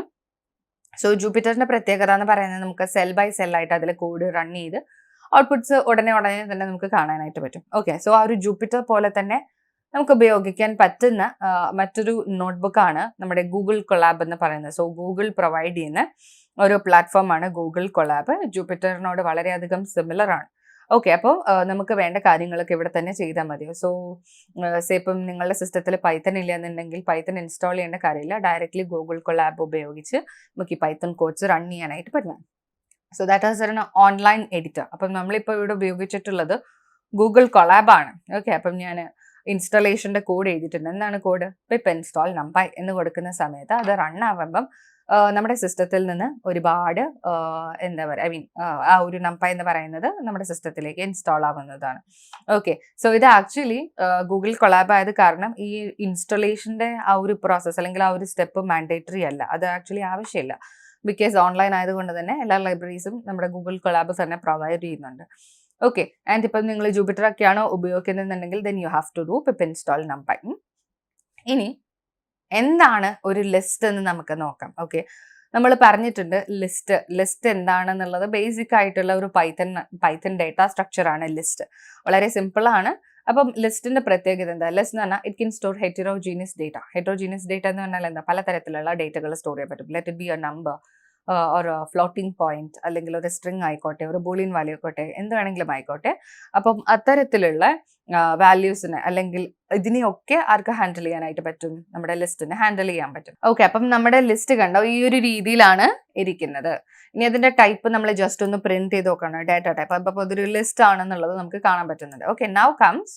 സോ ജൂപ്പിറ്ററിന്റെ പ്രത്യേകത എന്ന് പറയുന്നത് നമുക്ക് സെൽ ബൈ സെൽ ആയിട്ട് അതിൽ കോഡ് റൺ ചെയ്ത് ഔട്ട്പുട്ട്സ് ഉടനെ തന്നെ നമുക്ക് കാണാനായിട്ട് പറ്റും. ഓക്കെ, സോ ആ ഒരു ജൂപ്പിറ്റർ പോലെ തന്നെ നമുക്ക് ഉപയോഗിക്കാൻ പറ്റുന്ന മറ്റൊരു നോട്ട്ബുക്കാണ് നമ്മുടെ ഗൂഗിൾ കൊളാബ് എന്ന് പറയുന്നത്. സോ ഗൂഗിൾ പ്രൊവൈഡ് ചെയ്യുന്ന ഒരു പ്ലാറ്റ്ഫോമാണ് ഗൂഗിൾ കൊളാബ്. ജൂപ്പിറ്ററിനോട് വളരെയധികം സിമിലർ ആണ്. ഓക്കെ, അപ്പോൾ നമുക്ക് വേണ്ട കാര്യങ്ങളൊക്കെ ഇവിടെ തന്നെ ചെയ്താൽ മതി. സോ ഇപ്പം നിങ്ങളുടെ സിസ്റ്റത്തിൽ പൈത്തൺ ഇല്ല എന്നുണ്ടെങ്കിൽ പൈത്തൺ ഇൻസ്റ്റാൾ ചെയ്യേണ്ട കാര്യമില്ല. ഡയറക്റ്റ്ലി ഗൂഗിൾ കൊളാബ് ഉപയോഗിച്ച് നമുക്ക് ഈ പൈത്തൺ കോഡ്സ് റൺ ചെയ്യാനായിട്ട് പറ്റും. So that is N online editor. അപ്പം നമ്മളിപ്പോൾ ഇവിടെ ഉപയോഗിച്ചിട്ടുള്ളത് ഗൂഗിൾ കൊളാബ് ആണ്. ഓക്കെ, അപ്പം ഞാൻ ഇൻസ്റ്റാളേഷന്റെ കോഡ് എഴുതിയിട്ടുണ്ട്. എന്താണ് കോഡ്? പിപ്പ് ഇൻസ്റ്റാൾ നംപൈ എന്ന് കൊടുക്കുന്ന സമയത്ത് അത് റൺ ആവുമ്പം നമ്മുടെ സിസ്റ്റത്തിൽ നിന്ന് ഒരുപാട് എന്താ പറയുക, ആ ഒരു നംപൈ എന്ന് പറയുന്നത് നമ്മുടെ സിസ്റ്റത്തിലേക്ക് ഇൻസ്റ്റാൾ ആവുന്നതാണ്. ഓക്കെ, സോ ഇത് ആക്ച്വലി ഗൂഗിൾ കൊളാബ് ആയത് കാരണം ഈ ഇൻസ്റ്റാളേഷന്റെ ആ ഒരു പ്രോസസ്സ് അല്ലെങ്കിൽ ആ ഒരു സ്റ്റെപ്പ് മാൻഡേറ്ററി അല്ല. അത് ആക്ച്വലി ആവശ്യമില്ല. ബിക്കോസ് ഓൺലൈൻ ആയതുകൊണ്ട് തന്നെ എല്ലാ ലൈബ്രറീസും നമ്മുടെ ഗൂഗിൾ കൊളാബ് തന്നെ പ്രൊവൈഡ് ചെയ്യുന്നുണ്ട്. ഓക്കെ, ആൻഡ് ഇപ്പം നിങ്ങൾ ജൂപ്പിറ്റർ ഒക്കെയാണോ ഉപയോഗിക്കുന്നുണ്ടെങ്കിൽ then you have to do pip install NumPy. ഇനി എന്താണ് ഒരു ലിസ്റ്റ് എന്ന് നമുക്ക് നോക്കാം. ഓക്കെ, നമ്മൾ പറഞ്ഞിട്ടുണ്ട് ലിസ്റ്റ് എന്താണെന്നുള്ളത്. ബേസിക് ആയിട്ടുള്ള ഒരു പൈത്തൺ ഡേറ്റ സ്ട്രക്ചർ ആണ് ലിസ്റ്റ്. വളരെ സിമ്പിൾ ആണ്. അപ്പം ലിസ്റ്റിന്റെ പ്രത്യേകത എന്താ? ലിസ്റ്റ് എന്ന് പറഞ്ഞാൽ it can store heterogeneous data. Heterogeneous data എന്ന് പറഞ്ഞാൽ എന്താ? പലതരത്തിലുള്ള ഡേറ്റകൾ സ്റ്റോർ ചെയ്യാൻ പറ്റും. Let it be A number, ഒരു ഫ്ലോട്ടിംഗ് പോയിന്റ് അല്ലെങ്കിൽ ഒരു സ്ട്രിങ് ആയിക്കോട്ടെ, ഒരു ബൂളിയൻ വാല്യൂ ആയിക്കോട്ടെ, എന്ത് വേണമെങ്കിലും ആയിക്കോട്ടെ. അപ്പം അത്തരത്തിലുള്ള വാല്യൂസിന് അല്ലെങ്കിൽ ഇതിനെയൊക്കെ ആർക്ക് ഹാൻഡിൽ ചെയ്യാനായിട്ട് പറ്റും? നമ്മുടെ ലിസ്റ്റിന് ഹാൻഡിൽ ചെയ്യാൻ പറ്റും. ഓക്കെ, അപ്പം നമ്മുടെ ലിസ്റ്റ് കണ്ടോ ഈ ഒരു രീതിയിലാണ് ഇരിക്കുന്നത്. ഇനി അതിന്റെ ടൈപ്പ് നമ്മൾ ജസ്റ്റ് ഒന്ന് പ്രിന്റ് ചെയ്ത് നോക്കണം, ഡാറ്റ ടൈപ്പ്. അപ്പൊ അതൊരു ലിസ്റ്റ് ആണെന്നുള്ളത് നമുക്ക് കാണാൻ പറ്റുന്നുണ്ട്. Okay, now comes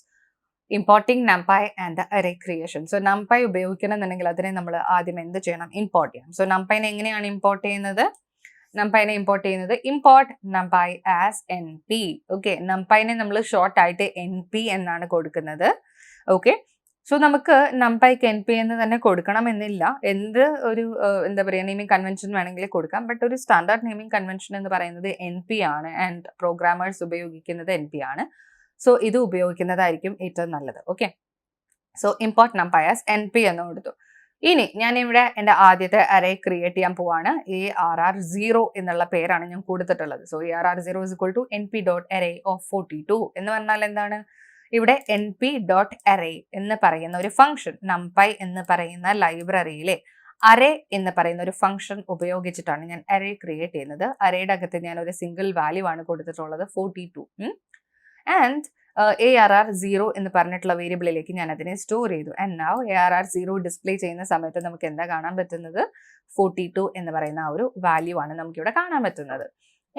importing numpy and the array creation. So numpy ഉപയോഗിക്കണമെന്നുണ്ടെങ്കിൽ അതിനെ നമ്മൾ ആദ്യം എന്ത് ചെയ്യണം? ഇമ്പോർട്ട് ചെയ്യണം. സോ numpyനെ എങ്ങനെയാണ് ഇമ്പോർട്ട് ചെയ്യുന്നത്? numpyനെ ഇമ്പോർട്ട് ചെയ്യുന്നത് import numpy as np. Okay, numpyനെ നമ്മൾ ഷോർട്ട് ആയിട്ട് np എന്നാണ് കൊടുക്കുന്നത്. ഓക്കെ, സോ നമുക്ക് numpyക്ക് np എന്ന് തന്നെ കൊടുക്കണം എന്നില്ല. എന്ത് ഒരു എന്താ പറയുക നെയിമിംഗ് കൺവെൻഷൻ വേണമെങ്കിൽ കൊടുക്കാം. ബട്ട് ഒരു സ്റ്റാൻഡേർഡ് നെയിമിംഗ് കൺവെൻഷൻ എന്ന് പറയുന്നത് np ആണ്. ആൻഡ് പ്രോഗ്രാമേഴ്സ് ഉപയോഗിക്കുന്നത് np ആണ്. സോ ഇത് ഉപയോഗിക്കുന്നതായിരിക്കും ഏറ്റവും നല്ലത്. Okay, so import numpy as np എന്ന് കൊടുത്തു. ഇനി ഞാൻ ഇവിടെ എൻ്റെ ആദ്യത്തെ അറേ ക്രിയേറ്റ് ചെയ്യാൻ പോവാണ്. ARR0 എന്നുള്ള പേരാണ് ഞാൻ കൊടുത്തിട്ടുള്ളത്. So ARR0 is equal to np.array of 42 എന്ന് പറഞ്ഞാൽ എന്താണ്? ഇവിടെ np.array എന്ന് പറയുന്ന ഒരു ഫംഗ്ഷൻ, numpy എന്ന് പറയുന്ന ലൈബ്രറിയിലെ അറേ എന്ന് പറയുന്ന ഒരു ഫംഗ്ഷൻ ഉപയോഗിച്ചിട്ടാണ് ഞാൻ അറേ ക്രിയേറ്റ് ചെയ്യുന്നത്. അറേയുടെ അകത്ത് ഞാൻ ഒരു സിംഗിൾ വാല്യൂ ആണ് കൊടുത്തിട്ടുള്ളത് 42. ആൻഡ് ARR0 എന്ന് പറഞ്ഞിട്ടുള്ള വേരിയബിളിലേക്ക് ഞാൻ അതിനെ സ്റ്റോർ ചെയ്തു. ആൻഡ് നൗ ARR0 ഡിസ്പ്ലേ ചെയ്യുന്ന സമയത്ത് നമുക്ക് എന്താ കാണാൻ പറ്റുന്നത്? 42 എന്ന് പറയുന്ന ആ ഒരു വാല്യൂ ആണ് നമുക്കിവിടെ കാണാൻ പറ്റുന്നത്.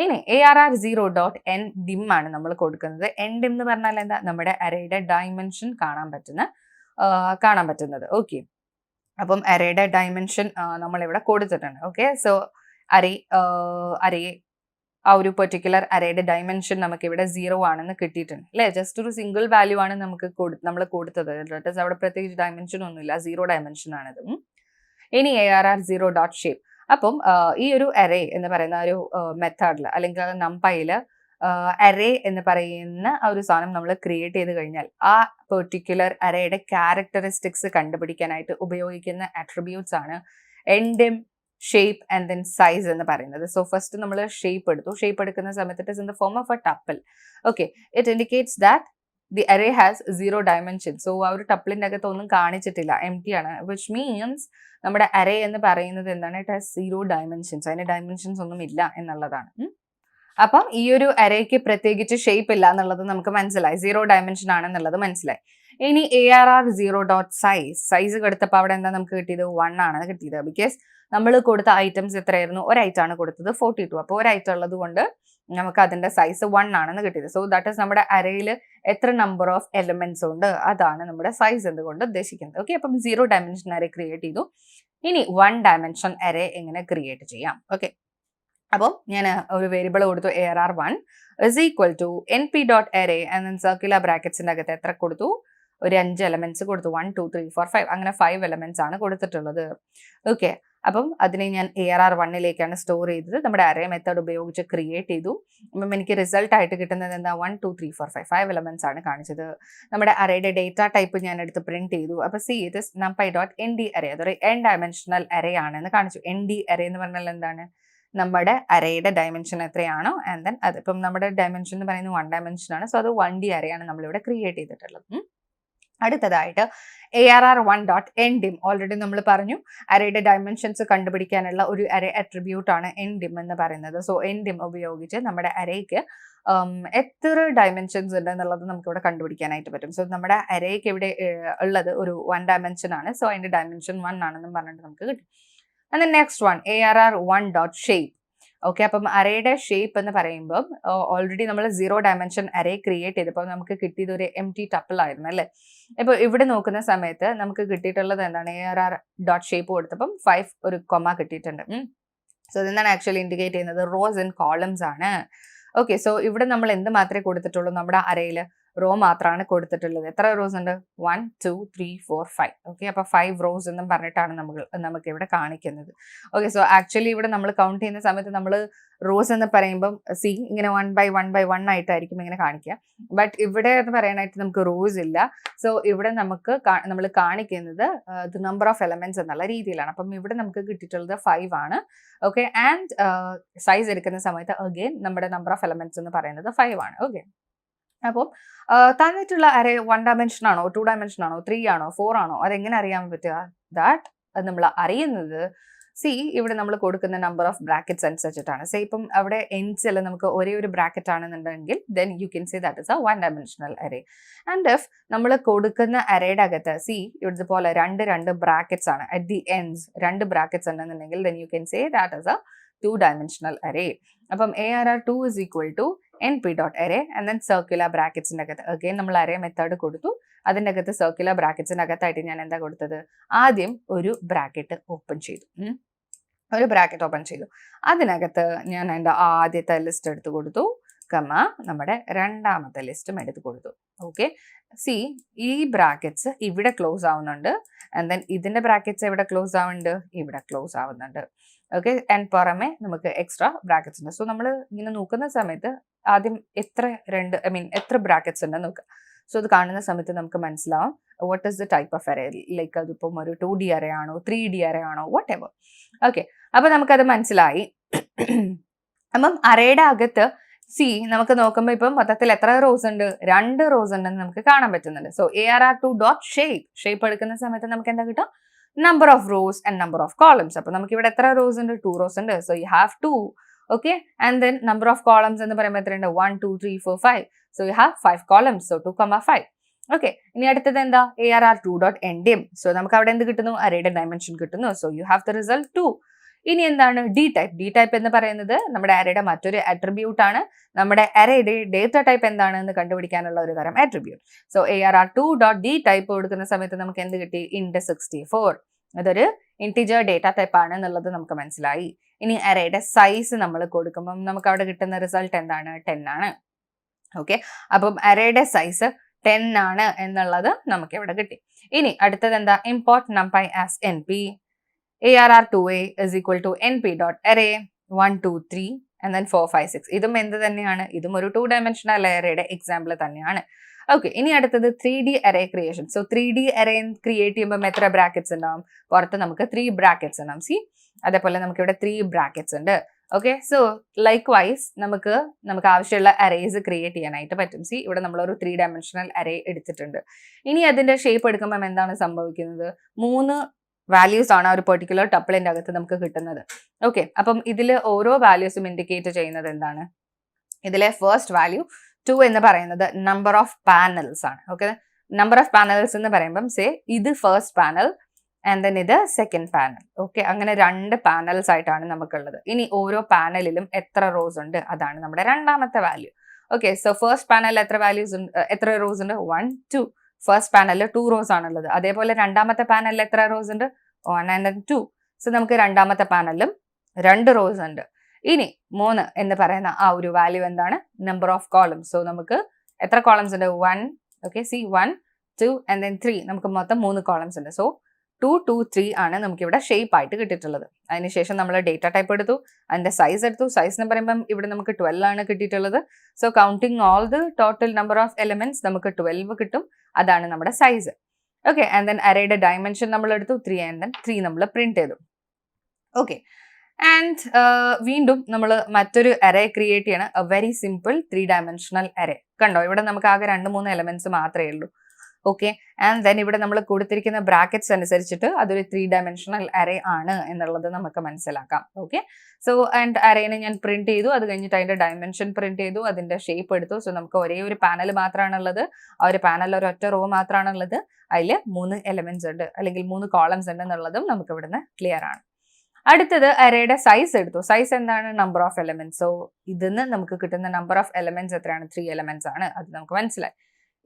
ഇനി ARR0.ndim ആണ് നമ്മൾ കൊടുക്കുന്നത്. ndim എന്ന് പറഞ്ഞാൽ എന്താ? നമ്മുടെ അറേയുടെ ഡയമെൻഷൻ കാണാൻ പറ്റുന്നത്. ഓക്കെ, അപ്പം അറേയുടെ ഡയമെൻഷൻ നമ്മളിവിടെ കൊടുത്തിട്ടുണ്ട്. ഓക്കെ, സോ അറേ ആ ഒരു പെർട്ടിക്കുലർ അറേയുടെ ഡയമെൻഷൻ നമുക്ക് ഇവിടെ 0 ആണെന്ന് കിട്ടിയിട്ടുണ്ട് അല്ലേ? ജസ്റ്റ് ഒരു സിംഗിൾ വാല്യൂ ആണ് നമ്മൾ കൊടുത്തത്. അവിടെ പ്രത്യേകിച്ച് ഡയമെൻഷൻ ഒന്നുമില്ല, 0 ഡയമെൻഷൻ ആണിത്. ഇനി ARR0.shape. അപ്പം ഈ ഒരു അറേ എന്ന് പറയുന്ന ഒരു മെത്തേഡിൽ അല്ലെങ്കിൽ numpyയിൽ അറേ എന്ന് പറയുന്ന ആ ഒരു സാധനം നമ്മൾ ക്രിയേറ്റ് ചെയ്ത് കഴിഞ്ഞാൽ ആ പെർട്ടിക്കുലർ അറേയുടെ ക്യാരക്ടറിസ്റ്റിക്സ് കണ്ടുപിടിക്കാനായിട്ട് ഉപയോഗിക്കുന്ന അട്രിബ്യൂട്ട്സ് ആണ് ndim, shape and then size എന്ന് പറയുന്നത്. സോ ഫസ്റ്റ് നമ്മൾ ഷേപ്പ് എടുത്തു. ഷേപ്പ് എടുക്കുന്ന സമയത്ത് it is in the form of A tuple. Okay, it indicates that the array has 0 dimension. So ആ ഒരു ടപ്പിളിന്റെ അകത്ത് ഒന്നും കാണിച്ചിട്ടില്ല, എം ടി ആണ്. വിച്ച് മീൻസ് നമ്മുടെ അറേ എന്ന് പറയുന്നത് എന്താണ്? It has 0 dimensions. അതിന് ഡയമെൻഷൻസ് ഒന്നും ഇല്ല എന്നുള്ളതാണ്. അപ്പം ഈ ഒരു അറേക്ക് പ്രത്യേകിച്ച് ഷേപ്പ് ഇല്ല എന്നുള്ളത് നമുക്ക് മനസ്സിലായി, 0 ഡയമെൻഷൻ ആണെന്നുള്ളത് മനസ്സിലായി. ഇനി ARR0.size, സൈസ് കൊടുത്തപ്പോൾ അവിടെ എന്താ നമുക്ക് കിട്ടിയത്? 1 ആണ് കിട്ടിയത്. ബിക്കോസ് നമ്മൾ കൊടുത്ത ഐറ്റംസ് എത്രയായിരുന്നു? ഒരു ഐറ്റം ആണ് കൊടുത്തത്, 42. അപ്പോൾ ഒരു ഐറ്റം ഉള്ളത് കൊണ്ട് നമുക്ക് അതിന്റെ സൈസ് 1 ആണെന്ന് കിട്ടിയത്. സോ ദാറ്റ് ഇസ് നമ്മുടെ അറേയിൽ എത്ര നമ്പർ ഓഫ് എലിമെന്റ്സ് ഉണ്ട് അതാണ് നമ്മുടെ സൈസ് എന്തുകൊണ്ട് ഉദ്ദേശിക്കുന്നത്. ഓക്കെ, അപ്പം 0 ഡയമെൻഷൻ അറേ ക്രിയേറ്റ് ചെയ്തു. ഇനി 1 ഡയമെൻഷൻ അറേ എങ്ങനെ ക്രിയേറ്റ് ചെയ്യാം? ഓക്കെ, അപ്പം ഞാൻ ഒരു വേരിയബിൾ കൊടുത്തു ARR1 is equal to np.array and then circular bracketsന്റെ അകത്ത് എത്ര കൊടുത്തു? ഒരു 5 എലമെന്റ്സ് കൊടുത്തു. 1 2 3 4 5 അങ്ങനെ 5 എലമെന്റ്സ് ആണ് കൊടുത്തിട്ടുള്ളത്. ഓക്കെ, അപ്പം അതിനെ ഞാൻ ARR1ലേക്കാണ് സ്റ്റോർ ചെയ്തത്. നമ്മുടെ അറേ മെത്തേഡ് ഉപയോഗിച്ച് ക്രിയേറ്റ് ചെയ്തു. അപ്പം എനിക്ക് റിസൾട്ട് ആയിട്ട് കിട്ടുന്നത് എന്താ? 1 2 3 4 5 5 എലമെന്റ്സ് ആണ് കാണിച്ചത്. നമ്മുടെ അറേയുടെ ഡേറ്റ ടൈപ്പ് ഞാൻ എടുത്ത് പ്രിന്റ് ചെയ്തു. അപ്പൊ C it is numpy.nd array, അതൊരു n ഡയമെൻഷണൽ അറേ ആണെന്ന് കാണിച്ചു. nd അറേ എന്ന് പറഞ്ഞാൽ എന്താണ്? നമ്മുടെ അറേയുടെ ഡയമെൻഷൻ എത്രയാണോ ആൻഡ് ദെൻ അതിപ്പം നമ്മുടെ ഡയമെൻഷൻ എന്ന് പറയുന്നത് 1 ഡയമെൻഷൻ ആണ്. സോ അത് 1D അറേ ആണ് നമ്മളിവിടെ ക്രിയേറ്റ് ചെയ്തിട്ടുള്ളത്. അടുത്തതായിട്ട് ARR1.ndim. ഓൾറെഡി നമ്മൾ പറഞ്ഞു അറേയുടെ ഡയമെൻഷൻസ് കണ്ടുപിടിക്കാനുള്ള ഒരു അറേ അട്രിബ്യൂട്ട് ആണ് ndim എന്ന് പറയുന്നത്. സോ ndim ഉപയോഗിച്ച് നമ്മുടെ അറേക്ക് എത്ര ഡയമെൻഷൻസ് ഉണ്ട് എന്നുള്ളത് നമുക്ക് ഇവിടെ കണ്ടുപിടിക്കാനായിട്ട് പറ്റും. സോ നമ്മുടെ അറേക്ക് ഇവിടെ ഉള്ളത് ഒരു 1 ഡയമെൻഷൻ ആണ്. സോ അതിന്റെ ഡയമെൻഷൻ 1 ആണെന്നും പറഞ്ഞിട്ട് നമുക്ക് കിട്ടും. And the next one ARR1.shape. Okay, അപ്പം അറേയുടെ ഷേപ്പ് എന്ന് പറയുമ്പോൾ ഓൾറെഡി നമ്മൾ 0 ഡയമെൻഷൻ അറേ ക്രിയേറ്റ് ചെയ്തപ്പോൾ നമുക്ക് കിട്ടിയത് ഒരു എം ടി ടപ്പിൾ ആയിരുന്നു അല്ലേ? ഇപ്പോൾ ഇവിടെ നോക്കുന്ന സമയത്ത് നമുക്ക് കിട്ടിയിട്ടുള്ളത് എന്താണ്? ARR.shape കൊടുത്തപ്പം 5 ഒരു കൊമ കിട്ടിയിട്ടുണ്ട്. സോ ഇതെന്താണ് ആക്ച്വലി ഇൻഡിക്കേറ്റ് ചെയ്യുന്നത്? റോസ് ആൻഡ് കോളംസ് ആണ്. ഓക്കെ, സോ ഇവിടെ നമ്മൾ എന്ത് മാത്രമേ കൊടുത്തിട്ടുള്ളൂ? നമ്മുടെ അറേയിൽ റോ മാത്രമാണ് കൊടുത്തിട്ടുള്ളത്. എത്ര റോസ് ഉണ്ട്? 1 2 3 4 5. ഓക്കെ, അപ്പൊ 5 റോസ് എന്നും പറഞ്ഞിട്ടാണ് നമുക്ക് ഇവിടെ കാണിക്കുന്നത്. ഓക്കെ, സോ ആക്ച്വലി ഇവിടെ നമ്മൾ കൗണ്ട് ചെയ്യുന്ന സമയത്ത് നമ്മൾ റോസ് എന്ന് പറയുമ്പം സി ഇങ്ങനെ 1 by 1 ആയിട്ടായിരിക്കും ഇങ്ങനെ കാണിക്കുക. ബട്ട് ഇവിടെ എന്ന് പറയാനായിട്ട് നമുക്ക് റോസ് ഇല്ല. സോ ഇവിടെ നമ്മൾ കാണിക്കുന്നത് ദ നമ്പർ ഓഫ് എലമെന്റ്സ് എന്നുള്ള രീതിയിലാണ്. അപ്പം ഇവിടെ നമുക്ക് കിട്ടിയിട്ടുള്ളത് 5 ആണ്. ഓക്കെ, ആൻഡ് സൈസ് എടുക്കുന്ന സമയത്ത് അഗെയിൻ നമ്മുടെ നമ്പർ ഓഫ് എലമെന്റ്സ് എന്ന് പറയുന്നത് 5 ആണ്. ഓക്കെ, അപ്പം തന്നിട്ടുള്ള അറേ 1 ഡയമെൻഷൻ ആണോ 2 ഡയമെൻഷൻ ആണോ 3 ആണോ 4 ആണോ അതെങ്ങനെ അറിയാൻ പറ്റുക? ദാറ്റ് നമ്മൾ അറിയുന്നത് സി ഇവിടെ നമ്മൾ കൊടുക്കുന്ന നമ്പർ ഓഫ് ബ്രാക്കറ്റ്സ് അനുസരിച്ചിട്ടാണ്. സേ ഇപ്പം അവിടെ എൻഡ്സിൽ നമുക്ക് ഒരേ ഒരു ബ്രാക്കറ്റ് ആണെന്നുണ്ടെങ്കിൽ then you can say that is A 1 dimensional array. And if നമ്മൾ കൊടുക്കുന്ന അറേയുടെ അകത്ത് സി ഇതുപോലെ രണ്ട് ബ്രാക്കറ്റ്സ് ആണ് അറ്റ് ദി എൻഡ്സ്, 2 ബ്രാക്കറ്റ്സ് ഉണ്ടെന്നുണ്ടെങ്കിൽ then you can say that is A 2 dimensional array. അപ്പം ARR2 is equal to np.array and then circular bracketsന്റെ അകത്ത് അഗൈൻ നമ്മൾ അറേ മെത്തേഡ് കൊടുത്തു. അതിൻ്റെ അകത്ത് സർക്കുലർ ബ്രാക്കറ്റ്സിൻ്റെ അകത്തായിട്ട് ഞാൻ എന്താ കൊടുത്തത്, ആദ്യം ഒരു ബ്രാക്കറ്റ് ഓപ്പൺ ചെയ്തു. അതിനകത്ത് ഞാൻ എൻ്റെ ആദ്യത്തെ ലിസ്റ്റ് എടുത്ത് കൊടുത്തു, നമ്മുടെ രണ്ടാമത്തെ ലിസ്റ്റും എടുത്ത് കൊടുത്തു. ഓക്കെ, സി ഈ ബ്രാക്കറ്റ്സ് ഇവിടെ ക്ലോസ് ആവുന്നുണ്ട് ആൻഡ് ദെൻ ഇതിന്റെ ബ്രാക്കറ്റ്സ് എവിടെ ക്ലോസ് ആവുന്നുണ്ട്, ഇവിടെ ക്ലോസ് ആവുന്നുണ്ട്. ഓക്കെ, ആൻഡ് പുറമെ നമുക്ക് എക്സ്ട്രാ ബ്രാക്കറ്റ്സ് ഉണ്ട്. സോ നമ്മൾ ഇങ്ങനെ നോക്കുന്ന സമയത്ത് ആദ്യം എത്ര ബ്രാക്കറ്റ്സ് ഉണ്ടെന്ന് നോക്കുക. സോ അത് കാണുന്ന സമയത്ത് നമുക്ക് മനസ്സിലാവും what is the type of array, like അതിപ്പം ഒരു 2D അറേ ആണോ 3D അറേ ആണോ വാട്ട് എവർ. ഓക്കെ, അപ്പൊ നമുക്കത് മനസ്സിലായി. അപ്പം അറേയുടെ അകത്ത് സി നമുക്ക് നോക്കുമ്പോൾ ഇപ്പം മൊത്തത്തിൽ എത്ര റോസ് ഉണ്ട്, 2 റോസ് ഉണ്ടെന്ന് നമുക്ക് കാണാൻ പറ്റുന്നുണ്ട്. സോ ARR2.shape എടുക്കുന്ന സമയത്ത് നമുക്ക് എന്താ കിട്ടും, number of rows and number of columns. അപ്പൊ നമുക്ക് ഇവിടെ എത്ര റോസ് ഉണ്ട്, 2 റോസ് ഉണ്ട്. So you have 2. Okay, and then number of columns എന്ന് പറയുമ്പോൾ എത്രയുണ്ട്, 1 2 3 4 5. So you have 5 columns. So 2,5. Okay, ഇനി അടുത്തത് എന്താ, ARR2.endIm. സോ നമുക്ക് അവിടെ എന്ത് കിട്ടുന്നു, അറേയുടെ ഡയമെൻഷൻ കിട്ടുന്നു. So you have the result 2. ഇനി എന്താണ് ഡി ടൈപ്പ് എന്ന് പറയുന്നത് നമ്മുടെ അറേയുടെ മറ്റൊരു അട്രിബ്യൂട്ട് ആണ്. നമ്മുടെ അറേയുടെ ഡേറ്റ ടൈപ്പ് എന്താണ് എന്ന് കണ്ടുപിടിക്കാനുള്ള ഒരു തരം അട്രിബ്യൂട്ട്. സോ ARR2.dtype കൊടുക്കുന്ന സമയത്ത് നമുക്ക് എന്ത് കിട്ടി, int64. അതൊരു ഇന്റിജർ ഡേറ്റ ടൈപ്പ് ആണ് എന്നുള്ളത് നമുക്ക് മനസ്സിലായി. ഇനി അറേയുടെ സൈസ് നമ്മൾ കൊടുക്കുമ്പോൾ നമുക്ക് അവിടെ കിട്ടുന്ന റിസൾട്ട് എന്താണ്, 10 ആണ്. ഓക്കെ, അപ്പം അറേയുടെ സൈസ് 10 ആണ് എന്നുള്ളത് നമുക്ക് ഇവിടെ കിട്ടി. ഇനി അടുത്തത് എന്താ, import numpy as np. ARR2a is equal to np.array 1 2 3 and then 4 5 6. ഇതും എന്ത് തന്നെയാണ്, ഇതും ഒരു 2 ഡയമെൻഷണൽ അറേയുടെ എക്സാമ്പിൾ തന്നെയാണ്. ഓക്കെ, ഇനി അടുത്തത് 3D array creation. So 3D array create ചെയ്യുമ്പോൾ എത്ര ബ്രാക്കറ്റ്സ് ഉണ്ടാവും, പുറത്ത് നമുക്ക് 3 ബ്രാക്കറ്റ്സ് ഉണ്ടാവും. സി അതേപോലെ നമുക്ക് ഇവിടെ 3 ബ്രാക്കറ്റ്സ് ഉണ്ട്. ഓക്കെ, സോ ലൈക്ക് വൈസ് നമുക്ക് ആവശ്യമുള്ള അറേസ് ക്രിയേറ്റ് ചെയ്യാനായിട്ട് പറ്റും. സി ഇവിടെ നമ്മളൊരു 3 ഡയമെൻഷണൽ അറേ എടുത്തിട്ടുണ്ട്. ഇനി അതിന്റെ ഷേപ്പ് എടുക്കുമ്പോൾ എന്താണ് സംഭവിക്കുന്നത്, 3 വാല്യൂസ് ആണ് ആ ഒരു പെർട്ടിക്കുലർ ടപ്പിളിന്റെ അകത്ത് നമുക്ക് കിട്ടുന്നത്. ഓക്കെ, അപ്പം ഇതിൽ ഓരോ വാല്യൂസും ഇൻഡിക്കേറ്റ് ചെയ്യുന്നത് എന്താണ്, ഇതിലെ ഫസ്റ്റ് വാല്യൂ 2 എന്ന് പറയുന്നത് നമ്പർ ഓഫ് പാനൽസ് ആണ്. ഓക്കെ, നമ്പർ ഓഫ് പാനൽസ് എന്ന് പറയുമ്പം സേ ഇത് ഫസ്റ്റ് പാനൽ ആൻഡ് ദെൻ ഇത് സെക്കൻഡ് പാനൽ. ഓക്കെ, അങ്ങനെ 2 പാനൽസ് ആയിട്ടാണ് നമുക്കുള്ളത്. ഇനി ഓരോ പാനലിലും എത്ര റോസ് ഉണ്ട്, അതാണ് നമ്മുടെ രണ്ടാമത്തെ വാല്യൂ. ഓക്കെ, സോ ഫസ്റ്റ് പാനലിൽ എത്ര റോസ് ഉണ്ട്, 1 2. ഫസ്റ്റ് പാനലിൽ 2 റോസ് ആണുള്ളത്. അതേപോലെ രണ്ടാമത്തെ പാനലിൽ എത്ര റോസ് ഉണ്ട്, 1 and 2. സോ നമുക്ക് രണ്ടാമത്തെ പാനലിലും 2 റോസ് ഉണ്ട്. ഇനി 3 എന്ന് പറയുന്ന ആ ഒരു വാല്യൂ എന്താണ്, നമ്പർ ഓഫ് കോളംസ്. സോ നമുക്ക് എത്ര കോളംസ് ഉണ്ട്, 1. Okay, C 1 2 and then 3. നമുക്ക് മൊത്തം 3 കോളംസ് ഉണ്ട്. സോ 2 2 3 ആണ് നമുക്ക് ഇവിടെ ഷേപ്പ് ആയിട്ട് കിട്ടിയിട്ടുള്ളത്. അതിനുശേഷം നമ്മൾ ഡേറ്റ ടൈപ്പ് എടുത്തു, അതിന്റെ സൈസ് എടുത്തു. സൈസ് എന്ന് പറയുമ്പം ഇവിടെ നമുക്ക് 12 ആണ് കിട്ടിയിട്ടുള്ളത്. So counting all the total number of elements നമുക്ക് 12 കിട്ടും. അതാണ് നമ്മുടെ സൈസ്. ഓക്കെ, ആൻഡ് ദെൻ അറേയുടെ ഡയമെൻഷൻ നമ്മൾ എടുത്തു 3 ആൻഡ് ദെൻ 3 നമ്മൾ പ്രിന്റ് ചെയ്തു. ഓക്കെ, ആൻഡ് വീണ്ടും നമ്മൾ മറ്റൊരു അറേ ക്രിയേറ്റ് ചെയ്യണം, A very simple 3 dimensional array. കണ്ടോ, ഇവിടെ നമുക്ക് ആകെ 2-3 എലമെന്റ്സ് മാത്രമേ ഉള്ളൂ. ഓക്കെ, ആൻഡ് ദെൻ ഇവിടെ നമ്മൾ കൊടുത്തിരിക്കുന്ന ബ്രാക്കറ്റ്സ് അനുസരിച്ചിട്ട് അതൊരു 3 ഡയമെൻഷണൽ അറേ ആണ് എന്നുള്ളത് നമുക്ക് മനസ്സിലാക്കാം. ഓക്കെ, സോ ആൻഡ് അറേനെ ഞാൻ പ്രിന്റ് ചെയ്തു, അത് കഴിഞ്ഞിട്ട് അതിന്റെ ഡയമെൻഷൻ പ്രിന്റ് ചെയ്തു, അതിന്റെ ഷേപ്പ് എടുത്തു. സോ നമുക്ക് ഒരേ ഒരു പാനൽ മാത്രമാണുള്ളത്, ആ ഒരു പാനലിൽ ഒരൊറ്റ റോ മാത്രമാണുള്ളത്, അതിൽ 3 എലമെന്റ്സ് ഉണ്ട് അല്ലെങ്കിൽ 3 കോളംസ് ഉണ്ട് എന്നുള്ളതും നമുക്ക് ഇവിടുന്ന് ക്ലിയർ ആണ്. അടുത്തത് അറേയുടെ സൈസ് എടുത്തു. സൈസ് എന്താണ്, നമ്പർ ഓഫ് എലമെന്റ്സ്. സോ ഇതിന്ന് നമുക്ക് കിട്ടുന്ന നമ്പർ ഓഫ് എലമെന്റ്സ് എത്രയാണ്, 3 എലമെന്റ്സ് ആണ്. അത് നമുക്ക് മനസ്സിലായി.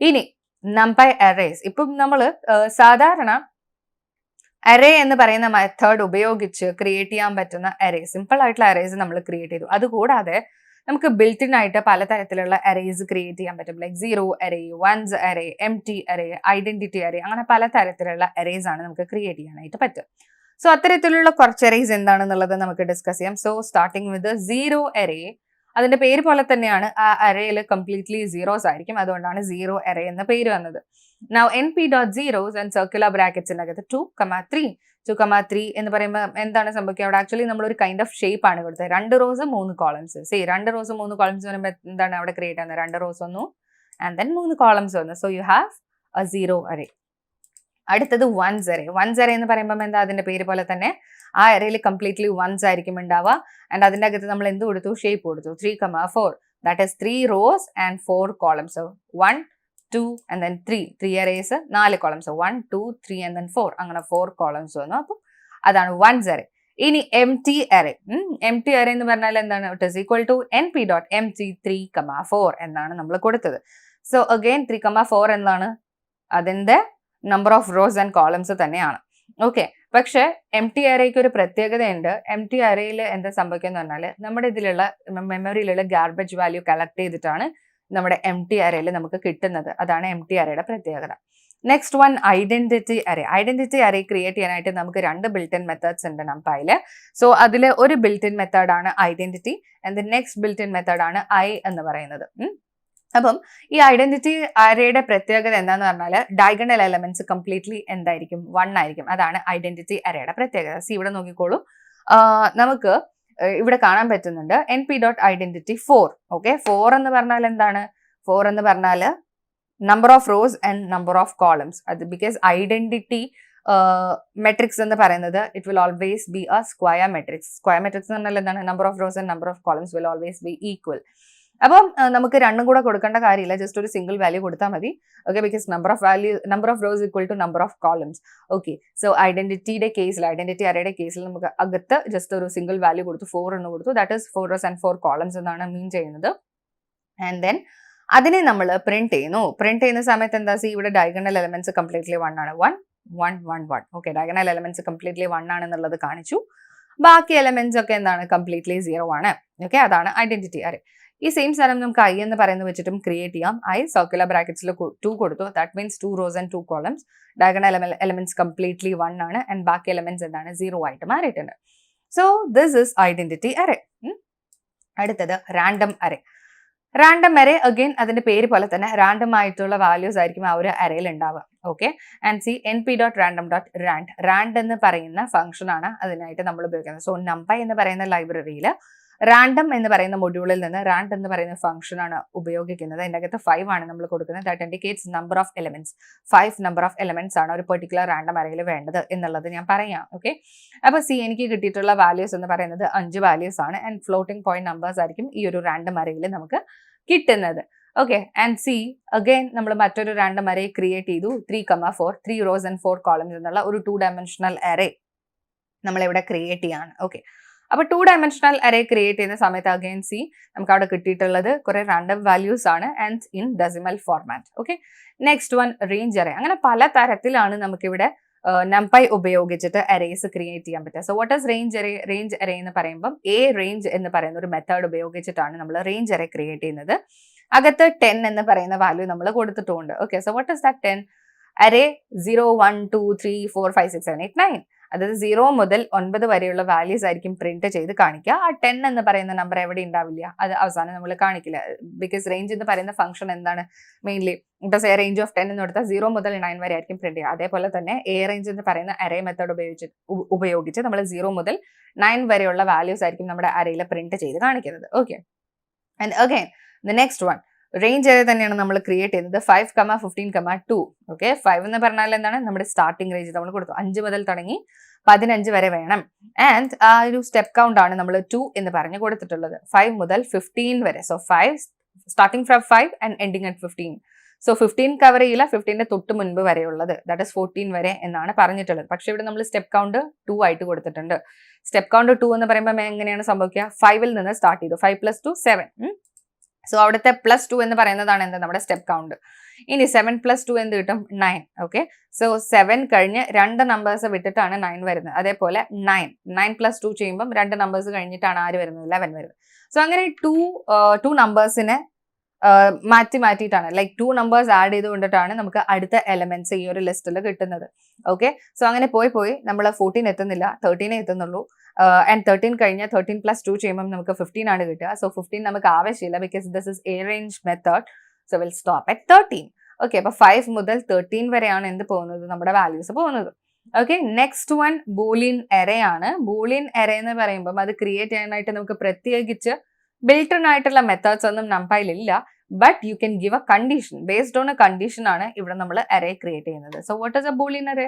ഇനി നമ്പൈ അറേസ്. ഇപ്പം നമ്മൾ സാധാരണ അറേ എന്ന് പറയുന്ന മെത്തേഡ് ഉപയോഗിച്ച് ക്രിയേറ്റ് ചെയ്യാൻ പറ്റുന്ന അറേസ്, സിമ്പിൾ ആയിട്ടുള്ള അറേസ് നമ്മൾ ക്രിയേറ്റ് ചെയ്തു. അതുകൂടാതെ നമുക്ക് ബിൽറ്റ് ഇൻ ആയിട്ട് പലതരത്തിലുള്ള അറേസ് ക്രിയേറ്റ് ചെയ്യാൻ പറ്റും. Like 0 array, 1s array, empty array, identity array, അങ്ങനെ പലതരത്തിലുള്ള അറേസ് ആണ് നമുക്ക് ക്രിയേറ്റ് ചെയ്യാനായിട്ട് പറ്റും. സോ അത്തരത്തിലുള്ള കുറച്ച് അറേസ് എന്താണെന്നുള്ളത് നമുക്ക് ഡിസ്കസ് ചെയ്യാം. So starting with 0 array. അതിന്റെ പേര് പോലെ തന്നെയാണ്, ആ അറേയിൽ കംപ്ലീറ്റ്ലി സീറോസ് ആയിരിക്കും. അതുകൊണ്ടാണ് 0 അറേ എന്ന പേര് വന്നത്. Now np.zeros and circular brackets അകത്ത് 2,3 എന്ന് പറയുമ്പോൾ എന്താണ് സംഭവിക്കുക, അവിടെ ആക്ച്വലി നമ്മൾ ഒരു കൈൻഡ് ഓഫ് ഷേപ്പ് ആണ് കൊടുത്തത്. 2 റോസ് 3 കോളംസ്. 2 റോസ് 3 കോളംസ് പറയുമ്പോൾ എന്താണ് അവിടെ ക്രിയേറ്റ് ചെയ്യുന്നത്, 2 റോസ് വന്നു ആൻഡ് ദെൻ 3 കോളംസ് വന്നു. So you have A 0 array. അടുത്തത് വൺസ് അറേ. വൺസ് അറേ എന്ന് പറയുമ്പോൾ എന്താ, അതിന്റെ പേര് പോലെ തന്നെ ആ അറേയിൽ കംപ്ലീറ്റ്ലി വൺസ് ആയിരിക്കും ഉണ്ടാവുക. ആൻഡ് അതിന്റെ അകത്ത് നമ്മൾ എന്ത് കൊടുത്തു, ഷേപ്പ് കൊടുത്തു, 3,4. That is 3 rows and 4 columns. So 1, 2 and then 3. 3 arrays, 4 columns. So 1, 2, 3 and then 4. അങ്ങനെ 4 columns വന്നു. അപ്പം അതാണ് വൺസ് അറേ. ഇനി M T array. M T array എന്ന് പറഞ്ഞാൽ എന്താണ്, it is equal to np.empty 3,4 എന്നാണ് നമ്മൾ കൊടുത്തത്. സോ അഗെയിൻ 3,4 എന്താണ്, അതിന്റെ number of rows and columns തന്നെയാണ്. ഓക്കെ, പക്ഷെ എം ടി അറേക്ക് ഒരു പ്രത്യേകതയുണ്ട്. എം ടി അറേയിൽ എന്താ സംഭവിക്കുക പറഞ്ഞാൽ, നമ്മുടെ ഇതിലുള്ള മെമ്മറിയിലുള്ള ഗാർബേജ് വാല്യൂ കളക്ട് ചെയ്തിട്ടാണ് നമ്മുടെ എം ടി അറേയിൽ നമുക്ക് കിട്ടുന്നത്. അതാണ് എം ടി അറേയുടെ പ്രത്യേകത. Next one identity array. Identity array create ചെയ്യാനായിട്ട് നമുക്ക് 2 ബിൽറ്റ് ഇൻ മെത്തേഡ്സ് ഉണ്ട് നംപൈയിൽ. സോ അതിൽ ഒരു ബിൽറ്റ് ഇൻ മെത്തേഡാണ് identity and next built in മെത്തേഡാണ് ഐ എന്ന് പറയുന്നത്. അപ്പം ഈ ഐഡന്റിറ്റി അറേയുടെ പ്രത്യേകത എന്താന്ന് പറഞ്ഞാൽ, ഡയഗണൽ എലമെന്റ്സ് കംപ്ലീറ്റ്ലി എന്തായിരിക്കും, 1 ആയിരിക്കും. അതാണ് ഐഡന്റിറ്റി അറേയുടെ പ്രത്യേകത. സി ഇവിടെ നോക്കിക്കോളൂ, നമുക്ക് ഇവിടെ കാണാൻ പറ്റുന്നുണ്ട് np.identity 4. ഓക്കെ, 4 എന്ന് പറഞ്ഞാൽ എന്താണ്, 4 എന്ന് പറഞ്ഞാൽ number of rows and number of columns. അത് ബിക്കോസ് ഐഡന്റിറ്റി മെട്രിക്സ് എന്ന് പറയുന്നത് it will always be A square matrix. Square matrix എന്ന് പറഞ്ഞാൽ എന്താണ്, number of rows and number of columns will always be equal. അപ്പം നമുക്ക് രണ്ടും കൂടെ കൊടുക്കേണ്ട കാര്യമില്ല, ജസ്റ്റ് ഒരു സിംഗിൾ വാല്യൂ കൊടുത്താൽ മതി. Okay, because number of rows equal to number of columns. Okay, so ഐഡന്റിറ്റിയുടെ കേസിൽ, ഐഡന്റിറ്റി അറേയുടെ കേസിൽ നമുക്ക് അകത്ത് ജസ്റ്റ് ഒരു സിംഗിൾ വാല്യൂ കൊടുത്തു, 4 എന്ന് കൊടുത്തു. That is 4 rows and 4 columns എന്നാണ് മീൻ ചെയ്യുന്നത്. ആൻഡ് ദെൻ അതിനെ നമ്മൾ പ്രിന്റ് ചെയ്യുന്നു. പ്രിന്റ് ചെയ്യുന്ന സമയത്ത് എന്താ, സി ഇവിടെ ഡയഗണൽ എലമെന്റ്സ് കംപ്ലീറ്റ്ലി 1 ആണ്. 1, 1, 1, 1. ഓക്കെ, ഡയഗണൽ എലമെന്റ്സ് കംപ്ലീറ്റ്ലി 1 ആണെന്നുള്ളത് കാണിച്ചു. ബാക്കി എലമെന്റ്സ് ഒക്കെ എന്താണ്, കംപ്ലീറ്റ്ലി 0 ആണ്. ഓക്കെ, അതാണ് ഐഡന്റിറ്റി അറേ. ഈ സെയിം സ്ഥലം നമുക്ക് ഐ എന്ന് പറയുന്നത് വെച്ചിട്ടും ക്രിയേറ്റ് ചെയ്യാം. ഐ സർക്കുലർ ബ്രാക്കറ്റ്സിൽ 2 കൊടുത്തു. That means 2 rows and 2 columns. Diagonal elements completely 1 ആണ് ആൻഡ് ബാക്കി എലമെന്റ്സ് എന്താണ്, 0 ആയിട്ട് മാറിയിട്ടുണ്ട്. So this is identity array. അടുത്തത് random array. Random array again അതിന്റെ പേര് പോലെ തന്നെ റാൻഡം ആയിട്ടുള്ള വാല്യൂസ് ആയിരിക്കും ആ ഒരു അറേയിൽ ഉണ്ടാവുക. Okay, and C np.random.rand. Rand എന്ന് പറയുന്ന ഫംഗ്ഷൻ ആണ് അതിനായിട്ട് നമ്മൾ ഉപയോഗിക്കുന്നത്. സോ numpy എന്ന് പറയുന്ന ലൈബ്രറിയിൽ റാൻഡം എന്ന് പറയുന്ന മൊഡ്യൂളിൽ നിന്ന് റാൻഡ് എന്ന് പറയുന്ന ഫംഗ്ഷൻ ആണ് ഉപയോഗിക്കുന്നത്. അതിൻ്റെ അകത്ത് 5 ആണ് നമ്മൾ കൊടുക്കുന്നത്. That indicates number of elements. 5 number of elements ആണ് ഒരു പെർട്ടിക്കുലർ റാൻഡം അറേയിൽ വേണ്ടത് എന്നുള്ളത് ഞാൻ പറയാം. ഓക്കെ, അപ്പൊ സി എനിക്ക് കിട്ടിയിട്ടുള്ള വാല്യൂസ് എന്ന് പറയുന്നത് 5 വാല്യൂസ് ആണ് ആൻഡ് ഫ്ലോട്ടിംഗ് പോയിന്റ് നമ്പേഴ്സ് ആയിരിക്കും ഈ ഒരു റാൻഡം അറേയിൽ നമുക്ക് കിട്ടുന്നത്. ഓക്കെ, ആൻഡ് സി അഗെയിൻ നമ്മൾ മറ്റൊരു റാൻഡം അറേ ക്രിയേറ്റ് ചെയ്തു. 3,4, 3 rows and 4 columns എന്നുള്ള ഒരു 2-dimensional അറേ നമ്മളിവിടെ ക്രിയേറ്റ് ചെയ്യാണ്. ഓക്കെ, അപ്പൊ 2-dimensional അറേ ക്രിയേറ്റ് ചെയ്യുന്ന സമയത്ത് അഗെയിൻ സി നമുക്ക് അവിടെ കിട്ടിയിട്ടുള്ളത് കുറെ റാൻഡം വാല്യൂസ് ആണ് and in decimal format. Okay, next one range array. അങ്ങനെ പല തരത്തിലാണ് നമുക്കിവിടെ numpy ഉപയോഗിച്ചിട്ട് അറേസ് ക്രിയേറ്റ് ചെയ്യാൻ പറ്റുക. So what is range array? Range array എന്ന് പറയുമ്പോൾ range എന്ന് പറയുന്ന ഒരു മെത്തേഡ് ഉപയോഗിച്ചിട്ടാണ് നമ്മൾ റേഞ്ച് അറേ ക്രിയേറ്റ് ചെയ്യുന്നത്. അകത്ത് 10 എന്ന് പറയുന്ന വാല്യൂ നമ്മൾ കൊടുത്തിട്ടുണ്ട്. Okay, so what is that 10? Array 0, 1, 2, 3, 4, 5, 6, 7, 8, 9. അതായത് 0 മുതൽ 9 വരെയുള്ള വാല്യൂസ് ആയിരിക്കും പ്രിന്റ് ചെയ്ത് കാണിക്കുക. ആ 10 എന്ന് പറയുന്ന നമ്പർ എവിടെ ഉണ്ടാവില്ല, അത് അവസാനം നമ്മൾ കാണിക്കില്ല. ബിക്കോസ് റേഞ്ച് എന്ന് പറയുന്ന ഫംഗ്ഷൻ എന്താണ്, mainly it A range of 10 എന്ന് കൊടുത്താൽ 0 മുതൽ 9 വരെ ആയിരിക്കും പ്രിന്റ് ചെയ്യുക. അതേപോലെ തന്നെ റേഞ്ച് എന്ന് പറയുന്ന അറേ മെത്തേഡ് ഉപയോഗിച്ച് നമ്മൾ 0 മുതൽ 9 വരെയുള്ള വാല്യൂസ് ആയിരിക്കും നമ്മുടെ അറേയിൽ പ്രിന്റ് ചെയ്ത് കാണിക്കുന്നത്. Okay, and again the next one range array തന്നെയാണ് നമ്മൾ ക്രിയേറ്റ് ചെയ്യുന്നത്. 5, 15, 2. ഓക്കെ, 5 എന്ന് പറഞ്ഞാൽ എന്താണ്, നമ്മുടെ സ്റ്റാർട്ടിംഗ് റേഞ്ച് നമ്മൾ കൊടുത്തു. 5 മുതൽ തുടങ്ങി 15 വരെ വേണം. ആൻഡ് ആ ഒരു സ്റ്റെപ്പ് കൗണ്ട് ആണ് നമ്മൾ 2 എന്ന് പറഞ്ഞ് കൊടുത്തിട്ടുള്ളത്. 5 മുതൽ 15 വരെ. So 5 starting from 5 and ending at 15. So 15 cover ചെയ്യില്ല, 15ന്റെ തൊട്ട് മുൻപ് വരെയുള്ളത്, ദാറ്റ് ഇസ് 14 വരെ എന്നാണ് പറഞ്ഞിട്ടുള്ളത്. പക്ഷെ ഇവിടെ നമ്മൾ സ്റ്റെപ്പ് കൗണ്ട് 2 ആയിട്ട് കൊടുത്തിട്ടുണ്ട്. സ്റ്റെപ്പ് കൗണ്ട് 2 എന്ന് പറയുമ്പോൾ എങ്ങനെയാണ് സംഭവിക്കുക, 5ൽ നിന്ന് സ്റ്റാർട്ട് ചെയ്തു. 5 + 2 7. സോ അവിടുത്തെ +2 എന്ന് പറയുന്നതാണ് എന്താ, നമ്മുടെ സ്റ്റെപ്പ് കൗണ്ട്. ഇനി 7 + 2 എന്ത് കിട്ടും, 9. ഓക്കെ, സോ 7 കഴിഞ്ഞ് 2 നമ്പേഴ്സ് വിട്ടിട്ടാണ് 9 വരുന്നത്. അതേപോലെ 9 + 2 ചെയ്യുമ്പോൾ 2 നമ്പേഴ്സ് കഴിഞ്ഞിട്ടാണ് ആര് വരുന്നത്, 11 വരുന്നത്. സോ അങ്ങനെ 2 നമ്പേഴ്സിനെ മാറ്റിയിട്ടാണ്, ലൈക്ക് 2 നമ്പേഴ്സ് ആഡ് ചെയ്തുകൊണ്ടിട്ടാണ് നമുക്ക് അടുത്ത എലമെന്റ്സ് ഈ ഒരു ലിസ്റ്റിൽ കിട്ടുന്നത്. ഓക്കെ, സോ അങ്ങനെ പോയി നമ്മൾ 14 എത്തുന്നില്ല, 13 എത്തുന്നുള്ളൂ. ആൻഡ് 13 കഴിഞ്ഞ് 13 + 2 ചെയ്യുമ്പോൾ നമുക്ക് 15 ആണ് കിട്ടുക. സോ 15 നമുക്ക് ആവശ്യമില്ല, because this is arrange method. So will stop at 13. Okay, അപ്പൊ 5 മുതൽ 13 വരെയാണ് എന്ത് പോകുന്നത്, നമ്മുടെ വാല്യൂസ് പോകുന്നത്. Okay, next one Boolean array ആണ്. ബൂലിയൻ അറേ എന്ന് പറയുമ്പോൾ അത് ക്രിയേറ്റ് ചെയ്യാനായിട്ട് നമുക്ക് പ്രത്യേകിച്ച് ബിൽട്ടൺ ആയിട്ടുള്ള മെത്തേഡ്സ് ഒന്നും numpyയിൽ ഇല്ല. But you can give A condition. Based on A condition ആണ് ഇവിടെ നമ്മൾ അറേ ക്രിയേറ്റ് ചെയ്യുന്നത്. So what is A Boolean array?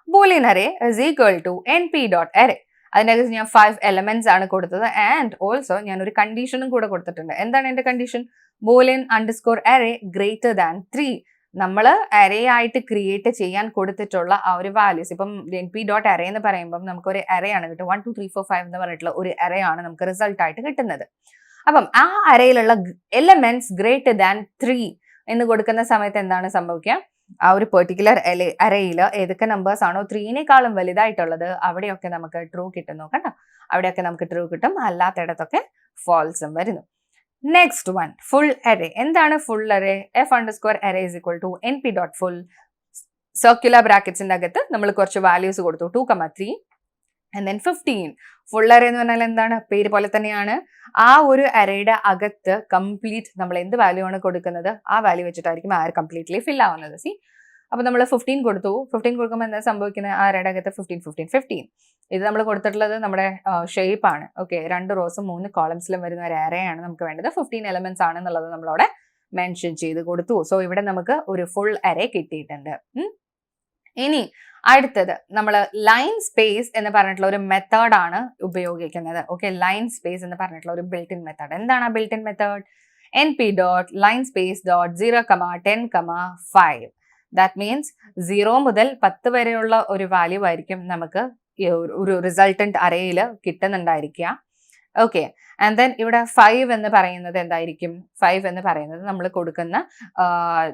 Boolean array is equal to np.array. അതിനകത്ത് ഞാൻ 5 എലമെന്റ്സ് ആണ് കൊടുത്തത് ആൻഡ് ഓൾസോ ഞാൻ ഒരു കണ്ടീഷനും കൂടെ കൊടുത്തിട്ടുണ്ട്. എന്താണ് എന്റെ condition? Boolean underscore array greater than 3. നമ്മൾ അറേ ആയിട്ട് ക്രിയേറ്റ് ചെയ്യാൻ കൊടുത്തിട്ടുള്ള ആ ഒരു വാല്യൂസ്, ഇപ്പം np.array എന്ന് പറയുമ്പോൾ നമുക്ക് ഒരു അറേ ആണ് കിട്ടും. 1 2 3 4 5 എന്ന് പറഞ്ഞിട്ടുള്ള ഒരു അറേ ആണ് നമുക്ക് റിസൾട്ട് ആയിട്ട് കിട്ടുന്നത്. അപ്പം ആ അറേയിലുള്ള എലമെന്റ്സ് ഗ്രേറ്റർ ദാൻ 3 എന്ന് കൊടുക്കുന്ന സമയത്ത് എന്താണ് സംഭവിക്കുക? ആ ഒരു പെർട്ടിക്കുലർ അറേയിൽ ഏതൊക്കെ നമ്പേഴ്സ് ആണോ 3നേക്കാളും വലുതായിട്ടുള്ളത് അവിടെയൊക്കെ നമുക്ക് ട്രൂ കിട്ടുന്നു. കണ്ടോ? അവിടെയൊക്കെ നമുക്ക് ട്രൂ കിട്ടും, അല്ലാത്തയിടത്തൊക്കെ ഫാൾസും വരുന്നു. Next one, full array. എന്താണ് full array? f_array is equal to np.full circular ബ്രാക്കറ്റ്സിന്റെ അകത്ത് നമ്മൾ കുറച്ച് വാല്യൂസ് കൊടുത്തു, 2, 3 and then 15. ഫുൾ അറേ എന്ന് പറഞ്ഞാൽ എന്താണ്? പേര് പോലെ തന്നെയാണ്. ആ ഒരു അറേയുടെ അകത്ത് കംപ്ലീറ്റ് നമ്മൾ എന്ത് വാല്യൂ ആണ് കൊടുക്കുന്നത് ആ വാല്യൂ വെച്ചിട്ടായിരിക്കും ആ കംപ്ലീറ്റ്ലി ഫിൽ ആവുന്നത്. സി, അപ്പൊ നമ്മൾ 15 കൊടുത്തു. 15 കൊടുക്കുമ്പോൾ എന്താ സംഭവിക്കുന്നത്? ആ അറേയുടെ അകത്ത് 15. ഇത് നമ്മൾ കൊടുത്തിട്ടുള്ളത് നമ്മുടെ ഷേപ്പ് ആണ്. ഓക്കെ, 2 റോസും 3 കോളംസിലും വരുന്ന ഒരു അറേ ആണ് നമുക്ക് വേണ്ടത്. 15 എലമെന്റ്സ് ആണെന്നുള്ളത് നമ്മളവിടെ മെൻഷൻ ചെയ്ത് കൊടുത്തു. സോ ഇവിടെ നമുക്ക് ഒരു ഫുൾ അറേ കിട്ടിയിട്ടുണ്ട്. ഇനി അടുത്തത് നമ്മൾ ലൈൻ സ്പേസ് എന്ന് പറഞ്ഞിട്ടുള്ള ഒരു മെത്തേഡ് ആണ് ഉപയോഗിക്കുന്നത്. ഓക്കെ, ലൈൻ സ്പേസ് എന്ന് പറഞ്ഞിട്ടുള്ള ഒരു ബിൽറ്റ് ഇൻ മെത്തേഡ്. എന്താണ് ആ built in method? np.linespace.0,10,5. That means 0 മുതൽ 10 വരെയുള്ള ഒരു വാല്യൂ ആയിരിക്കും നമുക്ക് ഒരു റിസൾട്ടന്റ് അറേയിൽ കിട്ടുന്നുണ്ടായിരിക്കുക. ഓക്കെ, ആൻഡ് ദെൻ ഇവിടെ 5 എന്ന് പറയുന്നത് എന്തായിരിക്കും? 5 എന്ന് പറയുന്നത് നമ്മൾ കൊടുക്കുന്ന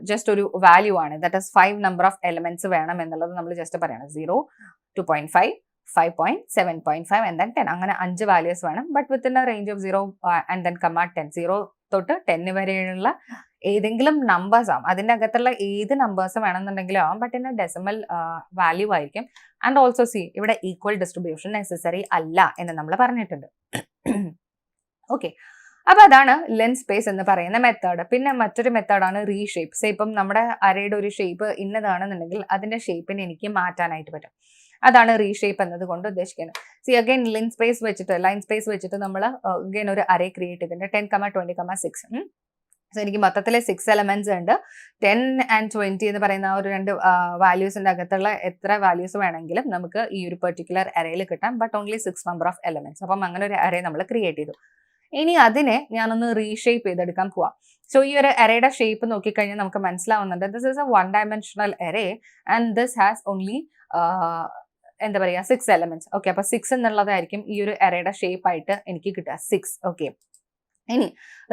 ജസ്റ്റ് ഒരു വാല്യൂ ആണ്. That is 5 number of elements വേണം എന്നുള്ളത് നമ്മൾ ജസ്റ്റ് പറയണം. 0, 2.5, 5.7.5 and then 10. അങ്ങനെ 5 വാല്യൂസ് വേണം. But within A range of 0 and then 10. 0 തൊട്ട് 10 വരെയുള്ള ഏതെങ്കിലും നമ്പേഴ്സ് ആവും. അതിൻ്റെ അകത്തുള്ള ഏത് നമ്പേഴ്സ് വേണമെന്നുണ്ടെങ്കിലും ആവും, but in A decimal value ആയിരിക്കും. ആൻഡ് ഓൾസോ സി, ഇവിടെ ഈക്വൽ ഡിസ്ട്രിബ്യൂഷൻ നെസസറി അല്ല എന്ന് നമ്മൾ പറഞ്ഞിട്ടുണ്ട്. ഓക്കെ, അപ്പൊ അതാണ് ലെൻ സ്പേസ് എന്ന് പറയുന്ന മെത്തേഡ്. പിന്നെ മറ്റൊരു മെത്തേഡാണ് റീഷേപ്പ്. സേ ഇപ്പം നമ്മുടെ അറേയുടെ ഒരു ഷേപ്പ് ഇന്നതാണെന്നുണ്ടെങ്കിൽ അതിന്റെ ഷേപ്പിനെ എനിക്ക് മാറ്റാനായിട്ട് പറ്റും. അതാണ് റീഷേപ്പ് എന്നത് കൊണ്ട് ഉദ്ദേശിക്കുന്നത്. സി അഗൈൻ ലൈൻ സ്പേസ് വെച്ചിട്ട് നമ്മൾ അഗൈൻ ഒരു അറേ ക്രിയേറ്റ് ചെയ്തിട്ടുണ്ട്. 10, 20, 6. സോ എനിക്ക് മൊത്തത്തിൽ 6 എലമെന്റ്സ് ഉണ്ട്. 10 and 20 എന്ന് പറയുന്ന ആ ഒരു 2 വാല്യൂസിന്റെ അകത്തുള്ള എത്ര വാല്യൂസ് വേണമെങ്കിലും നമുക്ക് ഈ ഒരു പെർട്ടിക്കുലർ അറേയിൽ കിട്ടാം, but only 6 number of elements. അപ്പം അങ്ങനെ ഒരു അറേ നമ്മൾ ക്രിയേറ്റ് ചെയ്തു. ഇനി അതിനെ ഞാനൊന്ന് റീഷേപ്പ് ചെയ്തെടുക്കാൻ പോവാം. സോ ഈ ഒരു അറേയുടെ ഷേപ്പ് നോക്കിക്കഴിഞ്ഞാൽ നമുക്ക് മനസ്സിലാവുന്നുണ്ട്, this is A 1-dimensional array and this has only എന്താ പറയുക 6 എലമെന്റ്സ്. ഓക്കെ, അപ്പൊ 6 എന്നുള്ളതായിരിക്കും ഈ ഒരു അറേയുടെ ഷേപ്പ് ആയിട്ട് എനിക്ക് കിട്ടുക, 6. ഓക്കെ, ഇനി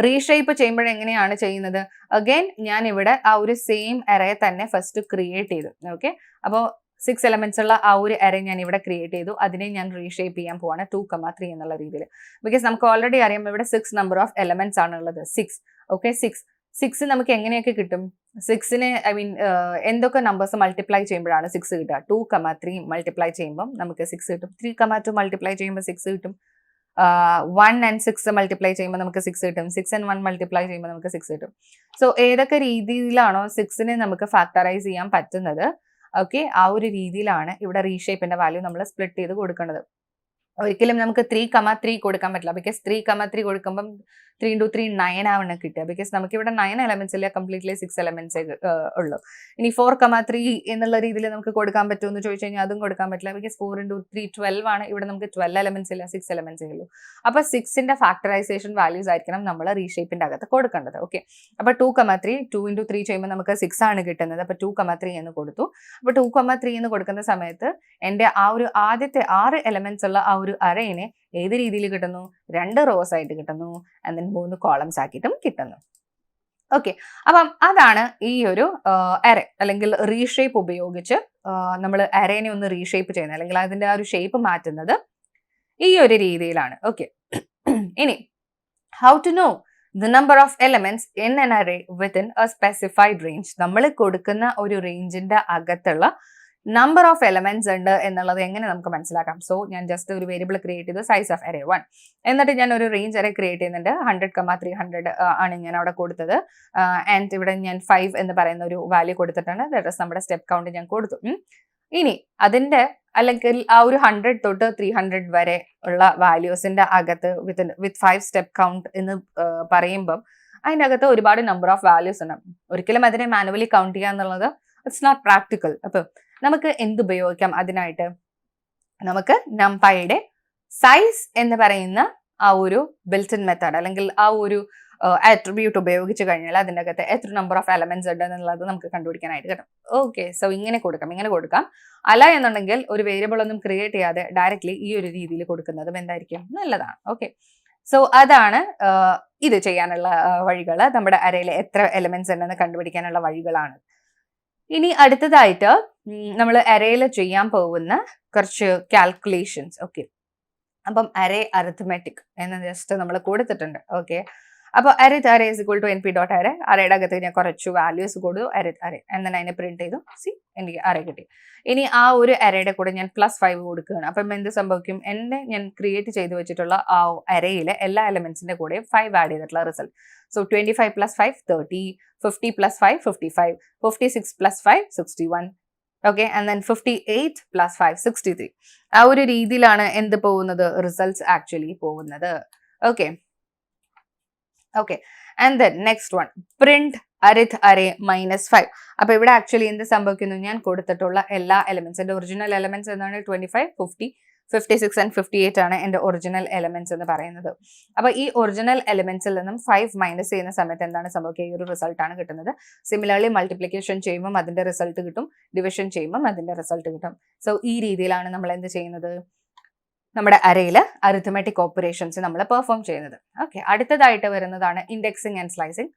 റീഷേപ്പ് ചെയ്യുമ്പോഴെങ്ങനെയാണ് ചെയ്യുന്നത്? അഗൈൻ ഞാൻ ഇവിടെ ആ ഒരു സെയിം അറേ തന്നെ ഫസ്റ്റ് ക്രിയേറ്റ് ചെയ്തു. ഓക്കെ, അപ്പോൾ 6 എലമെന്റ്സ് ഉള്ള ആ ഒരു അറേ ഞാൻ ഇവിടെ ക്രിയേറ്റ് ചെയ്തു. അതിനെ ഞാൻ റീഷേപ്പ് ചെയ്യാൻ പോവാണ് 2, 3 എന്നുള്ള രീതിയിൽ. ബിക്കോസ് നമുക്ക് ഓൾറെഡി അറിയാം ഇവിടെ 6 നമ്പർ ഓഫ് എലമെന്റ്സ് ആണുള്ളത്, 6. ഓക്കെ, 6 നമുക്ക് എങ്ങനെയൊക്കെ കിട്ടും? 6നെ എന്തൊക്കെ നമ്പേഴ്സ് മൾട്ടിപ്ലൈ ചെയ്യുമ്പോഴാണ് 6 കിട്ടുക? 2, 3 മൾട്ടിപ്ലൈ ചെയ്യുമ്പോൾ നമുക്ക് 6 കിട്ടും. 3, 2 മൾട്ടിപ്ലൈ ചെയ്യുമ്പോൾ 6 കിട്ടും. 1 and 6 മൾട്ടിപ്ലൈ ചെയ്യുമ്പോൾ നമുക്ക് 6 കിട്ടും. 6 and 1 മൾട്ടിപ്ലൈ ചെയ്യുമ്പോൾ നമുക്ക് 6 കിട്ടും. സോ ഏതൊക്കെ രീതിയിലാണോ 6നെ നമുക്ക് ഫാക്ടറൈസ് ചെയ്യാൻ പറ്റുന്നത്, ഓക്കെ, ആ ഒരു രീതിയിലാണ് ഇവിടെ റീഷേപ്പിന്റെ വാല്യൂ നമ്മൾ സ്പ്ലിറ്റ് ചെയ്ത് കൊടുക്കേണ്ടത്. ഒരിക്കലും നമുക്ക് 3, 3 കൊടുക്കാൻ പറ്റില്ല. ബിക്കോസ് 3, 3 കൊടുക്കുമ്പം 3 into 3 9 ആണ് കിട്ടുക. ബിക്കോസ് നമുക്ക് ഇവിടെ 9 എലമെന്റ്സ് ഇല്ല, കംപ്ലീറ്റ്ലി 6 എലമെന്റ്സ് ഉള്ളൂ. ഇനി 4, 3 എന്നുള്ള രീതിയിൽ നമുക്ക് കൊടുക്കാൻ പറ്റുമോ എന്ന് ചോദിച്ചു കഴിഞ്ഞാൽ അതും കൊടുക്കാൻ പറ്റില്ല. ബിക്കോസ് 4 into 3 12 ആണ്. ഇവിടെ നമുക്ക് 12 എലമെന്റ്സ് ഇല്ല, 6 എലമെന്റ്സേ ഉള്ളൂ. അപ്പൊ 6ന്റെ ഫാക്ടറൈസേഷൻ വാല്യൂസ് ആയിരിക്കണം നമ്മൾ റീഷേപ്പിന്റെ അകത്ത് കൊടുക്കേണ്ടത്. ഓക്കെ, അപ്പൊ 2, 3 2 into 3 ചെയ്യുമ്പോൾ നമുക്ക് 6 ആണ് കിട്ടുന്നത്. അപ്പൊ 2, 3 എന്ന് കൊടുത്തു. അപ്പൊ 2, 3 എന്ന് കൊടുക്കുന്ന സമയത്ത് എന്റെ ആ ഒരു ആദ്യത്തെ 6 എലമെന്റ്സ് ഉള്ള ആ ഒരു അറേനെ ഏത് രീതിയിൽ കിട്ടുന്നു? 2 റോസ് ആയിട്ട് കിട്ടുന്നു, and then 3 കോളംസ് ആക്കിയിട്ടും കിട്ടുന്നു. ഓക്കെ, അപ്പം അതാണ് ഈ ഒരു അറേ അല്ലെങ്കിൽ റീഷേപ്പ് ഉപയോഗിച്ച് നമ്മൾ അറേനെ ഒന്ന് റീഷേപ്പ് ചെയ്യുന്നത്, അല്ലെങ്കിൽ അതിന്റെ ആ ഒരു ഷേപ്പ് മാറ്റുന്നത് ഈ ഒരു രീതിയിലാണ്. ഓക്കെ, ഇനി how to know the number of elements in an array within a specified range. നമ്മൾ കൊടുക്കുന്ന ഒരു റേഞ്ചിന്റെ അകത്തുള്ള നമ്പർ ഓഫ് എലമെന്റ്സ് ഉണ്ട് എന്നുള്ളത് എങ്ങനെ നമുക്ക് മനസ്സിലാക്കാം? സോ ഞാൻ ജസ്റ്റ് ഒരു വേരിയബിൾ ക്രിയേറ്റ് ചെയ്തു, സൈസ് ഓഫ് അറേ 1. എന്നിട്ട് ഞാൻ ഒരു റേഞ്ച് അറേ ക്രിയേറ്റ് ചെയ്യുന്നുണ്ട്. 100, 300 ആണ് ഞാൻ അവിടെ കൊടുത്തത്. ആൻഡ് ഇവിടെ ഞാൻ 5 എന്ന് പറയുന്ന ഒരു വാല്യൂ കൊടുത്തിട്ടാണ്. ദാറ്റ് ഈസ് നമ്മുടെ സ്റ്റെപ്പ് കൗണ്ട് ഞാൻ കൊടുത്തു. ഇനി അതിന്റെ അല്ലെങ്കിൽ ആ ഒരു 100 തൊട്ട് 300 വരെ ഉള്ള വാല്യൂസിന്റെ അകത്ത് വിത്ത് 5 സ്റ്റെപ്പ് കൗണ്ട് എന്ന് പറയുമ്പം അതിൻ്റെ അകത്ത് ഒരുപാട് നമ്പർ ഓഫ് വാല്യൂസ് ഉണ്ട്. ഒരിക്കലും അതിനെ മാനുവലി കൗണ്ട് ചെയ്യുക എന്നുള്ളത് ഇറ്റ്സ് നോട്ട് പ്രാക്ടിക്കൽ. അപ്പം നമുക്ക് എന്ത് ഉപയോഗിക്കാം അതിനായിട്ട്? നമുക്ക് നംപൈയുടെ സൈസ് എന്ന് പറയുന്ന ആ ഒരു ബിൽറ്റ് ഇൻ മെത്തേഡ് അല്ലെങ്കിൽ ആ ഒരു ആട്രിബ്യൂട്ട് ഉപയോഗിച്ച് കഴിഞ്ഞാൽ അതിൻ്റെ അകത്ത് എത്ര നമ്പർ ഓഫ് എലമെന്റ്സ് ഉണ്ട് എന്നുള്ളത് നമുക്ക് കണ്ടുപിടിക്കാനായിട്ട് കിട്ടും. ഓക്കെ, സോ ഇങ്ങനെ കൊടുക്കാം. അല്ല എന്നുണ്ടെങ്കിൽ ഒരു വേരിയബിൾ ഒന്നും ക്രിയേറ്റ് ചെയ്യാതെ ഡയറക്ട്ലി ഈ ഒരു രീതിയിൽ കൊടുക്കുന്നതും എന്തായിരിക്കും നല്ലതാണ്. ഓക്കെ, സോ അതാണ് ഇത് ചെയ്യാനുള്ള വഴികൾ. നമ്മുടെ അറേയിൽ എത്ര എലമെന്റ്സ് ഉണ്ടെന്ന് കണ്ടുപിടിക്കാനുള്ള വഴികളാണ്. ഇനി അടുത്തതായിട്ട് നമ്മൾ അറേയിൽ ചെയ്യാൻ പോകുന്ന കുറച്ച് കാൽക്കുലേഷൻസ്. ഓക്കെ, അപ്പം അറേ അരിത്മെറ്റിക് എന്ന് ജസ്റ്റ് നമ്മൾ കൊടുത്തിട്ടുണ്ട്. ഓക്കെ, അപ്പോൾ array is equal to np.array. അറേയുടെ അകത്ത് ഞാൻ കുറച്ച് വാല്യൂസ് കൊടുത്തു, array എന്നാൽ അതിനെ പ്രിന്റ് ചെയ്തു. എനിക്ക് അറേ കിട്ടി. ഇനി ആ ഒരു അറേയുടെ കൂടെ ഞാൻ +5 കൊടുക്കുകയാണ്. അപ്പം എന്ത് സംഭവിക്കും? ഞാൻ ക്രിയേറ്റ് ചെയ്ത് വെച്ചിട്ടുള്ള ആ അറേയിലെ എല്ലാ എലമെന്റ്സിന്റെ കൂടെ 5 ആഡ് ചെയ്തിട്ടുള്ള result. So 25 + 5 30, 50 + 5 55, 56 + 5 61. Okay, and then 58 + 5 63. ആ ഒരു രീതിയിലാണ് എന്ത് പോകുന്നത്? റിസൾട്ട്സ് ആക്ച്വലി പോകുന്നത്. Okay, and then next one, print arith array -5. അപ്പൊ ഇവിടെ ആക്ച്വലി എന്ത് സംഭവിക്കുന്നു? ഞാൻ കൊടുത്തിട്ടുള്ള എല്ലാ എലമെന്റ്സ്, എന്റെ ഒറിജിനൽ എലമെന്റ്സ് എന്താണ്? 25, 50, 56 ആൻഡ് 58 ആണ് എന്റെ ഒറിജിനൽ എലമെന്റ്സ് എന്ന് പറയുന്നത്. അപ്പൊ ഈ ഒറിജിനൽ എലമെന്റ്സിൽ നിന്നും 5 മൈനസ് ചെയ്യുന്ന സമയത്ത് എന്താണ് സംഭവിക്കുക? ഈ ഒരു റിസൾട്ട് ആണ് കിട്ടുന്നത്. സിമിലർലി മൾട്ടിപ്ലിക്കേഷൻ ചെയ്യുമ്പോൾ അതിന്റെ റിസൾട്ട് കിട്ടും, ഡിവിഷൻ ചെയ്യുമ്പോൾ അതിന്റെ റിസൾട്ട് കിട്ടും. സോ ഈ രീതിയിലാണ് നമ്മൾ എന്ത് ചെയ്യുന്നത്? നമ്മുടെ അറേയിൽ അരിത്മെറ്റിക് ഓപ്പറേഷൻസ് നമ്മൾ പെർഫോം ചെയ്യുന്നത്. ഓക്കെ, അടുത്തതായിട്ട് വരുന്നതാണ് ഇൻഡെക്സിങ് ആൻഡ് സ്ലൈസിങ്.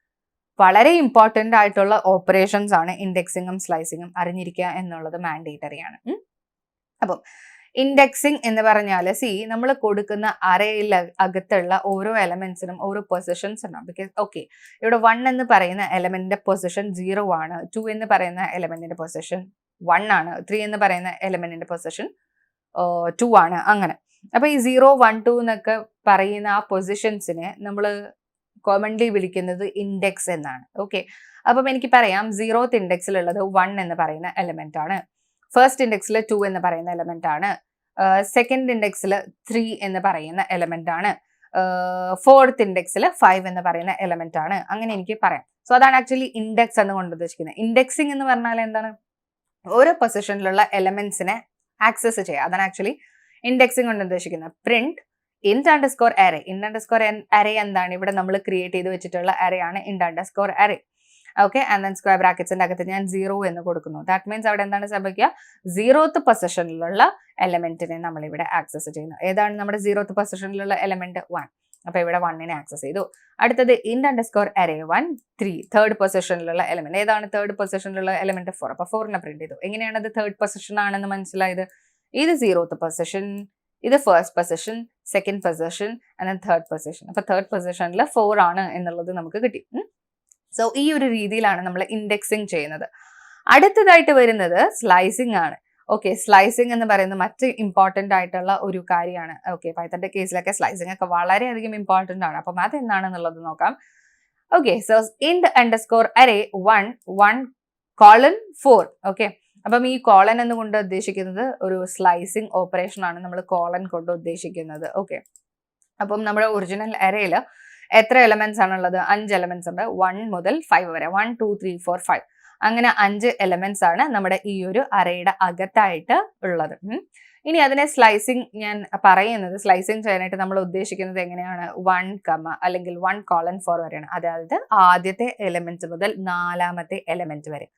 വളരെ ഇമ്പോർട്ടൻ്റ് ആയിട്ടുള്ള ഓപ്പറേഷൻസ് ആണ് ഇൻഡെക്സിങ്ങും സ്ലൈസിങ്ങും. അറിഞ്ഞിരിക്കുക എന്നുള്ളത് മാൻഡേറ്ററി ആണ്. അപ്പം ഇൻഡെക്സിങ് എന്ന് പറഞ്ഞാൽ നമ്മൾ കൊടുക്കുന്ന അറേയിൽ അകത്തുള്ള ഓരോ എലമെന്റ്സിനും ഓരോ പൊസിഷൻസ് ഉണ്ടാവും. ബിക്കോസ് ഓക്കെ, ഇവിടെ 1 എന്ന് പറയുന്ന എലമെന്റിന്റെ പൊസിഷൻ 0 ആണ്, 2 എന്ന് പറയുന്ന എലമെന്റിന്റെ പൊസിഷൻ 1 ആണ്, 3 എന്ന് പറയുന്ന എലമെന്റിന്റെ പൊസിഷൻ 2 ആണ്. അങ്ങനെ അപ്പൊ ഈ 0, 1, 2 എന്നൊക്കെ പറയുന്ന ആ പൊസിഷൻസിനെ നമ്മൾ കോമൺലി വിളിക്കുന്നത് ഇൻഡെക്സ് എന്നാണ്. ഓക്കെ, അപ്പം എനിക്ക് പറയാം 0th ഇൻഡെക്സിലുള്ളത് 1 എന്ന് പറയുന്ന എലമെന്റ് ആണ്, ഫസ്റ്റ് ഇൻഡെക്സിൽ 2 എന്ന് പറയുന്ന എലമെന്റ് ആണ്, സെക്കൻഡ് ഇൻഡെക്സിൽ 3 എന്ന് പറയുന്ന എലമെന്റ് ആണ്, 4th ഇൻഡെക്സിൽ 5 എന്ന് പറയുന്ന എലമെന്റ് ആണ്. അങ്ങനെ എനിക്ക് പറയാം. സോ അതാണ് ആക്ച്വലി ഇൻഡെക്സ് എന്നുകൊണ്ട് ഉദ്ദേശിക്കുന്നത്. ഇൻഡെക്സിങ് എന്ന് പറഞ്ഞാൽ എന്താണ്? ഓരോ പൊസിഷനിലുള്ള എലമെന്റ്സിനെ ആക്സസ് ചെയ്യുക. അതാണ് ആക്ച്വലി ഇൻഡെക്സിങ് കൊണ്ട് ഉദ്ദേശിക്കുന്നത്. Print int_array. int_array എന്താണ്? ഇവിടെ നമ്മൾ ക്രിയേറ്റ് ചെയ്ത് വെച്ചിട്ടുള്ള അറേ ആണ് int_array. Okay, and then square ബ്രാക്കറ്റ്സിന്റെ അകത്ത് ഞാൻ 0 എന്ന് കൊടുക്കുന്നു. ദാറ്റ് മീൻസ് അവിടെ എന്താണ് സംഭവിക്കുക? 0th പൊസിഷനിലുള്ള എലമെന്റിനെ നമ്മൾ ഇവിടെ ആക്സസ് ചെയ്യുന്നു. ഏതാണ് നമ്മുടെ 0th പൊസിഷനിലുള്ള എലമെന്റ്? 1. അപ്പൊ ഇവിടെ 1നെ ആക്സസ് ചെയ്തു. അടുത്തത് int_array 1 3, തേർഡ് പൊസിഷനിലുള്ള എലമെന്റ്. ഏതാണ് തേർഡ് പൊസിഷനിലുള്ള എലമെന്റ്? 4. അപ്പൊ 4നെ പ്രിന്റ് ചെയ്തു. എങ്ങനെയാണ് അത് തേർഡ് പൊസിഷൻ ആണെന്ന് മനസ്സിലായത്? ഇത് 0th പൊസിഷൻ, ഇത് first position, second position and third position. അപ്പൊ തേർഡ് പൊസിഷനിൽ 4 ആണ് എന്നുള്ളത് നമുക്ക് കിട്ടി. സോ ഈ ഒരു രീതിയിലാണ് നമ്മൾ ഇൻഡെക്സിങ് ചെയ്യുന്നത്. അടുത്തതായിട്ട് വരുന്നത് സ്ലൈസിങ് ആണ്. ഓക്കെ, സ്ലൈസിങ് എന്ന് പറയുന്നത് മറ്റ് ഇമ്പോർട്ടൻ്റ് ആയിട്ടുള്ള ഒരു കാര്യമാണ്. ഓക്കെ, പൈത്തന്റെ കേസിലൊക്കെ സ്ലൈസിങ് ഒക്കെ വളരെയധികം ഇമ്പോർട്ടൻ്റ് ആണ്. അപ്പം അതെന്താണെന്നുള്ളത് നോക്കാം. Okay, so int_array 1 4. ഓക്കെ, അപ്പം ഈ കോളൻ എന്നുകൊണ്ട് ഉദ്ദേശിക്കുന്നത് ഒരു സ്ലൈസിങ് ഓപ്പറേഷൻ ആണ് നമ്മൾ കോളൻ കൊണ്ട് ഉദ്ദേശിക്കുന്നത്. ഓക്കെ, അപ്പം നമ്മുടെ ഒറിജിനൽ അറേയിൽ എത്ര എലമെന്റ്സ് ആണുള്ളത്? 5 എലമെന്റ്സ് ഉണ്ട്, 1 മുതൽ 5 വരെ. 1 2 3 4 5 അങ്ങനെ 5 എലമെന്റ്സ് ആണ് നമ്മുടെ ഈ ഒരു അറേയുടെ അകത്തായിട്ട് ഉള്ളത്. ഇനി അതിനെ സ്ലൈസിങ് ഞാൻ പറയുന്നത്, സ്ലൈസിങ് ചെയ്യാനായിട്ട് നമ്മൾ ഉദ്ദേശിക്കുന്നത് എങ്ങനെയാണ്? 1, അല്ലെങ്കിൽ 1:4 വരെയാണ്. അതായത് ആദ്യത്തെ എലമെന്റ് മുതൽ 4ാമത്തെ എലമെന്റ് വരെ.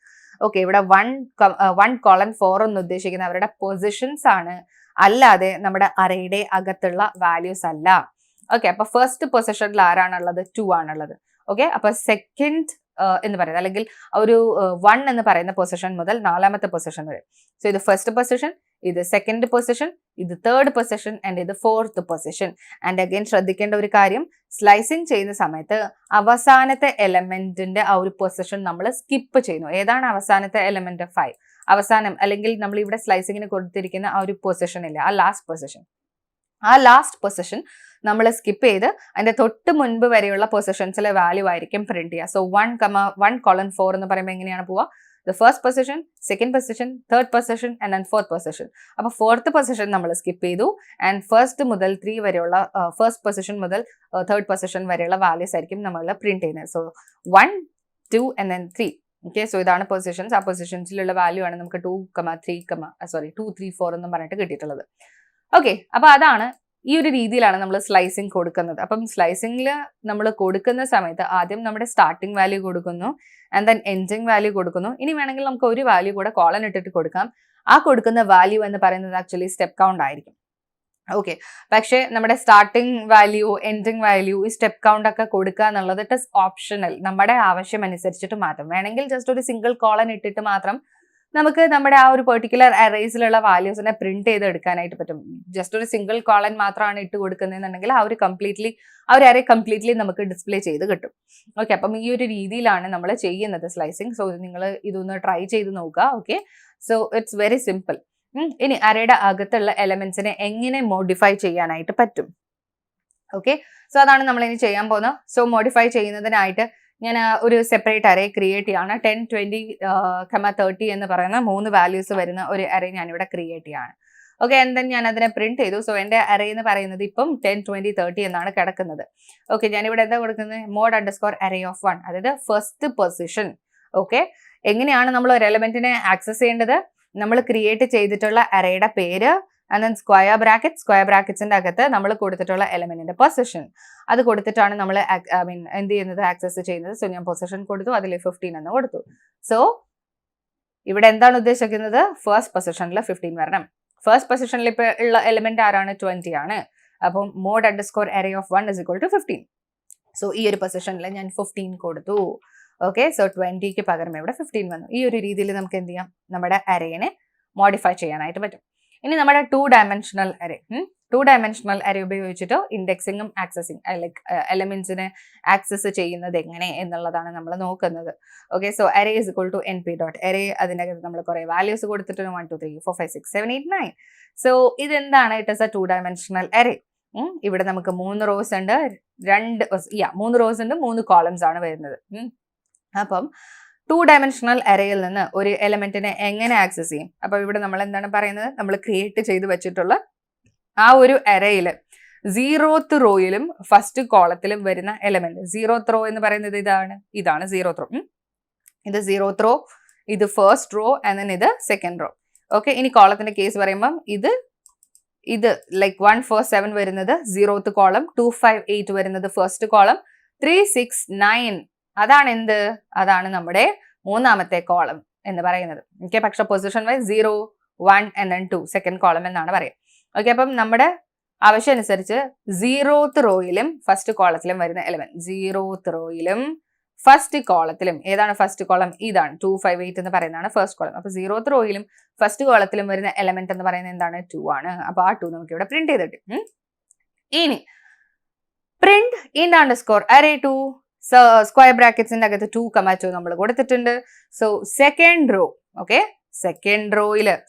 ഓക്കെ, ഇവിടെ 1:4 എന്ന് ഉദ്ദേശിക്കുന്ന അവരുടെ പൊസിഷൻസ് ആണ്, അല്ലാതെ നമ്മുടെ അറേയുടെ അകത്തുള്ള വാല്യൂസ് അല്ല. ഓക്കെ, അപ്പൊ ഫസ്റ്റ് പൊസിഷനിൽ ആരാണുള്ളത്? 2 ആണുള്ളത്. ഓക്കെ, അപ്പൊ സെക്കൻഡ് എന്ന് പറയുന്നത് അല്ലെങ്കിൽ ഒരു 1 എന്ന് പറയുന്ന പൊസിഷൻ മുതൽ 4ാമത്തെ പൊസിഷൻ വരെ. സോ ഇത് ഫസ്റ്റ് പൊസിഷൻ, ഇത് സെക്കൻഡ് പൊസിഷൻ, ഇത് തേർഡ് പൊസിഷൻ ആൻഡ് ഇത് 4th പൊസിഷൻ. ആൻഡ് അഗൈൻ ശ്രദ്ധിക്കേണ്ട ഒരു കാര്യം, സ്ലൈസിങ് ചെയ്യുന്ന സമയത്ത് അവസാനത്തെ എലമെന്റിന്റെ ആ ഒരു പൊസിഷൻ നമ്മൾ സ്കിപ്പ് ചെയ്യുന്നു. ഏതാണ് അവസാനത്തെ എലമെന്റ്? 5. അവസാനം അല്ലെങ്കിൽ നമ്മൾ ഇവിടെ സ്ലൈസിങ്ങിന് കൊടുത്തിരിക്കുന്ന ആ ഒരു പൊസിഷൻ ഇല്ല, ആ ലാസ്റ്റ് പൊസിഷൻ. ആ ലാസ്റ്റ് പൊസിഷൻ നമ്മൾ സ്കിപ്പ് ചെയ്ത് അതിന്റെ തൊട്ട് മുൻപ് വരെയുള്ള പൊസിഷൻസിലെ വാല്യൂ ആയിരിക്കും പ്രിന്റ് ചെയ്യുക. സോ 1:4 എന്ന് പറയുമ്പോൾ എങ്ങനെയാണ് പോവുക? The first position, second position, third position and then fourth position. അപ്പോൾ ഫോർത്ത് പൊസിഷൻ നമ്മൾ സ്കിപ്പ് ചെയ്തു ആൻഡ് ഫസ്റ്റ് മുതൽ 3 വരെയുള്ള ഫസ്റ്റ് പൊസിഷൻ മുതൽ തേർഡ് പൊസിഷൻ വരെയുള്ള വാല്യൂസ് ആയിരിക്കും നമ്മൾ പ്രിന്റ് ചെയ്യുന്നത്. So 1, 2 and then 3. Okay, so ഇതാണ് പൊസിഷൻസ്. ആ പൊസിഷൻസിലുള്ള വാല്യൂ ആണ് നമുക്ക് 2, 3, 4 എന്നും പറഞ്ഞിട്ട് കിട്ടിയിട്ടുള്ളത്. ഓക്കെ, അപ്പൊ അതാണ് ഈ ഒരു രീതിയിലാണ് നമ്മൾ സ്ലൈസിങ് കൊടുക്കുന്നത്. അപ്പം സ്ലൈസിംഗിൽ നമ്മൾ കൊടുക്കുന്ന സമയത്ത് ആദ്യം നമ്മുടെ സ്റ്റാർട്ടിംഗ് വാല്യൂ കൊടുക്കുന്നു ആൻഡ് ദെൻ എൻഡിങ് വാല്യൂ കൊടുക്കുന്നു. ഇനി വേണമെങ്കിൽ നമുക്ക് ഒരു വാല്യൂ കൂടെ കോളൻ ഇട്ടിട്ട് കൊടുക്കാം. ആ കൊടുക്കുന്ന വാല്യൂ എന്ന് പറയുന്നത് ആക്ച്വലി സ്റ്റെപ്പ് കൗണ്ട് ആയിരിക്കും. ഓക്കെ, പക്ഷേ നമ്മുടെ സ്റ്റാർട്ടിംഗ് വാല്യൂ, എൻഡിങ് വാല്യൂ, ഈ സ്റ്റെപ്പ് കൗണ്ട് ഒക്കെ കൊടുക്കുക എന്നുള്ളത് ഇറ്റ് ഇസ് ഓപ്ഷണൽ. നമ്മുടെ ആവശ്യം അനുസരിച്ചിട്ട് മാറ്റും. വേണമെങ്കിൽ ജസ്റ്റ് ഒരു സിംഗിൾ കോളൻ ഇട്ടിട്ട് മാത്രം നമുക്ക് നമ്മുടെ ആ ഒരു പെർട്ടിക്കുലർ അറേസിലുള്ള വാല്യൂസിനെ പ്രിന്റ് ചെയ്ത് എടുക്കാനായിട്ട് പറ്റും. ജസ്റ്റ് ഒരു സിംഗിൾ കോളൻ മാത്രമാണ് ഇട്ട് കൊടുക്കുന്നതെന്നുണ്ടെങ്കിൽ ആ ഒരു അറേ കംപ്ലീറ്റ്ലി നമുക്ക് ഡിസ്പ്ലേ ചെയ്ത് കിട്ടും. ഓക്കെ, അപ്പം ഈ ഒരു രീതിയിലാണ് നമ്മൾ ചെയ്യുന്നത് സ്ലൈസിങ്. സോ നിങ്ങൾ ഇതൊന്ന് ട്രൈ ചെയ്ത് നോക്കുക. Okay, so it's very simple. ഇനി അറേയുടെ അകത്തുള്ള എലമെന്റ്സിനെ എങ്ങനെ മോഡിഫൈ ചെയ്യാനായിട്ട് പറ്റും. ഓക്കെ, സോ അതാണ് നമ്മൾ ഇനി ചെയ്യാൻ പോകുന്നത്. സോ മോഡിഫൈ ചെയ്യുന്നതിനായിട്ട് ഞാൻ ഒരു സെപ്പറേറ്റ് അറേ ക്രിയേറ്റ് ചെയ്യാണ്. 10, 20, 30 എന്ന് പറയുന്ന 3 വാല്യൂസ് വരുന്ന ഒരു അറേ ഞാനിവിടെ ക്രിയേറ്റ് ചെയ്യാണ്. ഓക്കെ, ആൻഡ് ദെൻ ഞാൻ അതിനെ പ്രിന്റ് ചെയ്തു. സോ എൻ്റെ അറേ എന്ന് പറയുന്നത് ഇപ്പം 10, 20, 30 എന്നാണ് കിടക്കുന്നത്. ഓക്കെ, ഞാനിവിടെ എന്താ കൊടുക്കുന്നത്? mod_array of 1, അതായത് ഫസ്റ്റ് പൊസിഷൻ. ഓക്കെ, എങ്ങനെയാണ് നമ്മൾ ഒരു എലമെന്റിനെ ആക്സസ് ചെയ്യേണ്ടത്? നമ്മൾ ക്രിയേറ്റ് ചെയ്തിട്ടുള്ള അറേയുടെ പേര് ആൻഡ് ദെൻ സ്ക്വയർ ബ്രാക്കറ്റ്സിന്റെ അകത്ത് നമ്മൾ കൊടുത്തിട്ടുള്ള എലമെന്റിന്റെ പൊസിഷൻ, അത് കൊടുത്തിട്ടാണ് നമ്മൾ എന്ത് ചെയ്യുന്നത്? ആക്സസ് ചെയ്യുന്നത്. സോ ഞാൻ പൊസിഷൻ കൊടുത്തു, അതിൽ 15 എന്ന് കൊടുത്തു. സോ ഇവിടെ എന്താണ് ഉദ്ദേശിക്കുന്നത്? ഫസ്റ്റ് പൊസിഷനിൽ 15 വരണം. ഫസ്റ്റ് പൊസിഷനിൽ ഇപ്പോൾ ഉള്ള എലമെന്റ് ആരാണ്? 20 ആണ്. അപ്പം mod_array of 1 is equal to 15. So ഈ ഒരു പൊസിഷനിൽ ഞാൻ 15 കൊടുത്തു. ഓക്കെ, സോ 20ക്ക് പകരം ഇവിടെ 15 വന്നു. ഈ ഒരു രീതിയിൽ നമുക്ക് എന്ത് ചെയ്യാം? നമ്മുടെ അറേനെ മോഡിഫൈ ചെയ്യാനായിട്ട് പറ്റും. ഇനി നമ്മുടെ 2 ഡയമെൻഷണൽ അറേ ഉപയോഗിച്ചിട്ട് ഇൻഡെക്സിങ്ങും ആക്സസിങ്, ലൈക്ക് എലമെന്റ്സിനെ ആക്സസ് ചെയ്യുന്നത് എങ്ങനെ എന്നുള്ളതാണ് നമ്മൾ നോക്കുന്നത്. Okay, so array is equal to np.array. അതിനകത്ത് നമ്മൾ കുറെ വാല്യൂസ് കൊടുത്തിട്ടുണ്ട്. 1, 2, 3, 4, 5, 6, 7, 8, 9. സോ ഇതെന്താണ്? It is A 2 dimensional array. ഇവിടെ നമുക്ക് 3 റോസ് ഉണ്ട്, 3 റോസ് ഉണ്ട്, 3 കോളംസ് ആണ് വരുന്നത്. അപ്പം 2 ഡയമെൻഷണൽ അറേയിൽ നിന്ന് ഒരു എലമെന്റിനെ എങ്ങനെ ആക്സസ് ചെയ്യും? അപ്പൊ ഇവിടെ നമ്മൾ എന്താണ് പറയുന്നത്? നമ്മൾ ക്രിയേറ്റ് ചെയ്ത് വെച്ചിട്ടുള്ള ആ ഒരു അറേയിൽ 0th റോയിലും ഫസ്റ്റ് കോളത്തിലും വരുന്ന എലമെന്റ്. 0th റോ എന്ന് പറയുന്നത് ഇതാണ് 0th റോ. ഇത് 0th റോ, ഇത് ഫസ്റ്റ് റോ ആൻഡ് ദെൻ ഇത് സെക്കൻഡ് റോ. ഓക്കെ, ഇനി കോളത്തിന്റെ കേസ് പറയുമ്പം ഇത് ലൈക്ക് 1, 4, 7 വരുന്നത് 0th കോളം, 2, 5, 8 വരുന്നത് ഫസ്റ്റ് കോളം, 3, 6, 9 അതാണ് നമ്മുടെ മൂന്നാമത്തെ കോളം എന്ന് പറയുന്നത്. ഓക്കെ, പക്ഷെ position wise 0, 1 and then 2 second column എന്നാണ് പറയുക. ഓക്കെ, അപ്പം നമ്മുടെ ആവശ്യം അനുസരിച്ച് 0th റോയിലും ഫസ്റ്റ് കോളത്തിലും വരുന്ന എലമെന്റ്, 0th റോയിലും ഫസ്റ്റ് കോളത്തിലും ഏതാണ് ഫസ്റ്റ് കോളം? ഇതാണ് 2, 5, 8 എന്ന് പറയുന്നതാണ് ഫസ്റ്റ് കോളം. അപ്പൊ 0th റോയിലും ഫസ്റ്റ് കോളത്തിലും വരുന്ന എലമെന്റ് എന്ന് പറയുന്നത് എന്താണ്? 2 ആണ്. അപ്പൊ ആ 2 നമുക്ക് ഇവിടെ പ്രിന്റ് ചെയ്തിട്ട് ഇനി പ്രിന്റ് int_array 2 സ്ക്വയർ ബ്രാക്കറ്റ്സിന്റെ അകത്ത് 2, 2 നമ്മൾ കൊടുത്തിട്ടുണ്ട്. So second row, okay, second row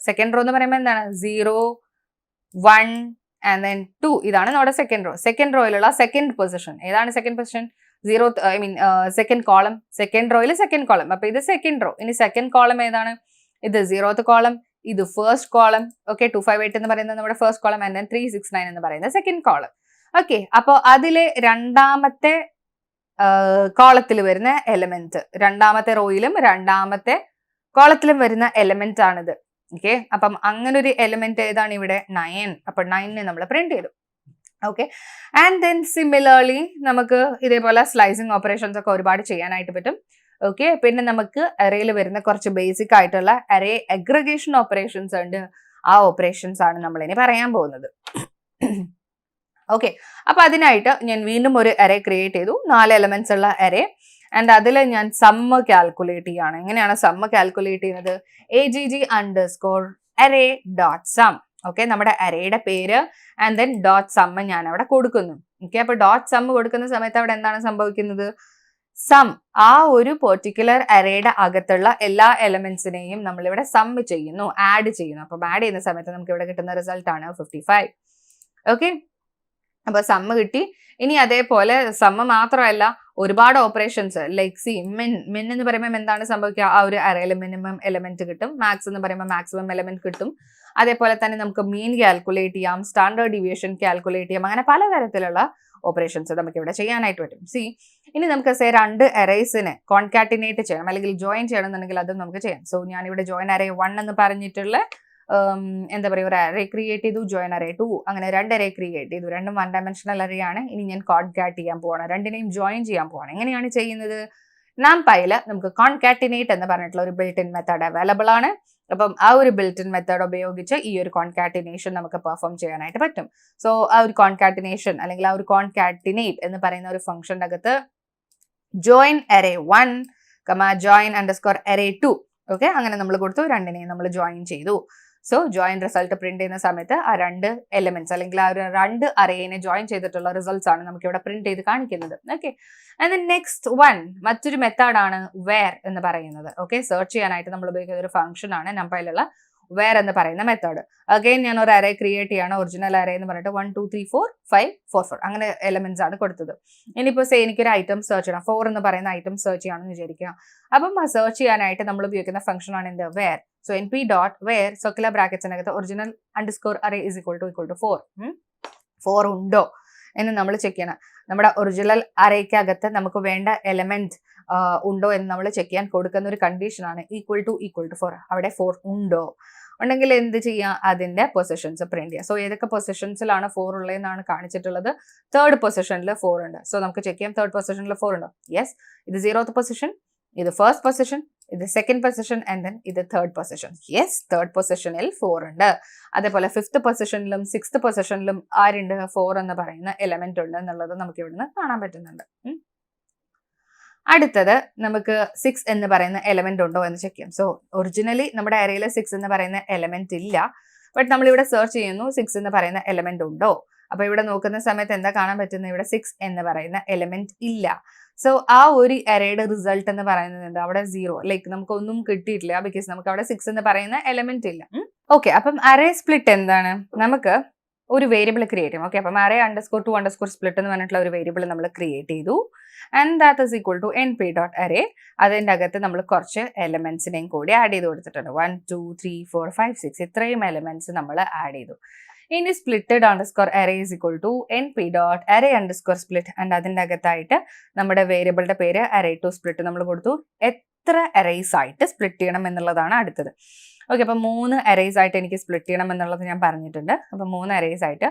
എന്ന് പറയുമ്പോൾ എന്താണ്? 0, 1 ആൻഡ് ദെൻ 2 ഇതാണ് നമ്മുടെ സെക്കൻഡ് റോ. സെക്കൻഡ് റോയിലുള്ള സെക്കൻഡ് പൊസിഷൻ ഏതാണ്? Second position second column. Second റോയിൽ സെക്കൻഡ് കോളം. അപ്പൊ ഇത് സെക്കൻഡ് റോ. ഇനി സെക്കൻഡ് കോളം ഏതാണ്? ഇത് 0th കോളം, ഇത് ഫസ്റ്റ് കോളം. ഓക്കെ, 2, 5, 8 എന്ന് പറയുന്നത് നമ്മുടെ ഫസ്റ്റ് കോളം ആൻഡ് ദെൻ 3, 6, 9 എന്ന് പറയുന്നത് സെക്കൻഡ് കോളം. ഓക്കെ, അപ്പോൾ അതിലെ രണ്ടാമത്തെ കോളത്തിൽ വരുന്ന എലമെന്റ്, രണ്ടാമത്തെ റോയിലും രണ്ടാമത്തെ കോളത്തിലും വരുന്ന എലമെന്റ് ആണിത്. ഓക്കെ, അപ്പം അങ്ങനെ ഒരു എലമെന്റ് ഏതാണ് ഇവിടെ? 9. അപ്പൊ 9നെ നമ്മൾ പ്രിന്റ് ചെയ്തു. ഓക്കെ, ആൻഡ് ദെൻ സിമിലർലി നമുക്ക് ഇതേപോലെ സ്ലൈസിങ് ഓപ്പറേഷൻസ് ഒക്കെ ഒരുപാട് ചെയ്യാനായിട്ട് പറ്റും. ഓക്കെ, പിന്നെ നമുക്ക് അറേയിൽ വരുന്ന കുറച്ച് ബേസിക് ആയിട്ടുള്ള അറേ അഗ്രിഗേഷൻ ഓപ്പറേഷൻസ് ഉണ്ട്. ആ ഓപ്പറേഷൻസ് ആണ് നമ്മൾ ഇനി പറയാൻ പോകുന്നത്. ഓക്കെ, അപ്പൊ അതിനായിട്ട് ഞാൻ വീണ്ടും ഒരു അറേ ക്രിയേറ്റ് ചെയ്തു, 4 എലമെന്റ്സ് ഉള്ള അറേ. ആൻഡ് അതിൽ ഞാൻ സമ്മ് കാൽക്കുലേറ്റ് ചെയ്യാണ്. എങ്ങനെയാണ് സമ്മ് കാൽക്കുലേറ്റ് ചെയ്യുന്നത്? agg_array.sum. ഓക്കെ, നമ്മുടെ അറേയുടെ പേര് ആൻഡ് ദെൻ .sum ഞാൻ അവിടെ കൊടുക്കുന്നു. ഓക്കെ, അപ്പൊ .sum കൊടുക്കുന്ന സമയത്ത് അവിടെ എന്താണ് സംഭവിക്കുന്നത്? സം, ആ ഒരു പെർട്ടിക്കുലർ അറേയുടെ അകത്തുള്ള എല്ലാ എലമെന്റ്സിനെയും നമ്മളിവിടെ സമ്മ് ചെയ്യുന്നു, ആഡ് ചെയ്യുന്നു. അപ്പൊ ആഡ് ചെയ്യുന്ന സമയത്ത് നമുക്ക് ഇവിടെ കിട്ടുന്ന റിസൾട്ട് ആണ് 55. ഓക്കെ, അപ്പൊ സമ്മ് കിട്ടി. ഇനി അതേപോലെ സമ്മ് മാത്രമല്ല, ഒരുപാട് ഓപ്പറേഷൻസ് ലൈക്ക് സി മിൻ എന്ന് പറയുമ്പോൾ എന്താണ് സംഭവിക്കുക, ആ ഒരു അറയിൽ മിനിമം എലമെന്റ് കിട്ടും, മാക്സ് എന്ന് പറയുമ്പോൾ മാക്സിമം എലമെന്റ് കിട്ടും. അതേപോലെ തന്നെ നമുക്ക് മീൻ കാൽക്കുലേറ്റ് ചെയ്യാം, സ്റ്റാൻഡേർഡ് ഡീവിയേഷൻ കാൽക്കുലേറ്റ് ചെയ്യാം, അങ്ങനെ പലതരത്തിലുള്ള ഓപ്പറേഷൻസ് നമുക്ക് ഇവിടെ ചെയ്യാനായിട്ട് പറ്റും. സി ഇനി നമുക്ക് രണ്ട് അറേസിനെ കോൺകാറ്റിനേറ്റ് ചെയ്യണം അല്ലെങ്കിൽ ജോയിൻ ചെയ്യണം എന്നുണ്ടെങ്കിൽ അതും നമുക്ക് ചെയ്യാം. സോ ഞാനിവിടെ ജോയിൻ അറേ 1 എന്ന് പറഞ്ഞിട്ടുള്ള എന്താ പറയുക ഒരു അറേ ക്രിയേറ്റ് ചെയ്തു, ജോയിൻ അറേ 2 അങ്ങനെ 2 അറേ ക്രിയേറ്റ് ചെയ്തു. രണ്ടും 1 ഡയമെൻഷണൽ അറേ ആണ്. ഇനി ഞാൻ കോൺകാറ്റ് ചെയ്യാൻ പോവാണ്, രണ്ടിനെയും ജോയിൻ ചെയ്യാൻ പോവാണ്. എങ്ങനെയാണ് ചെയ്യുന്നത്? NumPyയിൽ നമുക്ക് കോൺകാറ്റിനേറ്റ് എന്ന് പറഞ്ഞിട്ടുള്ള ഒരു ബിൽറ്റ് ഇൻ മെത്തേഡ് അവൈലബിൾ ആണ്. അപ്പം ആ ഒരു ബിൽറ്റ് ഇൻ മെത്തേഡ് ഉപയോഗിച്ച് ഈ ഒരു കോൺകാറ്റിനേഷൻ നമുക്ക് പെർഫോം ചെയ്യാനായിട്ട് പറ്റും. സോ ആ ഒരു കോൺകാറ്റിനേഷൻ അല്ലെങ്കിൽ ആ ഒരു കോൺകാറ്റിനേറ്റ് എന്ന് പറയുന്ന ഒരു ഫംഗ്ഷൻ്റെ അകത്ത് join array 1 join underscore array 2 okay അങ്ങനെ നമ്മൾ കൊടുത്തു, രണ്ടിനെയും നമ്മൾ ജോയിൻ ചെയ്തു. സോ ജോയിൻ റിസൾട്ട് പ്രിന്റ് ചെയ്യുന്ന സമയത്ത് ആ 2 എലിമെന്റ്സ് അല്ലെങ്കിൽ ആ ഒരു 2 അറേനെ ജോയിൻ ചെയ്തിട്ടുള്ള റിസൾട്ട്സ് ആണ് നമുക്ക് ഇവിടെ പ്രിന്റ് ചെയ്ത് കാണിക്കുന്നത്. ഓക്കെ ആൻഡ് നെക്സ്റ്റ് വൺ മറ്റൊരു മെത്തേഡാണ് വേർ എന്ന് പറയുന്നത്. ഓക്കെ സെർച്ച് ചെയ്യാനായിട്ട് നമ്മൾ ഉപയോഗിക്കുന്ന ഒരു ഫംഗ്ഷൻ ആണ് NumPyയിലുള്ള വേർ എന്ന് പറയുന്ന മെത്തേഡ്. അഗൈൻ ഞാൻ ഒരു അറേ ക്രിയേറ്റ് ചെയ്യാണ്, ഒറിജിനൽ അറേ എന്ന് പറഞ്ഞിട്ട് 1 2 3 4 5 4 4 അങ്ങനെ എലിമെന്റ്സ് ആണ് കൊടുത്തത്. ഇനിയിപ്പോൾ എനിക്കൊരു ഐറ്റം സെർച്ച് ചെയ്യണം, 4 എന്ന് പറയുന്ന ഐറ്റം സെർച്ച് ചെയ്യണമെന്ന് വിചാരിക്കുക. അപ്പം ആ സെർച്ച് ചെയ്യാനായിട്ട് നമ്മൾ ഉപയോഗിക്കുന്ന ഫംഗ്ഷൻ ആണ് എന്ത് വേർ. സോ np.where സർക്കുലർ ബ്രാക്കറ്റ്സിനകത്ത് original underscore array is equal to 4 4 ഉണ്ടോ എന്ന് നമ്മൾ ചെക്ക് ചെയ്യണം. നമ്മുടെ ഒറിജിനൽ അറേക്കകത്ത് നമുക്ക് വേണ്ട എലമെന്റ് ഉണ്ടോ എന്ന് നമ്മൾ ചെക്ക് ചെയ്യാൻ കൊടുക്കുന്ന ഒരു കണ്ടീഷനാണ് ഈക്വൽ ടു 4. അവിടെ 4 ഉണ്ടോ, ഉണ്ടെങ്കിൽ എന്ത് ചെയ്യാം, അതിന്റെ പൊസിഷൻസ് പ്രിന്റ് ചെയ്യാം. സോ ഏതൊക്കെ പൊസിഷൻസിലാണ് 4 ഉള്ളതെന്നാണ് കാണിച്ചിട്ടുള്ളത്. തേർഡ് പൊസിഷനിൽ 4 ഉണ്ട്. സോ നമുക്ക് ചെക്ക് ചെയ്യാം തേർഡ് പൊസിഷനിൽ 4 ഉണ്ടോ. യെസ്, ഇത് 0th പൊസിഷൻ, ഇത് ഫസ്റ്റ് പൊസിഷൻ, ഇത് സെക്കൻഡ് പൊസിഷൻ ആൻഡ് ദെൻ ഇത് തേർഡ് പൊസിഷൻ. യെസ്, തേർഡ് പൊസിഷനിൽ 4 ഉണ്ട്. അതേപോലെ 5th പൊസിഷനിലും 6th പൊസിഷനിലും ആരുണ്ട്, 4 എന്ന് പറയുന്ന എലമെന്റ് ഉണ്ട് എന്നുള്ളത് നമുക്ക് ഇവിടുന്ന് കാണാൻ പറ്റുന്നുണ്ട്. അടുത്തത് നമുക്ക് 6 എന്ന് പറയുന്ന എലമെന്റ് ഉണ്ടോ എന്ന് ചെക്ക് ചെയ്യാം. സോ ഒറിജിനലി നമ്മുടെ അറേയിൽ 6 എന്ന് പറയുന്ന എലമെന്റ് ഇല്ല, ബട്ട് നമ്മളിവിടെ സെർച്ച് ചെയ്യുന്നു 6 എന്ന് പറയുന്ന എലമെന്റ് ഉണ്ടോ. അപ്പൊ ഇവിടെ നോക്കുന്ന സമയത്ത് എന്താ കാണാൻ പറ്റുന്നത്, ഇവിടെ 6 എന്ന് പറയുന്ന എലമെന്റ് ഇല്ല. സോ ആ ഒരു അറേയുടെ റിസൾട്ട് എന്ന് പറയുന്നത് എന്താ, അവിടെ 0 ലൈക്ക് നമുക്കൊന്നും കിട്ടിയിട്ടില്ല, ബിക്കോസ് നമുക്ക് അവിടെ 6 എന്ന് പറയുന്ന എലമെന്റ് ഇല്ല. ഓക്കെ, അപ്പം അറേ സ്പ്ലിറ്റ് എന്താണ്, നമുക്ക് ഒരു വേരിയബിൾ ക്രിയേറ്റ് ചെയ്യും. ഓക്കെ, അപ്പം അറേ _2 സ്പ്ലിറ്റ് എന്ന് പറഞ്ഞിട്ടുള്ള ഒരു വേരിയബിൾ നമ്മൾ ക്രിയേറ്റ് ചെയ്തു. And that is equal to np.array. അതിൻ്റെ അകത്ത് നമ്മൾ കുറച്ച് എലമെന്റ്സിനെയും കൂടി ആഡ് ചെയ്ത് കൊടുത്തിട്ടുണ്ട്. 1 2 3 4 5 6 ഇത്രയും എലമെന്റ്സ് നമ്മൾ ആഡ് ചെയ്തു. ഇനി splitted_array is equal to np.array_split and അതിൻ്റെ അകത്തായിട്ട് നമ്മുടെ വേരിയബിളിന്റെ പേര് array2split നമ്മൾ കൊടുത്തു. എത്ര അറേസ് ആയിട്ട് സ്പ്ലിറ്റ് ചെയ്യണം എന്നുള്ളതാണ് അടുത്തത്. ഓക്കെ, അപ്പം 3 അറേസ് ആയിട്ട് എനിക്ക് സ്പ്ലിറ്റ് ചെയ്യണം എന്നുള്ളത് ഞാൻ പറഞ്ഞിട്ടുണ്ട്. അപ്പം 3 അറേസ് ആയിട്ട്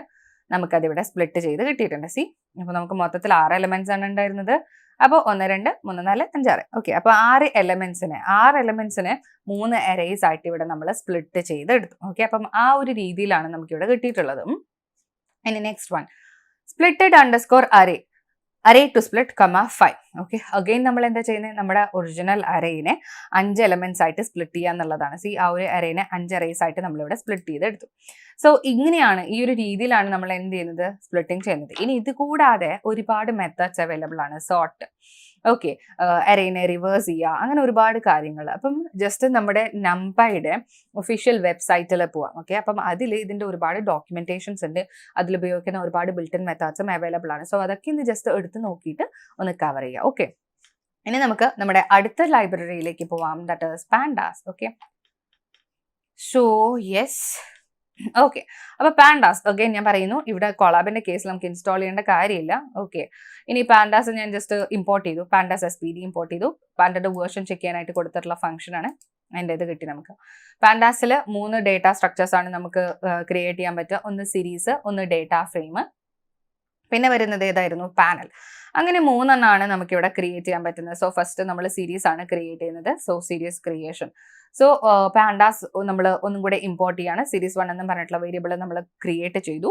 നമുക്കതിവിടെ സ്പ്ലിറ്റ് ചെയ്ത് കിട്ടിയിട്ടുണ്ട്. സി അപ്പോൾ നമുക്ക് മൊത്തത്തിൽ 6 എലമെന്റ്സ് ആണ് ഉണ്ടായിരുന്നത്. അപ്പോൾ 1 2 3 4 5 6. ഓക്കെ, അപ്പോൾ 6 എലമെന്റ്സിനെ 3 അറേസ് ആയിട്ട് ഇവിടെ നമ്മൾ സ്പ്ലിറ്റ് ചെയ്തെടുത്തു. ഓക്കെ, അപ്പം ആ ഒരു രീതിയിലാണ് നമുക്കിവിടെ കിട്ടിയിട്ടുള്ളത്. ഇനി next one splitted_array to split, 5. Okay, again നമ്മൾ എന്താ ചെയ്യുന്നത്, നമ്മുടെ ഒറിജിനൽ അറേനെ 5 എലമെന്റ്സ് ആയിട്ട് സ്പ്ലിറ്റ് ചെയ്യുക എന്നുള്ളതാണ്. സി ആ ഒരു അറേനെ 5 അറേസ് ആയിട്ട് നമ്മളിവിടെ സ്പ്ലിറ്റ് ചെയ്തെടുത്തു. സോ ഇങ്ങനെയാണ്, ഈ ഒരു രീതിയിലാണ് നമ്മൾ എന്ത് ചെയ്യുന്നത്, സ്പ്ലിറ്റിംഗ് ചെയ്യുന്നത്. ഇനി ഇത് കൂടാതെ ഒരുപാട് മെത്തേഡ്സ് അവൈലബിൾ ആണ്. സോർട്ട്, ഓക്കെ, അറേനെ റിവേഴ്സ് ചെയ്യുക, അങ്ങനെ ഒരുപാട് കാര്യങ്ങൾ. അപ്പം ജസ്റ്റ് നമ്മുടെ NumPyയുടെ ഒഫീഷ്യൽ വെബ്സൈറ്റിൽ പോവാം. ഓക്കെ, അപ്പം അതിൽ ഇതിൻ്റെ ഒരുപാട് ഡോക്യുമെന്റേഷൻസ് ഉണ്ട്, അതിൽ ഉപയോഗിക്കുന്ന ഒരുപാട് ബിൽറ്റ് ഇൻ മെത്തേഡ്സും അവൈലബിൾ ആണ്. സോ അതൊക്കെ ഇന്ന് ജസ്റ്റ് എടുത്ത് നോക്കിയിട്ട് ഒന്ന് കവർ ചെയ്യുക. ഓക്കെ, ഇനി നമുക്ക് നമ്മുടെ അടുത്ത ലൈബ്രറിയിലേക്ക് പോവാം, that is pandas. Okay, so yes, okay, അപ്പൊ പാൻഡാസ് അഗൈൻ ഞാൻ പറയുന്നു, ഇവിടെ കൊളാബിന്റെ കേസിൽ നമുക്ക് ഇൻസ്റ്റാൾ ചെയ്യേണ്ട കാര്യമില്ല. ഓക്കെ, ഇനി പാൻഡാസ് ഞാൻ ജസ്റ്റ് ഇമ്പോർട്ട് ചെയ്തു, പാൻഡാസ് SPD ഇമ്പോർട്ട് ചെയ്തു. പാൻഡയുടെ വേർഷൻ ചെക്ക് ചെയ്യാനായിട്ട് കൊടുത്തിട്ടുള്ള ഫംഗ്ഷൻ ആണ്. അതിൻ്റെ ഇത് കിട്ടി നമുക്ക്. പാൻഡാസിൽ 3 ഡേറ്റ സ്ട്രക്ചേഴ്സ് ആണ് നമുക്ക് ക്രിയേറ്റ് ചെയ്യാൻ പറ്റുക. ഒന്ന് സീരീസ്, ഒന്ന് ഡേറ്റ ഫ്രെയിം, പിന്നെ വരുന്നത് ഏതായിരുന്നു, പാനൽ. അങ്ങനെ 3 എണ്ണമാണ് നമുക്കിവിടെ ക്രിയേറ്റ് ചെയ്യാൻ പറ്റുന്നത്. സോ ഫസ്റ്റ് നമ്മൾ സീരീസ് ആണ് ക്രിയേറ്റ് ചെയ്യുന്നത്. So series creation. സോ പാൻഡാസ് നമ്മൾ ഒന്നും കൂടെ ഇമ്പോർട്ട് ചെയ്യാണ്. സീരീസ് 1 എന്ന് പറഞ്ഞിട്ടുള്ള വേരിയബിൾ നമ്മൾ ക്രിയേറ്റ് ചെയ്തു.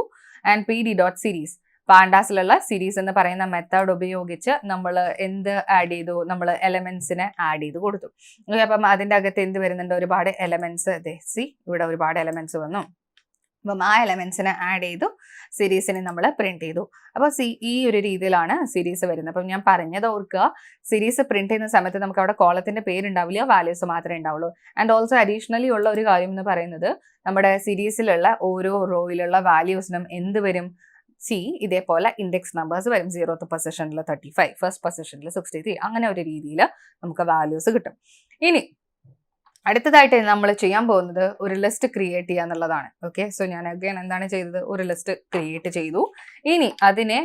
ആൻഡ് pd.series, പാൻഡാസിലുള്ള സീരീസ് എന്ന് പറയുന്ന മെത്തേഡ് ഉപയോഗിച്ച് നമ്മൾ എന്ത് ആഡ് ചെയ്തു, നമ്മൾ എലമെന്റ്സിനെ ആഡ് ചെയ്ത് കൊടുത്തു. അപ്പം അതിൻ്റെ അകത്ത് എന്ത് വരുന്നുണ്ട്, ഒരുപാട് എലമെന്റ്സ്. സി ഇവിടെ ഒരുപാട് എലമെന്റ്സ് വന്നു. അപ്പം ആ എലമെന്റ്സിനെ ആഡ് ചെയ്തു, സീരീസിനെ നമ്മൾ പ്രിന്റ് ചെയ്തു. അപ്പോൾ ഈ ഒരു രീതിയിലാണ് സീരീസ് വരുന്നത്. അപ്പം ഞാൻ പറഞ്ഞത് ഓർക്കുക, സീരീസ് പ്രിന്റ് ചെയ്യുന്ന സമയത്ത് നമുക്ക് അവിടെ കോളത്തിന്റെ പേരുണ്ടാവില്ല, വാല്യൂസ് മാത്രമേ ഉണ്ടാവുള്ളൂ. ആൻഡ് ഓൾസോ അഡീഷണലി ഉള്ള ഒരു കാര്യം എന്ന് പറയുന്നത്, നമ്മുടെ സീരീസിലുള്ള ഓരോ റോയിലുള്ള വാല്യൂസിനും എന്ത് വരും, സി ഇതേപോലെ ഇൻഡെക്സ് നമ്പേഴ്സ് വരും. 0th പൊസിഷനിൽ 35, ഫസ്റ്റ് പൊസിഷനിൽ 63, അങ്ങനെ ഒരു രീതിയിൽ നമുക്ക് വാല്യൂസ് കിട്ടും. ഇനി അടുത്തതായിട്ട് നമ്മൾ ചെയ്യാൻ പോകുന്നത് ഒരു ലിസ്റ്റ് ക്രിയേറ്റ് ചെയ്യുക എന്നുള്ളതാണ്. ഓക്കെ, സോ ഞാൻ അഗൈൻ എന്താണ് ചെയ്തത്, ഒരു ലിസ്റ്റ് ക്രിയേറ്റ് ചെയ്തു. ഇനി അതിനെ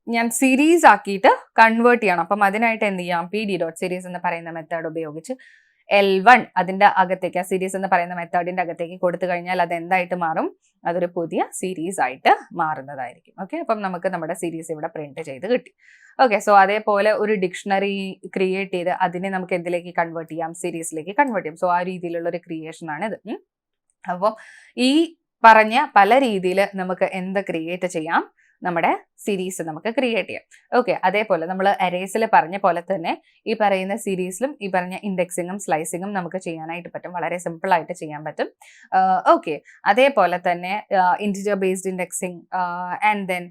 ഞാൻ സീരീസ് ആക്കിയിട്ട് കൺവേർട്ട് ചെയ്യണം. അപ്പം അതിനായിട്ട് എന്ത് ചെയ്യാം, pd.series എന്ന് പറയുന്ന മെത്തേഡ് ഉപയോഗിച്ച് L1 അതിന്റെ അകത്തേക്ക്, ആ സീരീസ് എന്ന് പറയുന്ന മെത്തേഡിന്റെ അകത്തേക്ക് കൊടുത്തു കഴിഞ്ഞാൽ അത് എന്തായിട്ട് മാറും, അതൊരു പുതിയ സീരീസ് ആയിട്ട് മാറുന്നതായിരിക്കും. ഓക്കെ, അപ്പം നമുക്ക് നമ്മുടെ സീരീസ് ഇവിടെ പ്രിന്റ് ചെയ്ത് കിട്ടി. ഓക്കെ, സോ അതേപോലെ ഒരു ഡിക്ഷണറി ക്രിയേറ്റ് ചെയ്ത് അതിനെ നമുക്ക് എന്തിലേക്ക് കൺവേർട്ട് ചെയ്യാം, സീരീസിലേക്ക് കൺവേർട്ട് ചെയ്യാം. സോ ആ രീതിയിലുള്ള ഒരു ക്രിയേഷൻ ആണ് ഇത്. അപ്പോൾ ഈ പറഞ്ഞ പല രീതിയിൽ നമുക്ക് എന്ത് ക്രിയേറ്റ് ചെയ്യാം, നമ്മുടെ സീരീസ് നമുക്ക് ക്രിയേറ്റ് ചെയ്യാം. ഓക്കെ, അതേപോലെ നമ്മൾ അറേസിൽ പറഞ്ഞ പോലെ തന്നെ ഈ പറയുന്ന സീരീസിലും ഈ പറഞ്ഞ ഇൻഡെക്സിങ്ങും സ്ലൈസിങ്ങും നമുക്ക് ചെയ്യാനായിട്ട് പറ്റും. വളരെ സിമ്പിൾ ആയിട്ട് ചെയ്യാൻ പറ്റും. ഓക്കെ, അതേപോലെ തന്നെ integer based indexing and then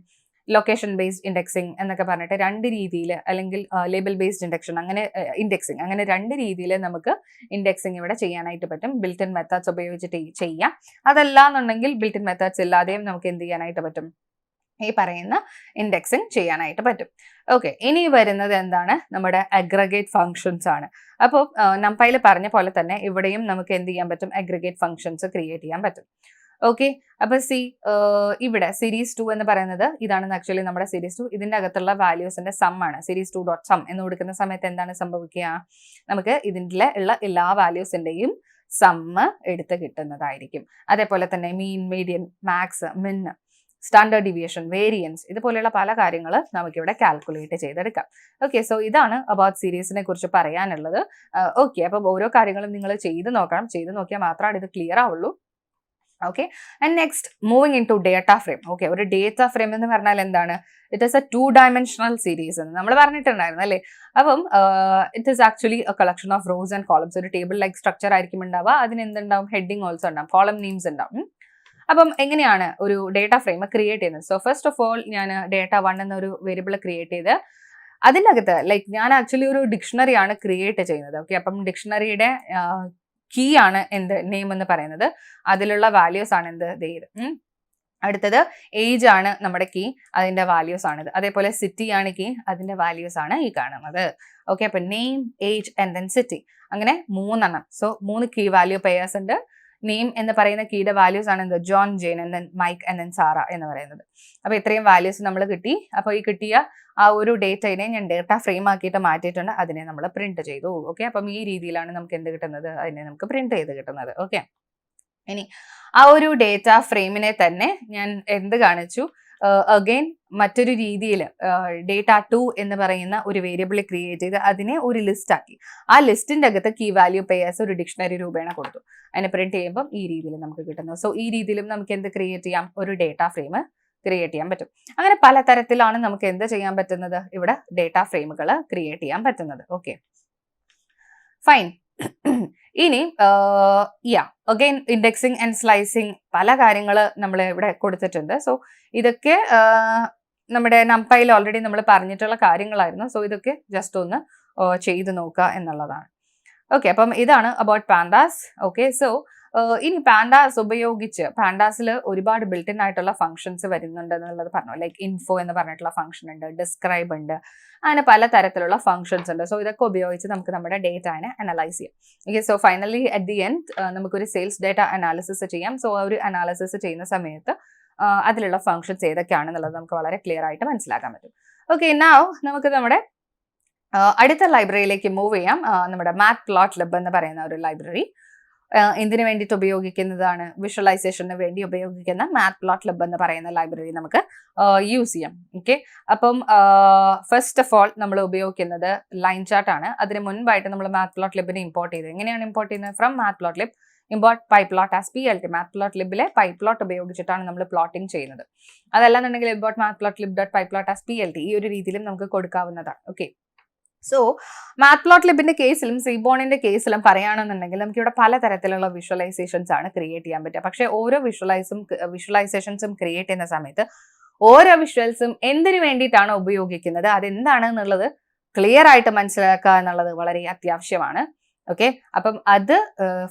location based indexing എന്നൊക്കെ പറഞ്ഞിട്ട് രണ്ട് രീതിയിൽ, അല്ലെങ്കിൽ ലേബൽ ബേസ്ഡ് ഇൻഡെക്സിങ് അങ്ങനെ രണ്ട് രീതിയിൽ നമുക്ക് ഇൻഡെക്സിങ് ഇവിടെ ചെയ്യാനായിട്ട് പറ്റും. ബിൽറ്റ് ഇൻ മെത്തേഡ്സ് ഉപയോഗിച്ചിട്ട് ചെയ്യാം. അതല്ല എന്നുണ്ടെങ്കിൽ ബിൽറ്റ് ഇൻ മെത്തേഡ്സ് ഇല്ലാതെയും നമുക്ക് എന്ത് ചെയ്യാനായിട്ട് പറ്റും, ഈ പറയുന്ന ഇൻഡെക്സിങ് ചെയ്യാനായിട്ട് പറ്റും. ഓക്കെ, ഇനി വരുന്നത് എന്താണ്, നമ്മുടെ അഗ്രഗേറ്റ് ഫങ്ഷൻസ് ആണ്. അപ്പോൾ നംപൈയിൽ പറഞ്ഞ പോലെ തന്നെ ഇവിടെയും നമുക്ക് എന്ത് ചെയ്യാൻ പറ്റും, അഗ്രഗേറ്റ് ഫങ്ഷൻസ് ക്രിയേറ്റ് ചെയ്യാൻ പറ്റും. ഓക്കെ, അപ്പൊ ഇവിടെ സീരീസ് 2 എന്ന് പറയുന്നത് ഇതാണ് ആക്ച്വലി നമ്മുടെ സീരീസ് 2. ഇതിന്റെ അകത്തുള്ള വാല്യൂസിന്റെ സം ആണ്. സീരീസ് 2.sum എന്ന് കൊടുക്കുന്ന സമയത്ത് എന്താണ് സംഭവിക്കുക, നമുക്ക് ഇതിൻ്റെ ഉള്ള എല്ലാ വാല്യൂസിന്റെയും സമ്മ് എടുത്ത് കിട്ടുന്നതായിരിക്കും. അതേപോലെ തന്നെ മീൻ, മീഡിയൻ, മാക്സ്, മിൻ, സ്റ്റാൻഡേർഡ് ഡീവിയേഷൻ, വേരിയൻസ്, ഇതുപോലെയുള്ള പല കാര്യങ്ങൾ നമുക്കിവിടെ കാൽക്കുലേറ്റ് ചെയ്തെടുക്കാം. ഓക്കെ, സോ ഇതാണ് അബൌട്ട് സീരീസിനെ കുറിച്ച് പറയാനുള്ളത്. ഓക്കെ, അപ്പം ഓരോ കാര്യങ്ങളും നിങ്ങൾ ചെയ്ത് നോക്കണം. ചെയ്ത് നോക്കിയാൽ മാത്രമാണ് ഇത് ക്ലിയർ ആവുള്ളൂ. Okay, and next moving into data frame. Okay, ഒരു ഡേറ്റ ഫ്രെയിം എന്ന് പറഞ്ഞാൽ എന്താണ്, it is A 2-dimensional series എന്ന് നമ്മൾ പറഞ്ഞിട്ടുണ്ടായിരുന്നു അല്ലേ. അപ്പം it is actually A collection of rows and columns. ഒരു ടേബിൾ ലൈക്ക് സ്ട്രക്ചർ ആയിരിക്കും ഉണ്ടാവുക. അതിന് എന്തുണ്ടാവും, ഹെഡിങ് ഓൾസോ ഉണ്ടാവും, കോളം നെയിംസ് ഉണ്ടാവും. അപ്പം എങ്ങനെയാണ് ഒരു ഡേറ്റ ഫ്രെയിം ക്രിയേറ്റ് ചെയ്യുന്നത്? സോ ഫസ്റ്റ് ഓഫ് ഓൾ ഞാൻ ഡേറ്റ 1 എന്നൊരു വേരിയബിൾ ക്രിയേറ്റ് ചെയ്ത് അതിനകത്ത് ഞാൻ ആക്ച്വലി ഒരു ഡിക്ഷണറി ആണ് ക്രിയേറ്റ് ചെയ്യുന്നത്. ഓക്കെ, അപ്പം ഡിക്ഷണറിയുടെ കീ ആണ് എന്ത്, നെയിം എന്ന് പറയുന്നത്. അതിലുള്ള വാല്യൂസ് ആണ് എന്ത്, ഇത്. അടുത്തത് ഏജ് ആണ് നമ്മുടെ കീ, അതിന്റെ വാല്യൂസ് ആണിത്. അതേപോലെ സിറ്റി ആണ് കീ, അതിന്റെ വാല്യൂസ് ആണ് ഈ കാണുന്നത്. ഓക്കെ, അപ്പൊ name, age and then city, അങ്ങനെ 3 എണ്ണം. സോ 3 കീ വാല്യൂ പെയേഴ്സ് ഉണ്ട്. നെയിം എന്ന് പറയുന്ന കീയുടെ വാല്യൂസ് ആണ് എന്ത്, John, Jane and then Mike and then Sarah എന്ന് പറയുന്നത്. അപ്പൊ ഇത്രയും വാല്യൂസ് നമ്മൾ കിട്ടി. അപ്പോൾ ഈ കിട്ടിയ ആ ഒരു ഡേറ്റയെ ഞാൻ ഡേറ്റ ഫ്രെയിം ആക്കിയിട്ട് മാറ്റിയിട്ടുണ്ട്. അതിനെ നമ്മൾ പ്രിന്റ് ചെയ്തു. ഓക്കെ, അപ്പം ഈ രീതിയിലാണ് നമുക്ക് എന്ത് കിട്ടുന്നത്, അതിനെ നമുക്ക് പ്രിന്റ് ചെയ്ത് കിട്ടുന്നത്. ഓക്കെ, ഇനി ആ ഒരു ഡേറ്റ ഫ്രെയിമിനെ തന്നെ ഞാൻ എന്ത് കാണിച്ചു, അഗെയിൻ മറ്റൊരു രീതിയിൽ ഡേറ്റ 2 എന്ന് പറയുന്ന ഒരു വേരിയബിൾ ക്രിയേറ്റ് ചെയ്ത് അതിനെ ഒരു ലിസ്റ്റ് ആക്കി. ആ ലിസ്റ്റിന്റെ അകത്ത് കീ വാല്യൂ പെയേഴ്സ് ഒരു ഡിക്ഷണറി രൂപേണ കൊടുത്തു. അതിനെ പ്രിന്റ് ചെയ്യുമ്പോൾ ഈ രീതിയിൽ നമുക്ക് കിട്ടുന്നു. സോ ഈ രീതിയിലും നമുക്ക് എന്ത് ക്രിയേറ്റ് ചെയ്യാം, ഒരു ഡേറ്റ ഫ്രെയിം ക്രിയേറ്റ് ചെയ്യാൻ പറ്റും. അങ്ങനെ പലതരത്തിലാണ് നമുക്ക് എന്ത് ചെയ്യാൻ പറ്റുന്നത്, ഇവിടെ ഡേറ്റ ഫ്രെയിമുകൾ ക്രിയേറ്റ് ചെയ്യാൻ പറ്റുന്നത്. Okay, fine. ഇനി അഗൈൻ ഇൻഡെക്സിങ് ആൻഡ് സ്ലൈസിങ് പല കാര്യങ്ങൾ നമ്മൾ ഇവിടെ കൊടുത്തിട്ടുണ്ട്. സോ ഇതൊക്കെ നമ്മുടെ നംപൈയിൽ ഓൾറെഡി നമ്മൾ പറഞ്ഞിട്ടുള്ള കാര്യങ്ങളായിരുന്നു. സോ ഇതൊക്കെ ജസ്റ്റ് ഒന്ന് ചെയ്ത് നോക്കുക എന്നുള്ളതാണ്. ഓക്കെ, അപ്പം ഇതാണ് അബൌട്ട് പാൻഡാസ്. ഓക്കെ, സോ ഇനി പാൻഡാസ് ഉപയോഗിച്ച് പാൻഡാസിൽ ഒരുപാട് ബിൽറ്റ് ഇൻ ആയിട്ടുള്ള ഫംഗ്ഷൻസ് വരുന്നുണ്ട് എന്നുള്ളത് പറഞ്ഞു. ലൈക്ക് ഇൻഫോ എന്ന് പറഞ്ഞിട്ടുള്ള ഫംഗ്ഷൻ ഉണ്ട്, ഡിസ്ക്രൈബ് ഉണ്ട്, അങ്ങനെ പല തരത്തിലുള്ള ഫംഗ്ഷൻസ് ഉണ്ട്. സോ ഇതൊക്കെ ഉപയോഗിച്ച് നമുക്ക് നമ്മുടെ ഡേറ്റാനെ അനലൈസ് ചെയ്യാം. Okay, so finally at the end നമുക്കൊരു സെയിൽസ് ഡേറ്റ അനാലിസിസ് ചെയ്യാം. സോ ആ ഒരു അനാലിസിസ് ചെയ്യുന്ന സമയത്ത് അതിലുള്ള ഫംഗ്ഷൻസ് ഏതൊക്കെയാണെന്നുള്ളത് നമുക്ക് വളരെ ക്ലിയർ ആയിട്ട് മനസ്സിലാക്കാൻ പറ്റും. ഓക്കെ, നൗ നമുക്ക് നമ്മുടെ അടുത്ത ലൈബ്രറിയിലേക്ക് മൂവ് ചെയ്യാം. നമ്മുടെ മാറ്റ്പ്ലോട്ട്ലിബ് എന്ന് പറയുന്ന ഒരു ലൈബ്രറി എന്തിനു വേണ്ടിയിട്ട് ഉപയോഗിക്കുന്നതാണ്, വിഷ്വലൈസേഷന് വേണ്ടി ഉപയോഗിക്കുന്ന മാറ്റ്പ്ലോട്ട്ലിബ് എന്ന് പറയുന്ന ലൈബ്രറി നമുക്ക് യൂസ് ചെയ്യാം. ഓക്കെ, അപ്പം ഫസ്റ്റ് ഓഫ് ഓൾ നമ്മൾ ഉപയോഗിക്കുന്നത് ലൈൻ ചാർട്ട് ആണ്. അതിന് മുൻപായിട്ട് നമ്മൾ മാറ്റ്പ്ലോട്ട്ലിബിനെ ഇമ്പോർട്ട് ചെയ്ത്, എങ്ങനെയാണ് ഇമ്പോർട്ട് ചെയ്യുന്നത്, from matplotlib import pyplot as plt. മാറ്റ്പ്ലോട്ട്ലിബിലെ pyplot ഉപയോഗിച്ചിട്ടാണ് നമ്മൾ പ്ലോട്ടിംഗ് ചെയ്യുന്നത്. അതല്ലാന്നുണ്ടെങ്കിൽ ഇമ്പോർട്ട് matplotlib.pyplot as plt ഈ ഒരു രീതിയിലും നമുക്ക് കൊടുക്കാവുന്നതാണ്. ഓക്കെ, സോ മാറ്റ്പ്ലോട്ട്ലിബിന്റെ കേസിലും സീബോണിന്റെ കേസിലും പറയുകയാണെന്നുണ്ടെങ്കിൽ നമുക്ക് ഇവിടെ പലതരത്തിലുള്ള വിഷ്വലൈസേഷൻസ് ആണ് ക്രിയേറ്റ് ചെയ്യാൻ പറ്റുക. പക്ഷേ ഓരോ വിഷ്വലൈസേഷൻസും ക്രിയേറ്റ് ചെയ്യുന്ന സമയത്ത് ഓരോ വിഷ്വൽസും എന്തിനു വേണ്ടിയിട്ടാണ് ഉപയോഗിക്കുന്നത്, അതെന്താണ് എന്നുള്ളത് ക്ലിയർ ആയിട്ട് മനസ്സിലാക്കുക എന്നുള്ളത് വളരെ അത്യാവശ്യമാണ്. ഓക്കെ, അപ്പം അത്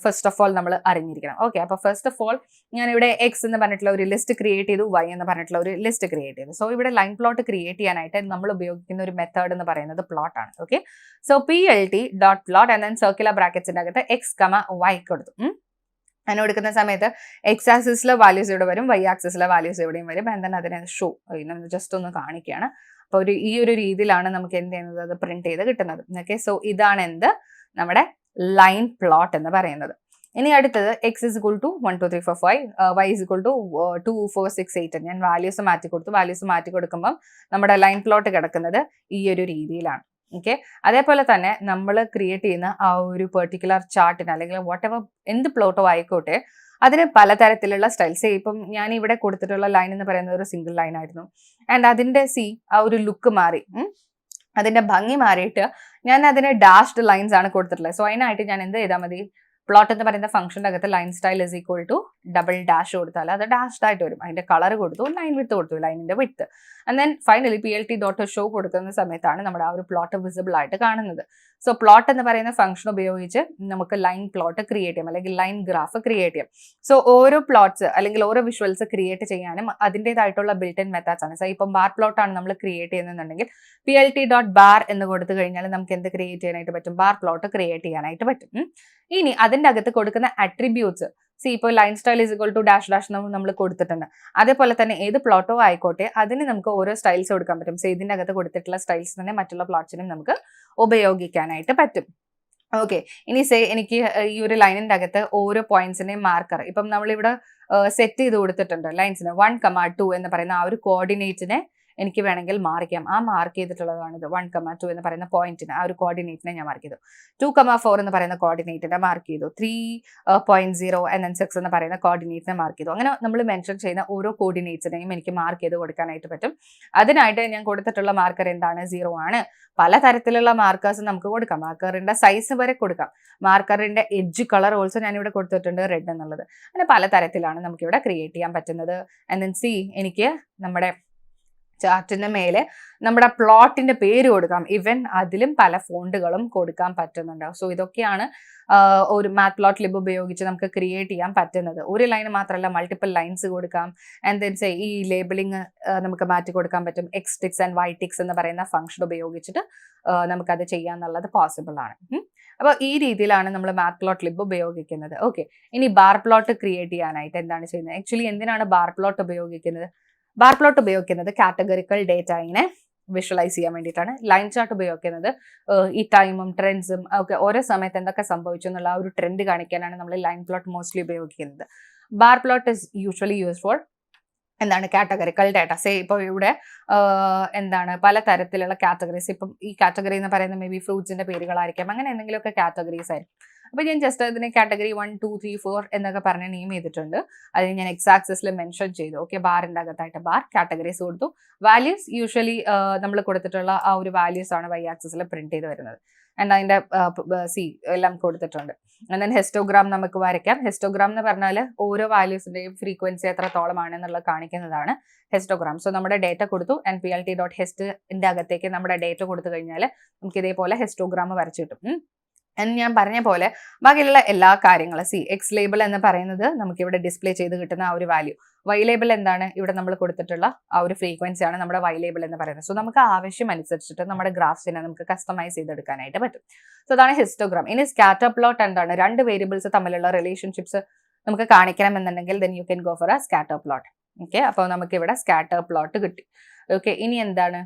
ഫസ്റ്റ് ഓഫ് ഓൾ നമ്മൾ അറിഞ്ഞിരിക്കണം. ഓക്കെ, അപ്പൊ ഫസ്റ്റ് ഓഫ് ഓൾ ഞാനിവിടെ എക്സ് എന്ന് പറഞ്ഞിട്ടുള്ള ഒരു ലിസ്റ്റ് ക്രിയേറ്റ് ചെയ്തു, വൈ എന്ന് പറഞ്ഞിട്ടുള്ള ഒരു ലിസ്റ്റ് ക്രിയേറ്റ് ചെയ്തു. സോ ഇവിടെ ലൈൻ പ്ലോട്ട് ക്രിയേറ്റ് ചെയ്യാനായിട്ട് നമ്മൾ ഉപയോഗിക്കുന്ന ഒരു മെത്തേഡ് എന്ന് പറയുന്നത് പ്ലോട്ട് ആണ്. Okay, so plt.plot and then circular ബ്രാക്കറ്റ്സിന്റെ അകത്ത് എക്സ് കമ വൈ കൊടുത്തു. അങ്ങനെ കൊടുക്കുന്ന സമയത്ത് എക്സ് ആക്സിസിലെ വാല്യൂസ് ഇവിടെ വരും, വൈ ആക്സിസിലെ വാല്യൂസ് എവിടെയും വരും. ആൻഡ് ദെൻ അതിനെ ഷോ ജസ്റ്റ് ഒന്ന് കാണിക്കുകയാണ്. അപ്പോൾ ഈ ഒരു രീതിയിലാണ് നമുക്ക് എന്ത് ചെയ്യുന്നത്, അത് പ്രിന്റ് ചെയ്ത് കിട്ടുന്നത്. ഓക്കെ, സോ ഇതാണ് എന്ത് നമ്മുടെ ലൈൻ പ്ലോട്ട് എന്ന് പറയുന്നത്. ഇനി അടുത്തത് X is equal to 1 2 3 4 5, Y is equal to 2 4 6 8. ഞാൻ വാല്യൂസ് മാറ്റി കൊടുത്തു. വാല്യൂസ് മാറ്റി കൊടുക്കുമ്പോൾ നമ്മുടെ ലൈൻ പ്ലോട്ട് കിടക്കുന്നത് ഈ ഒരു രീതിയിലാണ്. ഓക്കെ, അതേപോലെ തന്നെ നമ്മൾ ക്രിയേറ്റ് ചെയ്യുന്ന ആ ഒരു പെർട്ടിക്കുലർ ചാർട്ടിന് അല്ലെങ്കിൽ വാട്ട് എവർ എന്ത് പ്ലോട്ടോ ആയിക്കോട്ടെ അതിന് പലതരത്തിലുള്ള സ്റ്റൈൽസ്. ഇപ്പം ഞാൻ ഇവിടെ കൊടുത്തിട്ടുള്ള ലൈൻ എന്ന് പറയുന്നത് ഒരു സിംഗിൾ ലൈൻ ആയിരുന്നു. ആൻഡ് അതിന്റെ ആ ഒരു ലുക്ക് മാറി, അതിന്റെ ഭംഗി മാറിയിട്ട് ഞാൻ അതിന് ഡാഷ്ഡ് ലൈൻസ് ആണ് കൊടുത്തിട്ടുള്ളത്. സോ അതിനായിട്ട് ഞാൻ എന്ത് ചെയ്താൽ മതി, പ്ലോട്ട് എന്ന് പറയുന്ന ഫംഗ്ഷന്റെ അകത്ത് line style is equal to double dash കൊടുത്താൽ അത് ഡാഷ്ഡ് ആയിട്ട് വരും. അതിന്റെ കളർ കൊടുത്തു, ലൈൻ വിത്ത് കൊടുത്തു, ലൈനിന്റെ വിത്ത്. ആൻഡ് ദെൻ ഫൈനലി plt.show കൊടുക്കുന്ന സമയത്താണ് നമ്മുടെ ആ ഒരു പ്ലോട്ട് വിസിബിൾ ആയിട്ട് കാണുന്നത്. സോ പ്ലോട്ട് എന്ന് പറയുന്ന ഫംഗ്ഷൻ ഉപയോഗിച്ച് നമുക്ക് ലൈൻ പ്ലോട്ട് ക്രിയേറ്റ് ചെയ്യാം അല്ലെങ്കിൽ ലൈൻ ഗ്രാഫ് ക്രിയേറ്റ് ചെയ്യാം. സോ ഓരോ പ്ലോട്ട്സ് അല്ലെങ്കിൽ ഓരോ വിഷ്വൽസ് ക്രിയേറ്റ് ചെയ്യാനും അതിൻ്റെതായിട്ടുള്ള ബിൽറ്റ് ഇൻ മെത്തേഡ്സ് ആണ്. സോ ഇപ്പം ബാർ പ്ലോട്ട് ആണ് നമ്മൾ ക്രിയേറ്റ് ചെയ്യുന്നുണ്ടെങ്കിൽ plt.bar എന്ന് കൊടുത്തു കഴിഞ്ഞാൽ നമുക്ക് എന്ത് ക്രിയേറ്റ് ചെയ്യാനായിട്ട് പറ്റും, ബാർ പ്ലോട്ട് ക്രിയേറ്റ് ചെയ്യാനായിട്ട് പറ്റും. ഇനി അതിന്റെ അകത്ത് കൊടുക്കുന്ന അട്രിബ്യൂട്ട്സ്, ഇപ്പോൾ line style is equal to dash dash നമ്മൾ കൊടുത്തിട്ടുണ്ട്. അതേപോലെ തന്നെ ഏത് പ്ലോട്ടോ ആയിക്കോട്ടെ അതിന് നമുക്ക് ഓരോ സ്റ്റൈൽസ് കൊടുക്കാൻ പറ്റും. സോ ഇതിന്റെ അകത്ത് കൊടുത്തിട്ടുള്ള സ്റ്റൈൽസ് തന്നെ മറ്റുള്ള പ്ലോട്ട്സിനും നമുക്ക് ഉപയോഗിക്കാനായിട്ട് പറ്റും. ഓക്കെ, ഇനി എനിക്ക് ഈ ഒരു ലൈനിന്റെ അകത്ത് ഓരോ പോയിന്റ്സിനെയും മാർക്കർ ഇപ്പം നമ്മളിവിടെ സെറ്റ് ചെയ്ത് കൊടുത്തിട്ടുണ്ട്. ലൈൻസിന് 1, 2 എന്ന് പറയുന്ന ആ ഒരു കോർഡിനേറ്റിനെ എനിക്ക് വേണമെങ്കിൽ മാർക്കാം. ആ മാർക്ക് ചെയ്തിട്ടുള്ളതാണ് ഇത്. 1, 2 എന്ന് പറയുന്ന പോയിന്റിന് ആ ഒരു കോർഡിനേറ്റിനെ ഞാൻ മാർക്ക് ചെയ്തു. 2, 4 എന്ന് പറയുന്ന കോർഡിനേറ്റിനെ മാർക്ക് ചെയ്തു. 3.0 and then 6 എന്ന് പറയുന്ന കോർഡിനേറ്റിനെ മാർക്ക് ചെയ്തു. അങ്ങനെ നമ്മൾ മെൻഷൻ ചെയ്യുന്ന ഓരോ കോർഡിനേറ്റ്സിനെയും എനിക്ക് മാർക്ക് ചെയ്ത് കൊടുക്കാനായിട്ട് പറ്റും. അതിനായിട്ട് ഞാൻ കൊടുത്തിട്ടുള്ള മാർക്കർ എന്താണ്, 0 ആണ്. പലതരത്തിലുള്ള മാർക്കേഴ്സ് നമുക്ക് കൊടുക്കാം. മാർക്കറിന്റെ സൈസ് വരെ കൊടുക്കാം. മാർക്കറിന്റെ എഡ്ജ് കളർ ഓൾസോ ഞാൻ ഇവിടെ കൊടുത്തിട്ടുണ്ട്, റെഡ് എന്നുള്ളത്. അങ്ങനെ പലതരത്തിലാണ് നമുക്ക് ഇവിടെ ക്രിയേറ്റ് ചെയ്യാൻ പറ്റുന്നത്. ആൻഡ് ദെൻ എനിക്ക് നമ്മുടെ ചാർട്ടിന്റെ മേലെ നമ്മുടെ പ്ലോട്ടിന്റെ പേര് കൊടുക്കാം. ഇവൻ അതിലും പല ഫോണ്ടുകളും കൊടുക്കാൻ പറ്റുന്നുണ്ട്. സോ ഇതൊക്കെയാണ് ഒരു മാറ്റ്പ്ലോട്ലിബ് ഉപയോഗിച്ച് നമുക്ക് ക്രിയേറ്റ് ചെയ്യാൻ പറ്റുന്നത്. ഒരു ലൈൻ മാത്രമല്ല, മൾട്ടിപ്പിൾ ലൈൻസ് കൊടുക്കാം. ആൻഡ് ദെൻ ഈ ലേബിളിംഗ് നമുക്ക് മാറ്റി കൊടുക്കാൻ പറ്റും. എക്സ് ടിക്സ് ആൻഡ് വൈ ടിക്സ് എന്ന് പറയുന്ന ഫംഗ്ഷൻ ഉപയോഗിച്ചിട്ട് നമുക്കത് ചെയ്യാന്നുള്ളത് പോസിബിൾ ആണ്. അപ്പോൾ ഈ രീതിയിലാണ് നമ്മൾ മാറ്റ്പ്ലോട്ലിബ് ഉപയോഗിക്കുന്നത്. ഓക്കെ, ഇനി ബാർ പ്ലോട്ട് ക്രിയേറ്റ് ചെയ്യാനായിട്ട് എന്താണ് ചെയ്യുന്നത്? ആക്ച്വലി എന്തിനാണ് ബാർ പ്ലോട്ട് ഉപയോഗിക്കുന്നത്? ബാർ പ്ലോട്ട് ഉപയോഗിക്കുന്നത് കാറ്റഗറിക്കൽ ഡേറ്റയിനെ വിഷ്വലൈസ് ചെയ്യാൻ വേണ്ടിയിട്ടാണ്. ലൈൻ ചാർട്ട് ഉപയോഗിക്കുന്നത് ഈ ടൈമും ട്രെൻഡ്സും ഒക്കെ ഓരോ സമയത്ത് എന്തൊക്കെ സംഭവിച്ചു എന്നുള്ള ആ ഒരു ട്രെൻഡ് കാണിക്കാനാണ് നമ്മൾ ലൈൻ പ്ലോട്ട് മോസ്റ്റ്ലി ഉപയോഗിക്കുന്നത്. Bar plot is usually use for എന്താണ്, കാറ്റഗറിക്കൽ ഡേറ്റ. ഇപ്പോൾ ഇവിടെ എന്താണ് പല തരത്തിലുള്ള കാറ്റഗറീസ്. ഇപ്പം ഈ കാറ്റഗറി എന്ന് പറയുന്നത് മേ ബി ഫ്രൂട്ട്സിന്റെ പേരുകളായിരിക്കാം, അങ്ങനെ എന്തെങ്കിലുമൊക്കെ കാറ്റഗറീസ് ആയിരിക്കും. അപ്പോൾ ഞാൻ ജസ്റ്റ് അതിനെ കാറ്റഗറി 1 2 3 4 എന്നൊക്കെ പറഞ്ഞ് നെയിം ചെയ്തിട്ടുണ്ട്. അതിന് ഞാൻ എക്സ് ആക്സിസിൽ മെൻഷൻ ചെയ്തു. ഓക്കെ, ബാറിന്റെ അകത്തായിട്ട് ബാർ കാറ്റഗറീസ് കൊടുത്തു. വാല്യൂസ് യൂഷ്വലി നമ്മൾ കൊടുത്തിട്ടുള്ള ആ ഒരു വാല്യൂസ് ആണ് വൈ ആക്സിസിൽ പ്രിന്റ് ചെയ്ത് വരുന്നത്. ആൻഡ് അതിന്റെ എല്ലാം കൊടുത്തിട്ടുണ്ട്. ദെൻ ഹിസ്റ്റോഗ്രാം നമുക്ക് വരയ്ക്കാം. ഹിസ്റ്റോഗ്രാം എന്ന് പറഞ്ഞാൽ ഓരോ വാല്യൂസിന്റെയും ഫ്രീക്വൻസി എത്രത്തോളമാണ് എന്നുള്ളത് കാണിക്കുന്നതാണ് ഹിസ്റ്റോഗ്രാം. സോ നമ്മുടെ ഡേറ്റ കൊടുത്തു ആൻഡ് plt.hist അകത്തേക്ക് നമ്മുടെ ഡേറ്റ കൊടുത്തു കഴിഞ്ഞാൽ നമുക്ക് ഇതേപോലെ ഹിസ്റ്റോഗ്രാം വരച്ചു കിട്ടും. എന്ന് ഞാൻ പറഞ്ഞ പോലെ ബാക്കിയുള്ള എല്ലാ കാര്യങ്ങളും എക്സ് ലേബിൾ എന്ന് പറയുന്നത് നമുക്ക് ഇവിടെ ഡിസ്പ്ലേ ചെയ്ത് കിട്ടുന്ന ആ ഒരു വാല്യൂ. വൈ ലേബിൾ എന്താണ്, ഇവിടെ നമ്മൾ കൊടുത്തിട്ടുള്ള ആ ഒരു ഫ്രീക്വൻസിയാണ് നമ്മുടെ വൈ ലേബിൾ എന്ന് പറയുന്നത്. സോ നമുക്ക് ആവശ്യം അനുസരിച്ചിട്ട് നമ്മുടെ ഗ്രാഫ്സിനെ നമുക്ക് കസ്റ്റമൈസ് ചെയ്തെടുക്കാനായിട്ട് പറ്റും. സോ അതാണ് ഹിസ്റ്റോഗ്രാം. ഇനി സ്കാറ്റർ പ്ലോട്ട് എന്താണ്, രണ്ട് വേരിയബിൾസ് തമ്മിലുള്ള റിലേഷൻഷിപ്സ് നമുക്ക് കാണിക്കണം എന്നുണ്ടെങ്കിൽ then you can go for A scatter plot. Okay, അപ്പോൾ നമുക്ക് ഇവിടെ സ്കാറ്റർ പ്ലോട്ട് കിട്ടി. ഓക്കെ, ഇനി എന്താണ്,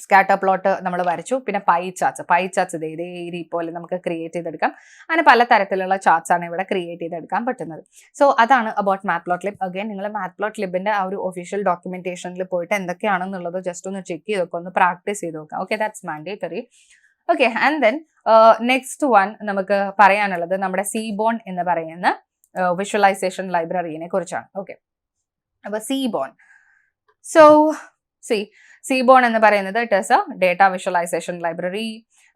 സ്കാറ്റർ പ്ലോട്ട് നമ്മൾ വരച്ചു. പിന്നെ പൈ ചാർട്ട്സ് ഇതേ പോലെ നമുക്ക് ക്രിയേറ്റ് ചെയ്തെടുക്കാം. അങ്ങനെ പലതരത്തിലുള്ള ചാർട്ട്സ് ആണ് ഇവിടെ ക്രിയേറ്റ് ചെയ്തെടുക്കാൻ പറ്റുന്നത്. സോ അതാണ് അബൌട്ട് മാറ്റ്പ്ലോട്ലിബ്. അഗൈൻ നിങ്ങൾ മാറ്റ്പ്ലോട്ലിബിന്റെ ആ ഒരു ഒഫീഷ്യൽ ഡോക്യുമെന്റേഷനിൽ പോയിട്ട് എന്തൊക്കെയാണെന്നുള്ളത് ജസ്റ്റ് ഒന്ന് ചെക്ക് ചെയ്ത് നോക്കാം, ഒന്ന് പ്രാക്ടീസ് ചെയ്ത് നോക്കാം. Okay, that's mandatory. Okay, and then next one നമുക്ക് പറയാനുള്ളത് നമ്മുടെ സീബോൺ എന്ന് പറയുന്ന വിഷ്വലൈസേഷൻ ലൈബ്രറിനെ കുറിച്ചാണ്. ഓക്കെ, അപ്പൊ സീബോൺ. സോ സീബോൺ എന്ന് പറയുന്നത് it is a data visualisation library.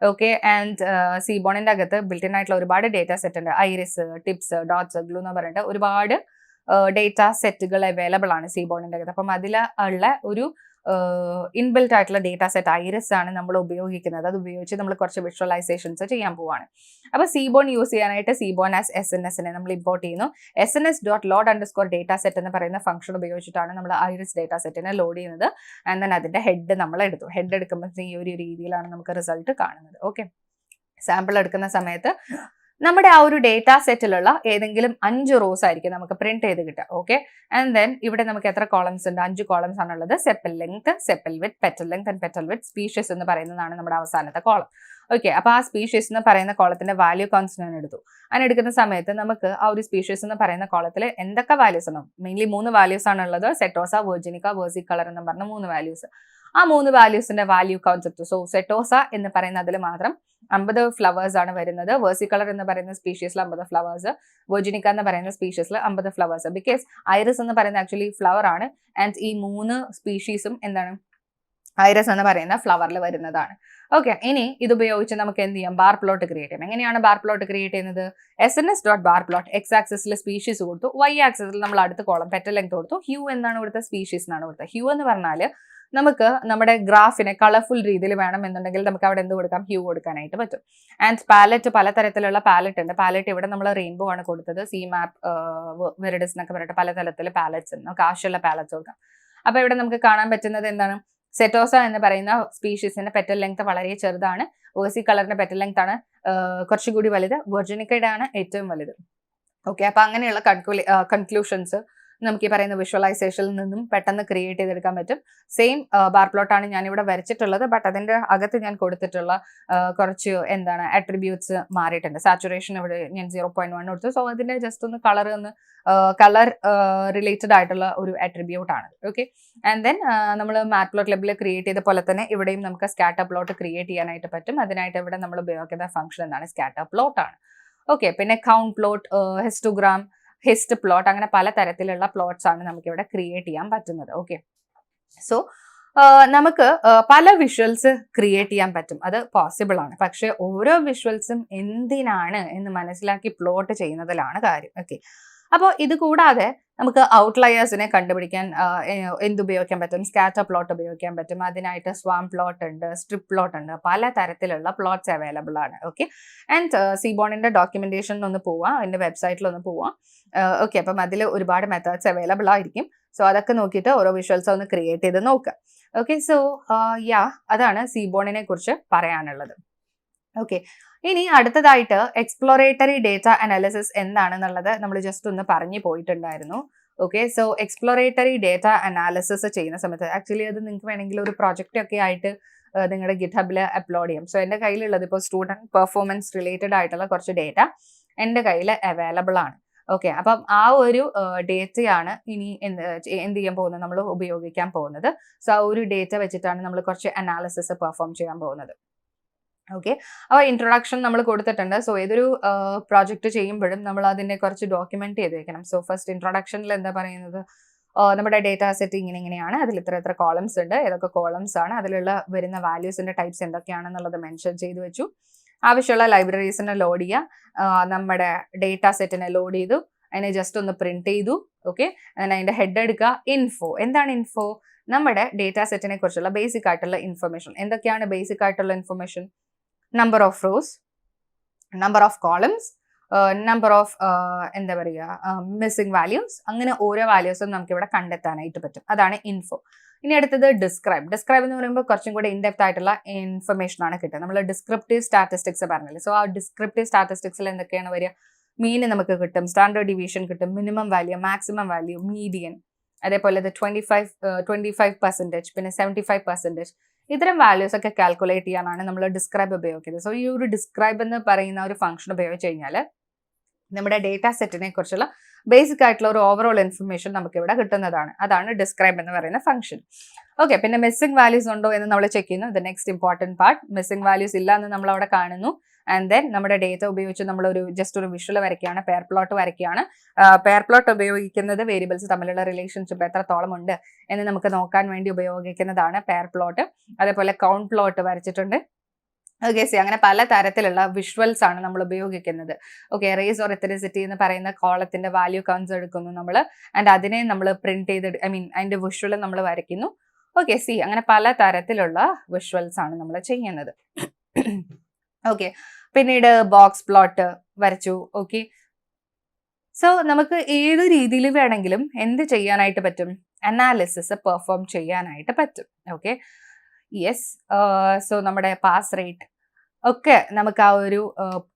Okay, and സീബോണിന്റെ അകത്ത് ബിൽറ്റിൻ ആയിട്ടുള്ള ഒരുപാട് ഡേറ്റ സെറ്റ് ഉണ്ട്. ഐറിസ്, ടിപ്സ്, ഡോട്ട്സ്, ഗ്ലൂ എന്ന് പറഞ്ഞിട്ട് ഒരുപാട് ഡേറ്റ സെറ്റുകൾ അവൈലബിൾ ആണ് സീബോണിന്റെ അകത്ത്. അപ്പം അതിൽ ഉള്ള ഒരു ഇൻബിൽറ്റ് ആയിട്ടുള്ള ഡേറ്റ സെറ്റ് ഐറിസ് ആണ് നമ്മൾ ഉപയോഗിക്കുന്നത്. അത് ഉപയോഗിച്ച് നമ്മൾ കുറച്ച് വിഷ്വലൈസേഷൻസ് ചെയ്യാൻ പോവാണ്. അപ്പോൾ സീബോൺ യൂസ് ചെയ്യാനായിട്ട് സീബോൺ ആസ് SNS നമ്മൾ ഇമ്പോർട്ട് ചെയ്യുന്നു. SNS.load_data_set എന്ന് പറയുന്ന ഫംഗ്ഷൻ ഉപയോഗിച്ചിട്ടാണ് നമ്മൾ ഐറിസ് ഡേറ്റ സെറ്റിനെ ലോഡ് ചെയ്യുന്നത്. ആൻഡ് ദെൻ അതിന്റെ ഹെഡ് നമ്മൾ എടുത്തു. ഹെഡ് എടുക്കുമ്പോൾ ഈ ഒരു രീതിയിലാണ് നമുക്ക് റിസൾട്ട് കാണുന്നത്. ഓക്കെ, സാമ്പിൾ എടുക്കുന്ന സമയത്ത് നമ്മുടെ ആ ഒരു ഡേറ്റ സെറ്റിലുള്ള ഏതെങ്കിലും 5 റോസ് ആയിരിക്കും നമുക്ക് പ്രിന്റ് ചെയ്ത് കിട്ടുക. ഓക്കെ, ആൻഡ് ദെൻ ഇവിടെ നമുക്ക് എത്ര കോളംസ് ഉണ്ട്? 5 കോളംസ് ആണുള്ളത്. Sepal length, sepal width, petal length and petal width, species എന്ന് പറയുന്നതാണ് നമ്മുടെ അവസാനത്തെ കോളം. ഓക്കെ, അപ്പോൾ ആ സ്പീഷീസ് എന്ന് പറയുന്ന കോളത്തിന്റെ വാല്യൂ കൗണ്ട്സ് ഞാൻ എടുത്തു. അങ്ങനെ എടുക്കുന്ന സമയത്ത് നമുക്ക് ആ ഒരു സ്പീഷീസ് എന്ന് പറയുന്ന കോളത്തിൽ എന്തൊക്കെ വാല്യൂസ് ഉണ്ടോ? മെയിൻലി 3 വാല്യൂസ് ആണുള്ളത്. സെറ്റോസ, വെർജിനിക്ക, വേഴ്സിക്കളർ എന്ന് പറഞ്ഞ 3 വാല്യൂസ്. ആ 3 വാല്യൂസിന്റെ വാല്യൂ കൗണ്ട്സ് എടുത്തു. സോ സെറ്റോസ എന്ന് പറയുന്ന അതിൽ മാത്രം 50 ഫ്ലവേഴ്സ് ആണ് വരുന്നത്. വേഴ്സിക്കളർ എന്ന് പറയുന്ന സ്പീഷീസിൽ 50 ഫ്ലവേഴ്സ്, വെർജിനിക്ക എന്ന് പറയുന്ന സ്പീഷീസിൽ 50 ഫ്ലവേഴ്സ്. ബിക്കോസ് ഐറിസ് എന്ന് പറയുന്നത് ആക്ച്വലി ഫ്ലവർ ആണ്. ആൻഡ് ഈ 3 സ്പീഷീസും എന്താണ്? ഐറിസ് എന്ന് പറയുന്ന ഫ്ലവറിൽ വരുന്നതാണ്. ഓക്കെ, ഇനി ഇത് ഉപയോഗിച്ച് നമുക്ക് എന്ത് ചെയ്യാം? ബാർ പ്ലോട്ട് ക്രിയേറ്റ് ചെയ്യാം. എങ്ങനെയാണ് ബാർ പ്ലോട്ട് ക്രിയേറ്റ് ചെയ്യുന്നത്? SNS.barplot എക്സ് ആക്സിസിൽ സ്പീഷീസ് കൊടുത്തു, വൈ ആക്സിസിൽ നമ്മൾ അടുത്ത കോളം പെറ്റൽ ലെങ്ത് കൊടുത്തു. ഹ്യൂ എന്താണ് ഇവിടുത്തെ? സ്പീഷീസ് എന്നാണ് കൊടുത്തത്. ഹ്യൂ എന്ന് പറഞ്ഞാൽ നമുക്ക് നമ്മുടെ ഗ്രാഫിനെ കളർഫുൾ രീതിയിൽ വേണം എന്നുണ്ടെങ്കിൽ നമുക്ക് അവിടെ എന്ത് കൊടുക്കാം? ഹ്യൂ കൊടുക്കാനായിട്ട് പറ്റും. ആൻഡ് പാലറ്റ്, പലതരത്തിലുള്ള പാലറ്റ് ഉണ്ട്. പാലറ്റ് ഇവിടെ നമ്മൾ റെയിൻബോ ആണ് കൊടുത്തത്. സി മാപ്പ്, വെറിഡിസ് എന്നൊക്കെ പറഞ്ഞിട്ട് പല തരത്തിലുള്ള പാലറ്റ്സ് ഉണ്ട്. നമുക്ക് ആവശ്യമുള്ള പാലറ്റ്സ് കൊടുക്കാം. അപ്പൊ ഇവിടെ നമുക്ക് കാണാൻ പറ്റുന്നത് എന്താണ്? സെറ്റോസ എന്ന് പറയുന്ന സ്പീഷീസിന്റെ പെറ്റൽ ലെങ്ത് വളരെ ചെറുതാണ്. വേഴ്സിക്കളറിന്റെ പെറ്റൽ ലെങ്ത് ആണ് കുറച്ചുകൂടി വലുത്. വെർജിനിക്കയുടെ ആണ് ഏറ്റവും വലുത്. ഓക്കെ, അപ്പൊ അങ്ങനെയുള്ള കൺക്ലൂഷൻസ് നമുക്ക് ഈ പറയുന്ന വിഷ്വലൈസേഷനിൽ നിന്നും പെട്ടെന്ന് ക്രിയേറ്റ് ചെയ്തെടുക്കാൻ പറ്റും. സെയിം ബാർ പ്ലോട്ടാണ് ഞാനിവിടെ വരച്ചിട്ടുള്ളത്. ബട്ട് അതിന്റെ അകത്ത് ഞാൻ കൊടുത്തിട്ടുള്ള കുറച്ച് എന്താണ് അട്രിബ്യൂട്ട്സ് മാറിയിട്ടുണ്ട്. സാച്ചുറേഷൻ ഇവിടെ ഞാൻ 0.1 കൊടുത്തു. സോ അതിന്റെ ജസ്റ്റ് ഒന്ന് കളർ റിലേറ്റഡ് ആയിട്ടുള്ള ഒരു അട്രിബ്യൂട്ട് ആണ്. ഓക്കെ, ആൻഡ് ദെൻ നമ്മൾ മാറ്റ്പ്ലോട്ട് ലെബിൽ ക്രിയേറ്റ് ചെയ്ത പോലെ തന്നെ ഇവിടെയും നമുക്ക് സ്കാറ്റർ പ്ലോട്ട് ക്രിയേറ്റ് ചെയ്യാനായിട്ട് പറ്റും. അതിനായിട്ട് ഇവിടെ നമ്മൾ ഉപയോഗിക്കുന്ന ഫംഗ്ഷൻ എന്താണ്? സ്കാറ്റർ പ്ലോട്ട് ആണ്. ഓക്കെ, പിന്നെ കൗണ്ട് പ്ലോട്ട്, ഹിസ്റ്റോഗ്രാം, ഹിസ്റ്റ് പ്ലോട്ട്, അങ്ങനെ പല തരത്തിലുള്ള പ്ലോട്ട്സ് ആണ് നമുക്ക് ഇവിടെ ക്രിയേറ്റ് ചെയ്യാൻ പറ്റുന്നത്. ഓക്കെ, സോ നമുക്ക് പല വിഷ്വൽസ് ക്രിയേറ്റ് ചെയ്യാൻ പറ്റും. അത് പോസിബിൾ ആണ്. പക്ഷെ ഓരോ വിഷ്വൽസും എന്തിനാണ് എന്ന് മനസ്സിലാക്കി പ്ലോട്ട് ചെയ്യുന്നതിലാണ് കാര്യം. ഓക്കെ, അപ്പോൾ ഇത് കൂടാതെ നമുക്ക് ഔട്ട്ലയേഴ്സിനെ കണ്ടുപിടിക്കാൻ എന്തുപയോഗിക്കാൻ പറ്റും? സ്കാറ്റർ പ്ലോട്ട് ഉപയോഗിക്കാൻ പറ്റും. അതിനായിട്ട് സ്വാം പ്ലോട്ട് ഉണ്ട്, സ്ട്രിപ്പ് പ്ലോട്ട് ഉണ്ട്, പല തരത്തിലുള്ള പ്ലോട്ട്സ് അവൈലബിൾ ആണ്. ഓക്കെ, ആൻഡ് സീബോണിന്റെ ഡോക്യുമെന്റേഷനിൽ ഒന്ന് പോവാം, അതിന്റെ വെബ്സൈറ്റിൽ ഒന്ന് പോവാം. ഓക്കെ, അപ്പം അതിൽ ഒരുപാട് മെത്തേഡ്സ് അവൈലബിൾ ആയിരിക്കും. സോ അതൊക്കെ നോക്കിയിട്ട് ഓരോ വിഷ്വൽസ് ഒന്ന് ക്രിയേറ്റ് ചെയ്ത് നോക്കുക. ഓക്കെ, സോ അതാണ് സീബോണിനെ കുറിച്ച് പറയാനുള്ളത്. ഓക്കെ, ഇനി അടുത്തതായിട്ട് എക്സ്പ്ലോറേറ്ററി ഡേറ്റ അനാലിസിസ് എന്താണെന്നുള്ളത് നമ്മൾ ജസ്റ്റ് ഒന്ന് പറഞ്ഞു പോയിട്ടുണ്ടായിരുന്നു. Okay, so exploratory data analysis ചെയ്യുന്ന സമയത്ത് ആക്ച്വലി അത് നിങ്ങൾക്ക് വേണമെങ്കിൽ ഒരു പ്രൊജക്റ്റ് ഒക്കെ ആയിട്ട് നിങ്ങളുടെ ഗിറ്റ്ഹബിൽ അപ്ലോഡ് ചെയ്യാം. സോ എൻ്റെ കയ്യിലുള്ളത് ഇപ്പോൾ സ്റ്റുഡൻറ് പെർഫോമൻസ് റിലേറ്റഡ് ആയിട്ടുള്ള കുറച്ച് ഡേറ്റ എൻ്റെ കയ്യിൽ അവൈലബിൾ ആണ്. ഓക്കെ, അപ്പം ആ ഒരു ഡേറ്റയാണ് ഇനി എന്ത് ചെയ്യാൻ പോകുന്നത്? നമ്മൾ ഉപയോഗിക്കാൻ പോകുന്നത്. സോ ആ ഒരു ഡേറ്റ വെച്ചിട്ടാണ് നമ്മൾ കുറച്ച് അനാലിസിസ് പെർഫോം ചെയ്യാൻ പോകുന്നത്. ഓക്കെ, അപ്പോൾ ഇൻട്രൊഡക്ഷൻ നമ്മൾ കൊടുത്തിട്ടുണ്ട്. സോ ഏതൊരു പ്രോജക്റ്റ് ചെയ്യുമ്പോഴും നമ്മൾ അതിനെ കുറച്ച് ഡോക്യുമെന്റ് ചെയ്ത് വെക്കണം. സോ ഫസ്റ്റ് ഇൻട്രൊഡക്ഷനിൽ എന്താ പറയുന്നത്? നമ്മുടെ ഡേറ്റ സെറ്റ് ഇങ്ങനെയാണ്, അതിൽ ഇത്ര കോളംസ് ഉണ്ട്, ഏതൊക്കെ കോളംസ് ആണ്, അതിലുള്ള വരുന്ന വാല്യൂസിന്റെ ടൈപ്സ് എന്തൊക്കെയാണെന്നുള്ളത് മെൻഷൻ ചെയ്തു വെച്ചു. ആവശ്യമുള്ള ലൈബ്രറീസിനെ ലോഡ് ചെയ്യുക, നമ്മുടെ ഡേറ്റ സെറ്റിനെ ലോഡ് ചെയ്തു, അതിനെ ജസ്റ്റ് ഒന്ന് പ്രിന്റ് ചെയ്തു. ഓക്കെ, അതിന്റെ ഹെഡ് എടുക്കുക. ഇൻഫോ, എന്താണ് ഇൻഫോ? നമ്മുടെ ഡേറ്റ സെറ്റിനെ കുറിച്ചുള്ള ബേസിക് ആയിട്ടുള്ള ഇൻഫർമേഷൻ. എന്തൊക്കെയാണ് ബേസിക് ആയിട്ടുള്ള information? Number of rose, number of columns, number of എന്താ പറയുക മിസ്സിംഗ് വാല്യൂസ്, അങ്ങനെ ഓരോ വാല്യൂസും നമുക്ക് ഇവിടെ കണ്ടെത്താനായിട്ട് പറ്റും. അതാണ് ഇൻഫോ. ഇനി അടുത്തത് ഡിസ്ക്രൈബ്. ഡിസ്ക്രൈബ് എന്ന് പറയുമ്പോൾ കുറച്ചും കൂടി ഇൻഡെപ്ത് ആയിട്ടുള്ള ഇൻഫർമേഷൻ ആണ് കിട്ടുക. നമ്മൾ ഡിസ്ക്രിപ്റ്റീവ് സ്റ്റാറ്റിസ്റ്റിക്സ് പറഞ്ഞില്ലേ. സോ ആ ഡിസ്ക്രിപ്റ്റീവ് സ്റ്റാറ്റിസ്റ്റിക്സിൽ എന്തൊക്കെയാണ് വരിക? മീൻ നമുക്ക് കിട്ടും, സ്റ്റാൻഡേർഡ് ഡീവിയേഷൻ കിട്ടും, minimum value, maximum value, median, അതേപോലെ 25%, പിന്നെ 75%, ഇത്തരം വാല്യൂസ് ഒക്കെ കാൽക്കുലേറ്റ് ചെയ്യാനാണ് നമ്മൾ ഡിസ്ക്രൈബ് ഉപയോഗിക്കുന്നത്. സോ ഈ ഒരു ഡിസ്ക്രൈബ് എന്ന് പറയുന്ന ഒരു ഫംഗ്ഷൻ ഉപയോഗിച്ച് കഴിഞ്ഞാൽ നമ്മുടെ ഡേറ്റ സെറ്റിനെ കുറിച്ചുള്ള ബേസിക് ആയിട്ടുള്ള ഒരു ഓവറോൾ ഇൻഫർമേഷൻ നമുക്ക് ഇവിടെ കിട്ടുന്നതാണ്. അതാണ് ഡിസ്ക്രൈബ് എന്ന് പറയുന്ന ഫംഗ്ഷൻ. ഓക്കെ, പിന്നെ മിസ്സിംഗ് വാല്യൂസ് ഉണ്ടോ എന്ന് നമ്മൾ ചെക്ക് ചെയ്യുന്നു. The next important part, missing values ഇല്ല എന്ന് നമ്മൾ അവിടെ കാണുന്നു. ആൻഡ് ദെൻ നമ്മുടെ ഡേറ്റ ഉപയോഗിച്ച് നമ്മൾ ജസ്റ്റ് ഒരു വിഷ്വൽ വരയ്ക്കുകയാണ്, പെയർ പ്ലോട്ട് വരയ്ക്കുകയാണ്. പെയർ പ്ലോട്ട് ഉപയോഗിക്കുന്നത് വേരിയബിൾസ് തമ്മിലുള്ള റിലേഷൻഷിപ്പ് എത്രത്തോളം ഉണ്ട് എന്ന് നമുക്ക് നോക്കാൻ വേണ്ടി ഉപയോഗിക്കുന്നതാണ് പെയർ പ്ലോട്ട്. അതേപോലെ കൗണ്ട് പ്ലോട്ട് വരച്ചിട്ടുണ്ട്. ഓക്കെ, അങ്ങനെ പല തരത്തിലുള്ള വിഷ്വൽസ് ആണ് നമ്മൾ ഉപയോഗിക്കുന്നത്. ഓക്കെ, റേസ് ഓർ എത്തനിസിറ്റി എന്ന് പറയുന്ന കോളത്തിന്റെ വാല്യൂ കൗണ്ട്സ് എടുക്കുന്നു നമ്മൾ, ആൻഡ് അതിനെ നമ്മൾ പ്രിന്റ് ചെയ്ത് അതിന്റെ വിഷ്വൽ നമ്മൾ വരയ്ക്കുന്നു. ഓക്കെ, സി അങ്ങനെ പല തരത്തിലുള്ള വിഷ്വൽസ് ആണ് നമ്മൾ ചെയ്യുന്നത്. ഓക്കെ, പിന്നീട് ബോക്സ് പ്ലോട്ട് വരച്ചു. ഓക്കെ, സോ നമുക്ക് ഏത് രീതിയിൽ വേണമെങ്കിലും എന്ത് ചെയ്യാനായിട്ട് പറ്റും, അനാലിസിസ് പെർഫോം ചെയ്യാനായിട്ട് പറ്റും. Okay, yes. സോ നമ്മുടെ പാസ് റേറ്റ് ഒക്കെ നമുക്ക് ആ ഒരു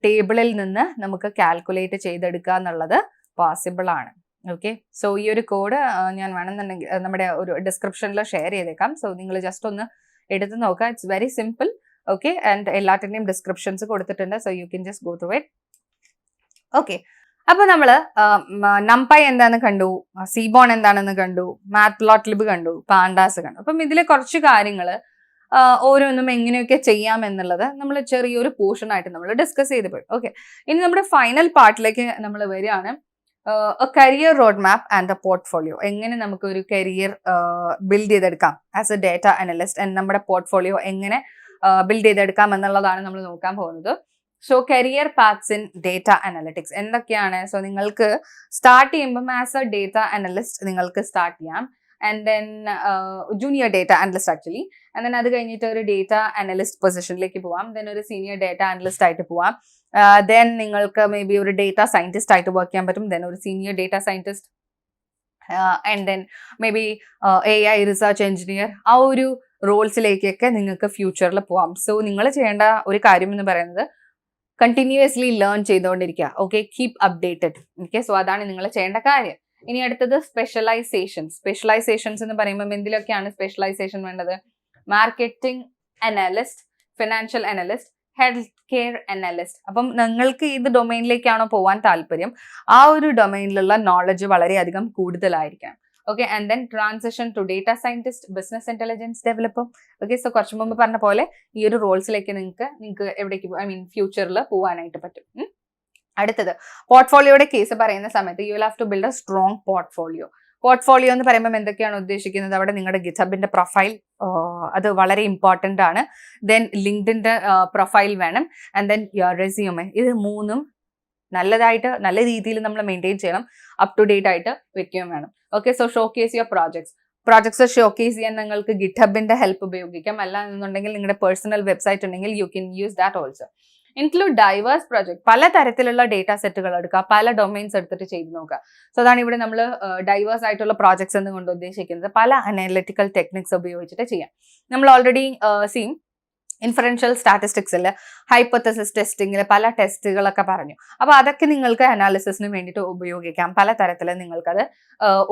ടേബിളിൽ നിന്ന് നമുക്ക് കാൽക്കുലേറ്റ് ചെയ്തെടുക്കുക എന്നുള്ളത് പോസിബിൾ ആണ്. ഓക്കെ, സോ ഈ ഒരു കോഡ് ഞാൻ വേണമെന്നുണ്ടെങ്കിൽ നമ്മുടെ ഒരു ഡിസ്ക്രിപ്ഷനിൽ ഷെയർ ചെയ്തേക്കാം. സോ നിങ്ങൾ ജസ്റ്റ് ഒന്ന് എടുത്ത് നോക്കുക. It's very simple. Okay, and എല്ലാത്തിൻ്റെയും ഡിസ്ക്രിപ്ഷൻസ് കൊടുത്തിട്ടുണ്ട്. So you can just go through it. Okay, അപ്പൊ നമ്മള് നംപൈ എന്താന്ന് കണ്ടു, സീബോൺ എന്താണെന്ന് കണ്ടു, മാറ്റ്പ്ലോട്ലിബ് കണ്ടു, പാണ്ടാസ് കണ്ടു. അപ്പം ഇതിലെ കുറച്ച് കാര്യങ്ങള് ഓരോന്നും എങ്ങനെയൊക്കെ ചെയ്യാം എന്നുള്ളത് നമ്മൾ ചെറിയൊരു പോർഷൻ ആയിട്ട് നമ്മൾ ഡിസ്കസ് ചെയ്ത് പോയി. ഓക്കെ, ഇനി നമ്മുടെ ഫൈനൽ പാർട്ടിലേക്ക് നമ്മൾ വരികയാണ്. Career road map and A portfolio. എങ്ങനെ നമുക്ക് ഒരു കരിയർ ബിൽഡ് ചെയ്തെടുക്കാം as A data analyst, and നമ്മുടെ പോർട്ട്ഫോളിയോ എങ്ങനെ ബിൽഡ് ചെയ്തെടുക്കാം എന്നുള്ളതാണ് നമ്മൾ നോക്കാൻ പോകുന്നത്. So career paths in data analytics എന്തൊക്കെയാണ്? സോ നിങ്ങൾക്ക് സ്റ്റാർട്ട് ചെയ്യുമ്പം ആസ് എ ഡേറ്റ അനലിസ്റ്റ് നിങ്ങൾക്ക് സ്റ്റാർട്ട് ചെയ്യാം. And then junior data analyst actually. And then അത് കഴിഞ്ഞിട്ട് ഒരു ഡേറ്റ അനലിസ്റ്റ് പൊസിഷനിലേക്ക് പോവാം. ദെൻ ഒരു സീനിയർ ഡേറ്റ അനലിസ്റ്റ് ആയിട്ട് പോവാം. ദെൻ നിങ്ങൾക്ക് മേ ബി ഒരു ഡേറ്റ സയന്റിസ്റ്റ് ആയിട്ട് വർക്ക് ചെയ്യാൻ പറ്റും. ദെൻ ഒരു senior data scientist, and then may be AI research engineer, ആ ഒരു റോൾസിലേക്കൊക്കെ നിങ്ങൾക്ക് ഫ്യൂച്ചറിൽ പോവാം. സോ നിങ്ങൾ ചെയ്യേണ്ട ഒരു കാര്യം എന്ന് പറയുന്നത് കണ്ടിന്യൂസ്ലി ലേൺ ചെയ്തുകൊണ്ടിരിക്കുക. Okay, keep updated. Okay, so അതാണ് നിങ്ങൾ ചെയ്യേണ്ട കാര്യം. ഇനി അടുത്തത് സ്പെഷ്യലൈസേഷൻസ് എന്ന് പറയുമ്പോൾ എന്തിലൊക്കെയാണ് സ്പെഷ്യലൈസേഷൻ വേണ്ടത്? Marketing analyst, financial analyst, health care analyst. അപ്പം നിങ്ങൾക്ക് ഏത് ഡൊമൈനിലേക്കാണോ പോകാൻ താല്പര്യം ആ ഒരു ഡൊമൈനിലുള്ള നോളജ് വളരെയധികം കൂടുതലായിരിക്കണം. Okay, and then transition to data scientist, business intelligence developer. Okay, so കുറച്ച് മുമ്പ് പറഞ്ഞ പോലെ ഈ ഒരു റോൾസിലേക്ക് നിങ്ങൾക്ക് എവിടേക്ക് ഫ്യൂച്ചറിൽ പോകാനായിട്ട് പറ്റും. അടുത്തത് പോർട്ട്ഫോളിയോയുടെ കേസ് പറയുന്ന സമയത്ത് you will have to build a strong portfolio. Portfolio എന്ന് പറയുമ്പോൾ എന്തൊക്കെയാണ് ഉദ്ദേശിക്കുന്നത്? അവിടെ നിങ്ങളുടെ ഗിറ്റ്ഹബിന്റെ പ്രൊഫൈൽ, അത് വളരെ ഇമ്പോർട്ടൻ്റ് ആണ്. ദെൻ ലിങ്ക്ഡിന്റെ പ്രൊഫൈൽ വേണം. And then your resume. ഇത് മൂന്നും നല്ല രീതിയിൽ നമ്മൾ മെയിൻറ്റെയിൻ ചെയ്യണം. അപ് ടു ഡേറ്റ് ആയിട്ട് വെക്കുകയും വേണം. Okay, so showcase your projects showcase ചെയ്യാൻ നിങ്ങൾക്ക് ഗിറ്റ്ഹബിന്റെ ഹെൽപ്പ് ഉപയോഗിക്കാം. അല്ല എന്നുണ്ടെങ്കിൽ നിങ്ങളുടെ പേഴ്സണൽ വെബ്സൈറ്റ് ഉണ്ടെങ്കിൽ you can use that also. Include diverse project. പല തരത്തിലുള്ള ഡേറ്റാ സെറ്റുകൾ എടുക്കുക, പല ഡൊമൈൻസ് എടുത്തിട്ട് ചെയ്ത് നോക്കുക. സോ അതാണ് ഇവിടെ നമ്മൾ ഡൈവേഴ്സ് ആയിട്ടുള്ള പ്രോജക്ട്സ് എന്നുകൊണ്ട് ഉദ്ദേശിക്കുന്നത്. പല അനലിറ്റിക്കൽ ടെക്നിക്സ് ഉപയോഗിച്ചിട്ട് ചെയ്യാം. നമ്മൾ ഓൾറെഡി ഇൻഫറൻഷ്യൽ സ്റ്റാറ്റിസ്റ്റിക്സിൽ ഹൈപ്പോത്തസിസ് ടെസ്റ്റിങ്ങിൽ പല ടെസ്റ്റുകളൊക്കെ പറഞ്ഞു. അപ്പോൾ അതൊക്കെ നിങ്ങൾക്ക് അനാലിസിസിന് വേണ്ടിയിട്ട് ഉപയോഗിക്കാം. പല തരത്തിൽ നിങ്ങൾക്കത്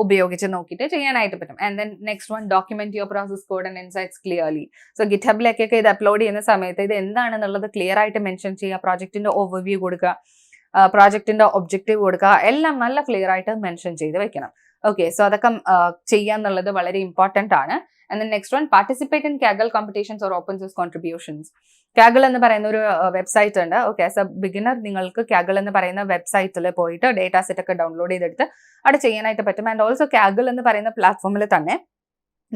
ഉപയോഗിച്ച് നോക്കിയിട്ട് ചെയ്യാനായിട്ട് പറ്റും. And then next one, document your process code and insights clearly. So ഗിറ്റ്ഹബിലേക്കൊക്കെ ഇത് അപ്ലോഡ് ചെയ്യുന്ന സമയത്ത് ഇത് എന്താണെന്നുള്ളത് ക്ലിയർ ആയിട്ട് മെൻഷൻ ചെയ്യുക. പ്രോജക്റ്റിന്റെ ഓവർവ്യൂ കൊടുക്കുക, പ്രോജക്റ്റിന്റെ ഒബ്ജക്റ്റീവ് കൊടുക്കുക, എല്ലാം നല്ല ക്ലിയർ ആയിട്ട് മെൻഷൻ ചെയ്ത് വെക്കണം. ഓക്കെ, സോ അതൊക്കെ ചെയ്യാന്നുള്ളത് വളരെ ഇമ്പോർട്ടൻ്റ് ആണ്. And then next one, participate in Kaggle competitions or open source contributions. Kaggle എന്ന് പറയുന്ന ഒരു വെബ്സൈറ്റ് ഉണ്ട്. ഓക്കെ, ആസ് എ ബിഗിനർ നിങ്ങൾക്ക് Kaggle എന്ന് പറയുന്ന വെബ്സൈറ്റിൽ പോയിട്ട് ഡേറ്റാ സെറ്റ് ഒക്കെ ഡൗൺലോഡ് ചെയ്തെടുത്ത് അവിടെ ചെയ്യാനായിട്ട് പറ്റും. ആൻഡ് ഓൾസോ Kaggle എന്ന് പറയുന്ന പ്ലാറ്റ്ഫോമിൽ തന്നെ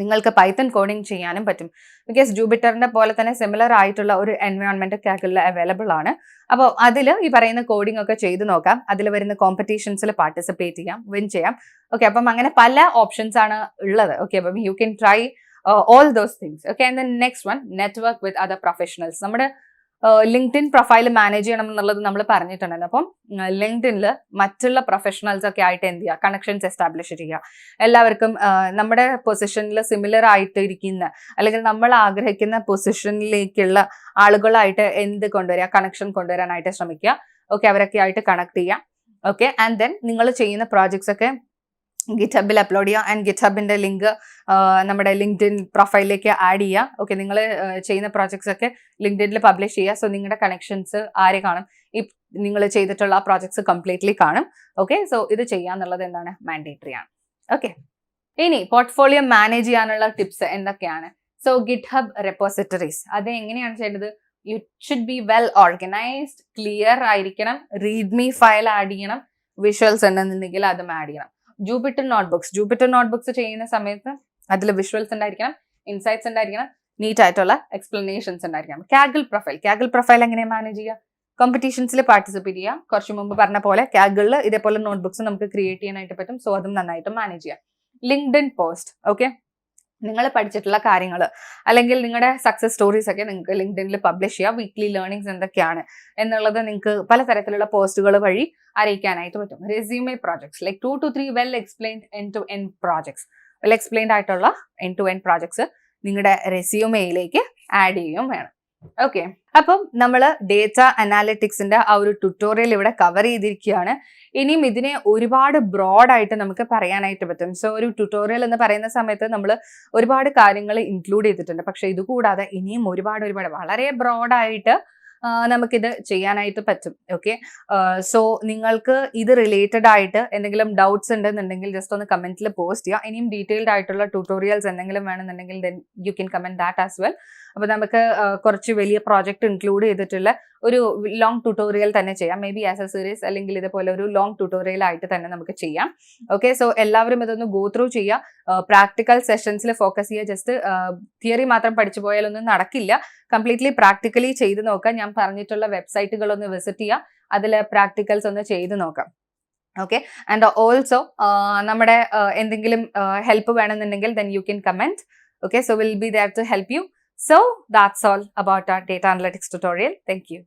നിങ്ങൾക്ക് പൈത്തൺ കോഡിംഗ് ചെയ്യാനും പറ്റും. ബിക്കോസ് ജൂപിറ്ററിന്റെ പോലെ തന്നെ സിമിലർ ആയിട്ടുള്ള ഒരു എൻവയോൺമെന്റ് Kaggleൽ അവൈലബിൾ ആണ്. അപ്പോൾ അതിൽ ഈ പറയുന്ന കോഡിംഗ് ഒക്കെ ചെയ്ത് നോക്കാം. അതിൽ വരുന്ന കോമ്പറ്റീഷൻസിൽ പാർട്ടിസിപ്പേറ്റ് ചെയ്യാം, വിൻ ചെയ്യാം. ഓക്കെ, അപ്പം അങ്ങനെ പല ഓപ്ഷൻസ് ആണ് ഉള്ളത്. ഓക്കെ, അപ്പം you can try all those things. Okay, and then next one, network with other professionals. നമ്മുടെ ലിങ്ക്ഡിൻ പ്രൊഫൈൽ മാനേജ് ചെയ്യണം എന്നുള്ളത് നമ്മൾ പറഞ്ഞിട്ടുണ്ടായിരുന്നു. അപ്പം ലിങ്ക്ഡിനിൽ മറ്റുള്ള പ്രൊഫഷണൽസ് ഒക്കെ ആയിട്ട് എന്ത് ചെയ്യുക, കണക്ഷൻസ് എസ്റ്റാബ്ലിഷ് ചെയ്യുക. എല്ലാവർക്കും നമ്മുടെ പൊസിഷനിൽ സിമിലർ ആയിട്ട് ഇരിക്കുന്ന അല്ലെങ്കിൽ നമ്മൾ ആഗ്രഹിക്കുന്ന പൊസിഷനിലേക്കുള്ള ആളുകളായിട്ട് കൊണ്ടുവരിക, കണക്ഷൻ കൊണ്ടുവരാനായിട്ട് ശ്രമിക്കുക. ഓക്കെ, അവരൊക്കെ ആയിട്ട് കണക്ട് ചെയ്യുക. ഓക്കെ, ആൻഡ് ദെൻ നിങ്ങൾ ചെയ്യുന്ന പ്രോജക്ട്സ് ഒക്കെ ഗിറ്റ്ഹബിൽ അപ്ലോഡ് ചെയ്യുക. ആൻഡ് ഗിറ്റ്ഹബിന്റെ ലിങ്ക് നമ്മുടെ ലിങ്ക്ഡിൻ പ്രൊഫൈലിലേക്ക് ആഡ് ചെയ്യുക. ഓക്കെ, നിങ്ങൾ ചെയ്യുന്ന പ്രോജക്ട്സ് ഒക്കെ ലിങ്ക്ഡിനിൽ പബ്ലിഷ് ചെയ്യുക. സോ നിങ്ങളുടെ കണക്ഷൻസ് ആരെ കാണും? ഈ നിങ്ങൾ ചെയ്തിട്ടുള്ള ആ പ്രോജക്ട്സ് കംപ്ലീറ്റ്ലി കാണും. ഓക്കെ, സോ ഇത് ചെയ്യാന്നുള്ളത് എന്താണ്, മാൻഡേറ്ററി ആണ്. ഓക്കെ, ഇനി പോർട്ട്ഫോളിയോ മാനേജ് ചെയ്യാനുള്ള ടിപ്സ് എന്തൊക്കെയാണ്? സോ ഗിറ്റ്ഹബ് റെപ്പോസിറ്ററീസ്, അത് എങ്ങനെയാണ് ചെയ്യേണ്ടത്? You should be well organised, clear ആയിരിക്കണം, റീഡ്മി ഫയൽ ആഡ് ചെയ്യണം, വിഷ്വൽസ് ഉണ്ടെന്നുണ്ടെങ്കിൽ അതും ആഡ് ചെയ്യണം. ജൂപിറ്റർ നോട്ട്ബുക്സ് ചെയ്യുന്ന സമയത്ത് അതിൽ വിഷ്വൽസ് ഉണ്ടായിരിക്കണം, ഇൻസൈറ്റ്സ് ഉണ്ടായിരിക്കണം, നീറ്റ് ആയിട്ടുള്ള എക്സ്പ്ലനേഷൻസ് ഉണ്ടായിരിക്കണം. Kaggle പ്രൊഫൈൽ എങ്ങനെയാണ് മാനേജ് ചെയ്യുക? കോമ്പറ്റീഷൻസിൽ പാർട്ടിസിപ്പേറ്റ് ചെയ്യുക. കുറച്ച് മുമ്പ് പറഞ്ഞ പോലെ Kaggleൽ ഇതേപോലെ നോട്ട്ബുക്സ് നമുക്ക് ക്രിയേറ്റ് ചെയ്യാനായിട്ട് പറ്റും. സോ അതും നന്നായിട്ട് മാനേജ് ചെയ്യാം. ലിങ്ക്ഡിൻ പോസ്റ്റ്, ഓക്കെ, നിങ്ങൾ പഠിച്ചിട്ടുള്ള കാര്യങ്ങൾ അല്ലെങ്കിൽ നിങ്ങളുടെ സക്സസ് സ്റ്റോറീസ് ഒക്കെ നിങ്ങൾക്ക് ലിങ്ക്ഡിനിൽ പബ്ലിഷ് ചെയ്യാം. വീക്ക്ലി ലേണിംഗ്സ് എന്തൊക്കെയാണ് എന്നുള്ളത് നിങ്ങൾക്ക് പലതരത്തിലുള്ള പോസ്റ്റുകൾ വഴി അറിയിക്കാനായിട്ട് പറ്റും. Resume projects like 2 to 3 well explained end to end projects, well explained ആയിട്ടുള്ള എൻഡ് ടു എൻഡ് പ്രോജക്ട്സ് നിങ്ങളുടെ റെസ്യൂമേയിലേക്ക് ആഡ് ചെയ്യുകയും വേണം. ഓക്കെ, അപ്പം നമ്മൾ ഡേറ്റ അനാലിറ്റിക്സിന്റെ ആ ഒരു ട്യൂട്ടോറിയൽ ഇവിടെ കവർ ചെയ്തിരിക്കുകയാണ്. ഇനിയും ഇതിനെ ഒരുപാട് ബ്രോഡായിട്ട് നമുക്ക് പറയാനായിട്ട് പറ്റും. സോ ഒരു ട്യൂട്ടോറിയൽ എന്ന് പറയുന്ന സമയത്ത് നമ്മൾ ഒരുപാട് കാര്യങ്ങൾ ഇൻക്ലൂഡ് ചെയ്തിട്ടുണ്ട്. പക്ഷെ ഇതുകൂടാതെ ഇനിയും ഒരുപാട് വളരെ ബ്രോഡായിട്ട് നമുക്കിത് ചെയ്യാനായിട്ട് പറ്റും. ഓക്കെ, സോ നിങ്ങൾക്ക് ഇത് റിലേറ്റഡ് ആയിട്ട് എന്തെങ്കിലും ഡൗട്ട്സ് ഉണ്ടെന്നുണ്ടെങ്കിൽ ജസ്റ്റ് ഒന്ന് കമന്റിൽ പോസ്റ്റ് ചെയ്യുക. ഇനിയും ഡീറ്റെയിൽഡ് ആയിട്ടുള്ള ട്യൂട്ടോറിയൽസ് എന്തെങ്കിലും വേണമെന്നുണ്ടെങ്കിൽ then you can comment that as well. അപ്പോൾ നമുക്ക് കുറച്ച് വലിയ പ്രോജക്റ്റ് ഇൻക്ലൂഡ് ചെയ്തിട്ടുള്ള ഒരു ലോങ് ട്യൂട്ടോറിയൽ തന്നെ ചെയ്യാം. May be as A series അല്ലെങ്കിൽ ഇതുപോലെ ഒരു ലോങ് ട്യൂട്ടോറിയൽ ആയിട്ട് തന്നെ നമുക്ക് ചെയ്യാം. ഓക്കെ, സോ എല്ലാവരും ഇതൊന്ന് ഗോ ത്രൂ ചെയ്യുക. പ്രാക്ടിക്കൽ സെഷൻസിൽ ഫോക്കസ് ചെയ്യുക. ജസ്റ്റ് തിയറി മാത്രം പഠിച്ചു പോയാലൊന്നും നടക്കില്ല. കംപ്ലീറ്റ്ലി പ്രാക്ടിക്കലി ചെയ്ത് നോക്കാം. ഞാൻ പറഞ്ഞിട്ടുള്ള വെബ്സൈറ്റുകളൊന്ന് വിസിറ്റ് ചെയ്യുക, അതിൽ പ്രാക്ടിക്കൽസ് ഒന്ന് ചെയ്ത് നോക്കാം. ഓക്കെ, ആൻഡ് ഓൾസോ നമ്മുടെ എന്തെങ്കിലും ഹെൽപ്പ് വേണമെന്നുണ്ടെങ്കിൽ then you can comment. Okay, so we'll be there to help you. So that's all about our data analytics tutorial. Thank you.